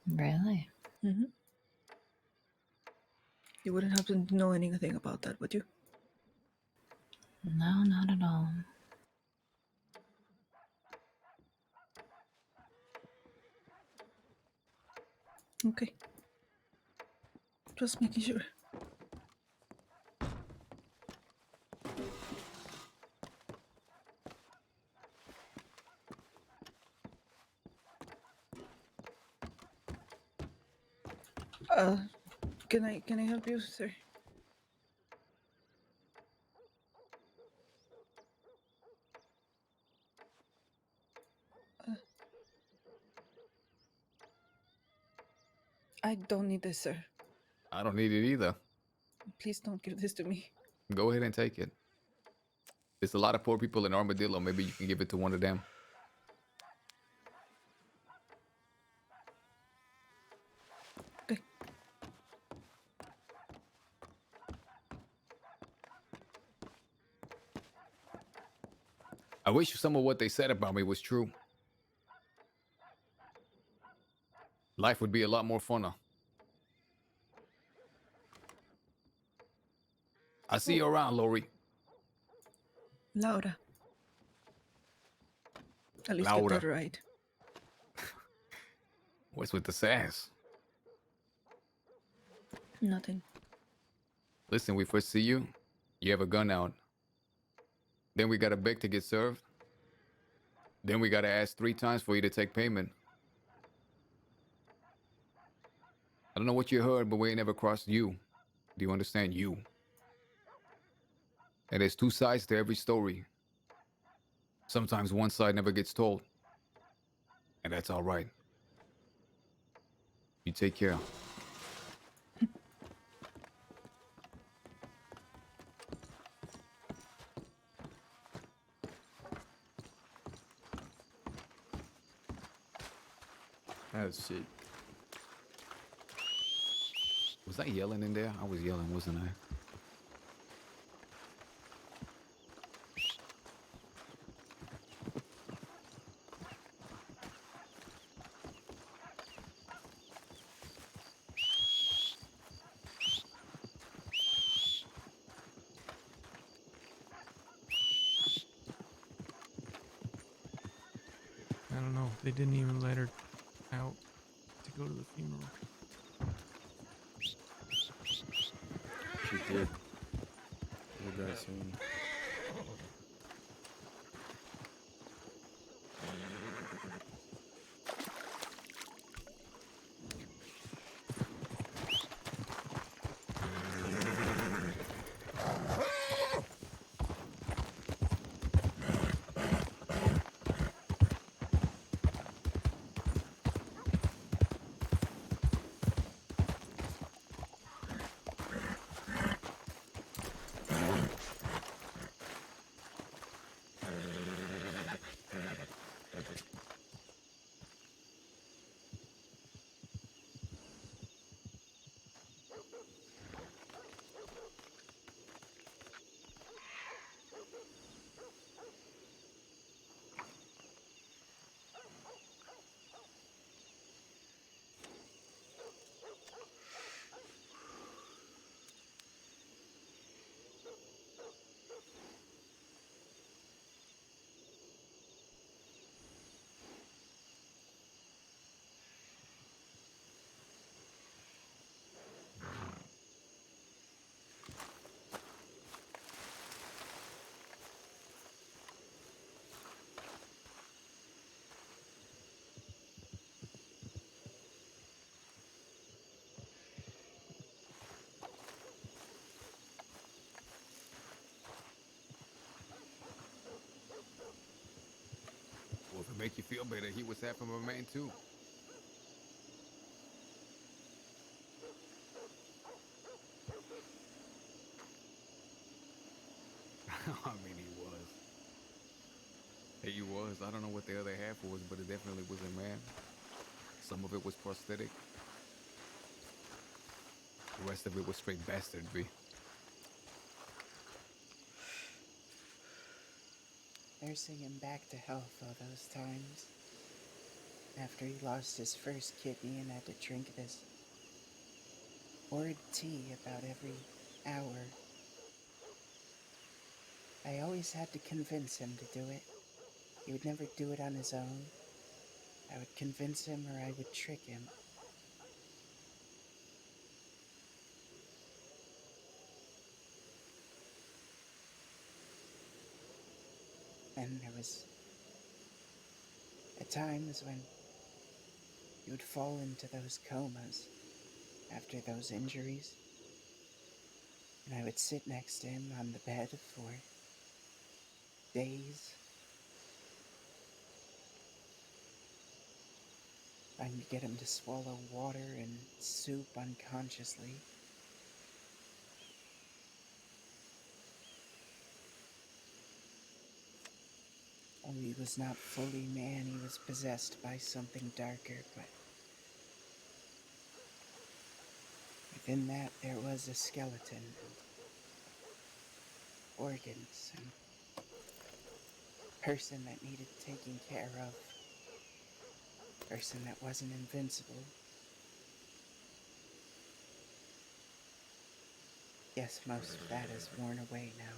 Speaker 7: Really?
Speaker 2: Mm-hmm. You wouldn't happen to know anything about that, would you?
Speaker 7: No, not at all.
Speaker 2: Okay. Just making sure. Can I help you, sir? I don't need this, sir.
Speaker 16: I don't need it either.
Speaker 2: Please don't give this to me.
Speaker 16: Go ahead and take it. There's a lot of poor people in Armadillo. Maybe you can give it to one of them.
Speaker 2: Okay.
Speaker 16: I wish some of what they said about me was true. Life would be a lot more funner. I'll see you around, Lori.
Speaker 2: Laura. At least
Speaker 16: Laura.
Speaker 2: get that right.
Speaker 16: What's with the sass?
Speaker 2: Nothing.
Speaker 16: Listen, we first see you, you have a gun out. Then we gotta beg to get served. Then we gotta ask 3 times for you to take payment. I don't know what you heard, but we ain't never crossed you. Do you understand? You. And there's 2 sides to every story. Sometimes one side never gets told. And that's all right. You take care.
Speaker 1: Oh shit.
Speaker 16: Was I yelling in there? I was yelling, wasn't I?
Speaker 13: I don't know. They didn't even let her out to go to the funeral.
Speaker 1: She did. We'll go soon.
Speaker 16: Well, if it make you feel better, he was half of a man too. I mean, he was. He was. I don't know what the other half was, but it definitely was a man. Some of it was prosthetic. The rest of it was straight bastard, B.
Speaker 21: nursing him back to health all those times. After he lost his first kidney and had to drink this horrid tea about every hour. I always had to convince him to do it. He would never do it on his own. I would convince him or I would trick him. And there was at times when he would fall into those comas after those injuries, and I would sit next to him on the bed for days, trying to get him to swallow water and soup unconsciously. Oh, he was not fully man, he was possessed by something darker, but within that there was a skeleton, and organs, and person that needed taking care of, person that wasn't invincible. Yes, most of that is worn away now.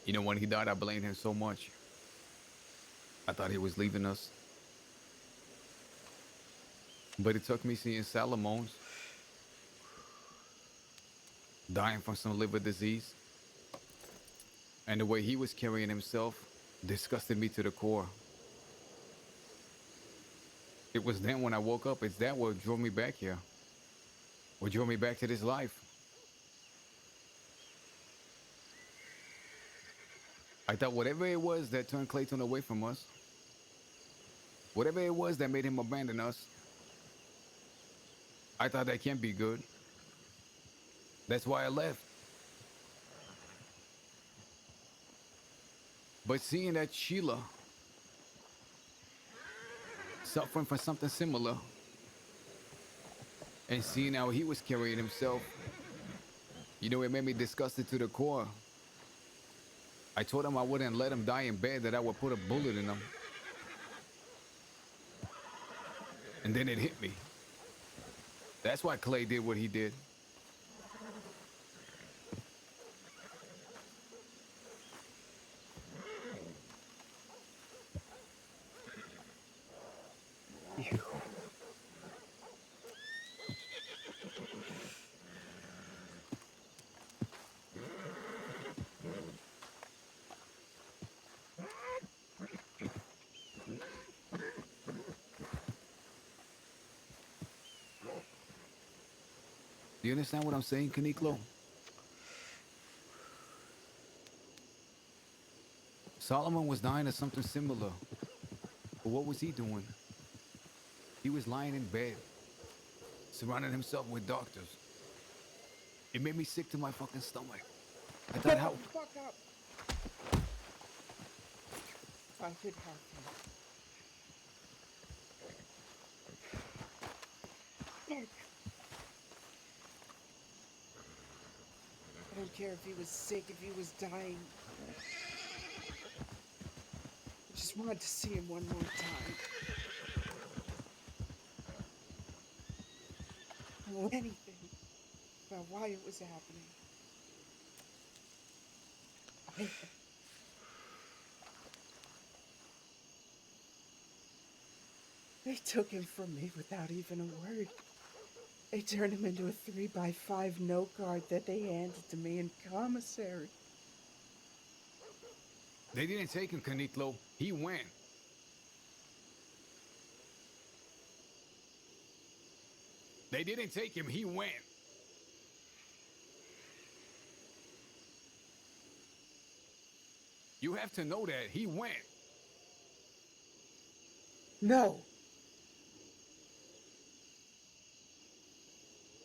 Speaker 16: You know, when he died, I blamed him so much. I thought he was leaving us. But it took me seeing Salamone's dying from some liver disease. And the way he was carrying himself disgusted me to the core. It was then when I woke up, it's that what drove me back here. What drove me back to this life. I thought whatever it was that turned Clayton away from us, whatever it was that made him abandon us, I thought that can't be good. That's why I left. But seeing that Sheila suffering from something similar, and seeing how he was carrying himself, you know, it made me disgusted to the core. I told him I wouldn't let him die in bed, that I would put a bullet in him. And then it hit me. That's why Clay did what he did. Do you understand what I'm saying, Kaniklo? Solomon was dying of something similar. But what was he doing? He was lying in bed, surrounding himself with doctors. It made me sick to my fucking stomach. I thought, how?
Speaker 21: Fuck up! If I could help him. Look. I don't care if he was sick, if he was dying. I just wanted to see him one more time. I don't know anything about why it was happening. They took him from me without even a word. They turned him into a 3x5 note card that they handed to me in commissary.
Speaker 16: They didn't take him, Canitlo. He went. They didn't take him. He went. You have to know that. He went.
Speaker 21: No.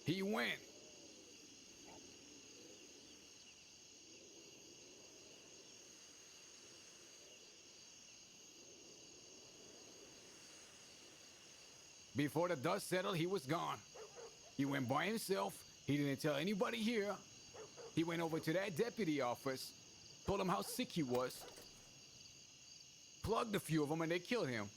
Speaker 16: He went. Before the dust settled, he was gone. He went by himself. He didn't tell anybody here. He went over to that deputy office, told him how sick he was, plugged a few of them, and they killed him.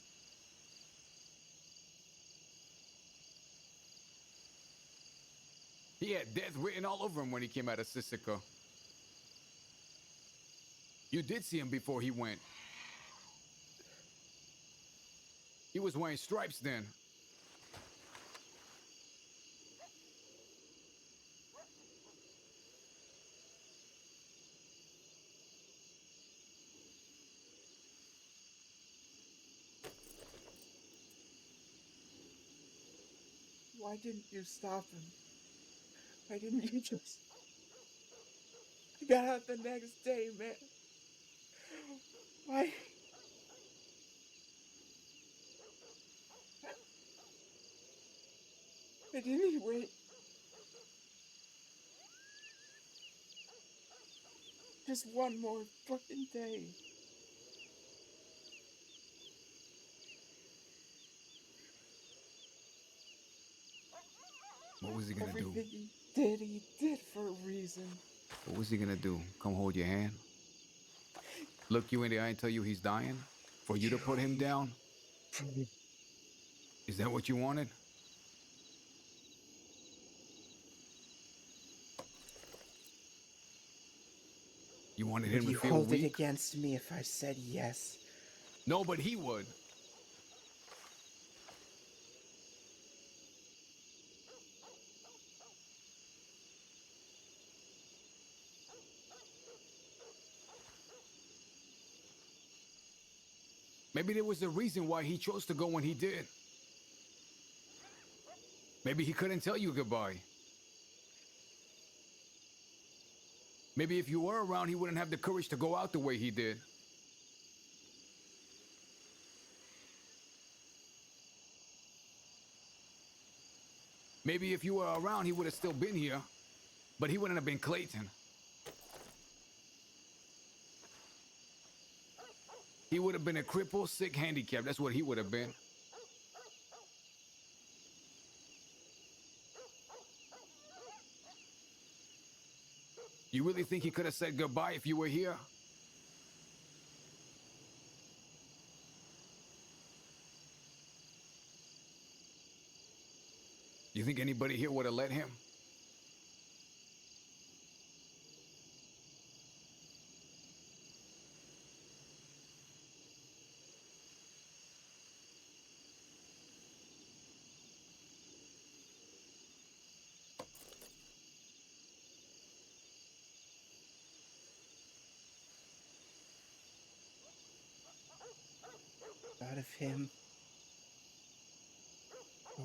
Speaker 16: He had death written all over him when he came out of Sisika. You did see him before he went. He was wearing stripes then.
Speaker 21: Why didn't you stop him? Why didn't you just... I got out the next day, man. Why? Why didn't he wait? Just one more fucking day.
Speaker 16: What was he gonna do?
Speaker 21: Everything he did for a reason.
Speaker 16: What was he gonna do? Come hold your hand? Look you in the eye and tell you he's dying? For you to put him down? Is that what you wanted? You wanted him
Speaker 21: Would
Speaker 16: to
Speaker 21: you
Speaker 16: feel
Speaker 21: hold
Speaker 16: weak?
Speaker 21: it against me if I said yes?
Speaker 16: No, but he would. Maybe there was a reason why he chose to go when he did. Maybe he couldn't tell you goodbye. Maybe if you were around, he wouldn't have the courage to go out the way he did. Maybe if you were around, he would have still been here, but he wouldn't have been Clayton. He would have been a cripple, sick, handicapped. That's what he would have been. You really think he could have said goodbye if you were here? You think anybody here would have let him?
Speaker 21: Thought of him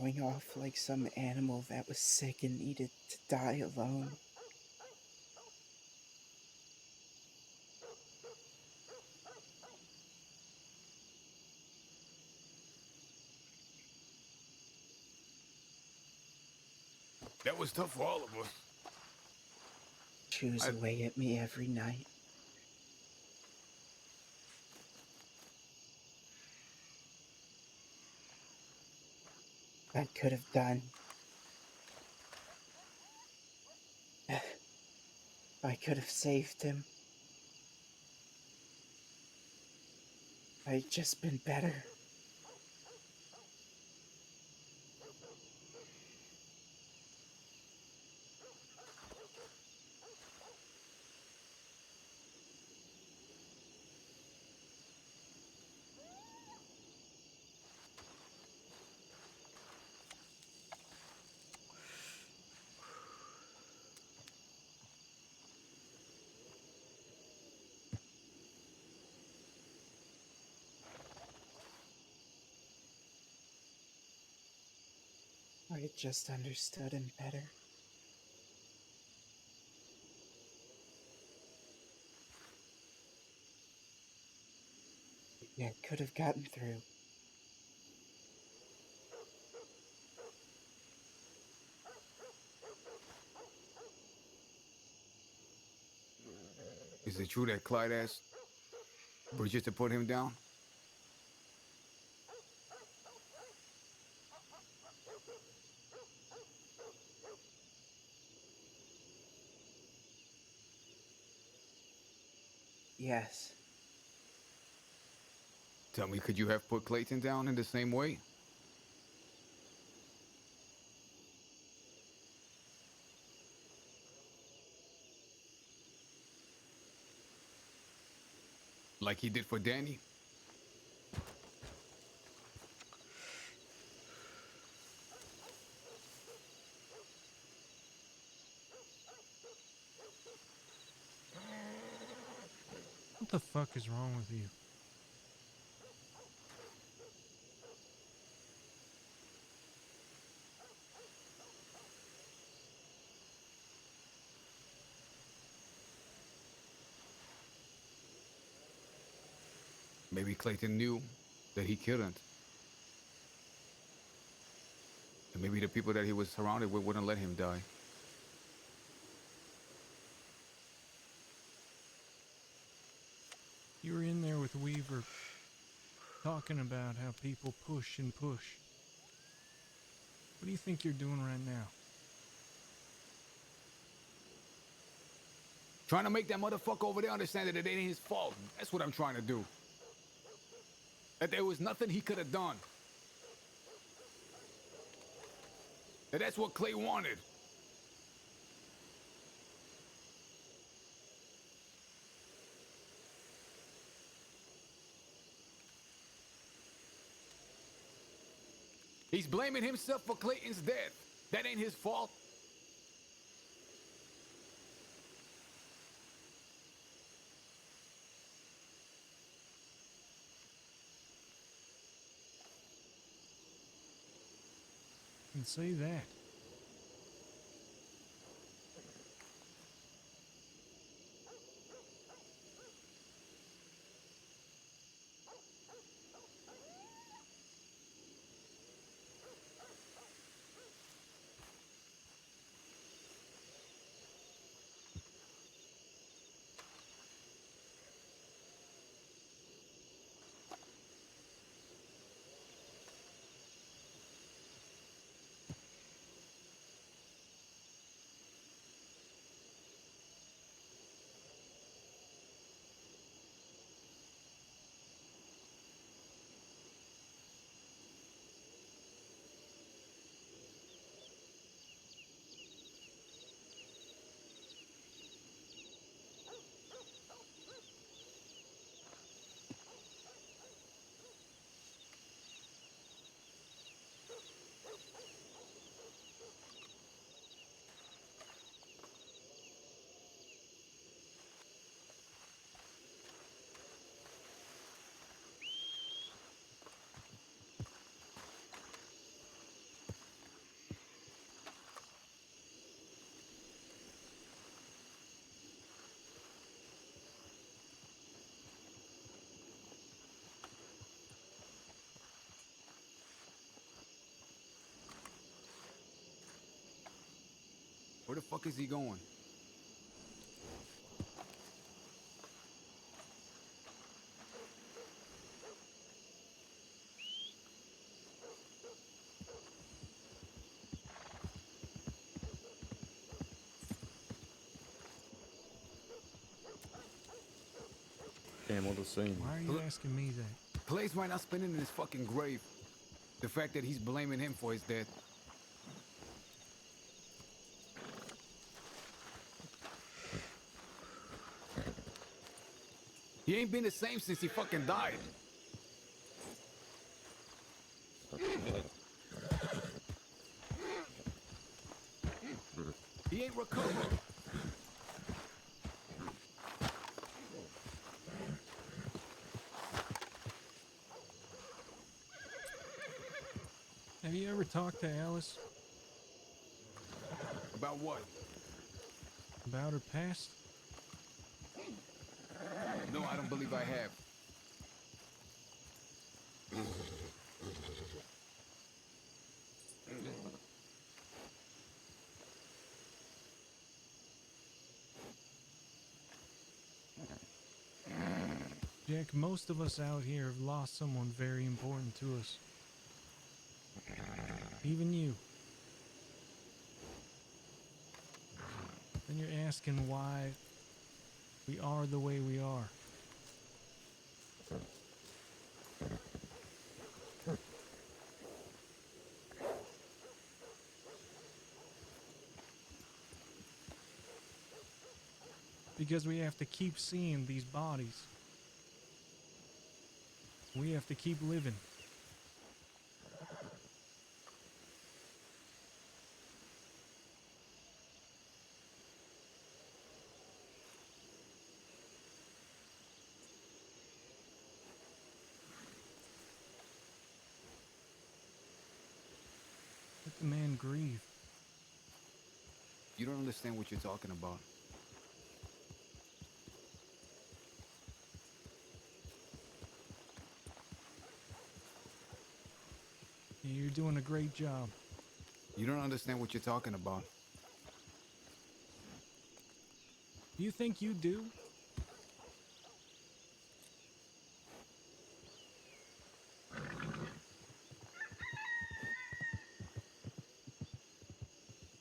Speaker 21: going off like some animal that was sick and needed to die alone.
Speaker 16: That was tough for all of us.
Speaker 21: Chews away at me every night. I could have done. I could have saved him. I'd just been better. I just understood him better. Yeah, could have gotten through.
Speaker 16: Is it true that Clyde asked Bridget to put him down?
Speaker 21: Yes.
Speaker 16: Tell me, could you have put Clayton down in the same way? Like he did for Danny?
Speaker 13: What the fuck is wrong with you?
Speaker 16: Maybe Clayton knew that he couldn't. And maybe the people that he was surrounded with wouldn't let him die.
Speaker 13: You were in there with Weaver talking about how people push and push. What do you think you're doing right now?
Speaker 16: Trying to make that motherfucker over there understand that it ain't his fault. That's what I'm trying to do. That there was nothing he could have done. That that's what Clay wanted. He's blaming himself for Clayton's death. That ain't his fault.
Speaker 13: And say that.
Speaker 16: Where the fuck is he going?
Speaker 1: Damn, what a scene.
Speaker 13: Why are you asking me that?
Speaker 16: Clay's right now spinning in his fucking grave. The fact that he's blaming him for his death. He ain't been the same since he fucking died. He ain't recovered.
Speaker 13: Have you ever talked to Alice?
Speaker 16: About what?
Speaker 13: About her past?
Speaker 16: No, I don't believe I have.
Speaker 13: Jack, most of us out here have lost someone very important to us. Even you. And you're asking why we are the way we are. Because we have to keep seeing these bodies. We have to keep living. Let the man grieve.
Speaker 16: You don't understand what you're talking about.
Speaker 13: Yeah, you're doing a great job.
Speaker 16: You don't understand what you're talking about.
Speaker 13: Do you think you do?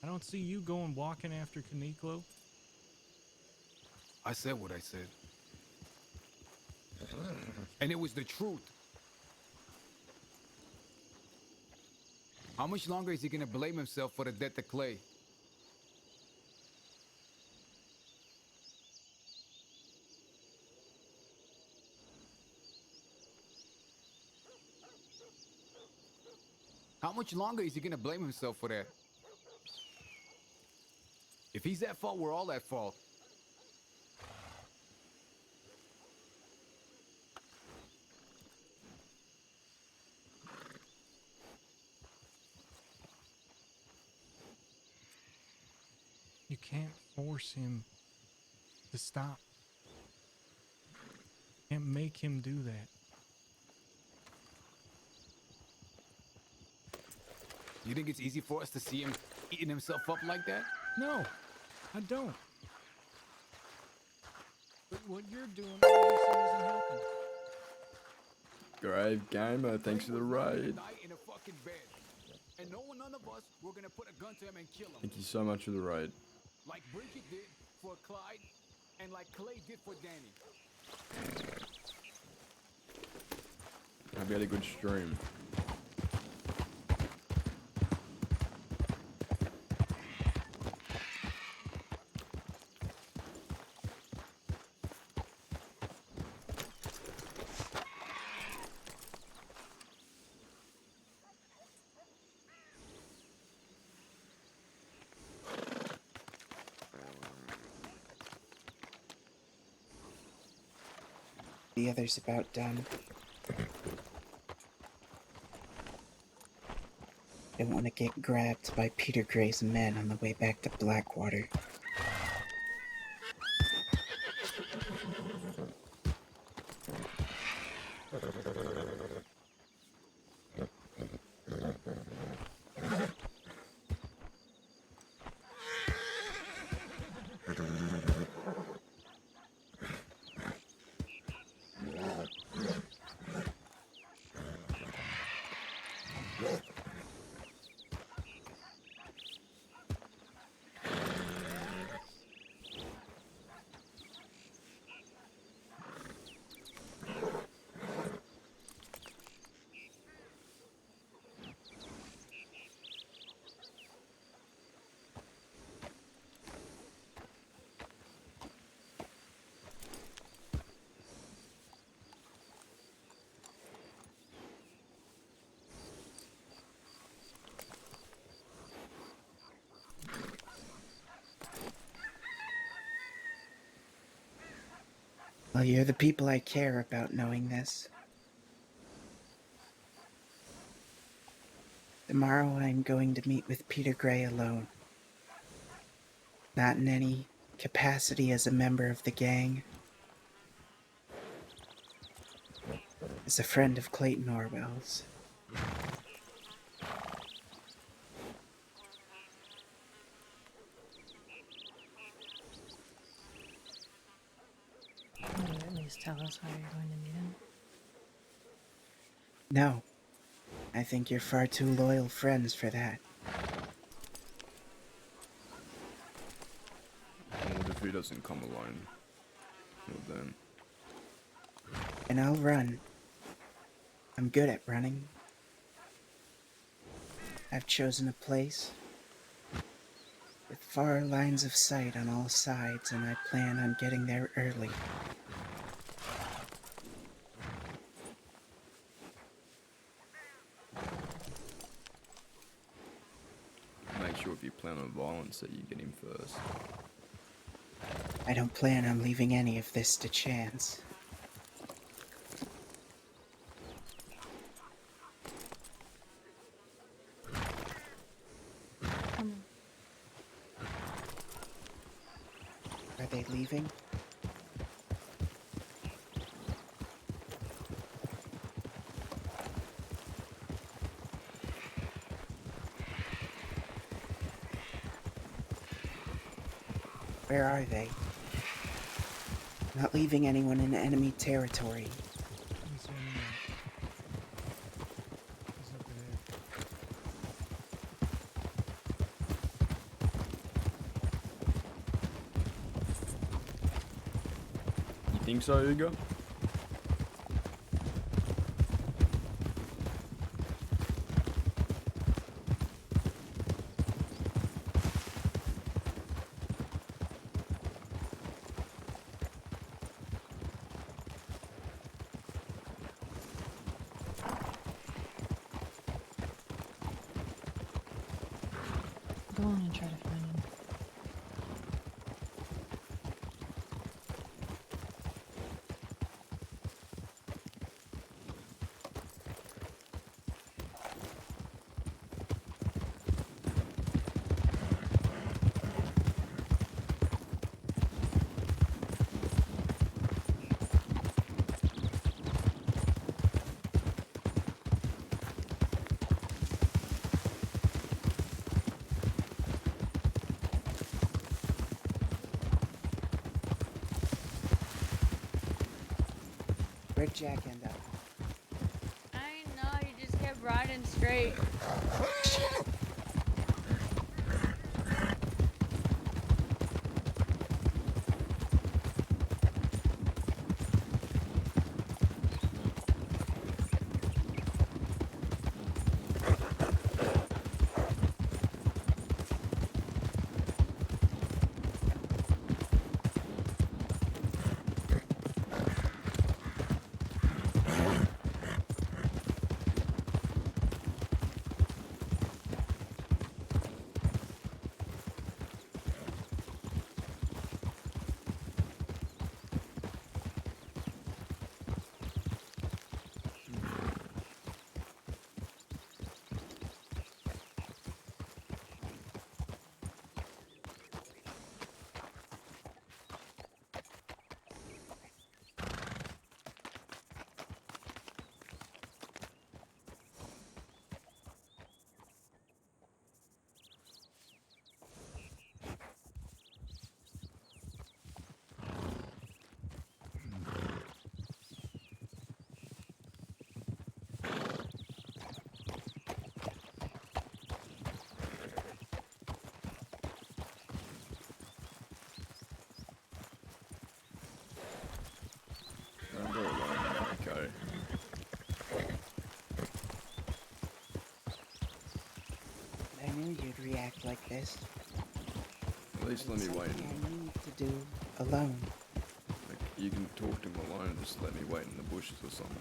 Speaker 13: I don't see you going walking after Kaniklo.
Speaker 16: I said what I said. And it was the truth. How much longer is he gonna blame himself for the death of Clay? How much longer is he gonna blame himself for that? If he's at fault, we're all at fault.
Speaker 13: You can't force him to stop. You can't make him do that.
Speaker 16: You think it's easy for us to see him eating himself up like that?
Speaker 13: No, I don't. But what you're doing obviously isn't helping.
Speaker 1: Grave Gamer, thanks for the raid.
Speaker 16: In a fucking bed. And none of us were gonna put a gun to him and kill him.
Speaker 1: Thank you so much for the raid.
Speaker 16: Like Bridget did for Clyde, and like Clay did for Danny.
Speaker 1: Hope you had a good stream.
Speaker 21: The other's about done. Don't want to get grabbed by Peter Gray's men on the way back to Blackwater. Well, you're the people I care about knowing this. Tomorrow I'm going to meet with Peter Gray alone. Not in any capacity as a member of the gang. As a friend of Clayton Orwell's.
Speaker 15: Can you at least tell us how you're going to meet him?
Speaker 21: No. I think you're far too loyal friends for that.
Speaker 1: What if he doesn't come alone? Well then.
Speaker 21: And I'll run. I'm good at running. I've chosen a place with far lines of sight on all sides, and I plan on getting there early.
Speaker 1: Make sure if you plan on violence that you get him first.
Speaker 21: I don't plan on leaving any of this to chance. Are they leaving? Where are they? Not leaving anyone in enemy territory.
Speaker 13: He's up ahead.
Speaker 1: You think so, Hugo?
Speaker 15: Go on and try to find him.
Speaker 21: Where'd Jack end up?
Speaker 22: I didn't know, he just kept riding straight.
Speaker 1: I'll go alone. Okay.
Speaker 21: I knew you'd react like this.
Speaker 1: At least let me
Speaker 21: It's
Speaker 1: wait.
Speaker 21: something I need to do alone.
Speaker 1: Like, you can talk to him alone, just let me wait in the bushes or something.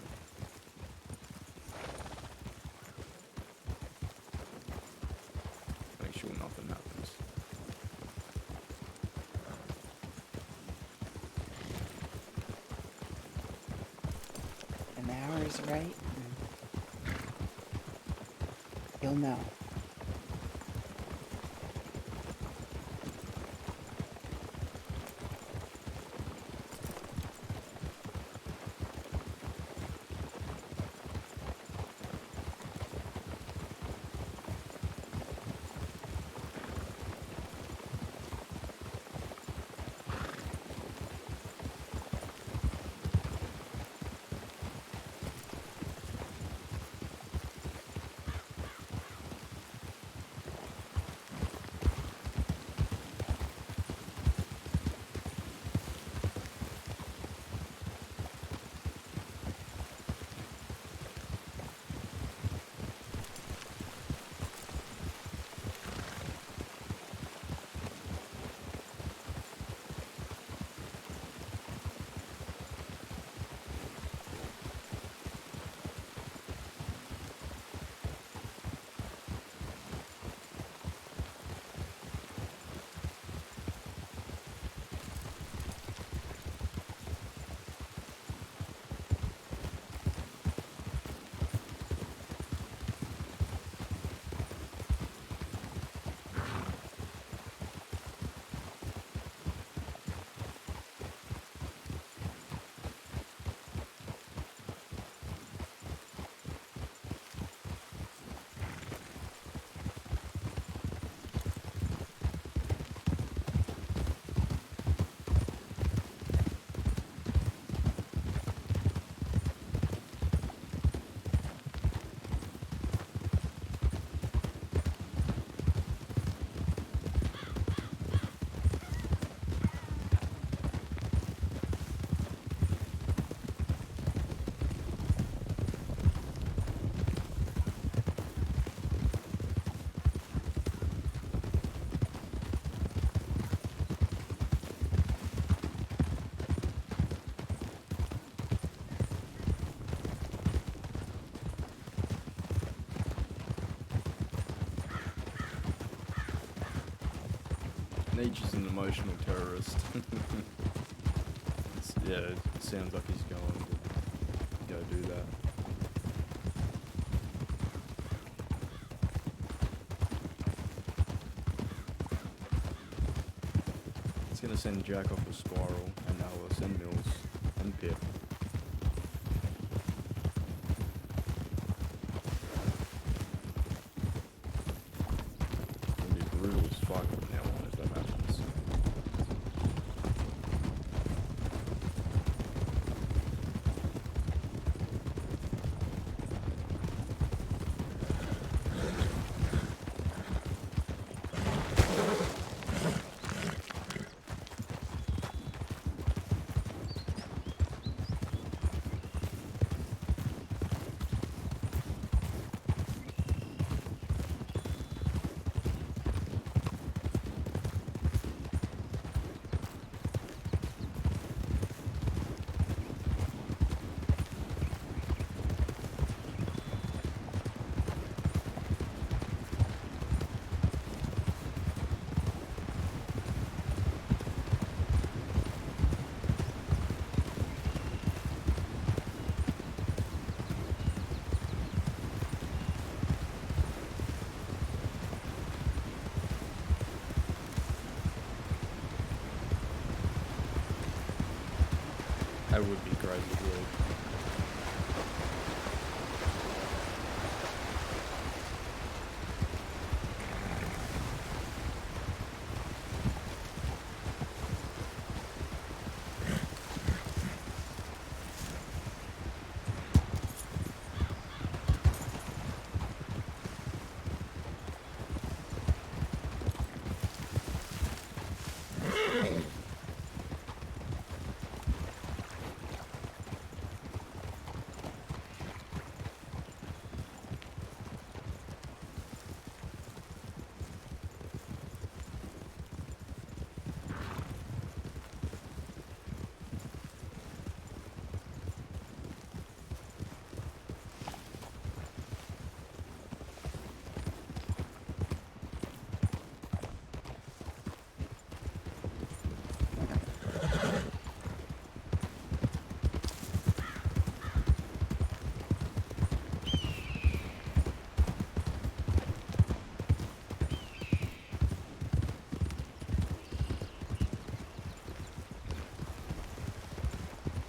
Speaker 1: Make sure nothing happens.
Speaker 21: An hour is right, and you'll know.
Speaker 1: Nietzsche's an emotional terrorist. Yeah, it sounds like he's going to go do that. It's gonna send Jack off a spiral, and Alice, and Mills, and Pip. It'll be brutal as fuck from now on if that happens. That would be crazy, really.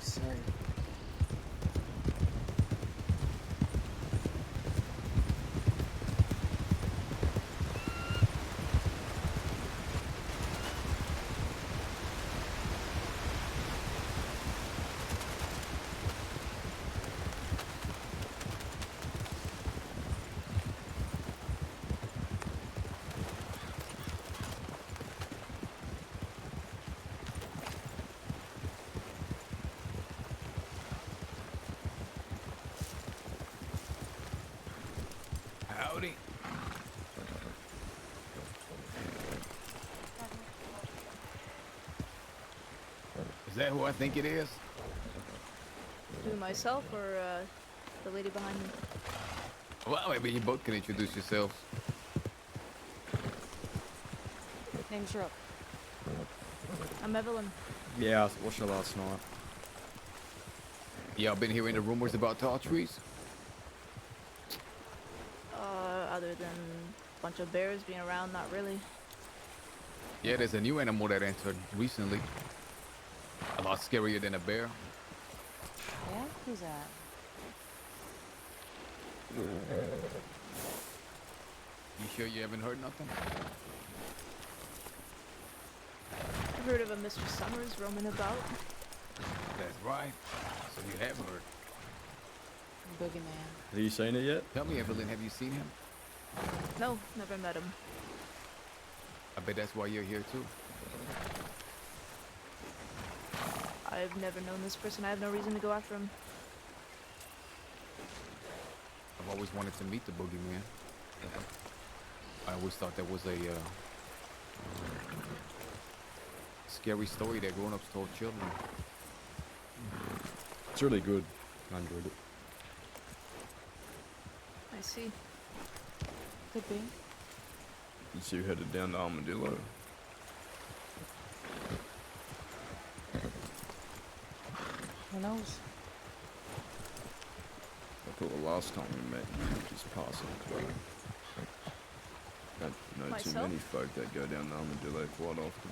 Speaker 21: Sorry.
Speaker 16: Howdy. Is that who I think it is?
Speaker 18: Who, myself or the lady behind me?
Speaker 16: Well, maybe you both can introduce yourselves.
Speaker 18: Name's Rook. I'm Evelyn.
Speaker 1: Yeah, I watched it last night.
Speaker 16: Y'all been hearing the rumors about tall trees?
Speaker 18: Other than a bunch of bears being around, not really.
Speaker 16: Yeah, there's a new animal that entered recently. A lot scarier than a bear.
Speaker 15: Yeah? Who's that?
Speaker 16: You sure you haven't heard nothing?
Speaker 18: I've heard of a Mr. Summers roaming about.
Speaker 16: That's right. So you have heard.
Speaker 15: Boogeyman.
Speaker 1: Have you seen it yet?
Speaker 16: Tell me, Evelyn, have you seen him?
Speaker 18: No, never met him.
Speaker 16: I bet that's why you're here too.
Speaker 18: I've never known this person. I have no reason to go after him.
Speaker 16: I've always wanted to meet the boogeyman. I always thought that was a scary story that grown-ups told children.
Speaker 1: It's really good. I enjoyed it.
Speaker 18: I see.
Speaker 15: Could be.
Speaker 1: You two headed down to Armadillo.
Speaker 15: Who knows?
Speaker 1: I thought the last time we met, you were just passing through. Don't know too
Speaker 18: Myself?
Speaker 1: many folk that go down the Armadillo quite often.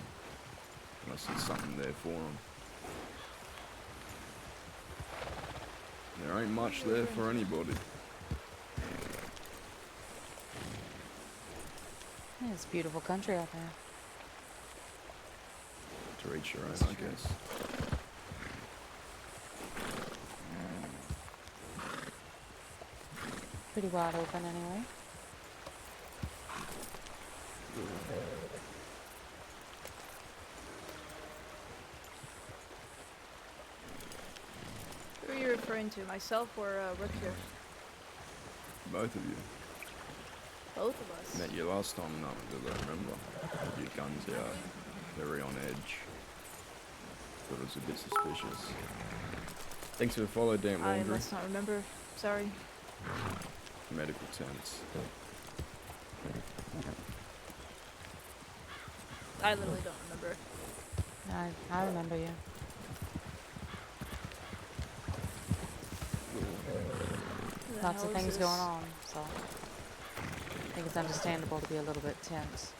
Speaker 1: Unless there's something there for them. There ain't much there for anybody.
Speaker 15: Yeah, it's a beautiful country out there.
Speaker 1: To each your own, I guess.
Speaker 15: Pretty wide open anyway.
Speaker 18: Who are you referring to, myself or Rook here?
Speaker 1: Both of you.
Speaker 18: Both of us.
Speaker 1: Met you last time in Armadillo, remember? Had your guns out, very on edge. Thought it was a bit suspicious. Thanks for the follow, Damp
Speaker 18: I
Speaker 1: Laundry.
Speaker 18: must not remember. Sorry.
Speaker 1: Medical tents.
Speaker 18: I literally don't remember.
Speaker 15: I remember you.
Speaker 18: Who the
Speaker 15: Lots
Speaker 18: hell
Speaker 15: of
Speaker 18: is
Speaker 15: things
Speaker 18: this?
Speaker 15: going on, so I think it's understandable to be a little bit tense.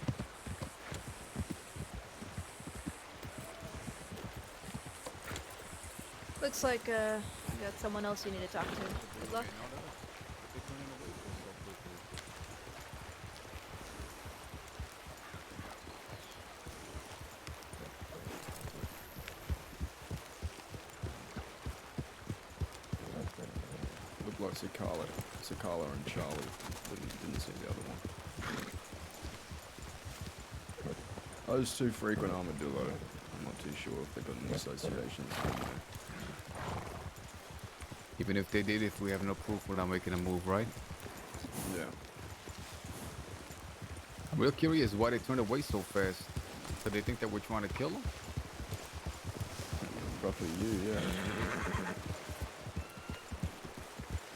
Speaker 18: Looks like you got someone else you need to talk to. Good luck.
Speaker 1: Looked like Sakala and Charlie. Didn't see the other one. Those two frequent Armadillo. I'm not too sure if they've got any associations somewhere.
Speaker 16: Even if they did, if we have no proof, we're not making a move, right?
Speaker 1: Yeah.
Speaker 16: I'm real curious why they turned away so fast. So they think that we're trying to kill them?
Speaker 1: Roughly you, yeah.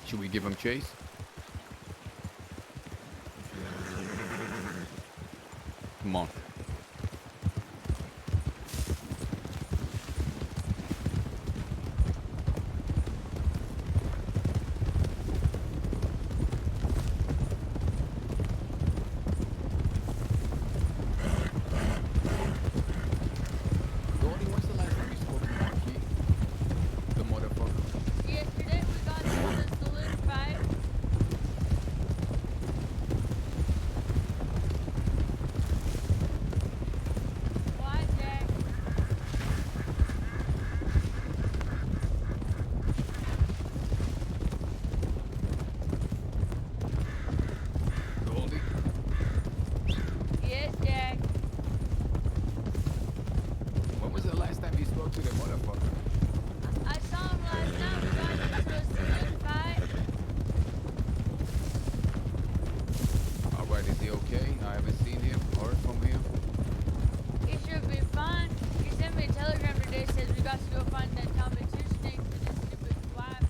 Speaker 16: Should we give them chase? Come on. Gordy, when's the last time you spoke to Marquis? The motherfucker.
Speaker 22: Yesterday we got into the saloon fight. Why, Jack?
Speaker 16: Goldie?
Speaker 22: Yes, Jack.
Speaker 16: When was the last time you spoke to the motherfucker?
Speaker 22: I saw him last night. We got into a saloon fight.
Speaker 16: Alright, is he okay? I haven't seen him, heard from him.
Speaker 22: He should be fine. He sent me a telegram today. Says we got to go find that Tommy Two Snakes and his stupid wife.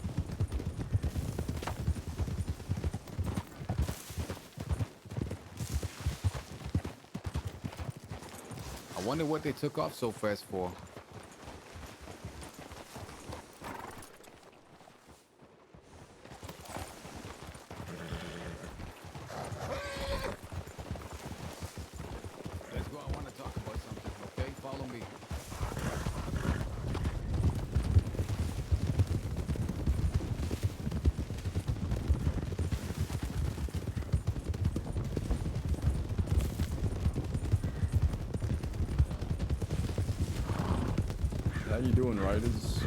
Speaker 16: I wonder what they took off so fast for. Let's go, I want to talk about something, okay? Follow me.
Speaker 1: How you doing, Raiders?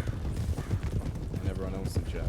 Speaker 1: And everyone else in chat.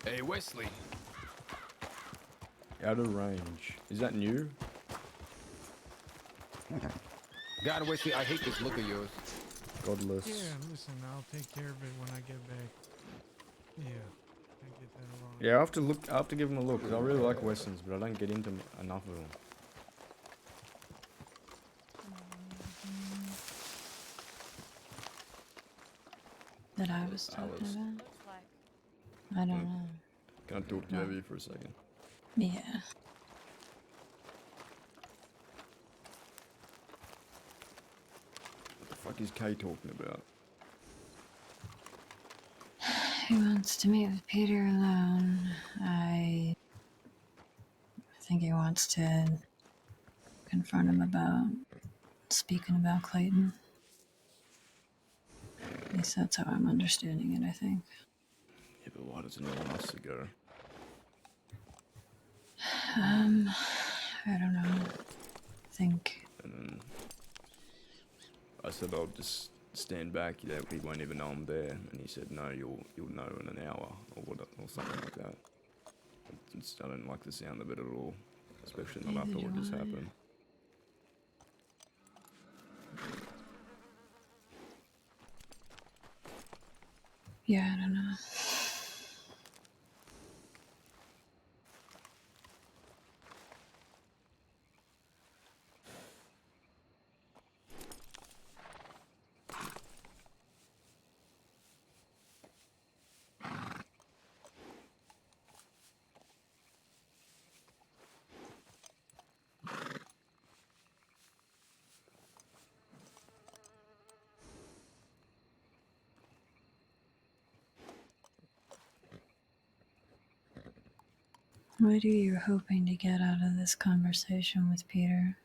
Speaker 16: Hey, Wesley.
Speaker 1: Out of range. Is that new?
Speaker 16: God, Wesley, I hate this look of yours.
Speaker 1: Godless.
Speaker 13: Yeah, listen, I'll take care of it when I get back. Yeah, I get that along.
Speaker 1: Yeah, I have to look. I have to give them a look because I really like westerns, but I don't get into enough of them.
Speaker 15: That I was talking about? I don't know.
Speaker 1: Can I talk to you over here for a second?
Speaker 15: Yeah.
Speaker 1: What the fuck is Kay talking about?
Speaker 15: He wants to meet with Peter alone. I think he wants to confront him about speaking about Clayton. At least that's how I'm understanding it, I think.
Speaker 1: Yeah, but why doesn't he want us to go?
Speaker 15: I don't know. I think.
Speaker 1: And then I said I'll just stand back. Yeah, he won't even know I'm there. And he said, no, you'll know in an hour or something like that. I don't like the sound of it at all, especially not after what just happened.
Speaker 15: Yeah, I don't know. What are you hoping to get out of this conversation with Peter?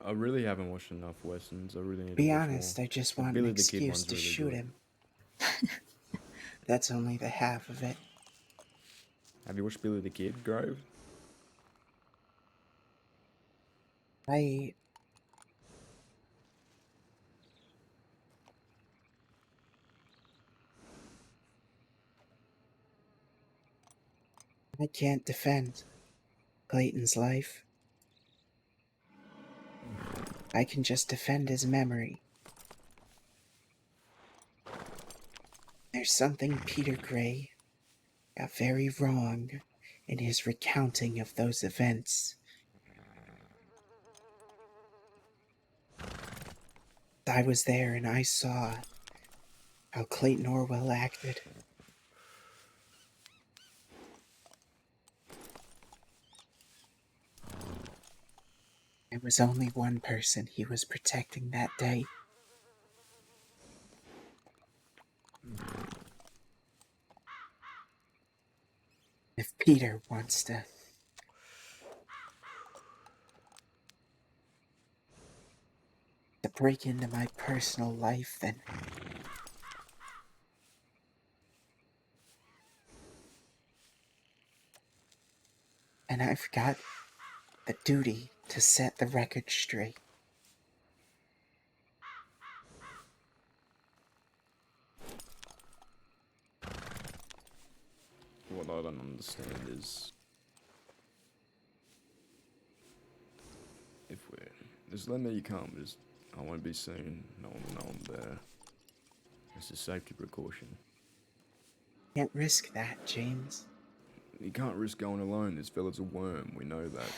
Speaker 1: I really haven't watched enough westerns. I really need
Speaker 21: Be
Speaker 1: to watch
Speaker 21: honest,
Speaker 1: more.
Speaker 21: I just
Speaker 1: The
Speaker 21: want
Speaker 1: Billy
Speaker 21: an
Speaker 1: the Kid
Speaker 21: excuse
Speaker 1: one's
Speaker 21: to
Speaker 1: really
Speaker 21: shoot
Speaker 1: good.
Speaker 21: him. That's only the half of it.
Speaker 1: Have you watched Billy the Kid, Grove?
Speaker 21: I can't defend Clayton's life. I can just defend his memory. There's something Peter Gray got very wrong in his recounting of those events. I was there and I saw how Clayton Orwell acted. There was only one person he was protecting that day. If Peter wants to break into my personal life, then and I've got the duty to set the record straight.
Speaker 1: What I don't understand is if we're just let me come. Just I won't be seen. No one will know I'm there. It's a safety precaution.
Speaker 21: Can't risk that, James.
Speaker 1: You can't risk going alone. This fella's a worm. We know that.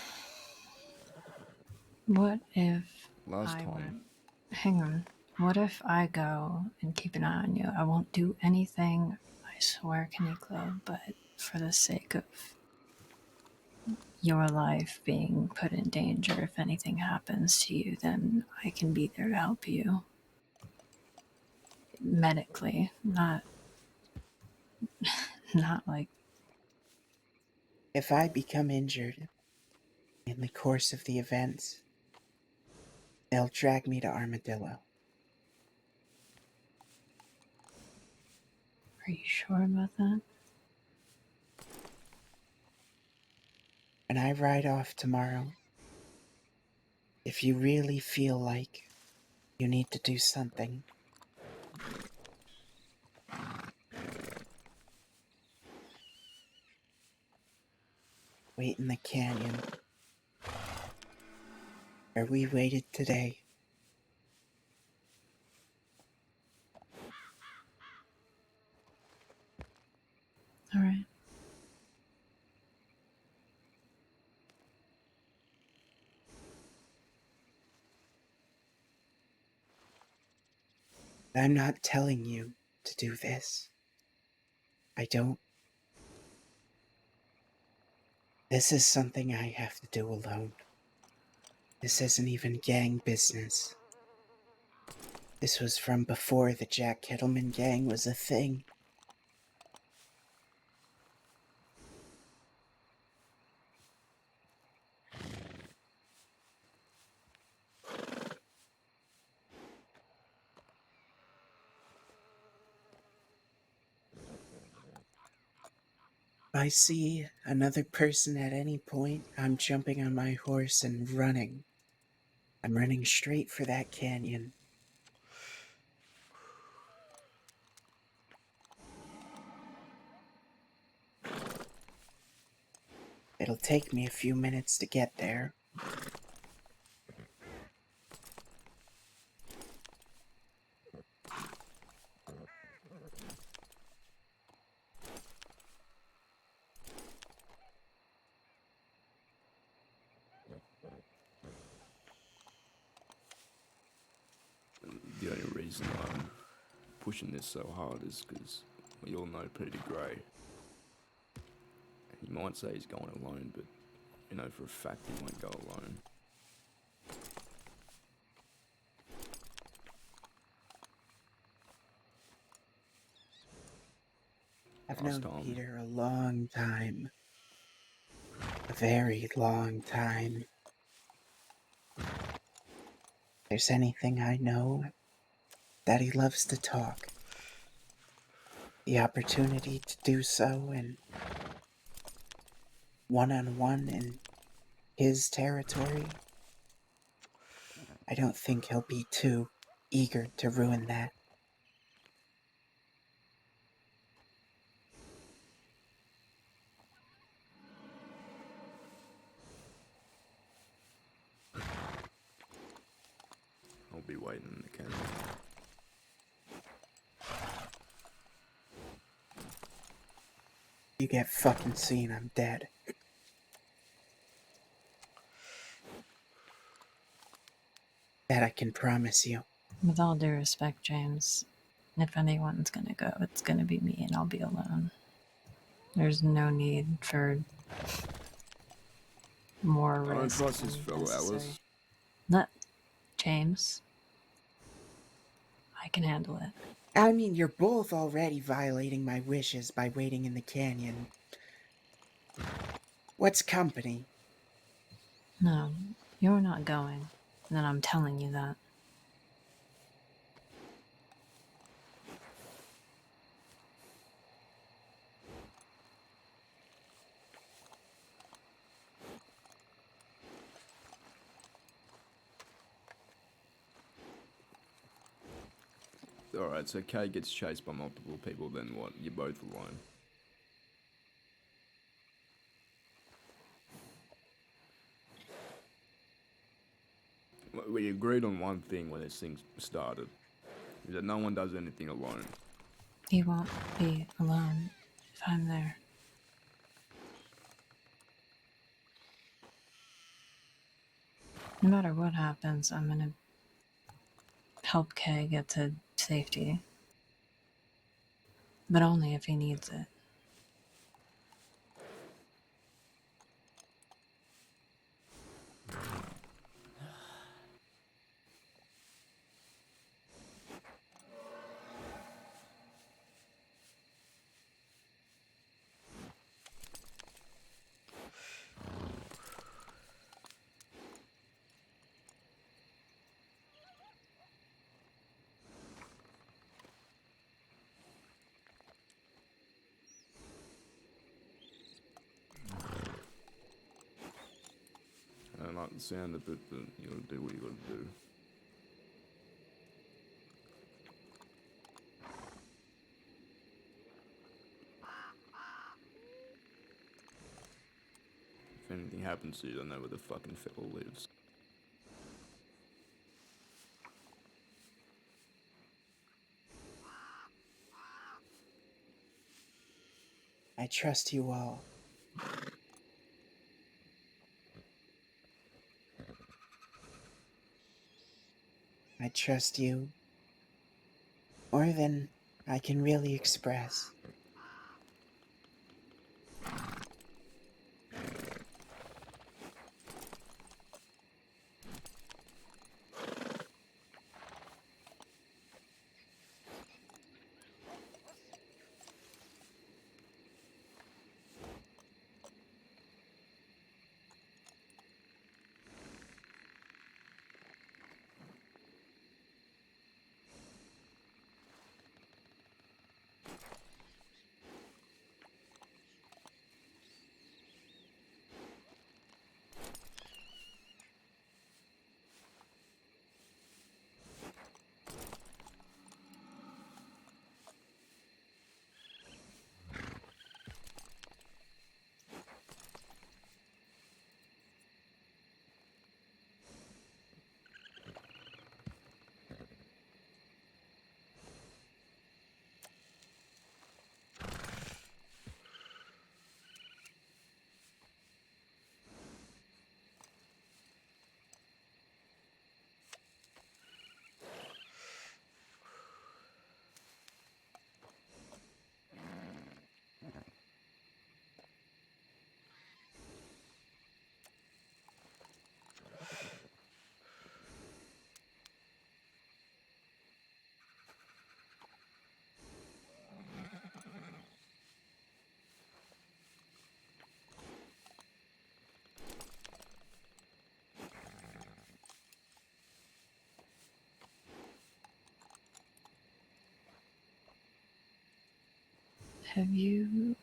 Speaker 15: What if
Speaker 1: Last
Speaker 15: I
Speaker 1: time.
Speaker 15: went? Hang on. What if I go and keep an eye on you? I won't do anything, I swear, Kaniklo, but for the sake of your life being put in danger, if anything happens to you, then I can be there to help you. Medically, not like...
Speaker 21: If I become injured in the course of the events, they'll drag me to Armadillo.
Speaker 15: Are you sure about that?
Speaker 21: And I ride off tomorrow. If you really feel like you need to do something, wait in the canyon where we waited today.
Speaker 15: All right.
Speaker 21: I'm not telling you to do this. I don't. This is something I have to do alone. This isn't even gang business. This was from before the Jack Kettleman gang was a thing. If I see another person at any point, I'm jumping on my horse and running. I'm running straight for that canyon. It'll take me a few minutes to get there.
Speaker 1: The only reason I'm pushing this so hard is because we all know Peter Gray. He might say he's going alone, but you know for a fact he won't go alone.
Speaker 21: I've
Speaker 1: Last
Speaker 21: known
Speaker 1: time.
Speaker 21: Peter a long time. A very long time. If there's anything I know, that he loves to talk. The opportunity to do so in one-on-one in his territory, I don't think he'll be too eager to ruin that.
Speaker 1: I'll be waiting in the canyon.
Speaker 21: You get fucking seen, I'm dead. That I can promise you.
Speaker 15: With all due respect, James, if anyone's gonna go, it's gonna be me, and I'll be alone. There's no need for more
Speaker 1: I don't
Speaker 15: risk
Speaker 1: trust his
Speaker 15: than
Speaker 1: fellow
Speaker 15: necessary.
Speaker 1: Alice.
Speaker 15: Not James. I can handle it.
Speaker 21: I mean, you're both already violating my wishes by waiting in the canyon. What's company?
Speaker 15: No, you're not going. And then I'm telling you that.
Speaker 1: Alright, so Kay gets chased by multiple people, then what? You're both alone. We agreed on one thing when this thing started. Is that no one does anything alone.
Speaker 15: He won't be alone if I'm there. No matter what happens, I'm gonna help Kay get to safety. But only if he needs it.
Speaker 1: don't like the sound of it, but you gotta do what you gotta do. If anything happens to you, I know where the fucking fellow lives.
Speaker 21: I trust you all. I trust you more than I can really express.
Speaker 15: Have you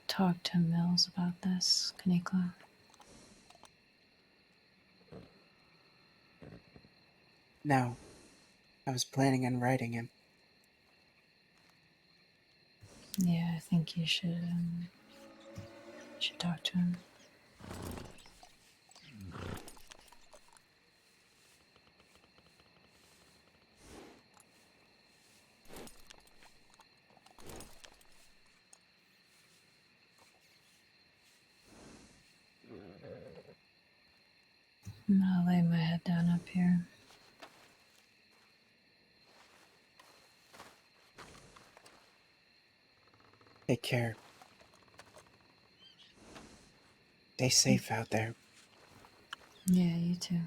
Speaker 15: talked to Mills about this, Kanikla?
Speaker 21: No, I was planning on writing him.
Speaker 15: Yeah, I think you should talk to him. I'll lay my head down up here.
Speaker 21: Take care. Stay safe out there.
Speaker 15: Yeah, you too.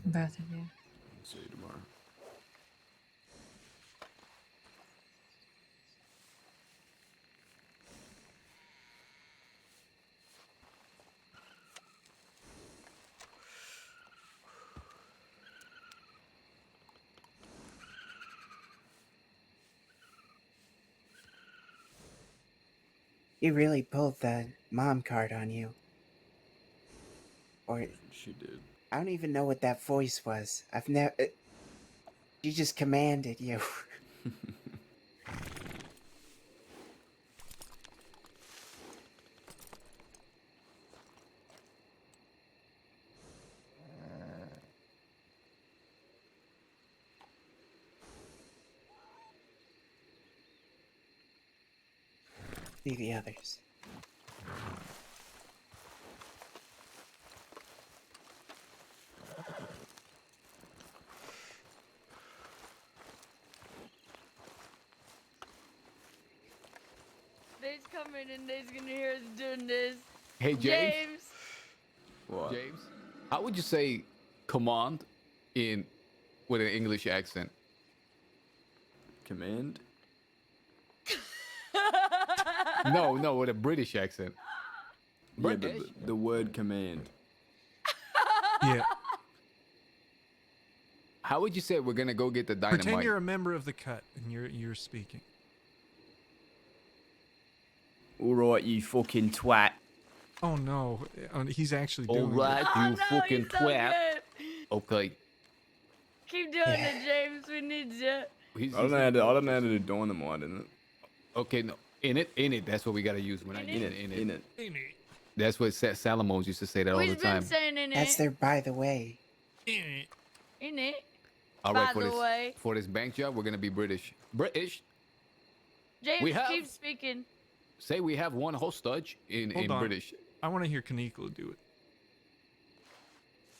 Speaker 15: Both of you.
Speaker 1: See you tomorrow.
Speaker 21: You really pulled the mom card on you. Or
Speaker 1: she did.
Speaker 21: I don't even know what that voice was. I've never. She just commanded you. See the others.
Speaker 22: They's coming and they's gonna hear us doing this.
Speaker 16: Hey, James.
Speaker 22: James.
Speaker 1: What?
Speaker 16: James, how would you say command with an English accent?
Speaker 1: Command?
Speaker 16: No, with a British accent.
Speaker 1: Yeah, but the word command.
Speaker 13: Yeah.
Speaker 16: How would you say we're gonna go get the dynamite?
Speaker 13: Pretend you're a member of the cut and you're speaking.
Speaker 14: All right, you fucking twat.
Speaker 13: Oh no, he's actually
Speaker 16: All
Speaker 13: doing
Speaker 16: right,
Speaker 13: it.
Speaker 22: Oh,
Speaker 16: you
Speaker 22: no,
Speaker 16: fucking
Speaker 22: he's so
Speaker 16: twat.
Speaker 22: good.
Speaker 16: Okay.
Speaker 22: Keep doing it, James. We need you.
Speaker 1: I don't know how to do dynamite in it.
Speaker 16: Okay, no. In it. That's what we gotta use. We're not using in it.
Speaker 13: In it.
Speaker 16: That's what Salamos used to say that all the
Speaker 22: We've been
Speaker 16: time.
Speaker 22: saying in
Speaker 21: That's
Speaker 22: it.
Speaker 21: their by the way.
Speaker 13: In it.
Speaker 22: In it.
Speaker 16: All
Speaker 22: By
Speaker 16: right,
Speaker 22: the way,
Speaker 16: for this bank job, we're gonna be British. British.
Speaker 22: James,
Speaker 16: we have-
Speaker 22: keep speaking.
Speaker 16: Say we have one hostage in
Speaker 13: Hold on.
Speaker 16: British.
Speaker 13: I want to hear Kanikla do it.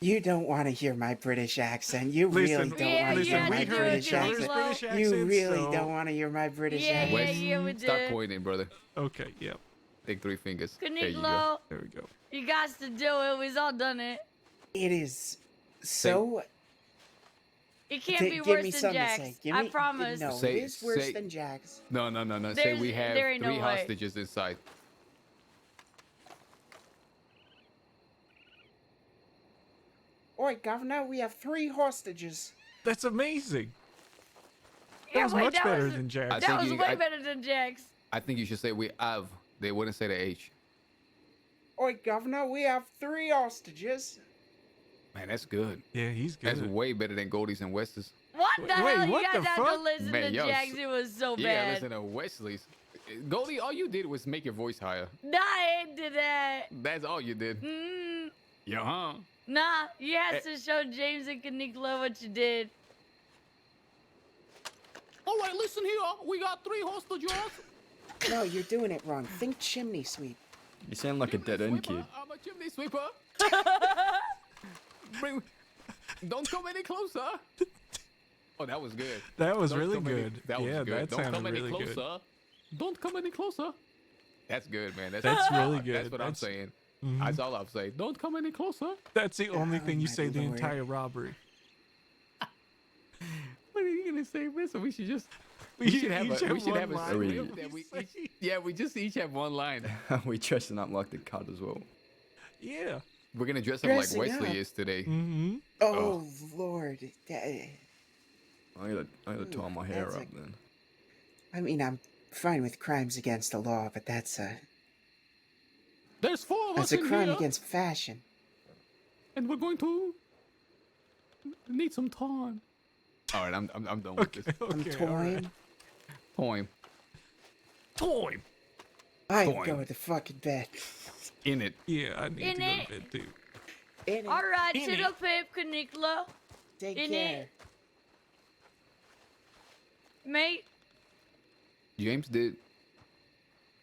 Speaker 21: You don't want to hear my British accent. You
Speaker 13: Listen,
Speaker 21: really don't want to hear my British accent. You really don't want to hear my British accent.
Speaker 22: we
Speaker 16: Start
Speaker 22: did.
Speaker 16: pointing, brother.
Speaker 13: Okay, yep.
Speaker 16: Take 3 fingers. There you go.
Speaker 22: Kaniklo,
Speaker 13: There we go.
Speaker 22: you guys to do it. We've all done it.
Speaker 21: It is so.
Speaker 22: It can't be
Speaker 21: give
Speaker 22: worse
Speaker 21: me
Speaker 22: than
Speaker 21: something to
Speaker 22: Jax.
Speaker 21: say. Give
Speaker 22: I
Speaker 21: me,
Speaker 22: promise.
Speaker 21: No,
Speaker 16: Say-
Speaker 21: it is worse
Speaker 16: say-
Speaker 21: than Jax.
Speaker 16: No. Say
Speaker 22: There's-
Speaker 16: we have
Speaker 22: there ain't no
Speaker 16: 3
Speaker 22: way.
Speaker 16: hostages inside.
Speaker 21: Oi, Governor, we have 3 hostages.
Speaker 13: That's amazing.
Speaker 22: Yeah,
Speaker 13: That was
Speaker 22: wait,
Speaker 13: much
Speaker 22: that
Speaker 13: better
Speaker 22: was-
Speaker 13: than Jax.
Speaker 22: That was way better than Jax.
Speaker 16: I think you should say we have. They wouldn't say the H.
Speaker 21: Oi, Governor, we have 3 hostages.
Speaker 16: Man, that's good.
Speaker 13: Yeah, he's good.
Speaker 16: That's way better than Goldies and Westers.
Speaker 22: What the hell? You
Speaker 13: what
Speaker 22: guys
Speaker 13: the
Speaker 22: had to
Speaker 13: fuck?
Speaker 22: listen
Speaker 16: Man,
Speaker 22: to
Speaker 16: yo,
Speaker 22: Jax. It was so
Speaker 16: Yeah,
Speaker 22: bad.
Speaker 16: listen to Wesley's. Goldie, all you did was make your voice higher.
Speaker 22: Nah, I ain't did that.
Speaker 16: That's all you did. Yeah, huh?
Speaker 22: Nah, you had to show James and Kanikla what you did.
Speaker 16: All right, listen here. We got 3 hostages.
Speaker 21: No, you're doing it wrong. Think chimney sweep.
Speaker 1: You sound like a dead end kid.
Speaker 16: I'm a chimney sweeper. Don't come any closer. Oh, that was good.
Speaker 13: That was
Speaker 16: Don't
Speaker 13: really
Speaker 16: come any-
Speaker 13: good.
Speaker 16: that was
Speaker 13: Yeah,
Speaker 16: good.
Speaker 13: that
Speaker 16: Don't
Speaker 13: sounded
Speaker 16: come any
Speaker 13: really good.
Speaker 16: closer. Don't come any closer. That's good, man.
Speaker 13: That's really good.
Speaker 16: That's what I'm
Speaker 13: That's-
Speaker 16: saying.
Speaker 13: Mhm.
Speaker 16: That's all I'm saying. Don't come any closer.
Speaker 13: That's the only thing you
Speaker 21: my
Speaker 13: say the
Speaker 21: lord.
Speaker 13: entire robbery.
Speaker 16: What are you gonna say, Mister? We should just.
Speaker 13: We
Speaker 16: We
Speaker 13: should
Speaker 16: should have
Speaker 13: each
Speaker 16: a. We
Speaker 13: have
Speaker 16: should
Speaker 13: one
Speaker 16: have a
Speaker 13: line
Speaker 16: script
Speaker 13: we
Speaker 16: that we
Speaker 13: say.
Speaker 16: each. Yeah, we just each have one line.
Speaker 1: We dressing up like the cut as well.
Speaker 13: Yeah.
Speaker 16: We're gonna dress up like
Speaker 21: Dressing
Speaker 16: Wesley
Speaker 21: up?
Speaker 16: is today.
Speaker 13: Mm-hmm.
Speaker 21: Oh, Lord.
Speaker 1: I gotta tie my hair
Speaker 21: that's
Speaker 1: up
Speaker 21: a-
Speaker 1: then.
Speaker 21: I mean, I'm fine with crimes against the law, but that's a
Speaker 16: There's 4 of us
Speaker 21: that's a
Speaker 16: in
Speaker 21: crime
Speaker 16: here,
Speaker 21: against fashion.
Speaker 16: and we're going to need some time. All right, I'm done with
Speaker 13: Okay.
Speaker 16: this.
Speaker 21: I'm
Speaker 13: Okay. all right.
Speaker 21: toying.
Speaker 16: Time
Speaker 21: I
Speaker 16: Toying.
Speaker 21: go to the fucking bed.
Speaker 16: in it.
Speaker 13: Yeah, I need
Speaker 22: In
Speaker 13: to go
Speaker 22: it.
Speaker 13: to bed too.
Speaker 21: In it.
Speaker 22: All right,
Speaker 13: In
Speaker 22: to
Speaker 13: it.
Speaker 22: the pip, Kanikla.
Speaker 21: Take
Speaker 22: in
Speaker 21: care.
Speaker 22: it. Mate,
Speaker 16: James, did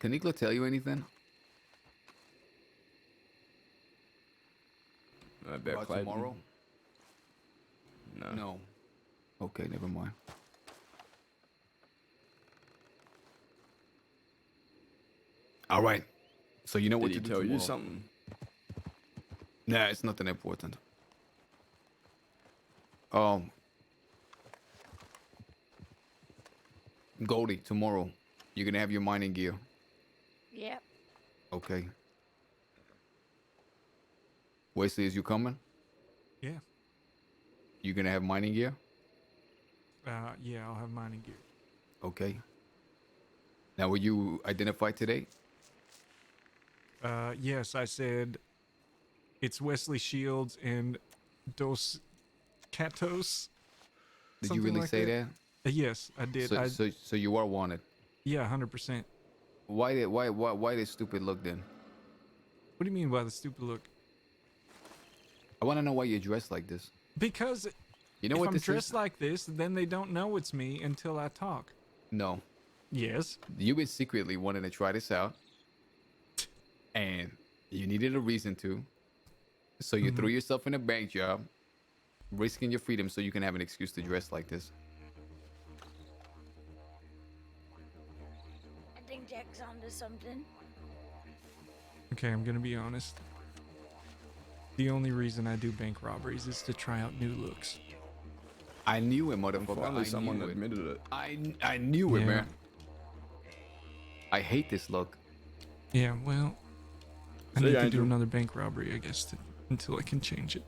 Speaker 16: Kanikla tell you anything
Speaker 1: About Clayton.
Speaker 16: tomorrow?
Speaker 1: No.
Speaker 16: No. Okay, never mind. All right. So you know what
Speaker 1: Did he
Speaker 16: to do
Speaker 1: tell you
Speaker 16: tomorrow.
Speaker 1: something?
Speaker 16: Nah, it's nothing important. Goldie, tomorrow you're gonna have your mining gear.
Speaker 22: yep.
Speaker 16: Okay. Wesley, is you coming?
Speaker 13: Yeah.
Speaker 16: You gonna have mining gear?
Speaker 13: Yeah, I'll have mine in gear.
Speaker 16: Okay. Now, were you identified today?
Speaker 13: Yes, I said it's Wesley Shields and Dos Catos.
Speaker 16: Did you
Speaker 13: something
Speaker 16: really
Speaker 13: like
Speaker 16: say that?
Speaker 13: Yes, I did.
Speaker 16: So you are wanted.
Speaker 13: Yeah, 100%.
Speaker 16: Why this stupid look then?
Speaker 13: What do you mean by the stupid look?
Speaker 16: I want to know why you're dressed like this.
Speaker 13: Because
Speaker 16: You know
Speaker 13: if
Speaker 16: what
Speaker 13: I'm
Speaker 16: this
Speaker 13: dressed
Speaker 16: is?
Speaker 13: like this, then they don't know it's me until I talk.
Speaker 16: No.
Speaker 13: Yes.
Speaker 16: You've been secretly wanting to try this out, and you needed a reason to. So you threw yourself in a bank job, risking your freedom so you can have an excuse to dress like this.
Speaker 22: I think Jack's onto something.
Speaker 13: Okay, I'm gonna be honest. The only reason I do bank robberies is to try out new looks.
Speaker 16: I knew it, motherfucker.
Speaker 1: Finally,
Speaker 16: I
Speaker 1: someone
Speaker 16: knew it.
Speaker 1: admitted it.
Speaker 16: I knew it,
Speaker 13: Yeah.
Speaker 16: man. I hate this look.
Speaker 13: Yeah, well, I
Speaker 1: See,
Speaker 13: need to
Speaker 1: Andrew.
Speaker 13: do another bank robbery, I guess, until I can change it.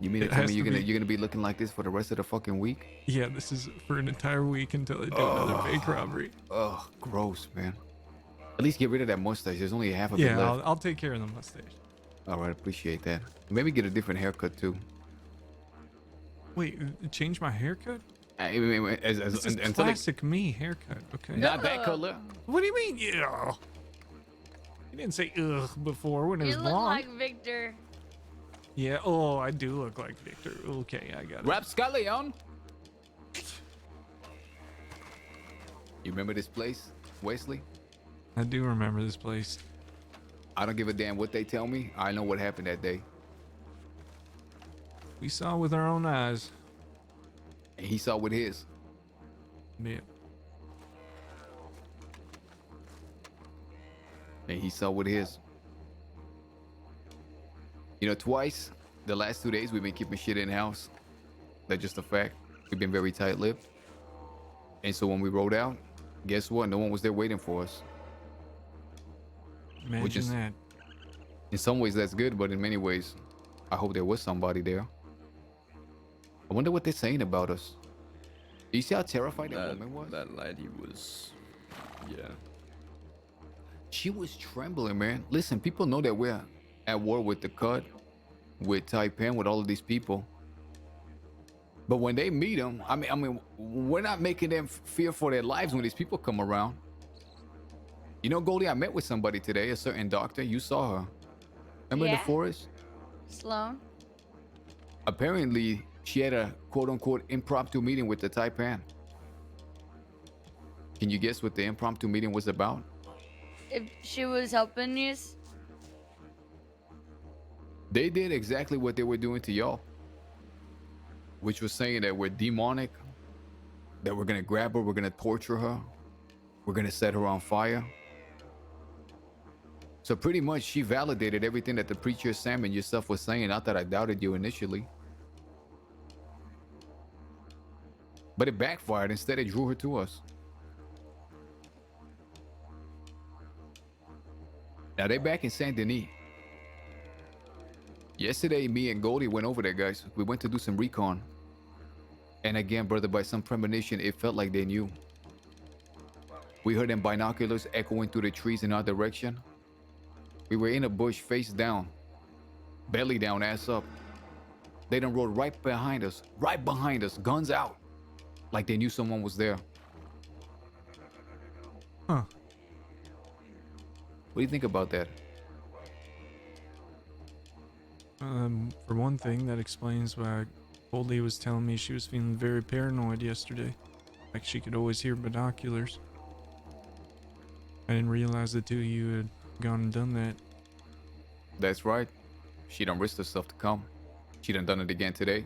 Speaker 16: You mean to
Speaker 13: It
Speaker 16: tell
Speaker 13: has
Speaker 16: me
Speaker 13: to
Speaker 16: you're
Speaker 13: be-
Speaker 16: gonna be looking like this for the rest of the fucking week?
Speaker 13: Yeah, this is for an entire week until I do another bank robbery.
Speaker 16: Ugh, gross, man. At least get rid of that mustache. There's only half of it
Speaker 13: Yeah,
Speaker 16: left.
Speaker 13: I'll take care of the mustache.
Speaker 16: All right, appreciate that. Maybe get a different haircut too.
Speaker 13: Wait, change my haircut?
Speaker 16: This
Speaker 13: is classic me haircut. Okay.
Speaker 16: Not that color.
Speaker 13: What do you mean? Yeah. You didn't say ugh before when it was
Speaker 22: You look
Speaker 13: blonde.
Speaker 22: like Victor.
Speaker 13: Yeah. Oh, I do look like Victor. Okay, I got it.
Speaker 16: Rapscallion. You remember this place, Wesley?
Speaker 13: I do remember this place.
Speaker 16: I don't give a damn what they tell me. I know what happened that day.
Speaker 13: We saw with our own eyes.
Speaker 16: And he saw with his.
Speaker 13: Yeah.
Speaker 16: And he saw with his. You know, twice the last 2 days we've been keeping shit in house. That's just a fact. We've been very tight-lipped. And so when we rode out, guess what? No one was there waiting for us.
Speaker 13: Imagine that.
Speaker 16: In some ways that's good, but in many ways, I hope there was somebody there. I wonder what they're saying about us. Do you see how terrified that woman was?
Speaker 1: That lady was, yeah.
Speaker 16: She was trembling, man. Listen, people know that we're at war with the Cut, with Taipan, with all of these people. But when they meet them, I mean, we're not making them fear for their lives when these people come around. You know, Goldie, I met with somebody today, a certain doctor. You saw her. Remember in the
Speaker 22: Yeah.
Speaker 16: forest?
Speaker 22: Sloan.
Speaker 16: Apparently, she had a quote-unquote impromptu meeting with the Taipan. Can you guess what the impromptu meeting was about?
Speaker 22: If she was helping you.
Speaker 16: They did exactly what they were doing to y'all, which was saying that we're demonic, that we're gonna grab her, we're gonna torture her, we're gonna set her on fire. So pretty much she validated everything that the preacher Sam and yourself was saying. Not that I doubted you initially, but it backfired. Instead, it drew her to us. Now they're back in Saint Denis. Yesterday, me and Goldie went over there, guys. We went to do some recon. And again, brother, by some premonition, it felt like they knew. We heard them binoculars echoing through the trees in our direction. We were in a bush, face down, belly down, ass up. They done rode right behind us, guns out, like they knew someone was there.
Speaker 13: Huh.
Speaker 16: What do you think about that?
Speaker 13: For one thing, that explains why Goldie was telling me she was feeling very paranoid yesterday. Like she could always hear binoculars. I didn't realize the two of you had gone and done that.
Speaker 16: That's right. She done risked herself to come. She done it again today.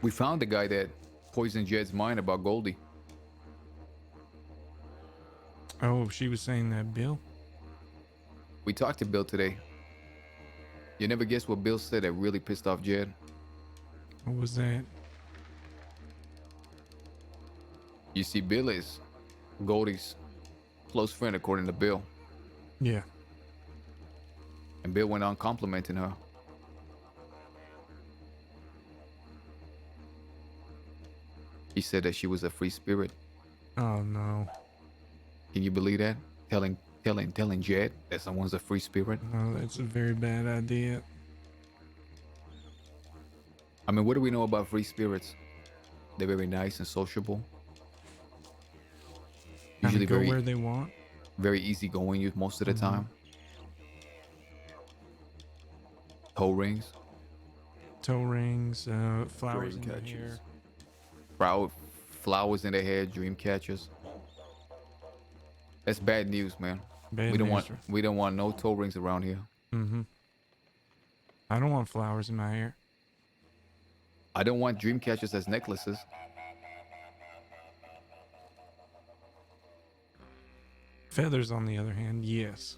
Speaker 16: We found the guy that poisoned Jed's mind about Goldie.
Speaker 13: Oh, she was saying that, Bill?
Speaker 16: We talked to Bill today. You never guess what Bill said that really pissed off Jed.
Speaker 13: What was that?
Speaker 16: You see, Bill is Goldie's close friend, according to Bill.
Speaker 13: Yeah.
Speaker 16: And Bill went on complimenting her. He said that she was a free spirit.
Speaker 13: Oh no.
Speaker 16: Can you believe that? Telling Jed that someone's a free spirit?
Speaker 13: No, that's a very bad idea.
Speaker 16: I mean, what do we know about free spirits? They're very nice and sociable.
Speaker 13: Usually go where they want.
Speaker 16: Very easygoing most of the time. Toe rings.
Speaker 13: Toe rings, flowers in the hair.
Speaker 16: Flowers in their hair, dream catchers. That's bad news, man. We don't want no toe rings around here.
Speaker 13: Mm-hmm. I don't want flowers in my hair.
Speaker 16: I don't want dream catchers as necklaces.
Speaker 13: Feathers, on the other hand, yes.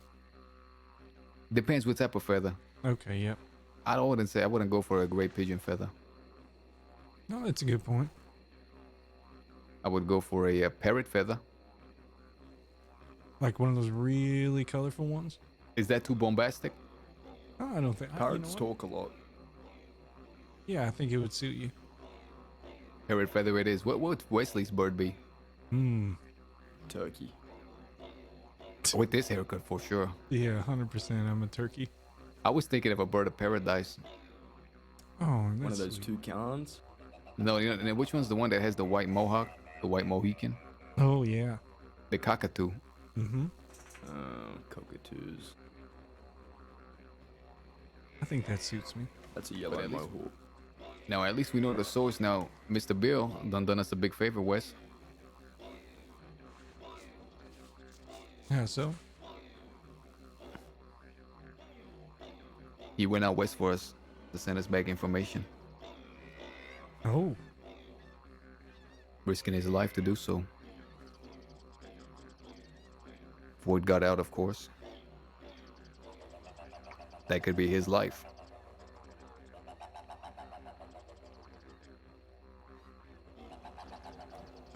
Speaker 16: Depends what type of feather.
Speaker 13: Okay, yep.
Speaker 16: I wouldn't go for a gray pigeon feather.
Speaker 13: No, that's a good point.
Speaker 16: I would go for a parrot feather.
Speaker 13: Like one of those really colorful ones?
Speaker 16: Is that too bombastic?
Speaker 13: Oh, I don't think.
Speaker 1: Parrots talk a lot.
Speaker 13: Yeah, I think it would suit you.
Speaker 16: Parrot feather it is. What would Wesley's bird be?
Speaker 1: turkey.
Speaker 16: With this haircut, for sure.
Speaker 13: Yeah, 100%. I'm a turkey.
Speaker 16: I was thinking of a bird of paradise.
Speaker 13: Oh,
Speaker 1: One
Speaker 13: that's
Speaker 1: of those
Speaker 13: sweet.
Speaker 1: toucans.
Speaker 16: No, you know, and which one's the one that has the white mohawk, the white Mohican?
Speaker 13: Oh yeah.
Speaker 16: The cockatoo.
Speaker 13: Mm-hmm.
Speaker 1: Cockatoos.
Speaker 13: I think that suits me.
Speaker 1: That's a yellow
Speaker 16: at least-
Speaker 1: mohawk.
Speaker 16: Now, at least we know the source now. Mr. Bill done us a big favor, Wes.
Speaker 13: Yeah, so?
Speaker 16: He went out west for us to send us back information,
Speaker 13: Oh.
Speaker 16: risking his life to do so. Void got out, of course. That could be his life.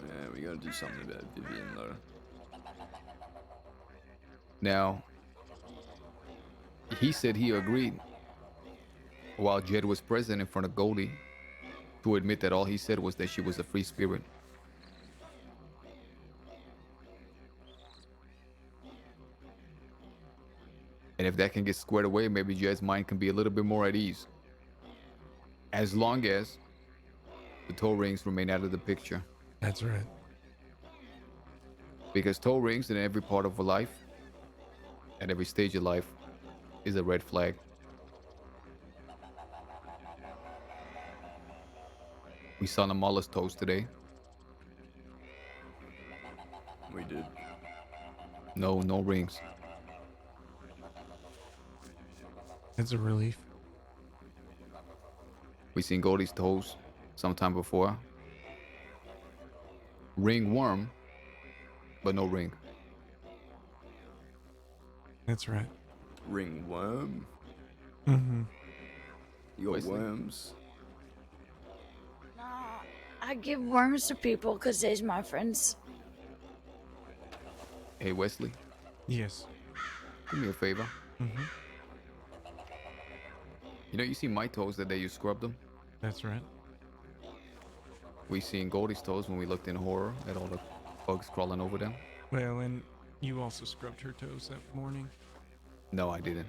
Speaker 1: Yeah, we gotta do something about Vivian though.
Speaker 16: Now, he said he agreed, while Jed was present in front of Goldie, to admit that all he said was that she was a free spirit. And if that can get squared away, maybe Jed's mind can be a little bit more at ease. As long as the toe rings remain out of the picture.
Speaker 13: That's right.
Speaker 16: Because toe rings in every part of life, at every stage of life, is a red flag. We saw Namala's toes today.
Speaker 1: We did.
Speaker 16: No rings.
Speaker 13: It's a relief.
Speaker 16: We seen Goldie's toes sometime before. Ringworm, but no ring.
Speaker 13: That's right.
Speaker 1: Ringworm.
Speaker 13: Mm-hmm.
Speaker 1: You got
Speaker 16: Wesley?
Speaker 1: worms.
Speaker 22: No, I give worms to people because they're my friends.
Speaker 16: Hey, Wesley,
Speaker 13: Yes.
Speaker 16: do me a favor.
Speaker 13: Mm-hmm.
Speaker 16: You know, you see my toes the day you scrubbed them?
Speaker 13: That's right.
Speaker 16: We seen Goldie's toes when we looked in horror at all the bugs crawling over them.
Speaker 13: Well, and you also scrubbed her toes that morning.
Speaker 16: No, I didn't.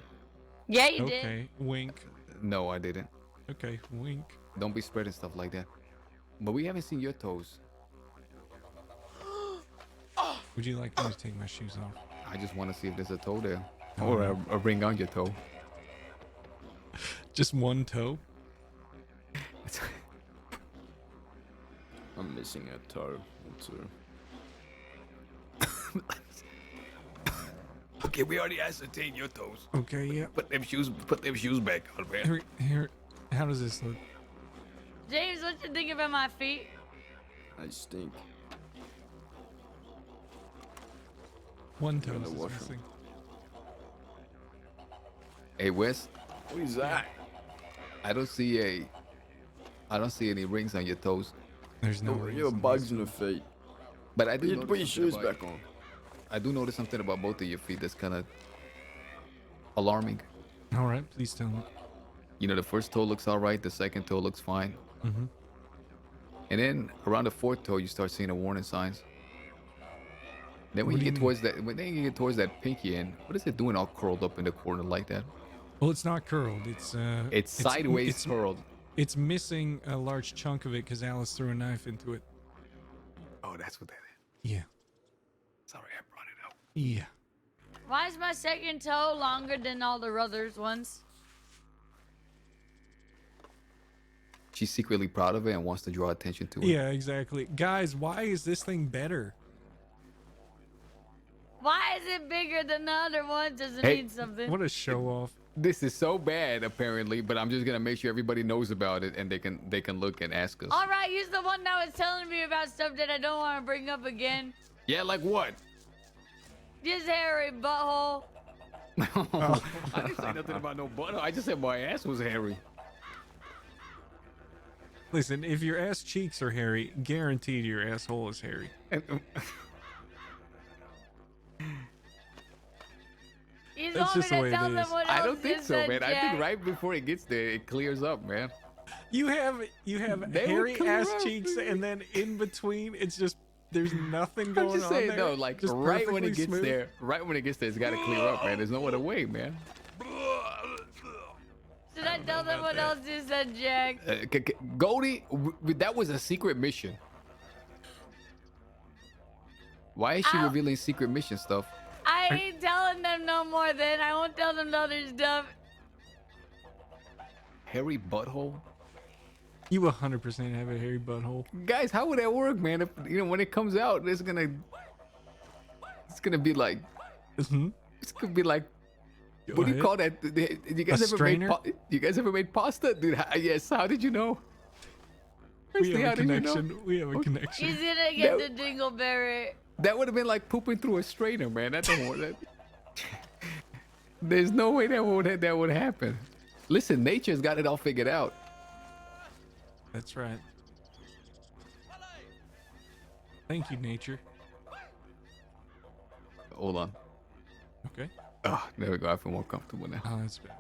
Speaker 22: Yeah, you did.
Speaker 13: Okay, wink.
Speaker 16: No, I didn't.
Speaker 13: Okay, wink.
Speaker 16: Don't be spreading stuff like that. But we haven't seen your toes.
Speaker 13: Would you like me to take my shoes off?
Speaker 16: I just want to see if there's a toe there.
Speaker 13: Oh,
Speaker 16: Or
Speaker 13: no.
Speaker 16: a ring on your toe.
Speaker 13: Just one toe?
Speaker 1: I'm missing a toe or two.
Speaker 16: Okay, we already ascertained your toes.
Speaker 13: Okay, yeah.
Speaker 16: Put them shoes back on, man.
Speaker 13: Here, how does this look?
Speaker 22: James, what you think about my feet?
Speaker 1: I stink.
Speaker 13: One
Speaker 1: Gotta
Speaker 13: toe is
Speaker 1: wash 'em.
Speaker 13: missing.
Speaker 16: Hey, Wes,
Speaker 1: What is that?
Speaker 16: I don't see any rings on your toes.
Speaker 13: There's no
Speaker 1: You
Speaker 13: rings
Speaker 1: have
Speaker 13: on
Speaker 1: bugs
Speaker 13: these
Speaker 1: in the
Speaker 13: toes.
Speaker 1: feet.
Speaker 16: But I do
Speaker 1: You have to put your
Speaker 16: notice something
Speaker 1: shoes
Speaker 16: about-
Speaker 1: back on.
Speaker 16: I do notice something about both of your feet that's kind of alarming.
Speaker 13: All right, please tell me.
Speaker 16: You know, the first toe looks all right, the second toe looks fine.
Speaker 13: Mm-hmm.
Speaker 16: And then around the fourth toe, you start seeing the warning signs. Then when
Speaker 13: What
Speaker 16: you
Speaker 13: do
Speaker 16: get
Speaker 13: you
Speaker 16: towards that, when then you get towards that pinky end, what is it doing all curled up in the corner like that?
Speaker 13: Well, it's not curled. It's
Speaker 16: sideways
Speaker 13: it's,
Speaker 16: curled.
Speaker 13: It's missing a large chunk of it because Alice threw a knife into it.
Speaker 16: Oh, that's what that is.
Speaker 13: Yeah.
Speaker 16: Sorry, I brought it up.
Speaker 13: Yeah.
Speaker 22: Why is my second toe longer than all the others ones?
Speaker 16: She's secretly proud of it and wants to draw attention to it.
Speaker 13: Yeah, exactly. Guys, why is this thing better?
Speaker 22: Why is it bigger than the other ones? Does it
Speaker 16: Hey,
Speaker 22: mean something?
Speaker 13: What a show off.
Speaker 16: This is so bad, apparently, but I'm just gonna make sure everybody knows about it and they can look and ask us.
Speaker 22: All right, use the one that was telling me about stuff that I don't want to bring up again.
Speaker 16: Yeah, like what?
Speaker 22: Just hairy butthole.
Speaker 16: I didn't say nothing about no butt. I just said my ass was hairy.
Speaker 13: Listen, if your ass cheeks are hairy, guaranteed your asshole is hairy.
Speaker 22: You
Speaker 13: That's
Speaker 22: want me
Speaker 13: just the
Speaker 22: to
Speaker 13: way it
Speaker 22: tell them
Speaker 13: is.
Speaker 22: what
Speaker 16: I
Speaker 22: else
Speaker 16: don't think
Speaker 22: you
Speaker 16: so,
Speaker 22: said,
Speaker 16: man. I
Speaker 22: Jack?
Speaker 16: think right before it gets there, it clears up, man.
Speaker 13: You have
Speaker 16: They would
Speaker 13: hairy
Speaker 16: clear
Speaker 13: ass
Speaker 16: up,
Speaker 13: cheeks,
Speaker 16: man.
Speaker 13: and then in between, it's just There's nothing
Speaker 16: I'm
Speaker 13: going
Speaker 16: just
Speaker 13: on
Speaker 16: saying,
Speaker 13: there.
Speaker 16: no, like
Speaker 13: Just
Speaker 16: right when
Speaker 13: perfectly
Speaker 16: it gets
Speaker 13: smooth.
Speaker 16: there, it's got to clear up, man. There's no other way, man.
Speaker 22: Should I tell them what else you said, Jack?
Speaker 16: Goldie, that was a secret mission. Why is she
Speaker 22: Ow.
Speaker 16: revealing secret mission stuff?
Speaker 22: I ain't telling them no more then. I won't tell them the other stuff.
Speaker 16: Hairy butthole?
Speaker 13: You 100% have a hairy butthole.
Speaker 16: Guys, how would that work, man? If, when it comes out, it's gonna be like, it's gonna be like, what do you call that? You guys ever
Speaker 13: strainer?
Speaker 16: you guys ever made pasta, dude? Yes. How did you know?
Speaker 13: We
Speaker 16: Seriously, how
Speaker 13: have a
Speaker 16: did you know?
Speaker 13: connection. We have a connection.
Speaker 22: He's gonna get the dingleberry.
Speaker 16: That would have been like pooping through a strainer, man. That don't work. There's no way that would happen. Listen, nature's got it all figured out.
Speaker 13: That's right. Thank you, nature.
Speaker 16: Hold on.
Speaker 13: Okay.
Speaker 16: Oh, there we go. I feel more comfortable now.
Speaker 13: Oh, that's bad.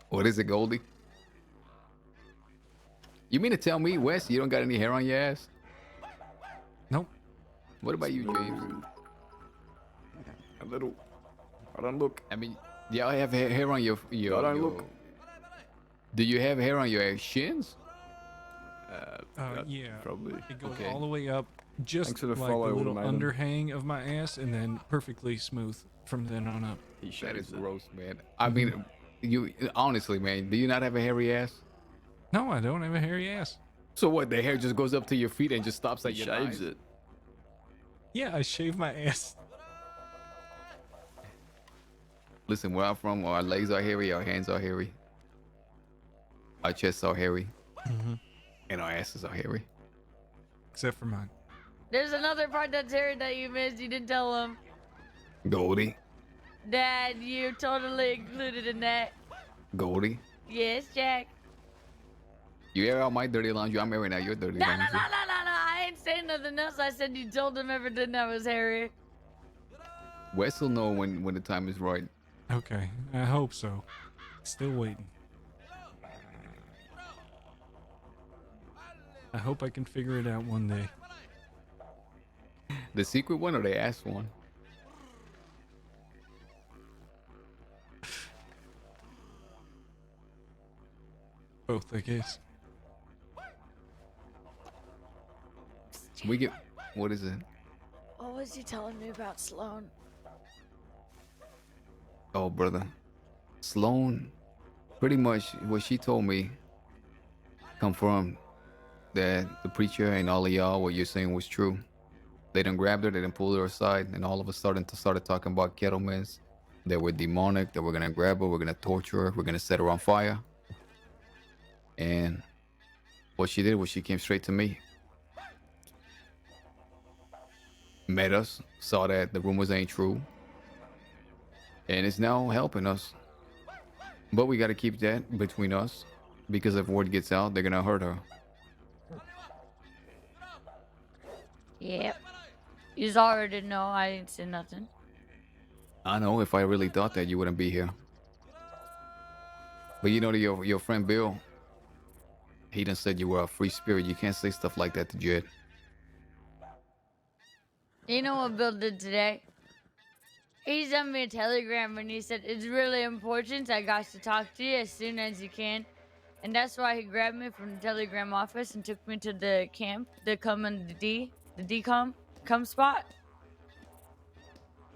Speaker 16: What is it, Goldie? You mean to tell me, Wes, you don't got any hair on your ass?
Speaker 13: Nope.
Speaker 16: What about you, James?
Speaker 1: A little. I don't look.
Speaker 16: I mean, y'all have hair on your.
Speaker 1: I don't look.
Speaker 16: Do you have hair on your shins?
Speaker 13: Yeah.
Speaker 1: Probably.
Speaker 13: It goes
Speaker 16: Okay.
Speaker 13: all the way up, just
Speaker 1: Thanks for the
Speaker 13: like
Speaker 1: follow,
Speaker 13: the little
Speaker 1: Ultimatum.
Speaker 13: underhang of my ass, and then perfectly smooth from then on up.
Speaker 16: That is gross, man. I mean, you honestly, man, do you not have a hairy ass?
Speaker 13: No, I don't have a hairy ass.
Speaker 16: So what? The hair just goes up to your feet and just stops at
Speaker 1: He
Speaker 16: your
Speaker 1: shaves
Speaker 16: thighs?
Speaker 1: it.
Speaker 13: Yeah, I shave my ass.
Speaker 16: Listen, where I'm from, our legs are hairy, our hands are hairy, our chests are hairy, and our asses are hairy.
Speaker 13: Except for mine.
Speaker 22: There's another part that's hairy that you missed. You didn't tell them.
Speaker 16: Goldie,
Speaker 22: Dad, you're totally included in that.
Speaker 16: Goldie,
Speaker 22: Yes, Jack.
Speaker 16: you air out my dirty laundry. I'm airing out your dirty
Speaker 22: No, no,
Speaker 16: laundry.
Speaker 22: no, no, no, no. I ain't saying nothing else. I said you told them everything that was hairy.
Speaker 16: Wes will know when the time is right.
Speaker 13: Okay, I hope so. Still waiting. I hope I can figure it out one day.
Speaker 16: The secret one or the ass one?
Speaker 13: Both, I guess.
Speaker 16: We get. What is it?
Speaker 22: What was he telling me about Sloan?
Speaker 16: Oh, brother. Sloan, pretty much what she told me confirmed that the preacher and all of y'all, what you're saying was true. They done grabbed her, they done pulled her aside, and all of a sudden started talking about kettlemans that were demonic, that we're gonna grab her, we're gonna torture her, we're gonna set her on fire. And what she did was she came straight to me. Met us, saw that the rumors ain't true, and it's now helping us. But we gotta keep that between us, because if word gets out, they're gonna hurt her.
Speaker 22: Yep. You already know I didn't say nothing.
Speaker 16: I know, if I really thought that, you wouldn't be here. But you know, your friend Bill, he done said you were a free spirit. You can't say stuff like that to Jed.
Speaker 22: You know what Bill did today? He sent me a telegram and he said, it's really important. I got to talk to you as soon as you can. And that's why he grabbed me from the telegram office and took me to the camp, the decom spot.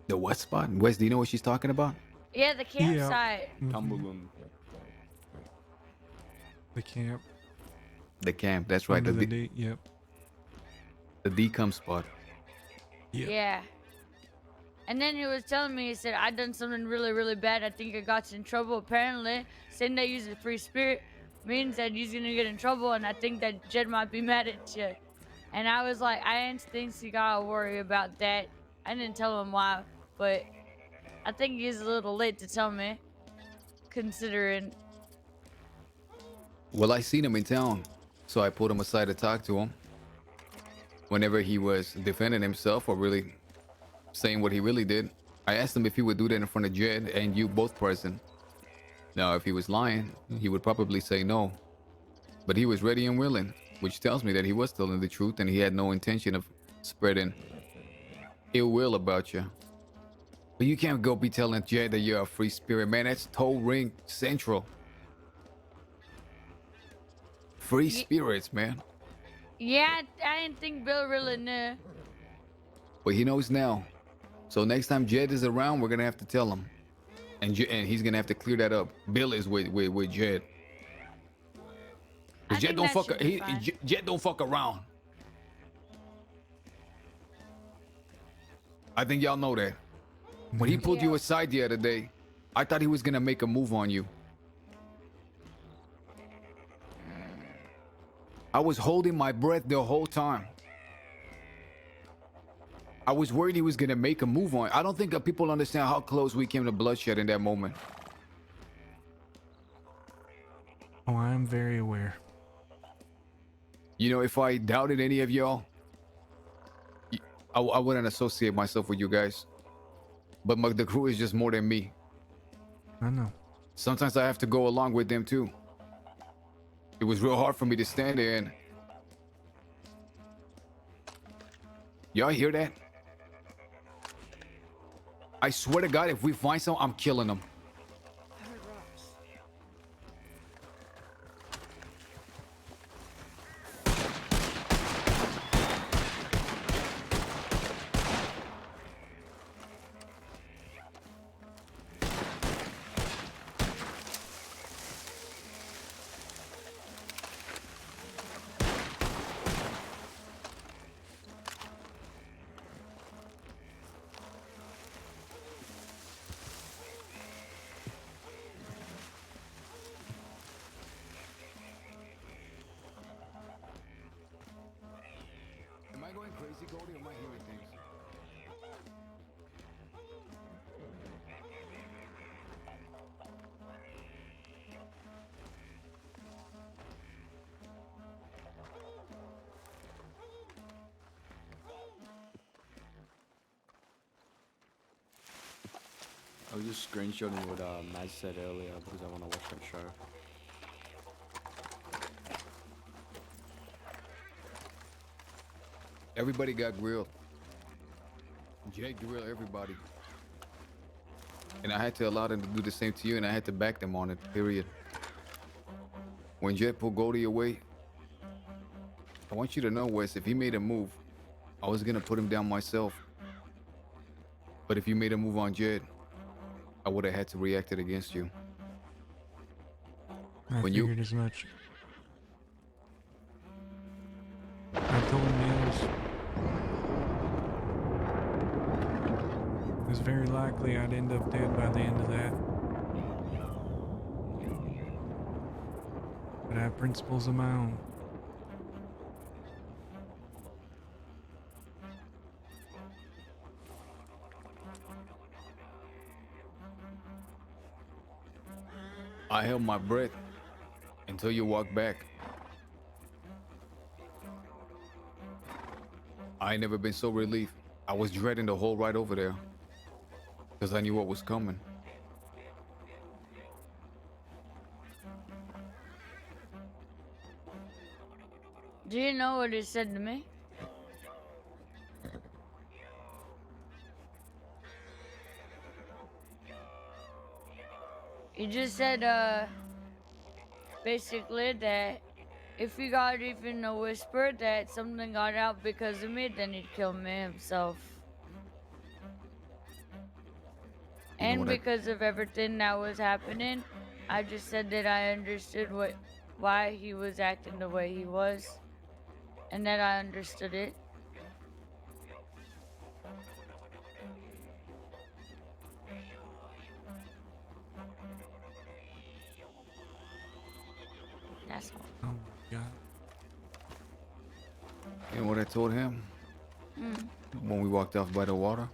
Speaker 16: The what spot? Wes, do you know what she's talking about?
Speaker 22: Yeah, the campsite.
Speaker 1: Cumberland.
Speaker 13: The camp.
Speaker 16: The camp, that's right.
Speaker 13: Under the
Speaker 16: D,
Speaker 13: yep.
Speaker 16: The decom spot.
Speaker 22: Yeah. And then he was telling me, he said, I done something really, really bad. I think I got you in trouble. Apparently, saying that you're a free spirit means that you're gonna get in trouble, and I think that Jed might be mad at you. And I was like, I ain't think you gotta worry about that. I didn't tell him why, but I think he's a little late to tell me, considering.
Speaker 16: Well, I seen him in town, so I pulled him aside to talk to him. Whenever he was defending himself or really saying what he really did, I asked him if he would do that in front of Jed and you both present. Now, if he was lying, he would probably say no. But he was ready and willing. which tells me that he was telling the truth and he had no intention of spreading ill will about you. But you can't go be telling Jed that you're a free spirit, man. That's Toe Ring Central. Free spirits, man.
Speaker 22: Yeah, I didn't think Bill really knew.
Speaker 16: But he knows now. So next time Jed is around, we're gonna have to tell him, and he's gonna have to clear that up. Bill is with Jed.
Speaker 22: I
Speaker 16: Jed
Speaker 22: think
Speaker 16: don't
Speaker 22: that
Speaker 16: fuck.
Speaker 22: should be fine.
Speaker 16: Jed don't fuck around. I think y'all know that. When he pulled you aside the other day, I thought he was gonna make a move on you. I was holding my breath the whole time. I was worried he was gonna make a move on. I don't think that people understand how close we came to bloodshed in that moment.
Speaker 13: Oh, I am very aware.
Speaker 16: You know, if I doubted any of y'all, I wouldn't associate myself with you guys. But the crew is just more than me.
Speaker 13: I know.
Speaker 16: Sometimes I have to go along with them too. It was real hard for me to stand there and... Y'all hear that? I swear to God, if we find some, I'm killing them. Am I going crazy, Goldie, or am I hearing things?
Speaker 1: I was just screenshotting what Maz said earlier because I want to watch that show.
Speaker 16: Everybody got grilled. Jake grilled everybody. And I had to allow them to do the same to you, and I had to back them on it, period. When Jet pulled Goldie away, I want you to know, Wes, if he made a move, I was gonna put him down myself. But if you made a move on Jed, I would have had to react it against you.
Speaker 13: I
Speaker 16: When
Speaker 13: figured as much. I told him it was very likely I'd end up dead by the end of that. But I have principles of my own.
Speaker 16: I held my breath until you walked back. I ain't never been so relieved. I was dreading the whole ride over there because I knew what was coming.
Speaker 22: Do you know what he said to me? He just said, basically that if he got even a whisper that something got out because of me, then he'd kill me himself. And because of everything that was happening, I just said that I understood why he was acting the way he was, and that I understood it. That's all.
Speaker 13: Oh my God.
Speaker 16: You know what I told him? When we walked off by the water?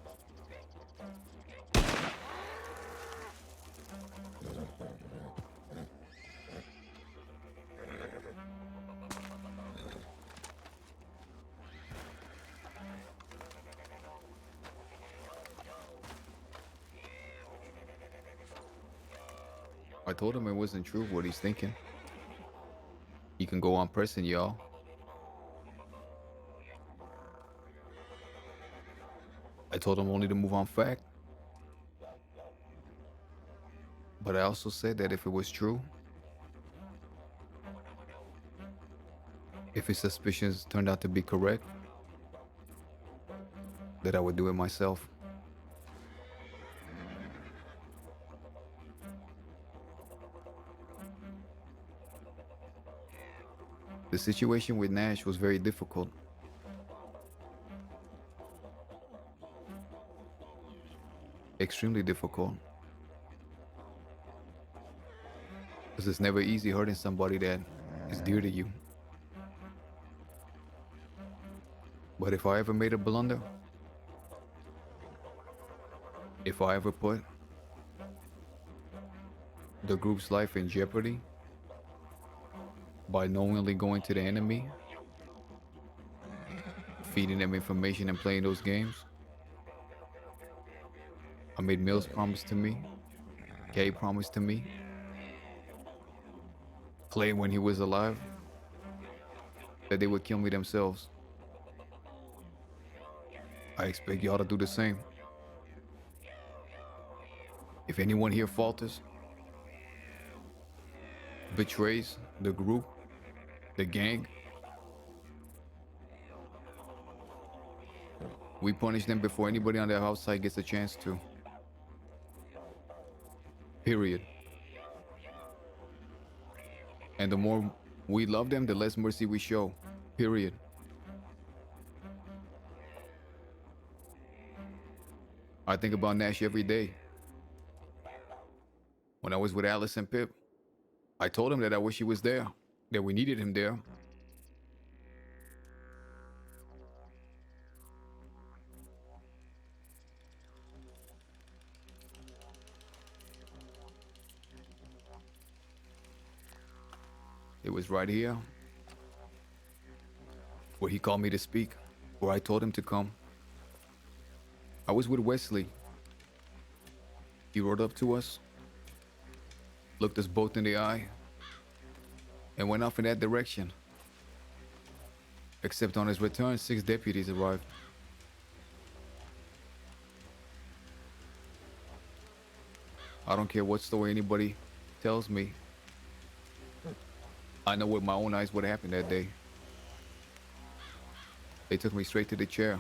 Speaker 16: I told him it wasn't true what he's thinking. He can go on pressing y'all I told him only to move on fact. But I also said that if it was true, if his suspicions turned out to be correct, that I would do it myself. The situation with Nash was very difficult. Extremely difficult. Because it's never easy hurting somebody that is dear to you. But if I ever made a blunder, if I ever put the group's life in jeopardy by knowingly going to the enemy, feeding them information and playing those games, I made Mills promise to me, Kay promised to me, Clay when he was alive, that they would kill me themselves. I expect y'all to do the same. If anyone here falters, betrays the group, the gang, we punish them before anybody on the outside gets a chance to. Period. And the more we love them, the less mercy we show. Period. I think about Nash every day. When I was with Alice and Pip, I told him that I wish he was there, that we needed him there. It was right here where he called me to speak, where I told him to come. I was with Wesley. He rode up to us, looked us both in the eye, and went off in that direction. Except on his return, 6 deputies arrived. I don't care what story anybody tells me. I know with my own eyes what happened that day. They took me straight to the chair.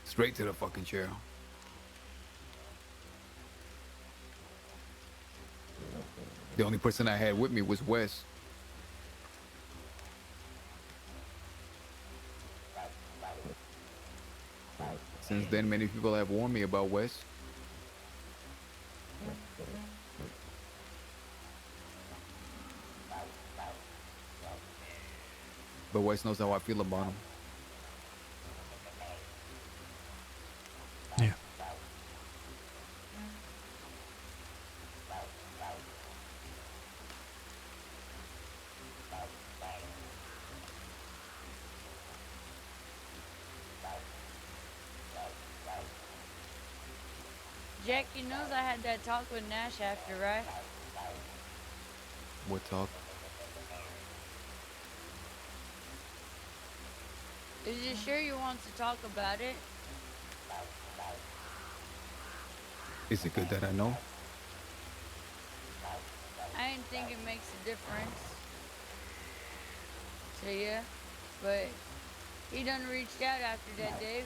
Speaker 16: Straight to the fucking chair. The only person I had with me was Wes. Since then, many people have warned me about Wes. But Wes knows how I feel about him.
Speaker 13: Yeah.
Speaker 22: Jack, you knows I had that talk with Nash after, right?
Speaker 16: What talk?
Speaker 22: Is you sure you want to talk about it?
Speaker 16: Is it good that I know?
Speaker 22: I didn't think it makes a difference to you, but he done reached out after that day.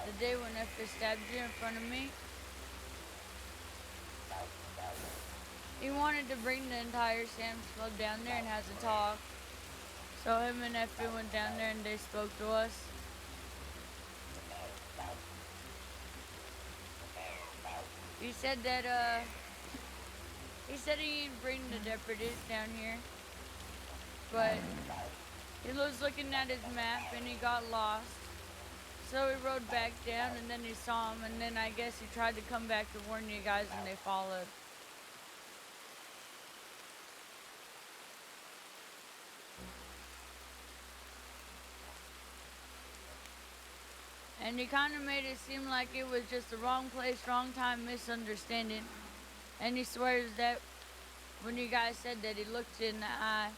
Speaker 22: The day when F stabbed you in front of me. He wanted to bring the entire Sam's Club down there and has a talk. So him and Effie went down there and they spoke to us. He said that, he said he didn't bring the deputies down here. But he was looking at his map and he got lost. So he rode back down and then he saw him and then I guess he tried to come back to warn you guys and they followed. And he kind of made it seem like it was just the wrong place, wrong time, misunderstanding. And he swears that when you guys said that he looked in the eye,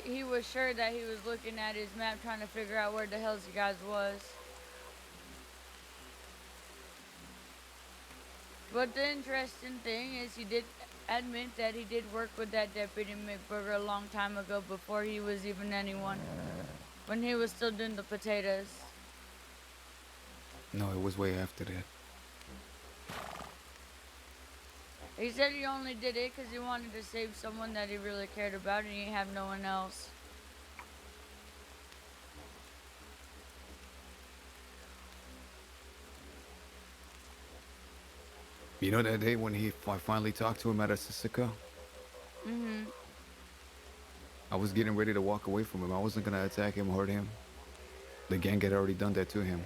Speaker 22: he was sure that he was looking at his map trying to figure out where the hell you guys was. But the interesting thing is he did admit that he did work with that Deputy McBurger a long time ago before he was even anyone. When he was still doing the potatoes.
Speaker 16: No, it was way after that.
Speaker 22: He said he only did it because he wanted to save someone that he really cared about and he didn't have no one else.
Speaker 16: You know that day when I finally talked to him at Assisica?
Speaker 22: Mm-hmm.
Speaker 16: I was getting ready to walk away from him. I wasn't gonna attack him, hurt him. The gang had already done that to him.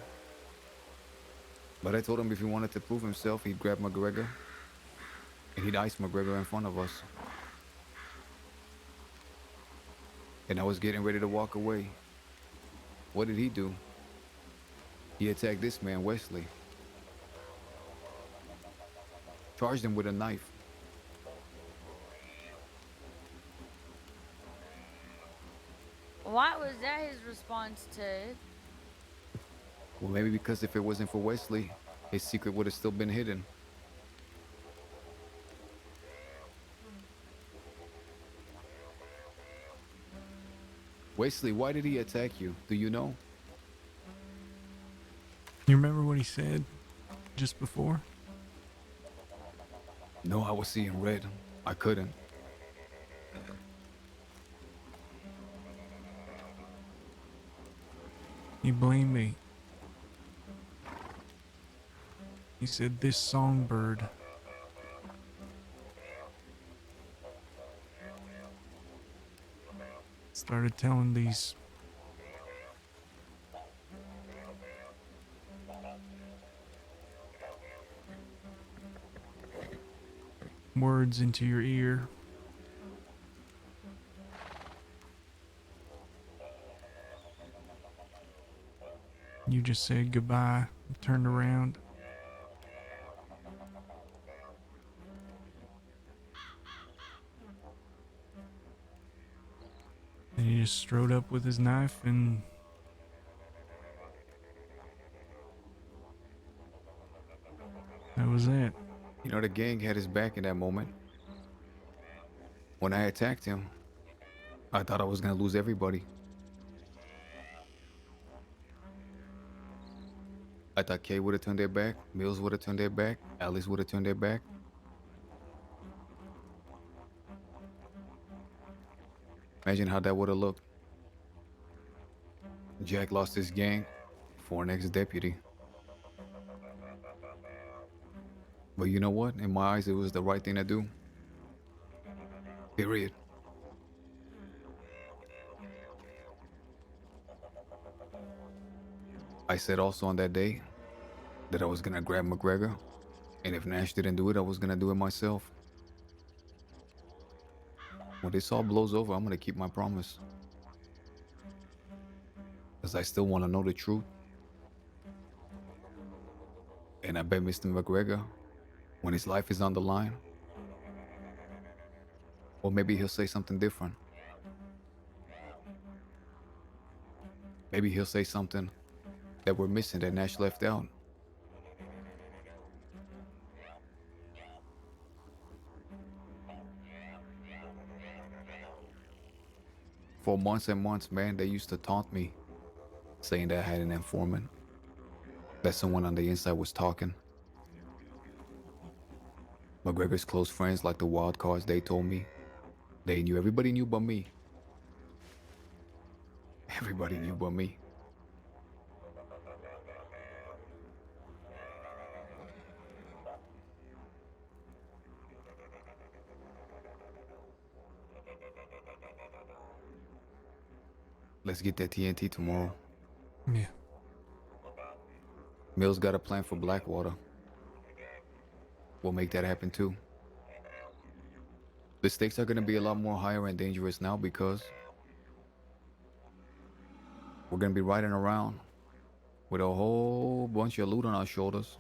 Speaker 16: But I told him if he wanted to prove himself, he'd grab McGregor and he'd ice McGregor in front of us. And I was getting ready to walk away. What did he do? He attacked this man, Wesley. Charged him with a knife.
Speaker 22: Why was that his response to it?
Speaker 16: Well, maybe because if it wasn't for Wesley, his secret would have still been hidden. Wesley, why did he attack you? Do you know?
Speaker 13: You remember what he said just before?
Speaker 16: No, I was seeing red. I couldn't.
Speaker 13: He blamed me. He said this songbird started telling these words into your ear. You just said goodbye, turned around. And he just strode up with his knife and that was it.
Speaker 16: You know, the gang had his back in that moment. When I attacked him, I thought I was gonna lose everybody. I thought Kay would have turned their back, Mills would have turned their back, Alice would have turned their back. Imagine how that would have looked. Jack lost his gang for an ex-deputy. But you know what? In my eyes, it was the right thing to do. Period. I said also on that day that I was gonna grab McGregor, and if Nash didn't do it, I was gonna do it myself. When this all blows over, I'm gonna keep my promise. Because I still want to know the truth. And I bet Mr. McGregor, when his life is on the line, or maybe he'll say something different. Maybe he'll say something that we're missing that Nash left out. For months and months, man, they used to taunt me, saying that I had an informant, that someone on the inside was talking. McGregor's close friends, like the wild cards, they told me. They knew, everybody knew but me. Everybody knew but me. Let's get that TNT tomorrow.
Speaker 13: Yeah.
Speaker 16: Mills got a plan for Blackwater. We'll make that happen too. The stakes are gonna be a lot more higher and dangerous now because we're gonna be riding around with a whole bunch of loot on our shoulders,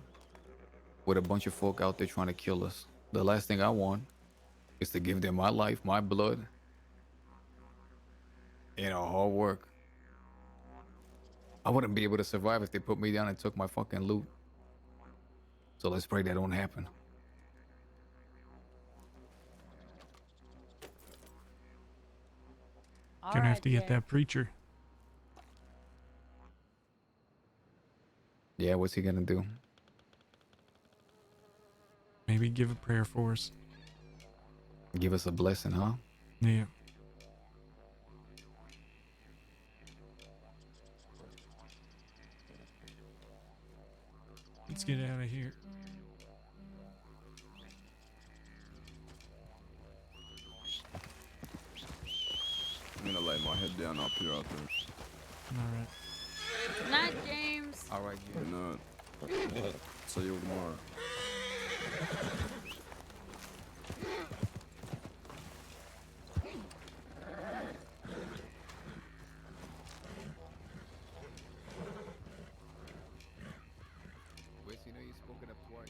Speaker 16: with a bunch of folk out there trying to kill us. The last thing I want is to give them my life, my blood, and our hard work. I wouldn't be able to survive if they put me down and took my fucking loot. So let's pray that don't happen.
Speaker 13: Gonna have to get
Speaker 22: Jay.
Speaker 13: that preacher.
Speaker 16: Yeah, what's he gonna do?
Speaker 13: Maybe give a prayer for us.
Speaker 16: Give us a blessing, huh?
Speaker 13: Yeah. Let's get out of here.
Speaker 1: I'm gonna lay my head down up here, I think.
Speaker 13: Alright.
Speaker 22: Good night, James.
Speaker 16: All right,
Speaker 1: Good night. See you all tomorrow.
Speaker 16: Wes, you know you spoke it up twice.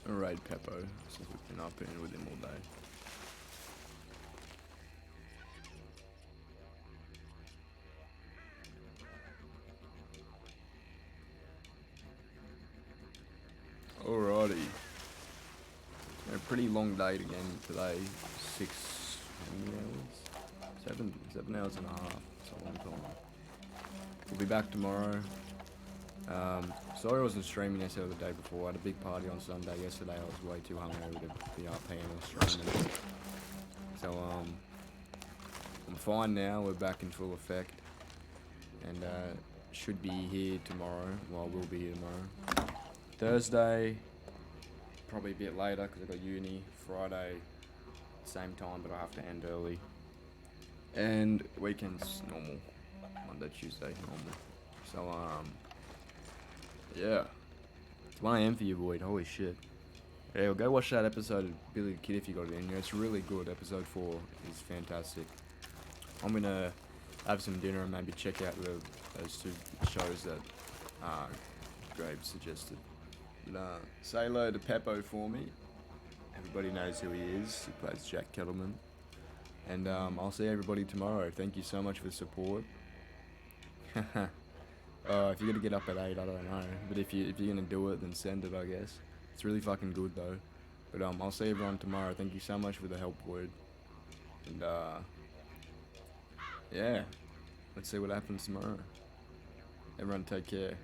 Speaker 1: Alright, Peppo, since we've been up in with him all day. Alrighty. A pretty long day again today. 6 how many hours? 7 hours and a half. It's a long time. We'll be back tomorrow. Sorry I wasn't streaming yesterday or the day before. I had a big party on Sunday. Yesterday I was way too hungover to be up paying or streaming. So I'm fine now. We're back in full effect. And should be here tomorrow. Well, we'll be here tomorrow. Thursday, probably a bit later because I've got uni. Friday, same time, but I have to end early. And weekends, normal. Monday, Tuesday, normal. So, yeah. It's 1 AM for you, Void. Holy shit. Yeah, well, go watch that episode of Billy the Kid if you got it in here. It's really good. Episode 4 is fantastic. I'm gonna have some dinner and maybe check out those 2 shows that Graves suggested. But, say hello to Peppo for me. Everybody knows who he is. He plays Jack Kettleman. And I'll see everybody tomorrow. Thank you so much for the support. If you're gonna get up at 8, I don't know. But if you're gonna do it, then send it, I guess. It's really fucking good though. But I'll see everyone tomorrow. Thank you so much for the help, Word. And yeah, let's see what happens tomorrow. Everyone take care.